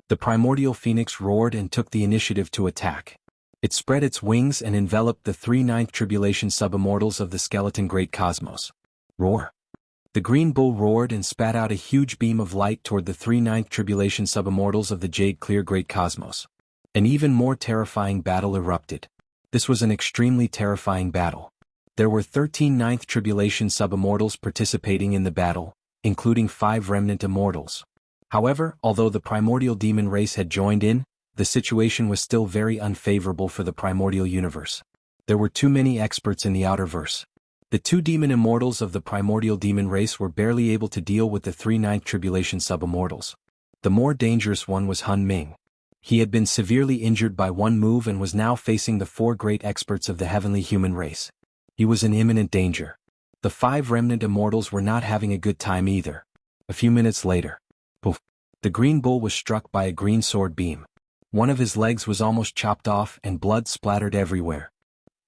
The primordial Phoenix roared and took the initiative to attack. It spread its wings and enveloped the 3 Ninth Tribulation sub-immortals of the skeleton Great Cosmos. Roar. The green bull roared and spat out a huge beam of light toward the 3 Ninth Tribulation sub-immortals of the Jade Clear Great Cosmos. An even more terrifying battle erupted. This was an extremely terrifying battle. There were 13 Ninth Tribulation sub-immortals participating in the battle, including 5 remnant immortals. However, although the primordial demon race had joined in, the situation was still very unfavorable for the primordial universe. There were too many experts in the outerverse. The 2 demon immortals of the primordial demon race were barely able to deal with the 3 Ninth Tribulation sub-immortals. The more dangerous one was Han Ming. He had been severely injured by one move and was now facing the 4 great experts of the heavenly human race. He was in imminent danger. The 5 remnant immortals were not having a good time either. A few minutes later, poof, the green bull was struck by a green sword beam. One of his legs was almost chopped off and blood splattered everywhere.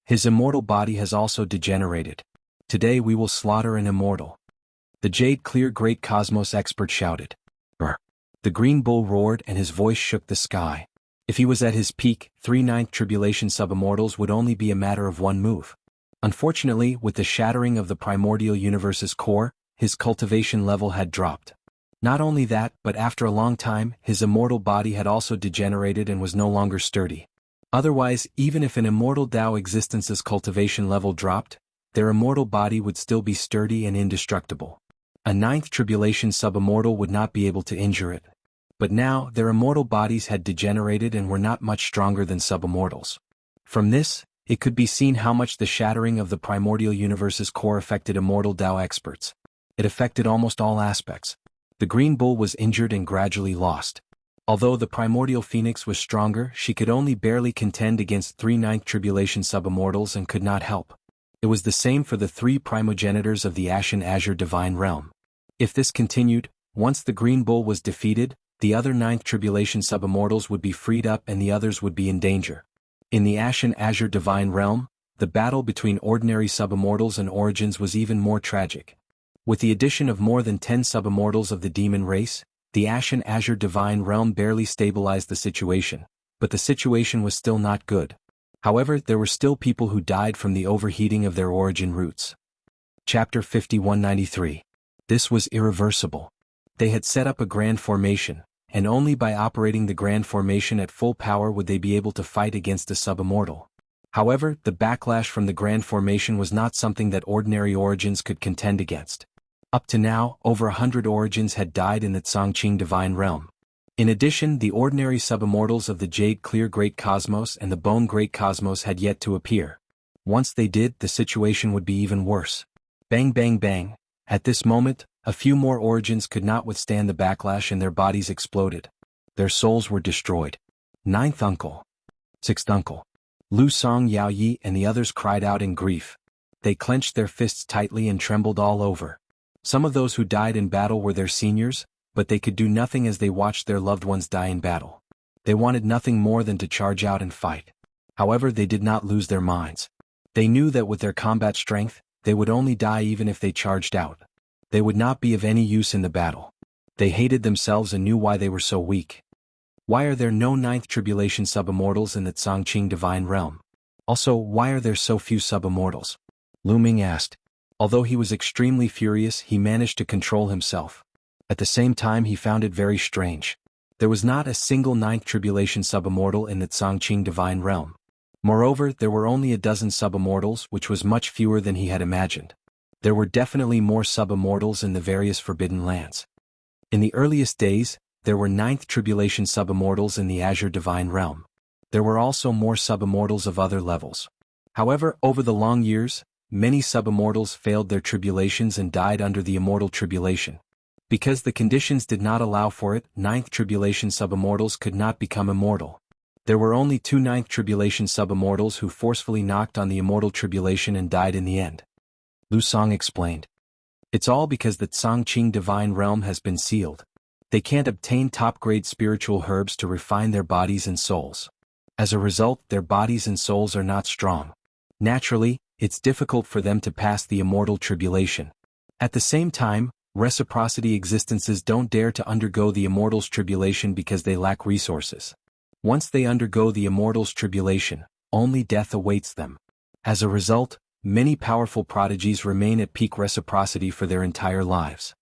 His immortal body has also degenerated. Today we will slaughter an immortal. The Jade Clear Great Cosmos expert shouted. Brr. The green bull roared and his voice shook the sky. If he was at his peak, 3 Ninth Tribulation subimmortals would only be a matter of one move. Unfortunately, with the shattering of the Primordial Universe's core, his cultivation level had dropped. Not only that, but after a long time, his immortal body had also degenerated and was no longer sturdy. Otherwise, even if an immortal Tao existence's cultivation level dropped, their immortal body would still be sturdy and indestructible. A Ninth Tribulation subimmortal would not be able to injure it. But now, their immortal bodies had degenerated and were not much stronger than subimmortals. From this, it could be seen how much the shattering of the Primordial Universe's core affected immortal Tao experts. It affected almost all aspects. The green bull was injured and gradually lost. Although the Primordial Phoenix was stronger, she could only barely contend against 3 Ninth Tribulation subimmortals and could not help. It was the same for the 3 primogenitors of the Ashen Azure Divine Realm. If this continued, once the green bull was defeated, the other Ninth Tribulation subimmortals would be freed up and the others would be in danger. In the Ashen Azure Divine Realm, the battle between ordinary subimmortals and Origins was even more tragic. With the addition of more than 10 subimmortals of the demon race, the Ashen Azure Divine Realm barely stabilized the situation, but the situation was still not good. However, there were still people who died from the overheating of their origin roots. Chapter 5193. This was irreversible. They had set up a grand formation, and only by operating the grand formation at full power would they be able to fight against a subimmortal. However, the backlash from the grand formation was not something that ordinary Origins could contend against. Up to now, over 100 Origins had died in the Tsangqing Divine Realm. In addition, the ordinary subimmortals of the Jade Clear Great Cosmos and the Bone Great Cosmos had yet to appear. Once they did, the situation would be even worse. Bang bang bang. At this moment, a few more Origins could not withstand the backlash and their bodies exploded. Their souls were destroyed. 9th Uncle. 6th Uncle. Lu Song, Yao Yi and the others cried out in grief. They clenched their fists tightly and trembled all over. Some of those who died in battle were their seniors, but they could do nothing as they watched their loved ones die in battle. They wanted nothing more than to charge out and fight. However, they did not lose their minds. They knew that with their combat strength, they would only die even if they charged out. They would not be of any use in the battle. They hated themselves and knew why they were so weak. Why are there no Ninth Tribulation subimmortals in the Tsangqing Divine Realm? Also, why are there so few subimmortals? Lu Ming asked. Although he was extremely furious, he managed to control himself. At the same time, he found it very strange. There was not a single Ninth Tribulation subimmortal in the Tsangqing Divine Realm. Moreover, there were only a dozen subimmortals, which was much fewer than he had imagined. There were definitely more subimmortals in the various Forbidden Lands. In the earliest days, there were Ninth Tribulation subimmortals in the Azure Divine Realm. There were also more subimmortals of other levels. However, over the long years, many subimmortals failed their tribulations and died under the Immortal Tribulation. Because the conditions did not allow for it, Ninth Tribulation subimmortals could not become immortal. There were only 2 Ninth Tribulation subimmortals who forcefully knocked on the Immortal Tribulation and died in the end. Lu Song explained. It's all because the Tsangqing Divine Realm has been sealed. They can't obtain top-grade spiritual herbs to refine their bodies and souls. As a result, their bodies and souls are not strong. Naturally, it's difficult for them to pass the Immortal Tribulation. At the same time, reciprocity existences don't dare to undergo the Immortal's Tribulation because they lack resources. Once they undergo the Immortal's Tribulation, only death awaits them. As a result, many powerful prodigies remain at peak reciprocity for their entire lives.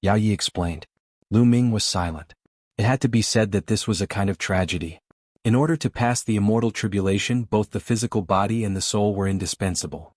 Yao Yi explained. Lu Ming was silent. It had to be said that this was a kind of tragedy. In order to pass the Immortal Tribulation, both the physical body and the soul were indispensable.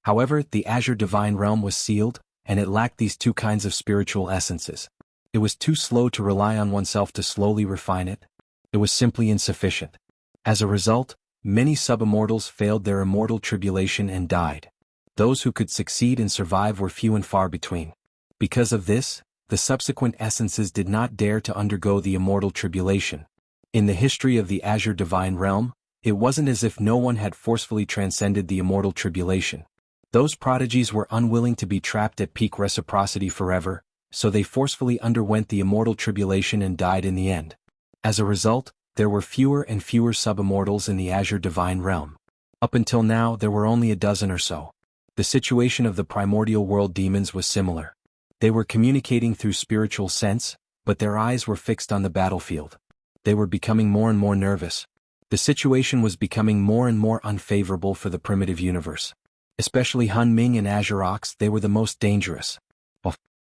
However, the Azure Divine Realm was sealed, and it lacked these 2 kinds of spiritual essences. It was too slow to rely on oneself to slowly refine it. It was simply insufficient. As a result, many subimmortals failed their Immortal Tribulation and died. Those who could succeed and survive were few and far between. Because of this, the subsequent essences did not dare to undergo the Immortal Tribulation. In the history of the Azure Divine Realm, it wasn't as if no one had forcefully transcended the Immortal Tribulation. Those prodigies were unwilling to be trapped at peak reciprocity forever, so they forcefully underwent the immortal tribulation and died in the end. As a result, there were fewer and fewer sub-immortals in the Azure Divine Realm. Up until now there were only a dozen or so. The situation of the primordial world demons was similar. They were communicating through spiritual sense, but their eyes were fixed on the battlefield. They were becoming more and more nervous. The situation was becoming more and more unfavorable for the primitive universe. Especially Hun Ming and Azure Ox, they were the most dangerous.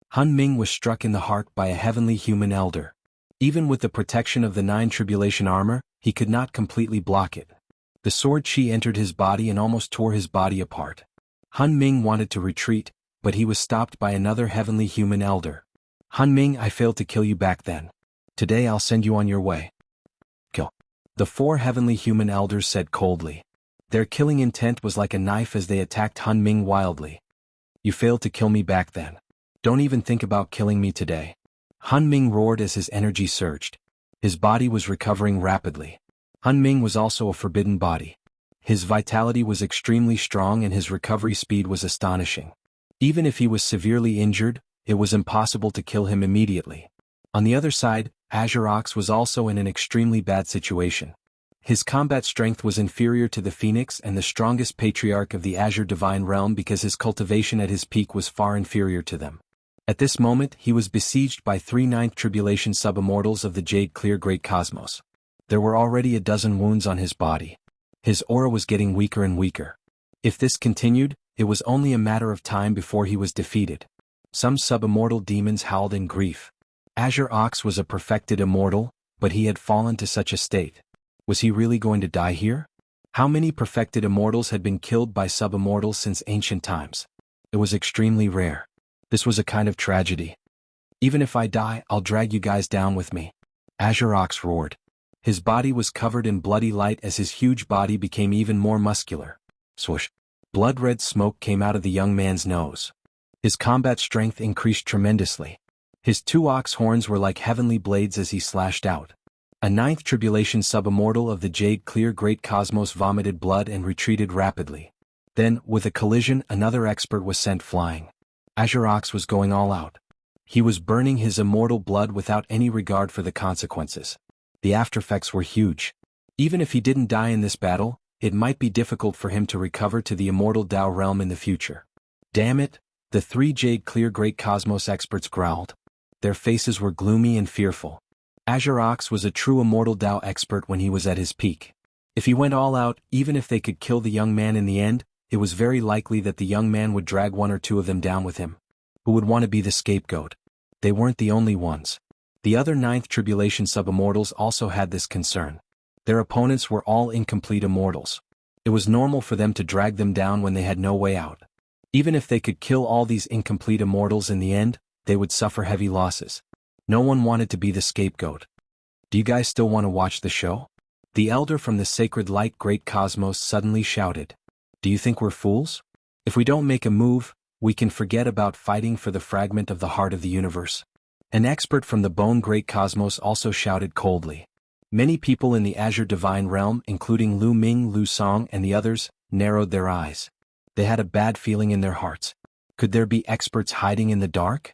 Hun Ming was struck in the heart by a heavenly human elder. Even with the protection of the 9 tribulation armor, he could not completely block it. The sword chi entered his body and almost tore his body apart. Hun Ming wanted to retreat, but he was stopped by another heavenly human elder. Hun Ming, I failed to kill you back then. Today I'll send you on your way. Kill. The 4 heavenly human elders said coldly. Their killing intent was like a knife as they attacked Hun Ming wildly. You failed to kill me back then. Don't even think about killing me today. Hun Ming roared as his energy surged. His body was recovering rapidly. Hun Ming was also a forbidden body. His vitality was extremely strong and his recovery speed was astonishing. Even if he was severely injured, it was impossible to kill him immediately. On the other side, Azure Ox was also in an extremely bad situation. His combat strength was inferior to the Phoenix and the strongest patriarch of the Azure Divine Realm because his cultivation at his peak was far inferior to them. At this moment he was besieged by 3 Ninth Tribulation sub-immortals of the Jade Clear Great Cosmos. There were already a dozen wounds on his body. His aura was getting weaker and weaker. If this continued, it was only a matter of time before he was defeated. Some sub-immortal demons howled in grief. Azure Ox was a perfected immortal, but he had fallen to such a state. Was he really going to die here? How many perfected immortals had been killed by sub-immortals since ancient times? It was extremely rare. This was a kind of tragedy. Even if I die, I'll drag you guys down with me. Azure Ox roared. His body was covered in bloody light as his huge body became even more muscular. Swoosh. Blood-red smoke came out of the young man's nose. His combat strength increased tremendously. His 2 ox horns were like heavenly blades as he slashed out. A 9th Tribulation sub-immortal of the Jade Clear Great Cosmos vomited blood and retreated rapidly. Then, with a collision, another expert was sent flying. Azure Ox was going all out. He was burning his immortal blood without any regard for the consequences. The aftereffects were huge. Even if he didn't die in this battle, it might be difficult for him to recover to the immortal Tao realm in the future. Damn it, the 3 Jade Clear Great Cosmos experts growled. Their faces were gloomy and fearful. Azure Ox was a true immortal Tao expert when he was at his peak. If he went all out, even if they could kill the young man in the end, it was very likely that the young man would drag 1 or 2 of them down with him. Who would want to be the scapegoat? They weren't the only ones. The other 9th Tribulation sub-immortals also had this concern. Their opponents were all incomplete immortals. It was normal for them to drag them down when they had no way out. Even if they could kill all these incomplete immortals in the end, they would suffer heavy losses. No one wanted to be the scapegoat. Do you guys still want to watch the show? The elder from the Sacred Light Great Cosmos suddenly shouted. Do you think we're fools? If we don't make a move, we can forget about fighting for the fragment of the heart of the universe. An expert from the Bone Great Cosmos also shouted coldly. Many people in the Azure Divine Realm, including Lu Ming, Lu Song, and the others, narrowed their eyes. They had a bad feeling in their hearts. Could there be experts hiding in the dark?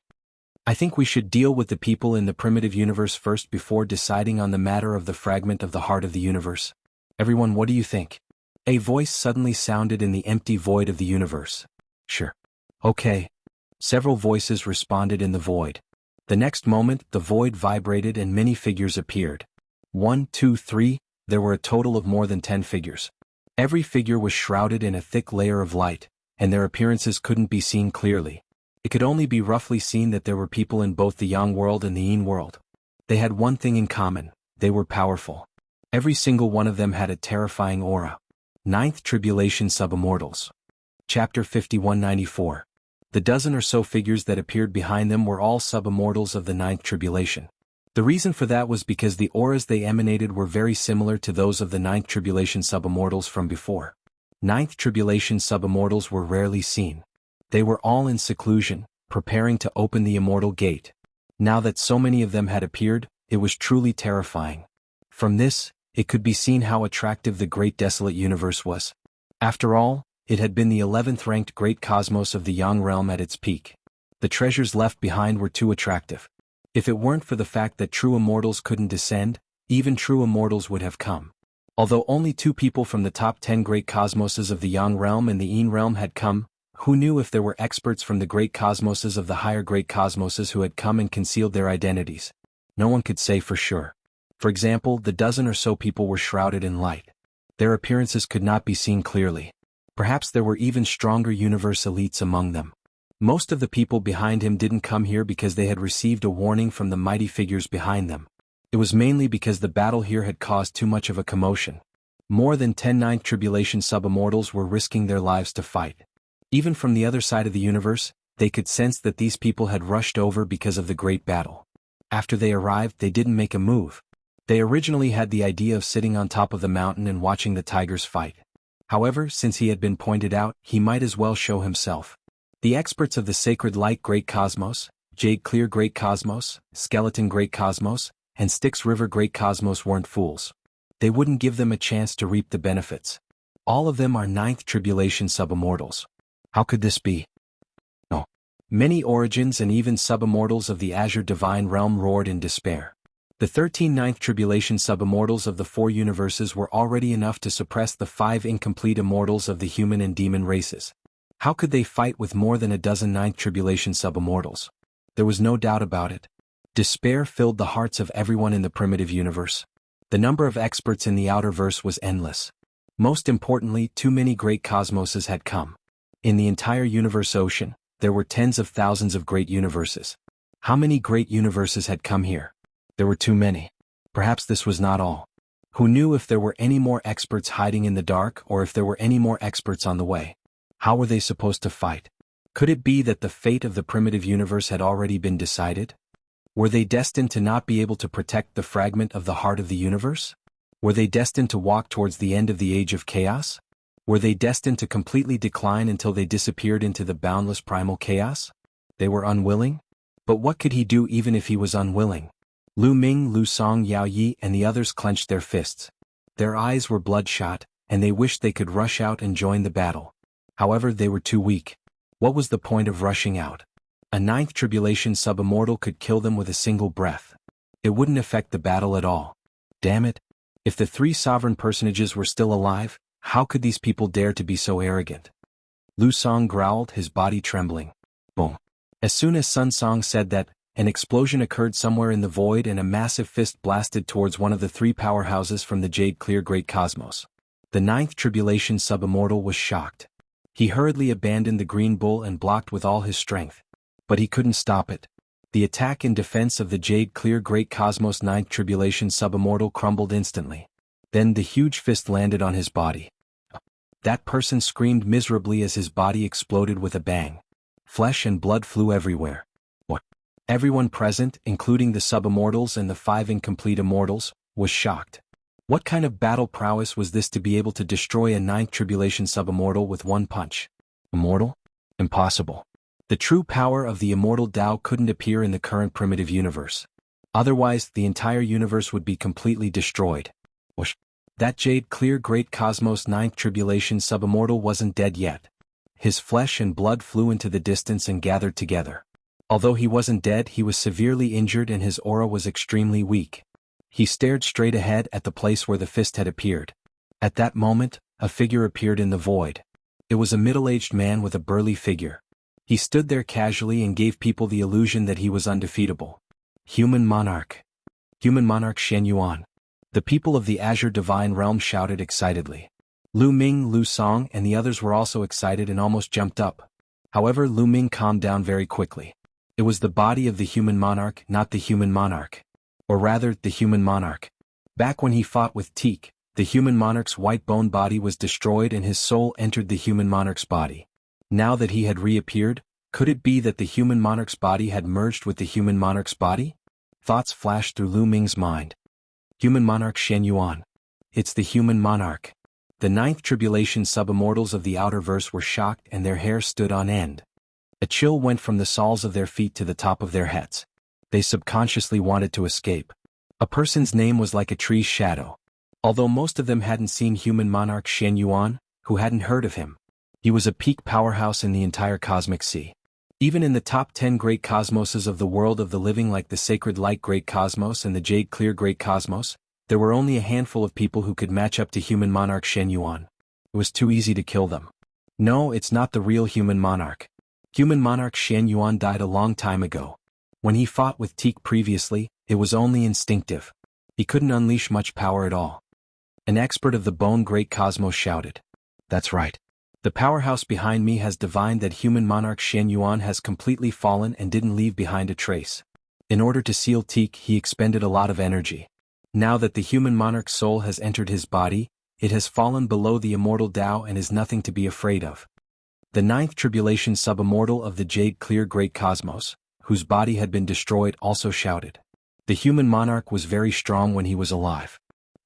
I think we should deal with the people in the primitive universe first before deciding on the matter of the fragment of the heart of the universe. Everyone, what do you think? A voice suddenly sounded in the empty void of the universe. Sure. Okay. Several voices responded in the void. The next moment, the void vibrated and many figures appeared. 1, 2, 3, there were a total of more than 10 figures. Every figure was shrouded in a thick layer of light, and their appearances couldn't be seen clearly. It could only be roughly seen that there were people in both the Yang world and the Yin world. They had one thing in common: they were powerful. Every single one of them had a terrifying aura. 9th Tribulation Sub-Immortals. Chapter 5194. The dozen or so figures that appeared behind them were all sub-immortals of the 9th Tribulation. The reason for that was because the auras they emanated were very similar to those of the 9th Tribulation sub-immortals from before. 9th Tribulation sub-immortals were rarely seen. They were all in seclusion, preparing to open the immortal gate. Now that so many of them had appeared, it was truly terrifying. From this, it could be seen how attractive the great desolate universe was. After all, it had been the 11th ranked great cosmos of the Yang realm at its peak. The treasures left behind were too attractive. If it weren't for the fact that true immortals couldn't descend, even true immortals would have come. Although only 2 people from the top 10 great cosmoses of the Yang realm and the Yin realm had come, who knew if there were experts from the great cosmoses of the higher great cosmoses who had come and concealed their identities? No one could say for sure. For example, the dozen or so people were shrouded in light. Their appearances could not be seen clearly. Perhaps there were even stronger universe elites among them. Most of the people behind him didn't come here because they had received a warning from the mighty figures behind them. It was mainly because the battle here had caused too much of a commotion. More than 10 Ninth Tribulation sub-immortals were risking their lives to fight. Even from the other side of the universe, they could sense that these people had rushed over because of the great battle. After they arrived, they didn't make a move. They originally had the idea of sitting on top of the mountain and watching the tigers fight. However, since he had been pointed out, he might as well show himself. The experts of the Sacred Light Great Cosmos, Jade Clear Great Cosmos, Skeleton Great Cosmos, and Styx River Great Cosmos weren't fools. They wouldn't give them a chance to reap the benefits. All of them are Ninth Tribulation sub-immortals. How could this be? No. Many origins and even sub-immortals of the Azure Divine Realm roared in despair. The 13 Ninth Tribulation sub-immortals of the 4 universes were already enough to suppress the 5 incomplete immortals of the human and demon races. How could they fight with more than a dozen Ninth Tribulation sub-immortals? There was no doubt about it. Despair filled the hearts of everyone in the primitive universe. The number of experts in the outer verse was endless. Most importantly, too many great cosmoses had come. In the entire universe ocean, there were tens of thousands of great universes. How many great universes had come here? There were too many. Perhaps this was not all. Who knew if there were any more experts hiding in the dark or if there were any more experts on the way? How were they supposed to fight? Could it be that the fate of the primitive universe had already been decided? Were they destined to not be able to protect the fragment of the heart of the universe? Were they destined to walk towards the end of the age of chaos? Were they destined to completely decline until they disappeared into the boundless primal chaos? They were unwilling? But what could he do even if he was unwilling? Lu Ming, Lu Song, Yao Yi and the others clenched their fists. Their eyes were bloodshot, and they wished they could rush out and join the battle. However, they were too weak. What was the point of rushing out? A Ninth Tribulation sub-immortal could kill them with a single breath. It wouldn't affect the battle at all. Damn it. If the 3 sovereign personages were still alive, how could these people dare to be so arrogant? Lu Song growled, his body trembling. Boom. As soon as Sun Song said that, an explosion occurred somewhere in the void and a massive fist blasted towards one of the 3 powerhouses from the Jade Clear Great Cosmos. The Ninth Tribulation sub-immortal was shocked. He hurriedly abandoned the green bull and blocked with all his strength. But he couldn't stop it. The attack in defense of the Jade Clear Great Cosmos Ninth Tribulation sub-immortal crumbled instantly. Then the huge fist landed on his body. That person screamed miserably as his body exploded with a bang. Flesh and blood flew everywhere. What? Everyone present, including the sub-immortals and the 5 incomplete immortals, was shocked. What kind of battle prowess was this to be able to destroy a Ninth Tribulation sub-immortal with one punch? Immortal? Impossible. The true power of the immortal Tao couldn't appear in the current primitive universe. Otherwise, the entire universe would be completely destroyed. Whoosh. That Jade Clear Great Cosmos Ninth Tribulation sub-immortal wasn't dead yet. His flesh and blood flew into the distance and gathered together. Although he wasn't dead, he was severely injured and his aura was extremely weak. He stared straight ahead at the place where the fist had appeared. At that moment, a figure appeared in the void. It was a middle-aged man with a burly figure. He stood there casually and gave people the illusion that he was undefeatable. Human Monarch. Human Monarch Shen Yuan. The people of the Azure Divine Realm shouted excitedly. Lu Ming, Lu Song and the others were also excited and almost jumped up. However, Lu Ming calmed down very quickly. It was the body of the Human Monarch, not the Human Monarch. Or rather, the Human Monarch. Back when he fought with Teak, the Human Monarch's white bone body was destroyed and his soul entered the Human Monarch's body. Now that he had reappeared, could it be that the Human Monarch's body had merged with the Human Monarch's body? Thoughts flashed through Lu Ming's mind. Human Monarch Shen Yuan. It's the Human Monarch. The Ninth Tribulation sub-immortals of the outer verse were shocked and their hair stood on end. A chill went from the soles of their feet to the top of their heads. They subconsciously wanted to escape. A person's name was like a tree's shadow. Although most of them hadn't seen Human Monarch Shen Yuan, who hadn't heard of him. He was a peak powerhouse in the entire cosmic sea. Even in the top 10 great cosmoses of the world of the living, like the Sacred Light Great Cosmos and the Jade Clear Great Cosmos, there were only a handful of people who could match up to human monarch Shen Yuan. It was too easy to kill them. No, it's not the real human monarch. Human monarch Shen Yuan died a long time ago. When he fought with Teak previously, it was only instinctive. He couldn't unleash much power at all. An expert of the Bone Great Cosmos shouted. That's right. The powerhouse behind me has divined that human monarch Shen Yuan has completely fallen and didn't leave behind a trace. In order to seal Teak, he expended a lot of energy. Now that the human monarch's soul has entered his body, it has fallen below the immortal Tao and is nothing to be afraid of. The ninth tribulation subimmortal of the Jade Clear Great Cosmos, whose body had been destroyed, also shouted. The human monarch was very strong when he was alive.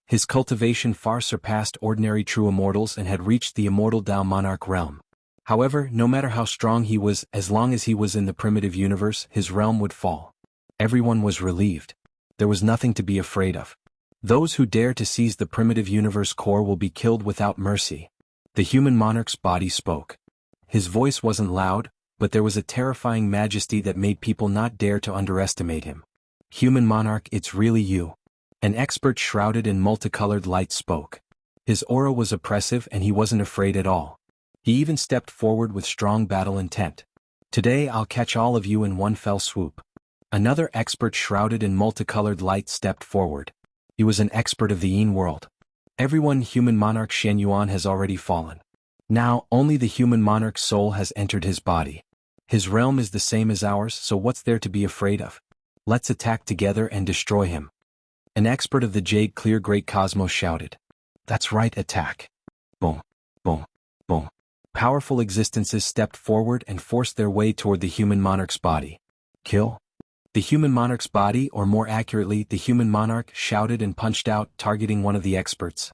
His cultivation far surpassed ordinary true immortals and had reached the immortal Tao monarch realm. However, no matter how strong he was, as long as he was in the primitive universe, his realm would fall. Everyone was relieved. There was nothing to be afraid of. Those who dare to seize the primitive universe core will be killed without mercy. The human monarch's body spoke. His voice wasn't loud, but there was a terrifying majesty that made people not dare to underestimate him. Human monarch, it's really you. An expert shrouded in multicolored light spoke. His aura was oppressive and he wasn't afraid at all. He even stepped forward with strong battle intent. Today I'll catch all of you in one fell swoop. Another expert shrouded in multicolored light stepped forward. He was an expert of the Yin world. Everyone, human monarch Shen Yuan has already fallen. Now, only the human monarch's soul has entered his body. His realm is the same as ours, so what's there to be afraid of? Let's attack together and destroy him. An expert of the Jade Clear Great Cosmos shouted. That's right, attack. Boom, boom, boom. Powerful existences stepped forward and forced their way toward the human monarch's body. Kill? The human monarch's body, or more accurately, the human monarch, shouted and punched out, targeting one of the experts.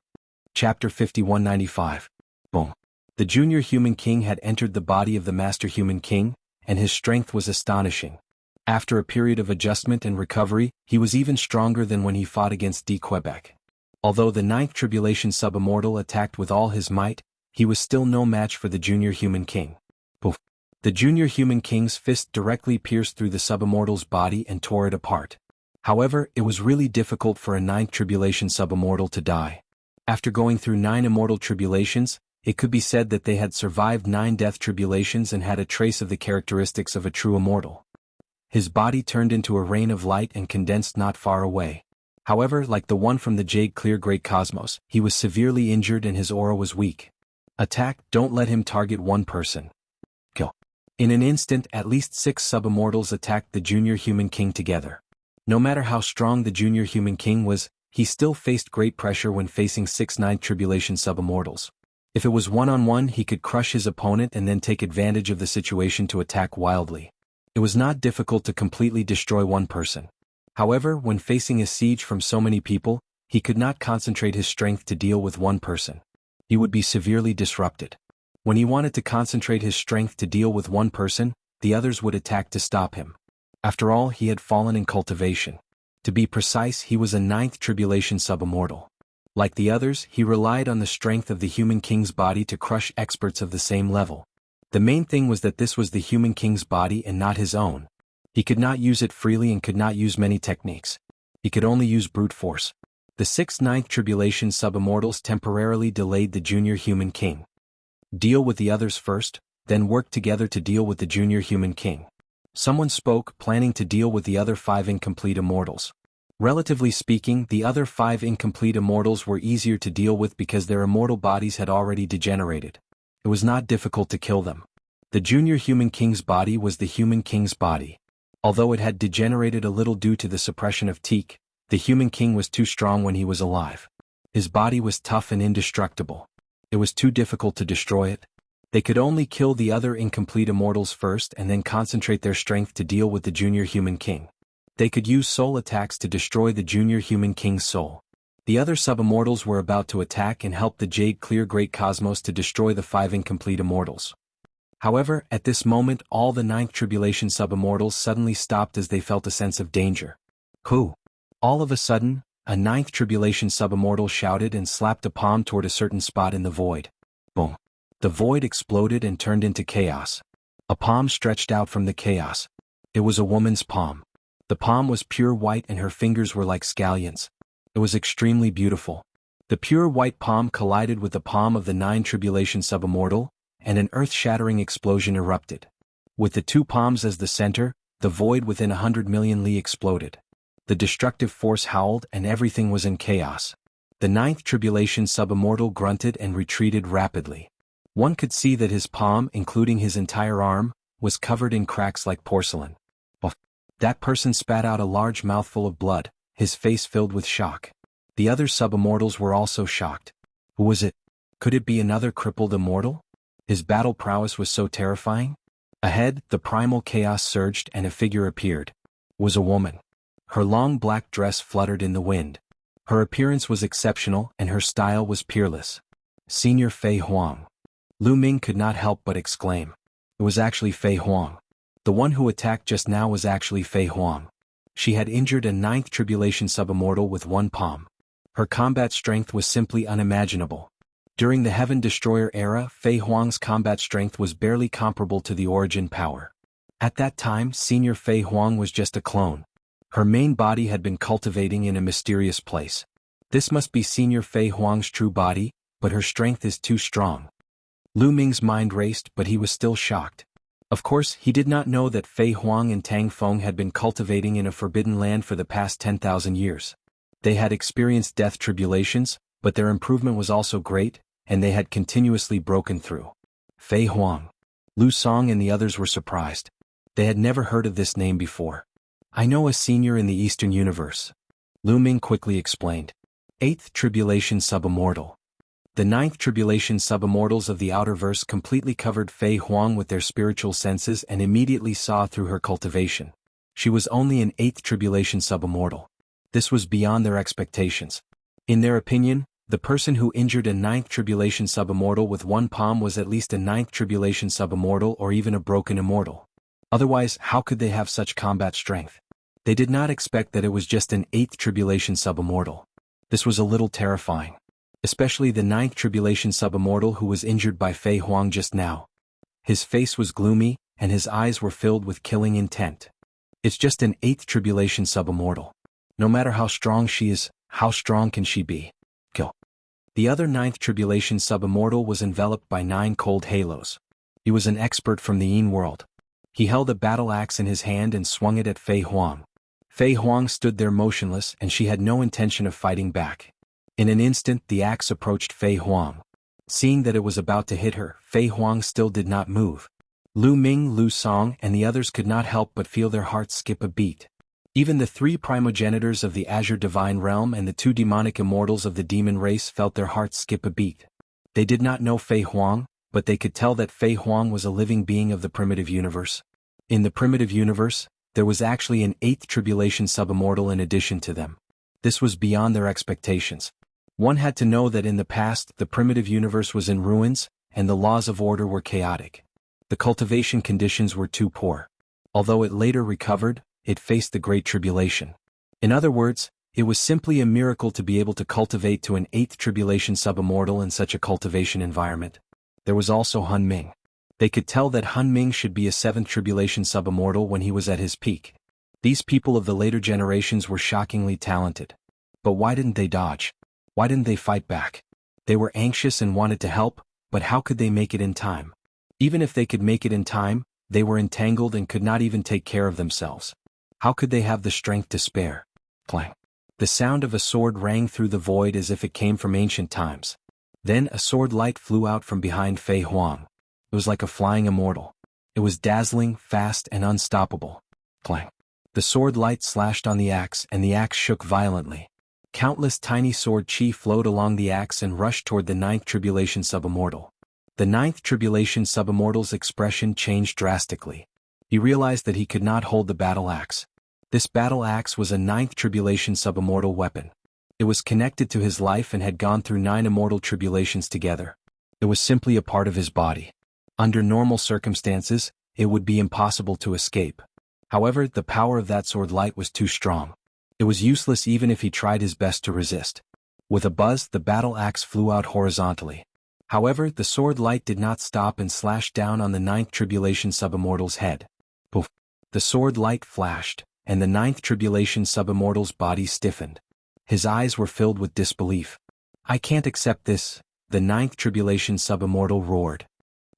Chapter 5195. Boom. The junior human king had entered the body of the master human king, and his strength was astonishing. After a period of adjustment and recovery, he was even stronger than when he fought against D. Quebec. Although the ninth tribulation subimmortal attacked with all his might, he was still no match for the junior human king. Poof. The junior human king's fist directly pierced through the subimmortal's body and tore it apart. However, it was really difficult for a ninth tribulation subimmortal to die. After going through 9 immortal tribulations, it could be said that they had survived 9 death tribulations and had a trace of the characteristics of a true immortal. His body turned into a rain of light and condensed not far away. However, like the one from the Jade Clear Great Cosmos, he was severely injured and his aura was weak. Attack, don't let him target one person. Kill. In an instant, at least 6 subimmortals attacked the junior human king together. No matter how strong the junior human king was, he still faced great pressure when facing 6 ninth tribulation subimmortals. If it was one-on-one, he could crush his opponent and then take advantage of the situation to attack wildly. It was not difficult to completely destroy one person. However, when facing a siege from so many people, he could not concentrate his strength to deal with one person. He would be severely disrupted. When he wanted to concentrate his strength to deal with one person, the others would attack to stop him. After all, he had fallen in cultivation. To be precise, he was a ninth tribulation subimmortal. Like the others, he relied on the strength of the human king's body to crush experts of the same level. The main thing was that this was the human king's body and not his own. He could not use it freely and could not use many techniques. He could only use brute force. The 6 ninth tribulation subimmortals temporarily delayed the junior human king. Deal with the others first, then work together to deal with the junior human king. Someone spoke, planning to deal with the other 5 incomplete immortals. Relatively speaking, the other 5 incomplete immortals were easier to deal with because their immortal bodies had already degenerated. It was not difficult to kill them. The junior human king's body was the human king's body. Although it had degenerated a little due to the suppression of Teak, the human king was too strong when he was alive. His body was tough and indestructible. It was too difficult to destroy it. They could only kill the other incomplete immortals first and then concentrate their strength to deal with the junior human king. They could use soul attacks to destroy the junior human king's soul. The other subimmortals were about to attack and help the Jade Clear Great Cosmos to destroy the 5 incomplete immortals. However, at this moment all the ninth tribulation subimmortals suddenly stopped as they felt a sense of danger. Who? All of a sudden, a ninth tribulation subimmortal shouted and slapped a palm toward a certain spot in the void. Boom. The void exploded and turned into chaos. A palm stretched out from the chaos. It was a woman's palm. The palm was pure white and her fingers were like scallions. It was extremely beautiful. The pure white palm collided with the palm of the 9 Tribulation Subimmortal, and an earth-shattering explosion erupted. With the two palms as the center, the void within 100 million li exploded. The destructive force howled and everything was in chaos. The 9th Tribulation Subimmortal grunted and retreated rapidly. One could see that his palm, including his entire arm, was covered in cracks like porcelain. That person spat out a large mouthful of blood, his face filled with shock. The other subimmortals were also shocked. Who was it? Could it be another crippled immortal? His battle prowess was so terrifying. Ahead, the primal chaos surged and a figure appeared. It was a woman. Her long black dress fluttered in the wind. Her appearance was exceptional and her style was peerless. Senior Fei Huang. Lu Ming could not help but exclaim. It was actually Fei Huang. The one who attacked just now was actually Fei Huang. She had injured a 9th Tribulation Subimmortal with one palm. Her combat strength was simply unimaginable. During the Heaven Destroyer era, Fei Huang's combat strength was barely comparable to the origin power. At that time, Senior Fei Huang was just a clone. Her main body had been cultivating in a mysterious place. This must be Senior Fei Huang's true body, but her strength is too strong. Lu Ming's mind raced, but he was still shocked. Of course, he did not know that Fei Huang and Tang Feng had been cultivating in a forbidden land for the past 10,000 years. They had experienced death tribulations, but their improvement was also great, and they had continuously broken through. Fei Huang. Lu Song and the others were surprised. They had never heard of this name before. I know a senior in the Eastern Universe. Lu Ming quickly explained. 8th Tribulation Subimmortal. The 9th Tribulation Subimmortals of the Outerverse completely covered Fei Huang with their spiritual senses and immediately saw through her cultivation. She was only an 8th Tribulation Subimmortal. This was beyond their expectations. In their opinion, the person who injured a 9th Tribulation Subimmortal with one palm was at least a 9th Tribulation Subimmortal or even a broken immortal. Otherwise, how could they have such combat strength? They did not expect that it was just an 8th Tribulation Subimmortal. This was a little terrifying. Especially the 9th Tribulation Subimmortal who was injured by Fei Huang just now. His face was gloomy, and his eyes were filled with killing intent. It's just an 8th Tribulation Subimmortal. No matter how strong she is, how strong can she be? Kill. The other 9th Tribulation Subimmortal was enveloped by 9 cold halos. He was an expert from the Yin world. He held a battle axe in his hand and swung it at Fei Huang. Fei Huang stood there motionless and she had no intention of fighting back. In an instant the axe approached Fei Huang. Seeing that it was about to hit her, Fei Huang still did not move. Lu Ming, Lu Song, and the others could not help but feel their hearts skip a beat. Even the 3 primogenitors of the Azure Divine Realm and the 2 demonic immortals of the demon race felt their hearts skip a beat. They did not know Fei Huang, but they could tell that Fei Huang was a living being of the primitive universe. In the primitive universe, there was actually an 8th Tribulation Subimmortal in addition to them. This was beyond their expectations. One had to know that in the past the primitive universe was in ruins, and the laws of order were chaotic. The cultivation conditions were too poor. Although it later recovered, it faced the Great Tribulation. In other words, it was simply a miracle to be able to cultivate to an 8th Tribulation Subimmortal in such a cultivation environment. There was also Han Ming. They could tell that Han Ming should be a 7th Tribulation Subimmortal when he was at his peak. These people of the later generations were shockingly talented. But why didn't they dodge? Why didn't they fight back? They were anxious and wanted to help, but how could they make it in time? Even if they could make it in time, they were entangled and could not even take care of themselves. How could they have the strength to spare? Clang. The sound of a sword rang through the void as if it came from ancient times. Then a sword light flew out from behind Fei Huang. It was like a flying immortal. It was dazzling, fast, and unstoppable. Clang. The sword light slashed on the axe and the axe shook violently. Countless tiny sword chi flowed along the axe and rushed toward the 9th Tribulation Subimmortal. The 9th Tribulation Subimmortal's expression changed drastically. He realized that he could not hold the battle axe. This battle axe was a 9th Tribulation Subimmortal weapon. It was connected to his life and had gone through 9 immortal tribulations together. It was simply a part of his body. Under normal circumstances, it would be impossible to escape. However, the power of that sword light was too strong. It was useless even if he tried his best to resist. With a buzz, the battle axe flew out horizontally. However, the sword light did not stop and slashed down on the ninth tribulation subimmortal's head. Poof! The sword light flashed, and the ninth tribulation subimmortal's body stiffened. His eyes were filled with disbelief. "I can't accept this," the ninth tribulation subimmortal roared.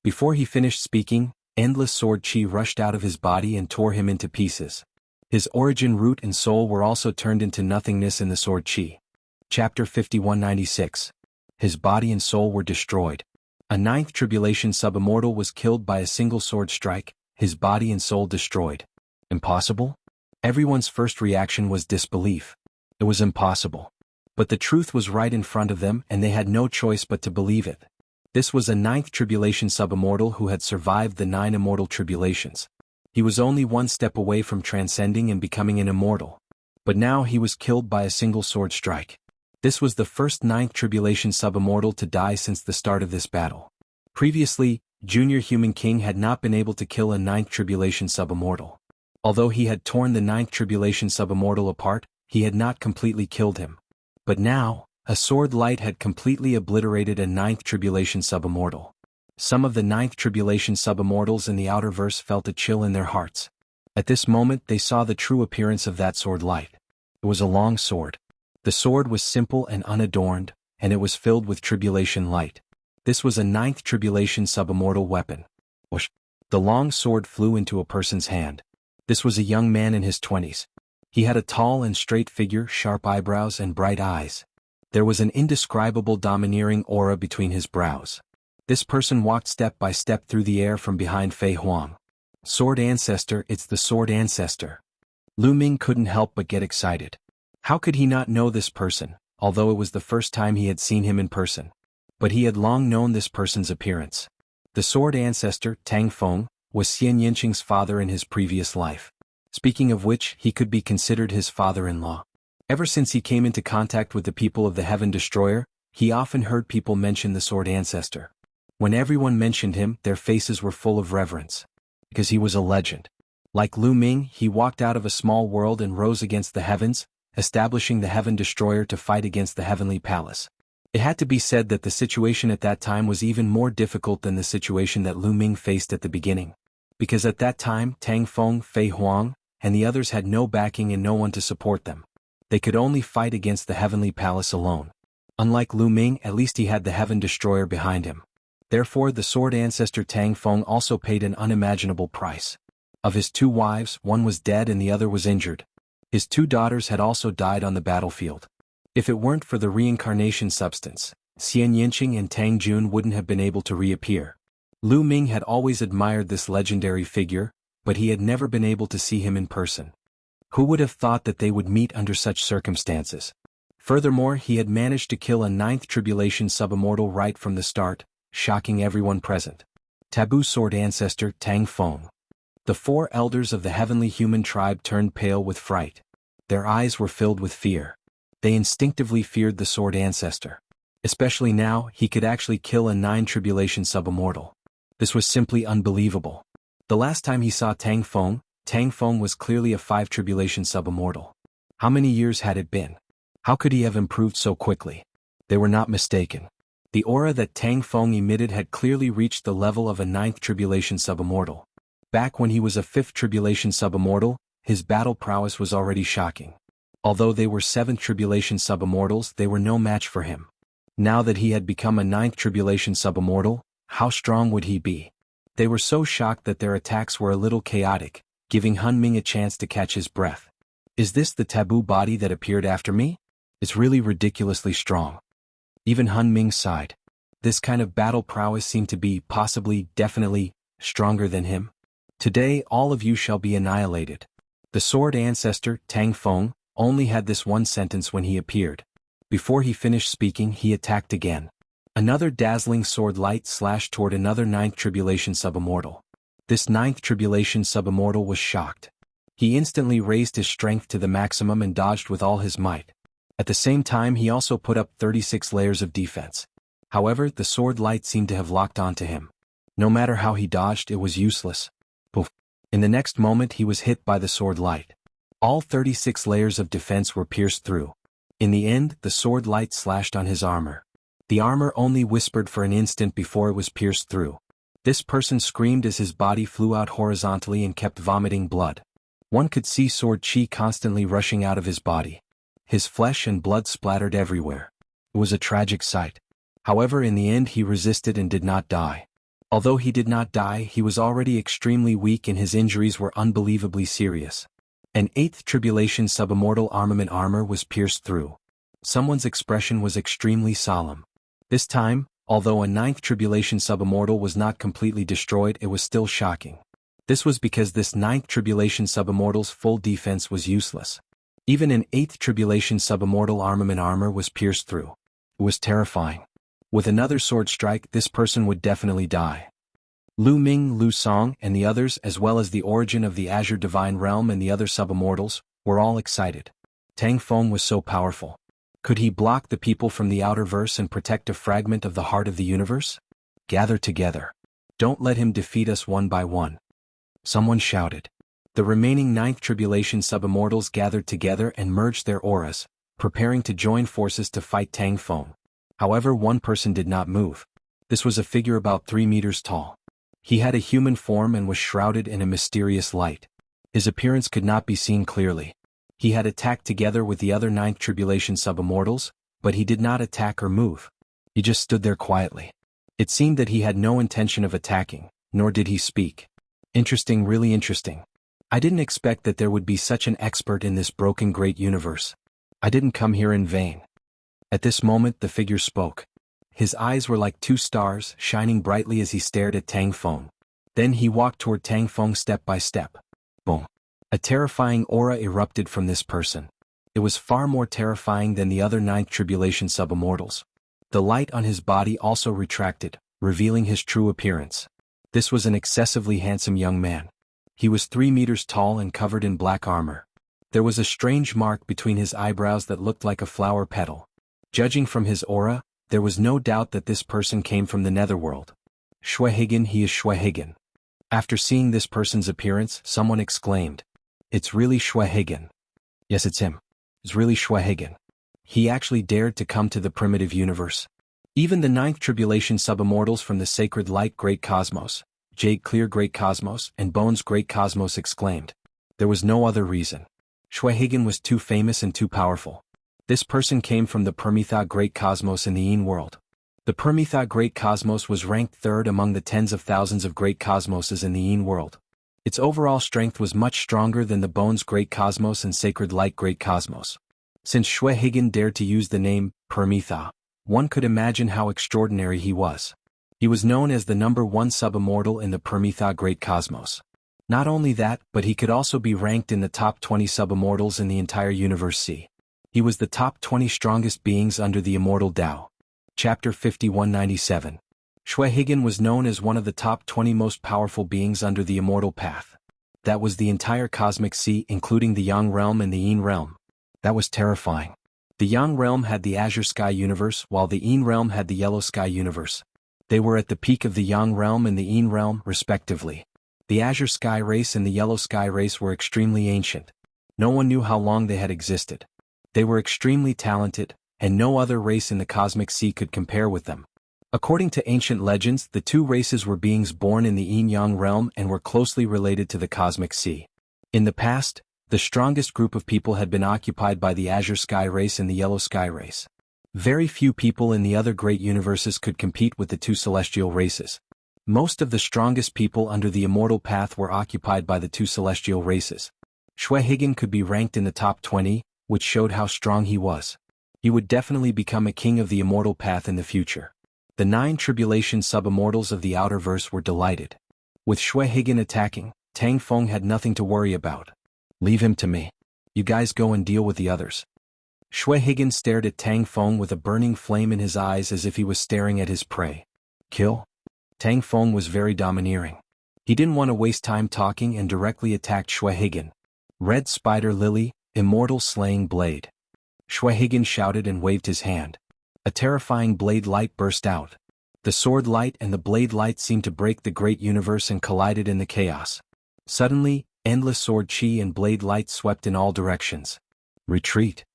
Before he finished speaking, endless sword chi rushed out of his body and tore him into pieces. His origin, root and soul were also turned into nothingness in the sword chi. Chapter 5196. His body and soul were destroyed. A ninth tribulation subimmortal was killed by a single sword strike, his body and soul destroyed. Impossible? Everyone's first reaction was disbelief. It was impossible. But the truth was right in front of them and they had no choice but to believe it. This was a ninth tribulation subimmortal who had survived the 9 immortal tribulations. He was only one step away from transcending and becoming an immortal. But now he was killed by a single sword strike. This was the first ninth tribulation subimmortal to die since the start of this battle. Previously, Junior Human King had not been able to kill a ninth tribulation subimmortal. Although he had torn the ninth tribulation subimmortal apart, he had not completely killed him. But now, a sword light had completely obliterated a ninth tribulation subimmortal. Some of the ninth tribulation subimmortals in the outerverse felt a chill in their hearts. At this moment they saw the true appearance of that sword light. It was a long sword. The sword was simple and unadorned, and it was filled with tribulation light. This was a ninth tribulation subimmortal weapon. Whoosh! The long sword flew into a person's hand. This was a young man in his 20s. He had a tall and straight figure, sharp eyebrows and bright eyes. There was an indescribable domineering aura between his brows. This person walked step by step through the air from behind Fei Huang. "Sword Ancestor, it's the Sword Ancestor." Lu Ming couldn't help but get excited. How could he not know this person, although it was the first time he had seen him in person? But he had long known this person's appearance. The Sword Ancestor, Tang Feng, was Xian Yinqing's father in his previous life. Speaking of which, he could be considered his father-in-law. Ever since he came into contact with the people of the Heaven Destroyer, he often heard people mention the Sword Ancestor. When everyone mentioned him, their faces were full of reverence. Because he was a legend. Like Lu Ming, he walked out of a small world and rose against the heavens, establishing the Heaven Destroyer to fight against the Heavenly Palace. It had to be said that the situation at that time was even more difficult than the situation that Lu Ming faced at the beginning. Because at that time, Tang Feng, Fei Huang, and the others had no backing and no one to support them. They could only fight against the Heavenly Palace alone. Unlike Lu Ming, at least he had the Heaven Destroyer behind him. Therefore, the Sword Ancestor Tang Feng also paid an unimaginable price. Of his 2 wives, one was dead and the other was injured. His 2 daughters had also died on the battlefield. If it weren't for the reincarnation substance, Xian Yinqing and Tang Jun wouldn't have been able to reappear. Lu Ming had always admired this legendary figure, but he had never been able to see him in person. Who would have thought that they would meet under such circumstances? Furthermore, he had managed to kill a ninth tribulation subimmortal right from the start, shocking everyone present. Taboo Sword Ancestor Tang Feng. The 4 elders of the heavenly human tribe turned pale with fright. Their eyes were filled with fear. They instinctively feared the Sword Ancestor. Especially now, he could actually kill a 9 tribulation subimmortal. This was simply unbelievable. The last time he saw Tang Feng was clearly a 5 tribulation subimmortal. How many years had it been? How could he have improved so quickly? They were not mistaken. The aura that Tang Feng emitted had clearly reached the level of a 9th tribulation subimmortal. Back when he was a 5th tribulation subimmortal, his battle prowess was already shocking. Although they were 7th tribulation subimmortals, they were no match for him. Now that he had become a 9th tribulation subimmortal, how strong would he be? They were so shocked that their attacks were a little chaotic, giving Han Ming a chance to catch his breath. Is this the taboo body that appeared after me? It's really ridiculously strong. Even Han Ming sighed. This kind of battle prowess seemed to be, possibly, definitely, stronger than him. Today all of you shall be annihilated. The Sword Ancestor, Tang Feng, only had this one sentence when he appeared. Before he finished speaking, he attacked again. Another dazzling sword light slashed toward another 9th tribulation subimmortal. This 9th tribulation subimmortal was shocked. He instantly raised his strength to the maximum and dodged with all his might. At the same time, he also put up 36 layers of defense. However, the sword light seemed to have locked onto him. No matter how he dodged, it was useless. Poof. In the next moment, he was hit by the sword light. All 36 layers of defense were pierced through. In the end, the sword light slashed on his armor. The armor only whispered for an instant before it was pierced through. This person screamed as his body flew out horizontally and kept vomiting blood. One could see sword chi constantly rushing out of his body. His flesh and blood splattered everywhere. It was a tragic sight. However, in the end he resisted and did not die. Although he did not die, he was already extremely weak and his injuries were unbelievably serious. An 8th Tribulation Subimmortal Armament armor was pierced through. Someone's expression was extremely solemn. This time, although a 9th Tribulation Subimmortal was not completely destroyed, it was still shocking. This was because this 9th Tribulation Subimmortal's full defense was useless. Even an 8th Tribulation Subimmortal Armament armor was pierced through. It was terrifying. With another sword strike, this person would definitely die. Lu Ming, Lu Song, and the others, as well as the origin of the Azure Divine Realm and the other subimmortals, were all excited. Tang Feng was so powerful. Could he block the people from the outer verse and protect a fragment of the heart of the universe? Gather together. Don't let him defeat us one by one. Someone shouted. The remaining 9th Tribulation Subimmortals gathered together and merged their auras, preparing to join forces to fight Tang Feng. However, one person did not move. This was a figure about 3 meters tall. He had a human form and was shrouded in a mysterious light. His appearance could not be seen clearly. He had attacked together with the other 9th Tribulation Subimmortals, but he did not attack or move. He just stood there quietly. It seemed that he had no intention of attacking, nor did he speak. Interesting, really interesting. I didn't expect that there would be such an expert in this broken great universe. I didn't come here in vain. At this moment the figure spoke. His eyes were like 2 stars, shining brightly as he stared at Tang Feng. Then he walked toward Tang Feng step by step. Boom. A terrifying aura erupted from this person. It was far more terrifying than the other 9th Tribulation Subimmortals. The light on his body also retracted, revealing his true appearance. This was an excessively handsome young man. He was 3 meters tall and covered in black armor. There was a strange mark between his eyebrows that looked like a flower petal. Judging from his aura, there was no doubt that this person came from the netherworld. Schwehigen, he is Schwehigen. After seeing this person's appearance, someone exclaimed, "It's really Schwehigen." Yes, it's him. It's really Schwehigen. He actually dared to come to the primitive universe. Even the 9th Tribulation Subimmortals from the Sacred Light Great Cosmos, Jade Clear Great Cosmos, and Bones Great Cosmos exclaimed. There was no other reason. Schwehigen was too famous and too powerful. This person came from the Permitha Great Cosmos in the Yin world. The Permitha Great Cosmos was ranked 3rd among the tens of thousands of Great Cosmoses in the Yin world. Its overall strength was much stronger than the Bones Great Cosmos and Sacred Light Great Cosmos. Since Schwehigen dared to use the name Permitha, one could imagine how extraordinary he was. He was known as the #1 subimmortal in the Permitha Great Cosmos. Not only that, but he could also be ranked in the top 20 subimmortals in the entire universe C. He was the top 20 strongest beings under the immortal Tao. Chapter 5197. Schwehigen was known as one of the top 20 most powerful beings under the immortal path. That was the entire cosmic sea, including the Yang realm and the Yin realm. That was terrifying. The Yang realm had the Azure Sky universe, while the Yin realm had the Yellow Sky universe. They were at the peak of the Yang realm and the Yin realm, respectively. The Azure Sky race and the Yellow Sky race were extremely ancient. No one knew how long they had existed. They were extremely talented, and no other race in the cosmic sea could compare with them. According to ancient legends, the 2 races were beings born in the Yin-Yang realm and were closely related to the cosmic sea. In the past, the strongest group of people had been occupied by the Azure Sky race and the Yellow Sky race. Very few people in the other great universes could compete with the 2 celestial races. Most of the strongest people under the immortal path were occupied by the 2 celestial races. Schwehigen could be ranked in the top 20, which showed how strong he was. He would definitely become a king of the immortal path in the future. The 9 Tribulation Subimmortals of the outer verse were delighted. With Schwehigen attacking, Tang Feng had nothing to worry about. Leave him to me. You guys go and deal with the others. Schwehigen stared at Tang Feng with a burning flame in his eyes as if he was staring at his prey. Kill? Tang Feng was very domineering. He didn't want to waste time talking and directly attacked Schwehigen. Red Spider Lily, Immortal Slaying Blade. Schwehigen shouted and waved his hand. A terrifying blade light burst out. The sword light and the blade light seemed to break the great universe and collided in the chaos. Suddenly, endless sword chi and blade light swept in all directions. Retreat.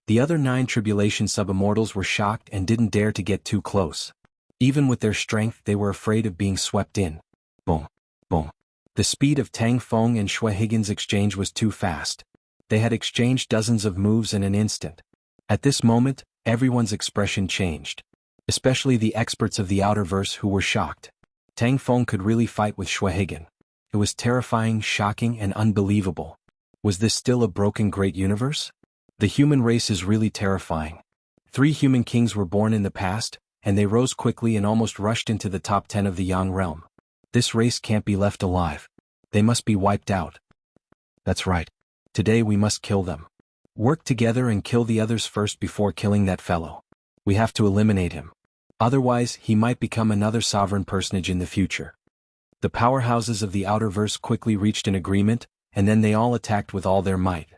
The other 9 tribulation sub-immortals were shocked and didn't dare to get too close. Even with their strength, they were afraid of being swept in. Boom. Boom. The speed of Tang Feng and Xue Higan's exchange was too fast. They had exchanged dozens of moves in an instant. At this moment, everyone's expression changed. Especially the experts of the Outerverse who were shocked. Tang Feng could really fight with Xue Higan. It was terrifying, shocking, and unbelievable. Was this still a broken great universe? The human race is really terrifying. 3 human kings were born in the past, and they rose quickly and almost rushed into the top 10 of the Yang realm. This race can't be left alive. They must be wiped out. That's right. Today we must kill them. Work together and kill the others first before killing that fellow. We have to eliminate him. Otherwise, he might become another sovereign personage in the future. The powerhouses of the Outerverse quickly reached an agreement, and then they all attacked with all their might.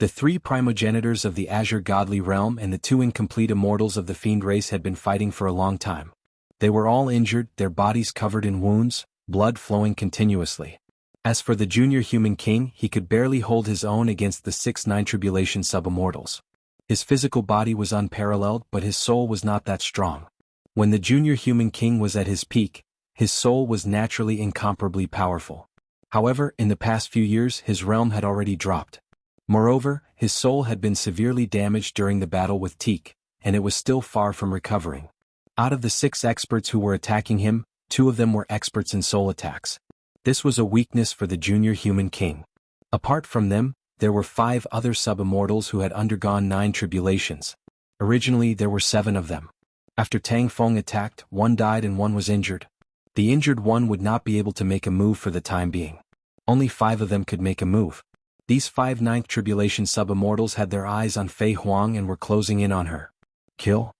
The 3 primogenitors of the Azure Godly Realm and the 2 incomplete immortals of the Fiend race had been fighting for a long time. They were all injured, their bodies covered in wounds, blood flowing continuously. As for the Junior Human King, he could barely hold his own against the 6 9 tribulation sub-immortals. His physical body was unparalleled, but his soul was not that strong. When the Junior Human King was at his peak, his soul was naturally incomparably powerful. However, in the past few years his realm had already dropped. Moreover, his soul had been severely damaged during the battle with Teak, and it was still far from recovering. Out of the 6 experts who were attacking him, 2 of them were experts in soul attacks. This was a weakness for the Junior Human King. Apart from them, there were 5 other sub-immortals who had undergone 9 tribulations. Originally there were 7 of them. After Tang Feng attacked, 1 died and 1 was injured. The injured one would not be able to make a move for the time being. Only 5 of them could make a move. These 5 9th tribulation sub-immortals had their eyes on Fei Huang and were closing in on her. Kill?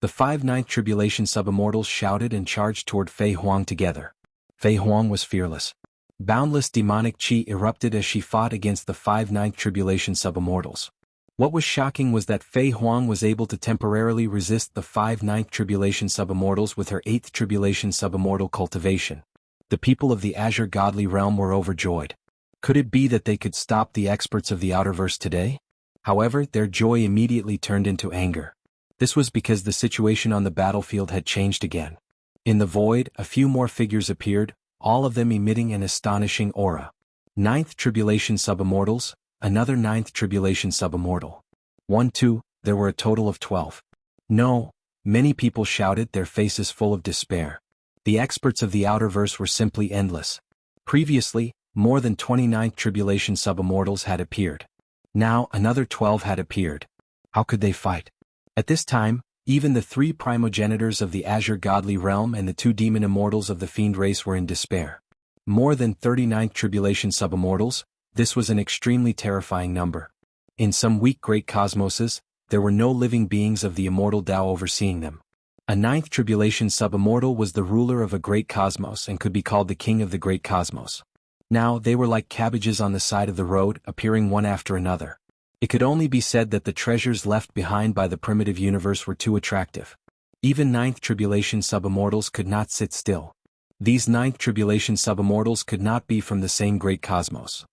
The 5 9th tribulation sub-immortals shouted and charged toward Fei Huang together. Fei Huang was fearless. Boundless demonic chi erupted as she fought against the 5 9th tribulation sub-immortals. What was shocking was that Fei Huang was able to temporarily resist the 5 9th tribulation sub-immortals with her 8th tribulation sub-immortal cultivation. The people of the Azure Godly Realm were overjoyed. Could it be that they could stop the experts of the Outerverse today? However, their joy immediately turned into anger. This was because the situation on the battlefield had changed again. In the void, a few more figures appeared, all of them emitting an astonishing aura. 9th tribulation sub-immortals, another 9th tribulation sub-immortal. 1 2, there were a total of 12. No, many people shouted, their faces full of despair. The experts of the Outerverse were simply endless. Previously, more than 29th tribulation sub-immortals had appeared. Now another 12 had appeared. How could they fight? At this time, even the 3 primogenitors of the Azure Godly Realm and the 2 demon immortals of the Fiend race were in despair. More than 39th tribulation sub-immortals, this was an extremely terrifying number. In some weak great cosmoses, there were no living beings of the immortal Tao overseeing them. A 9th tribulation sub-immortal was the ruler of a great cosmos and could be called the king of the great cosmos. Now they were like cabbages on the side of the road, appearing one after another. It could only be said that the treasures left behind by the primitive universe were too attractive. Even 9th tribulation sub-immortals could not sit still. These 9th tribulation sub-immortals could not be from the same great cosmos.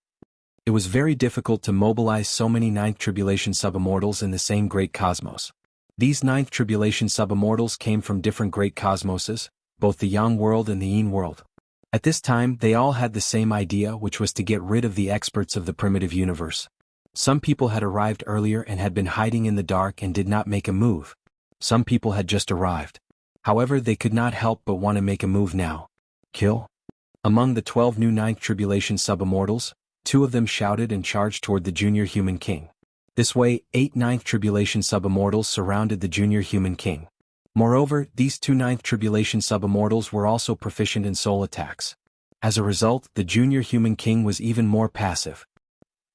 It was very difficult to mobilize so many 9th tribulation sub-immortals in the same great cosmos. These 9th tribulation sub-immortals came from different great cosmoses, both the Yang world and the Yin world. At this time they all had the same idea, which was to get rid of the experts of the primitive universe. Some people had arrived earlier and had been hiding in the dark and did not make a move. Some people had just arrived. However, they could not help but want to make a move now. Kill? Among the 12 new 9th tribulation sub-immortals, 2 of them shouted and charged toward the Junior Human King. This way, 8 9th tribulation sub-immortals surrounded the Junior Human King. Moreover, these 2 9th tribulation sub-immortals were also proficient in soul attacks. As a result, the Junior Human King was even more passive.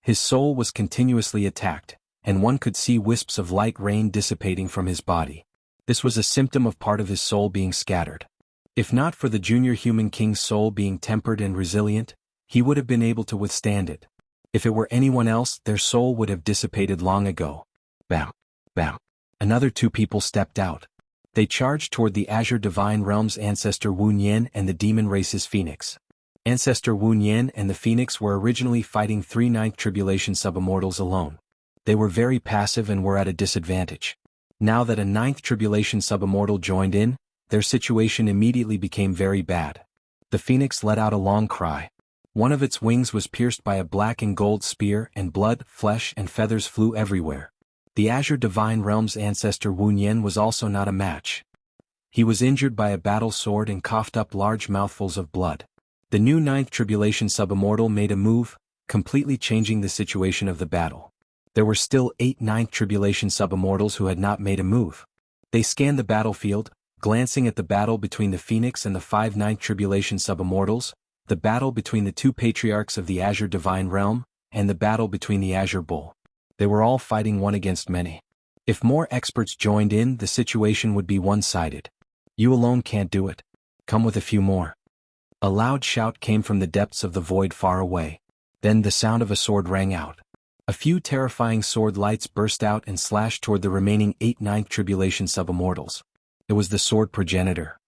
His soul was continuously attacked, and one could see wisps of light rain dissipating from his body. This was a symptom of part of his soul being scattered. If not for the Junior Human King's soul being tempered and resilient, he would have been able to withstand it. If it were anyone else, their soul would have dissipated long ago. Bam! Bam! Another 2 people stepped out. They charged toward the Azure Divine Realm's ancestor Wu Nian and the demon race's Phoenix. Ancestor Wu Nian and the Phoenix were originally fighting 3 9th tribulation sub-immortals alone. They were very passive and were at a disadvantage. Now that a ninth tribulation subimmortal joined in, their situation immediately became very bad. The phoenix let out a long cry. One of its wings was pierced by a black and gold spear, and blood, flesh, and feathers flew everywhere. The Azure Divine Realm's ancestor Wu Yen was also not a match. He was injured by a battle sword and coughed up large mouthfuls of blood. The new ninth tribulation subimmortal made a move, completely changing the situation of the battle. There were still 8 ninth tribulation subimmortals who had not made a move. They scanned the battlefield, glancing at the battle between the Phoenix and the 5 ninth tribulation subimmortals, the battle between the 2 patriarchs of the Azure Divine Realm, and the battle between the Azure Bull. They were all fighting one against many. If more experts joined in, the situation would be one-sided. You alone can't do it. Come with a few more. A loud shout came from the depths of the void far away. Then the sound of a sword rang out. A few terrifying sword lights burst out and slashed toward the remaining 8 ninth tribulation subimmortals. It was the sword progenitor.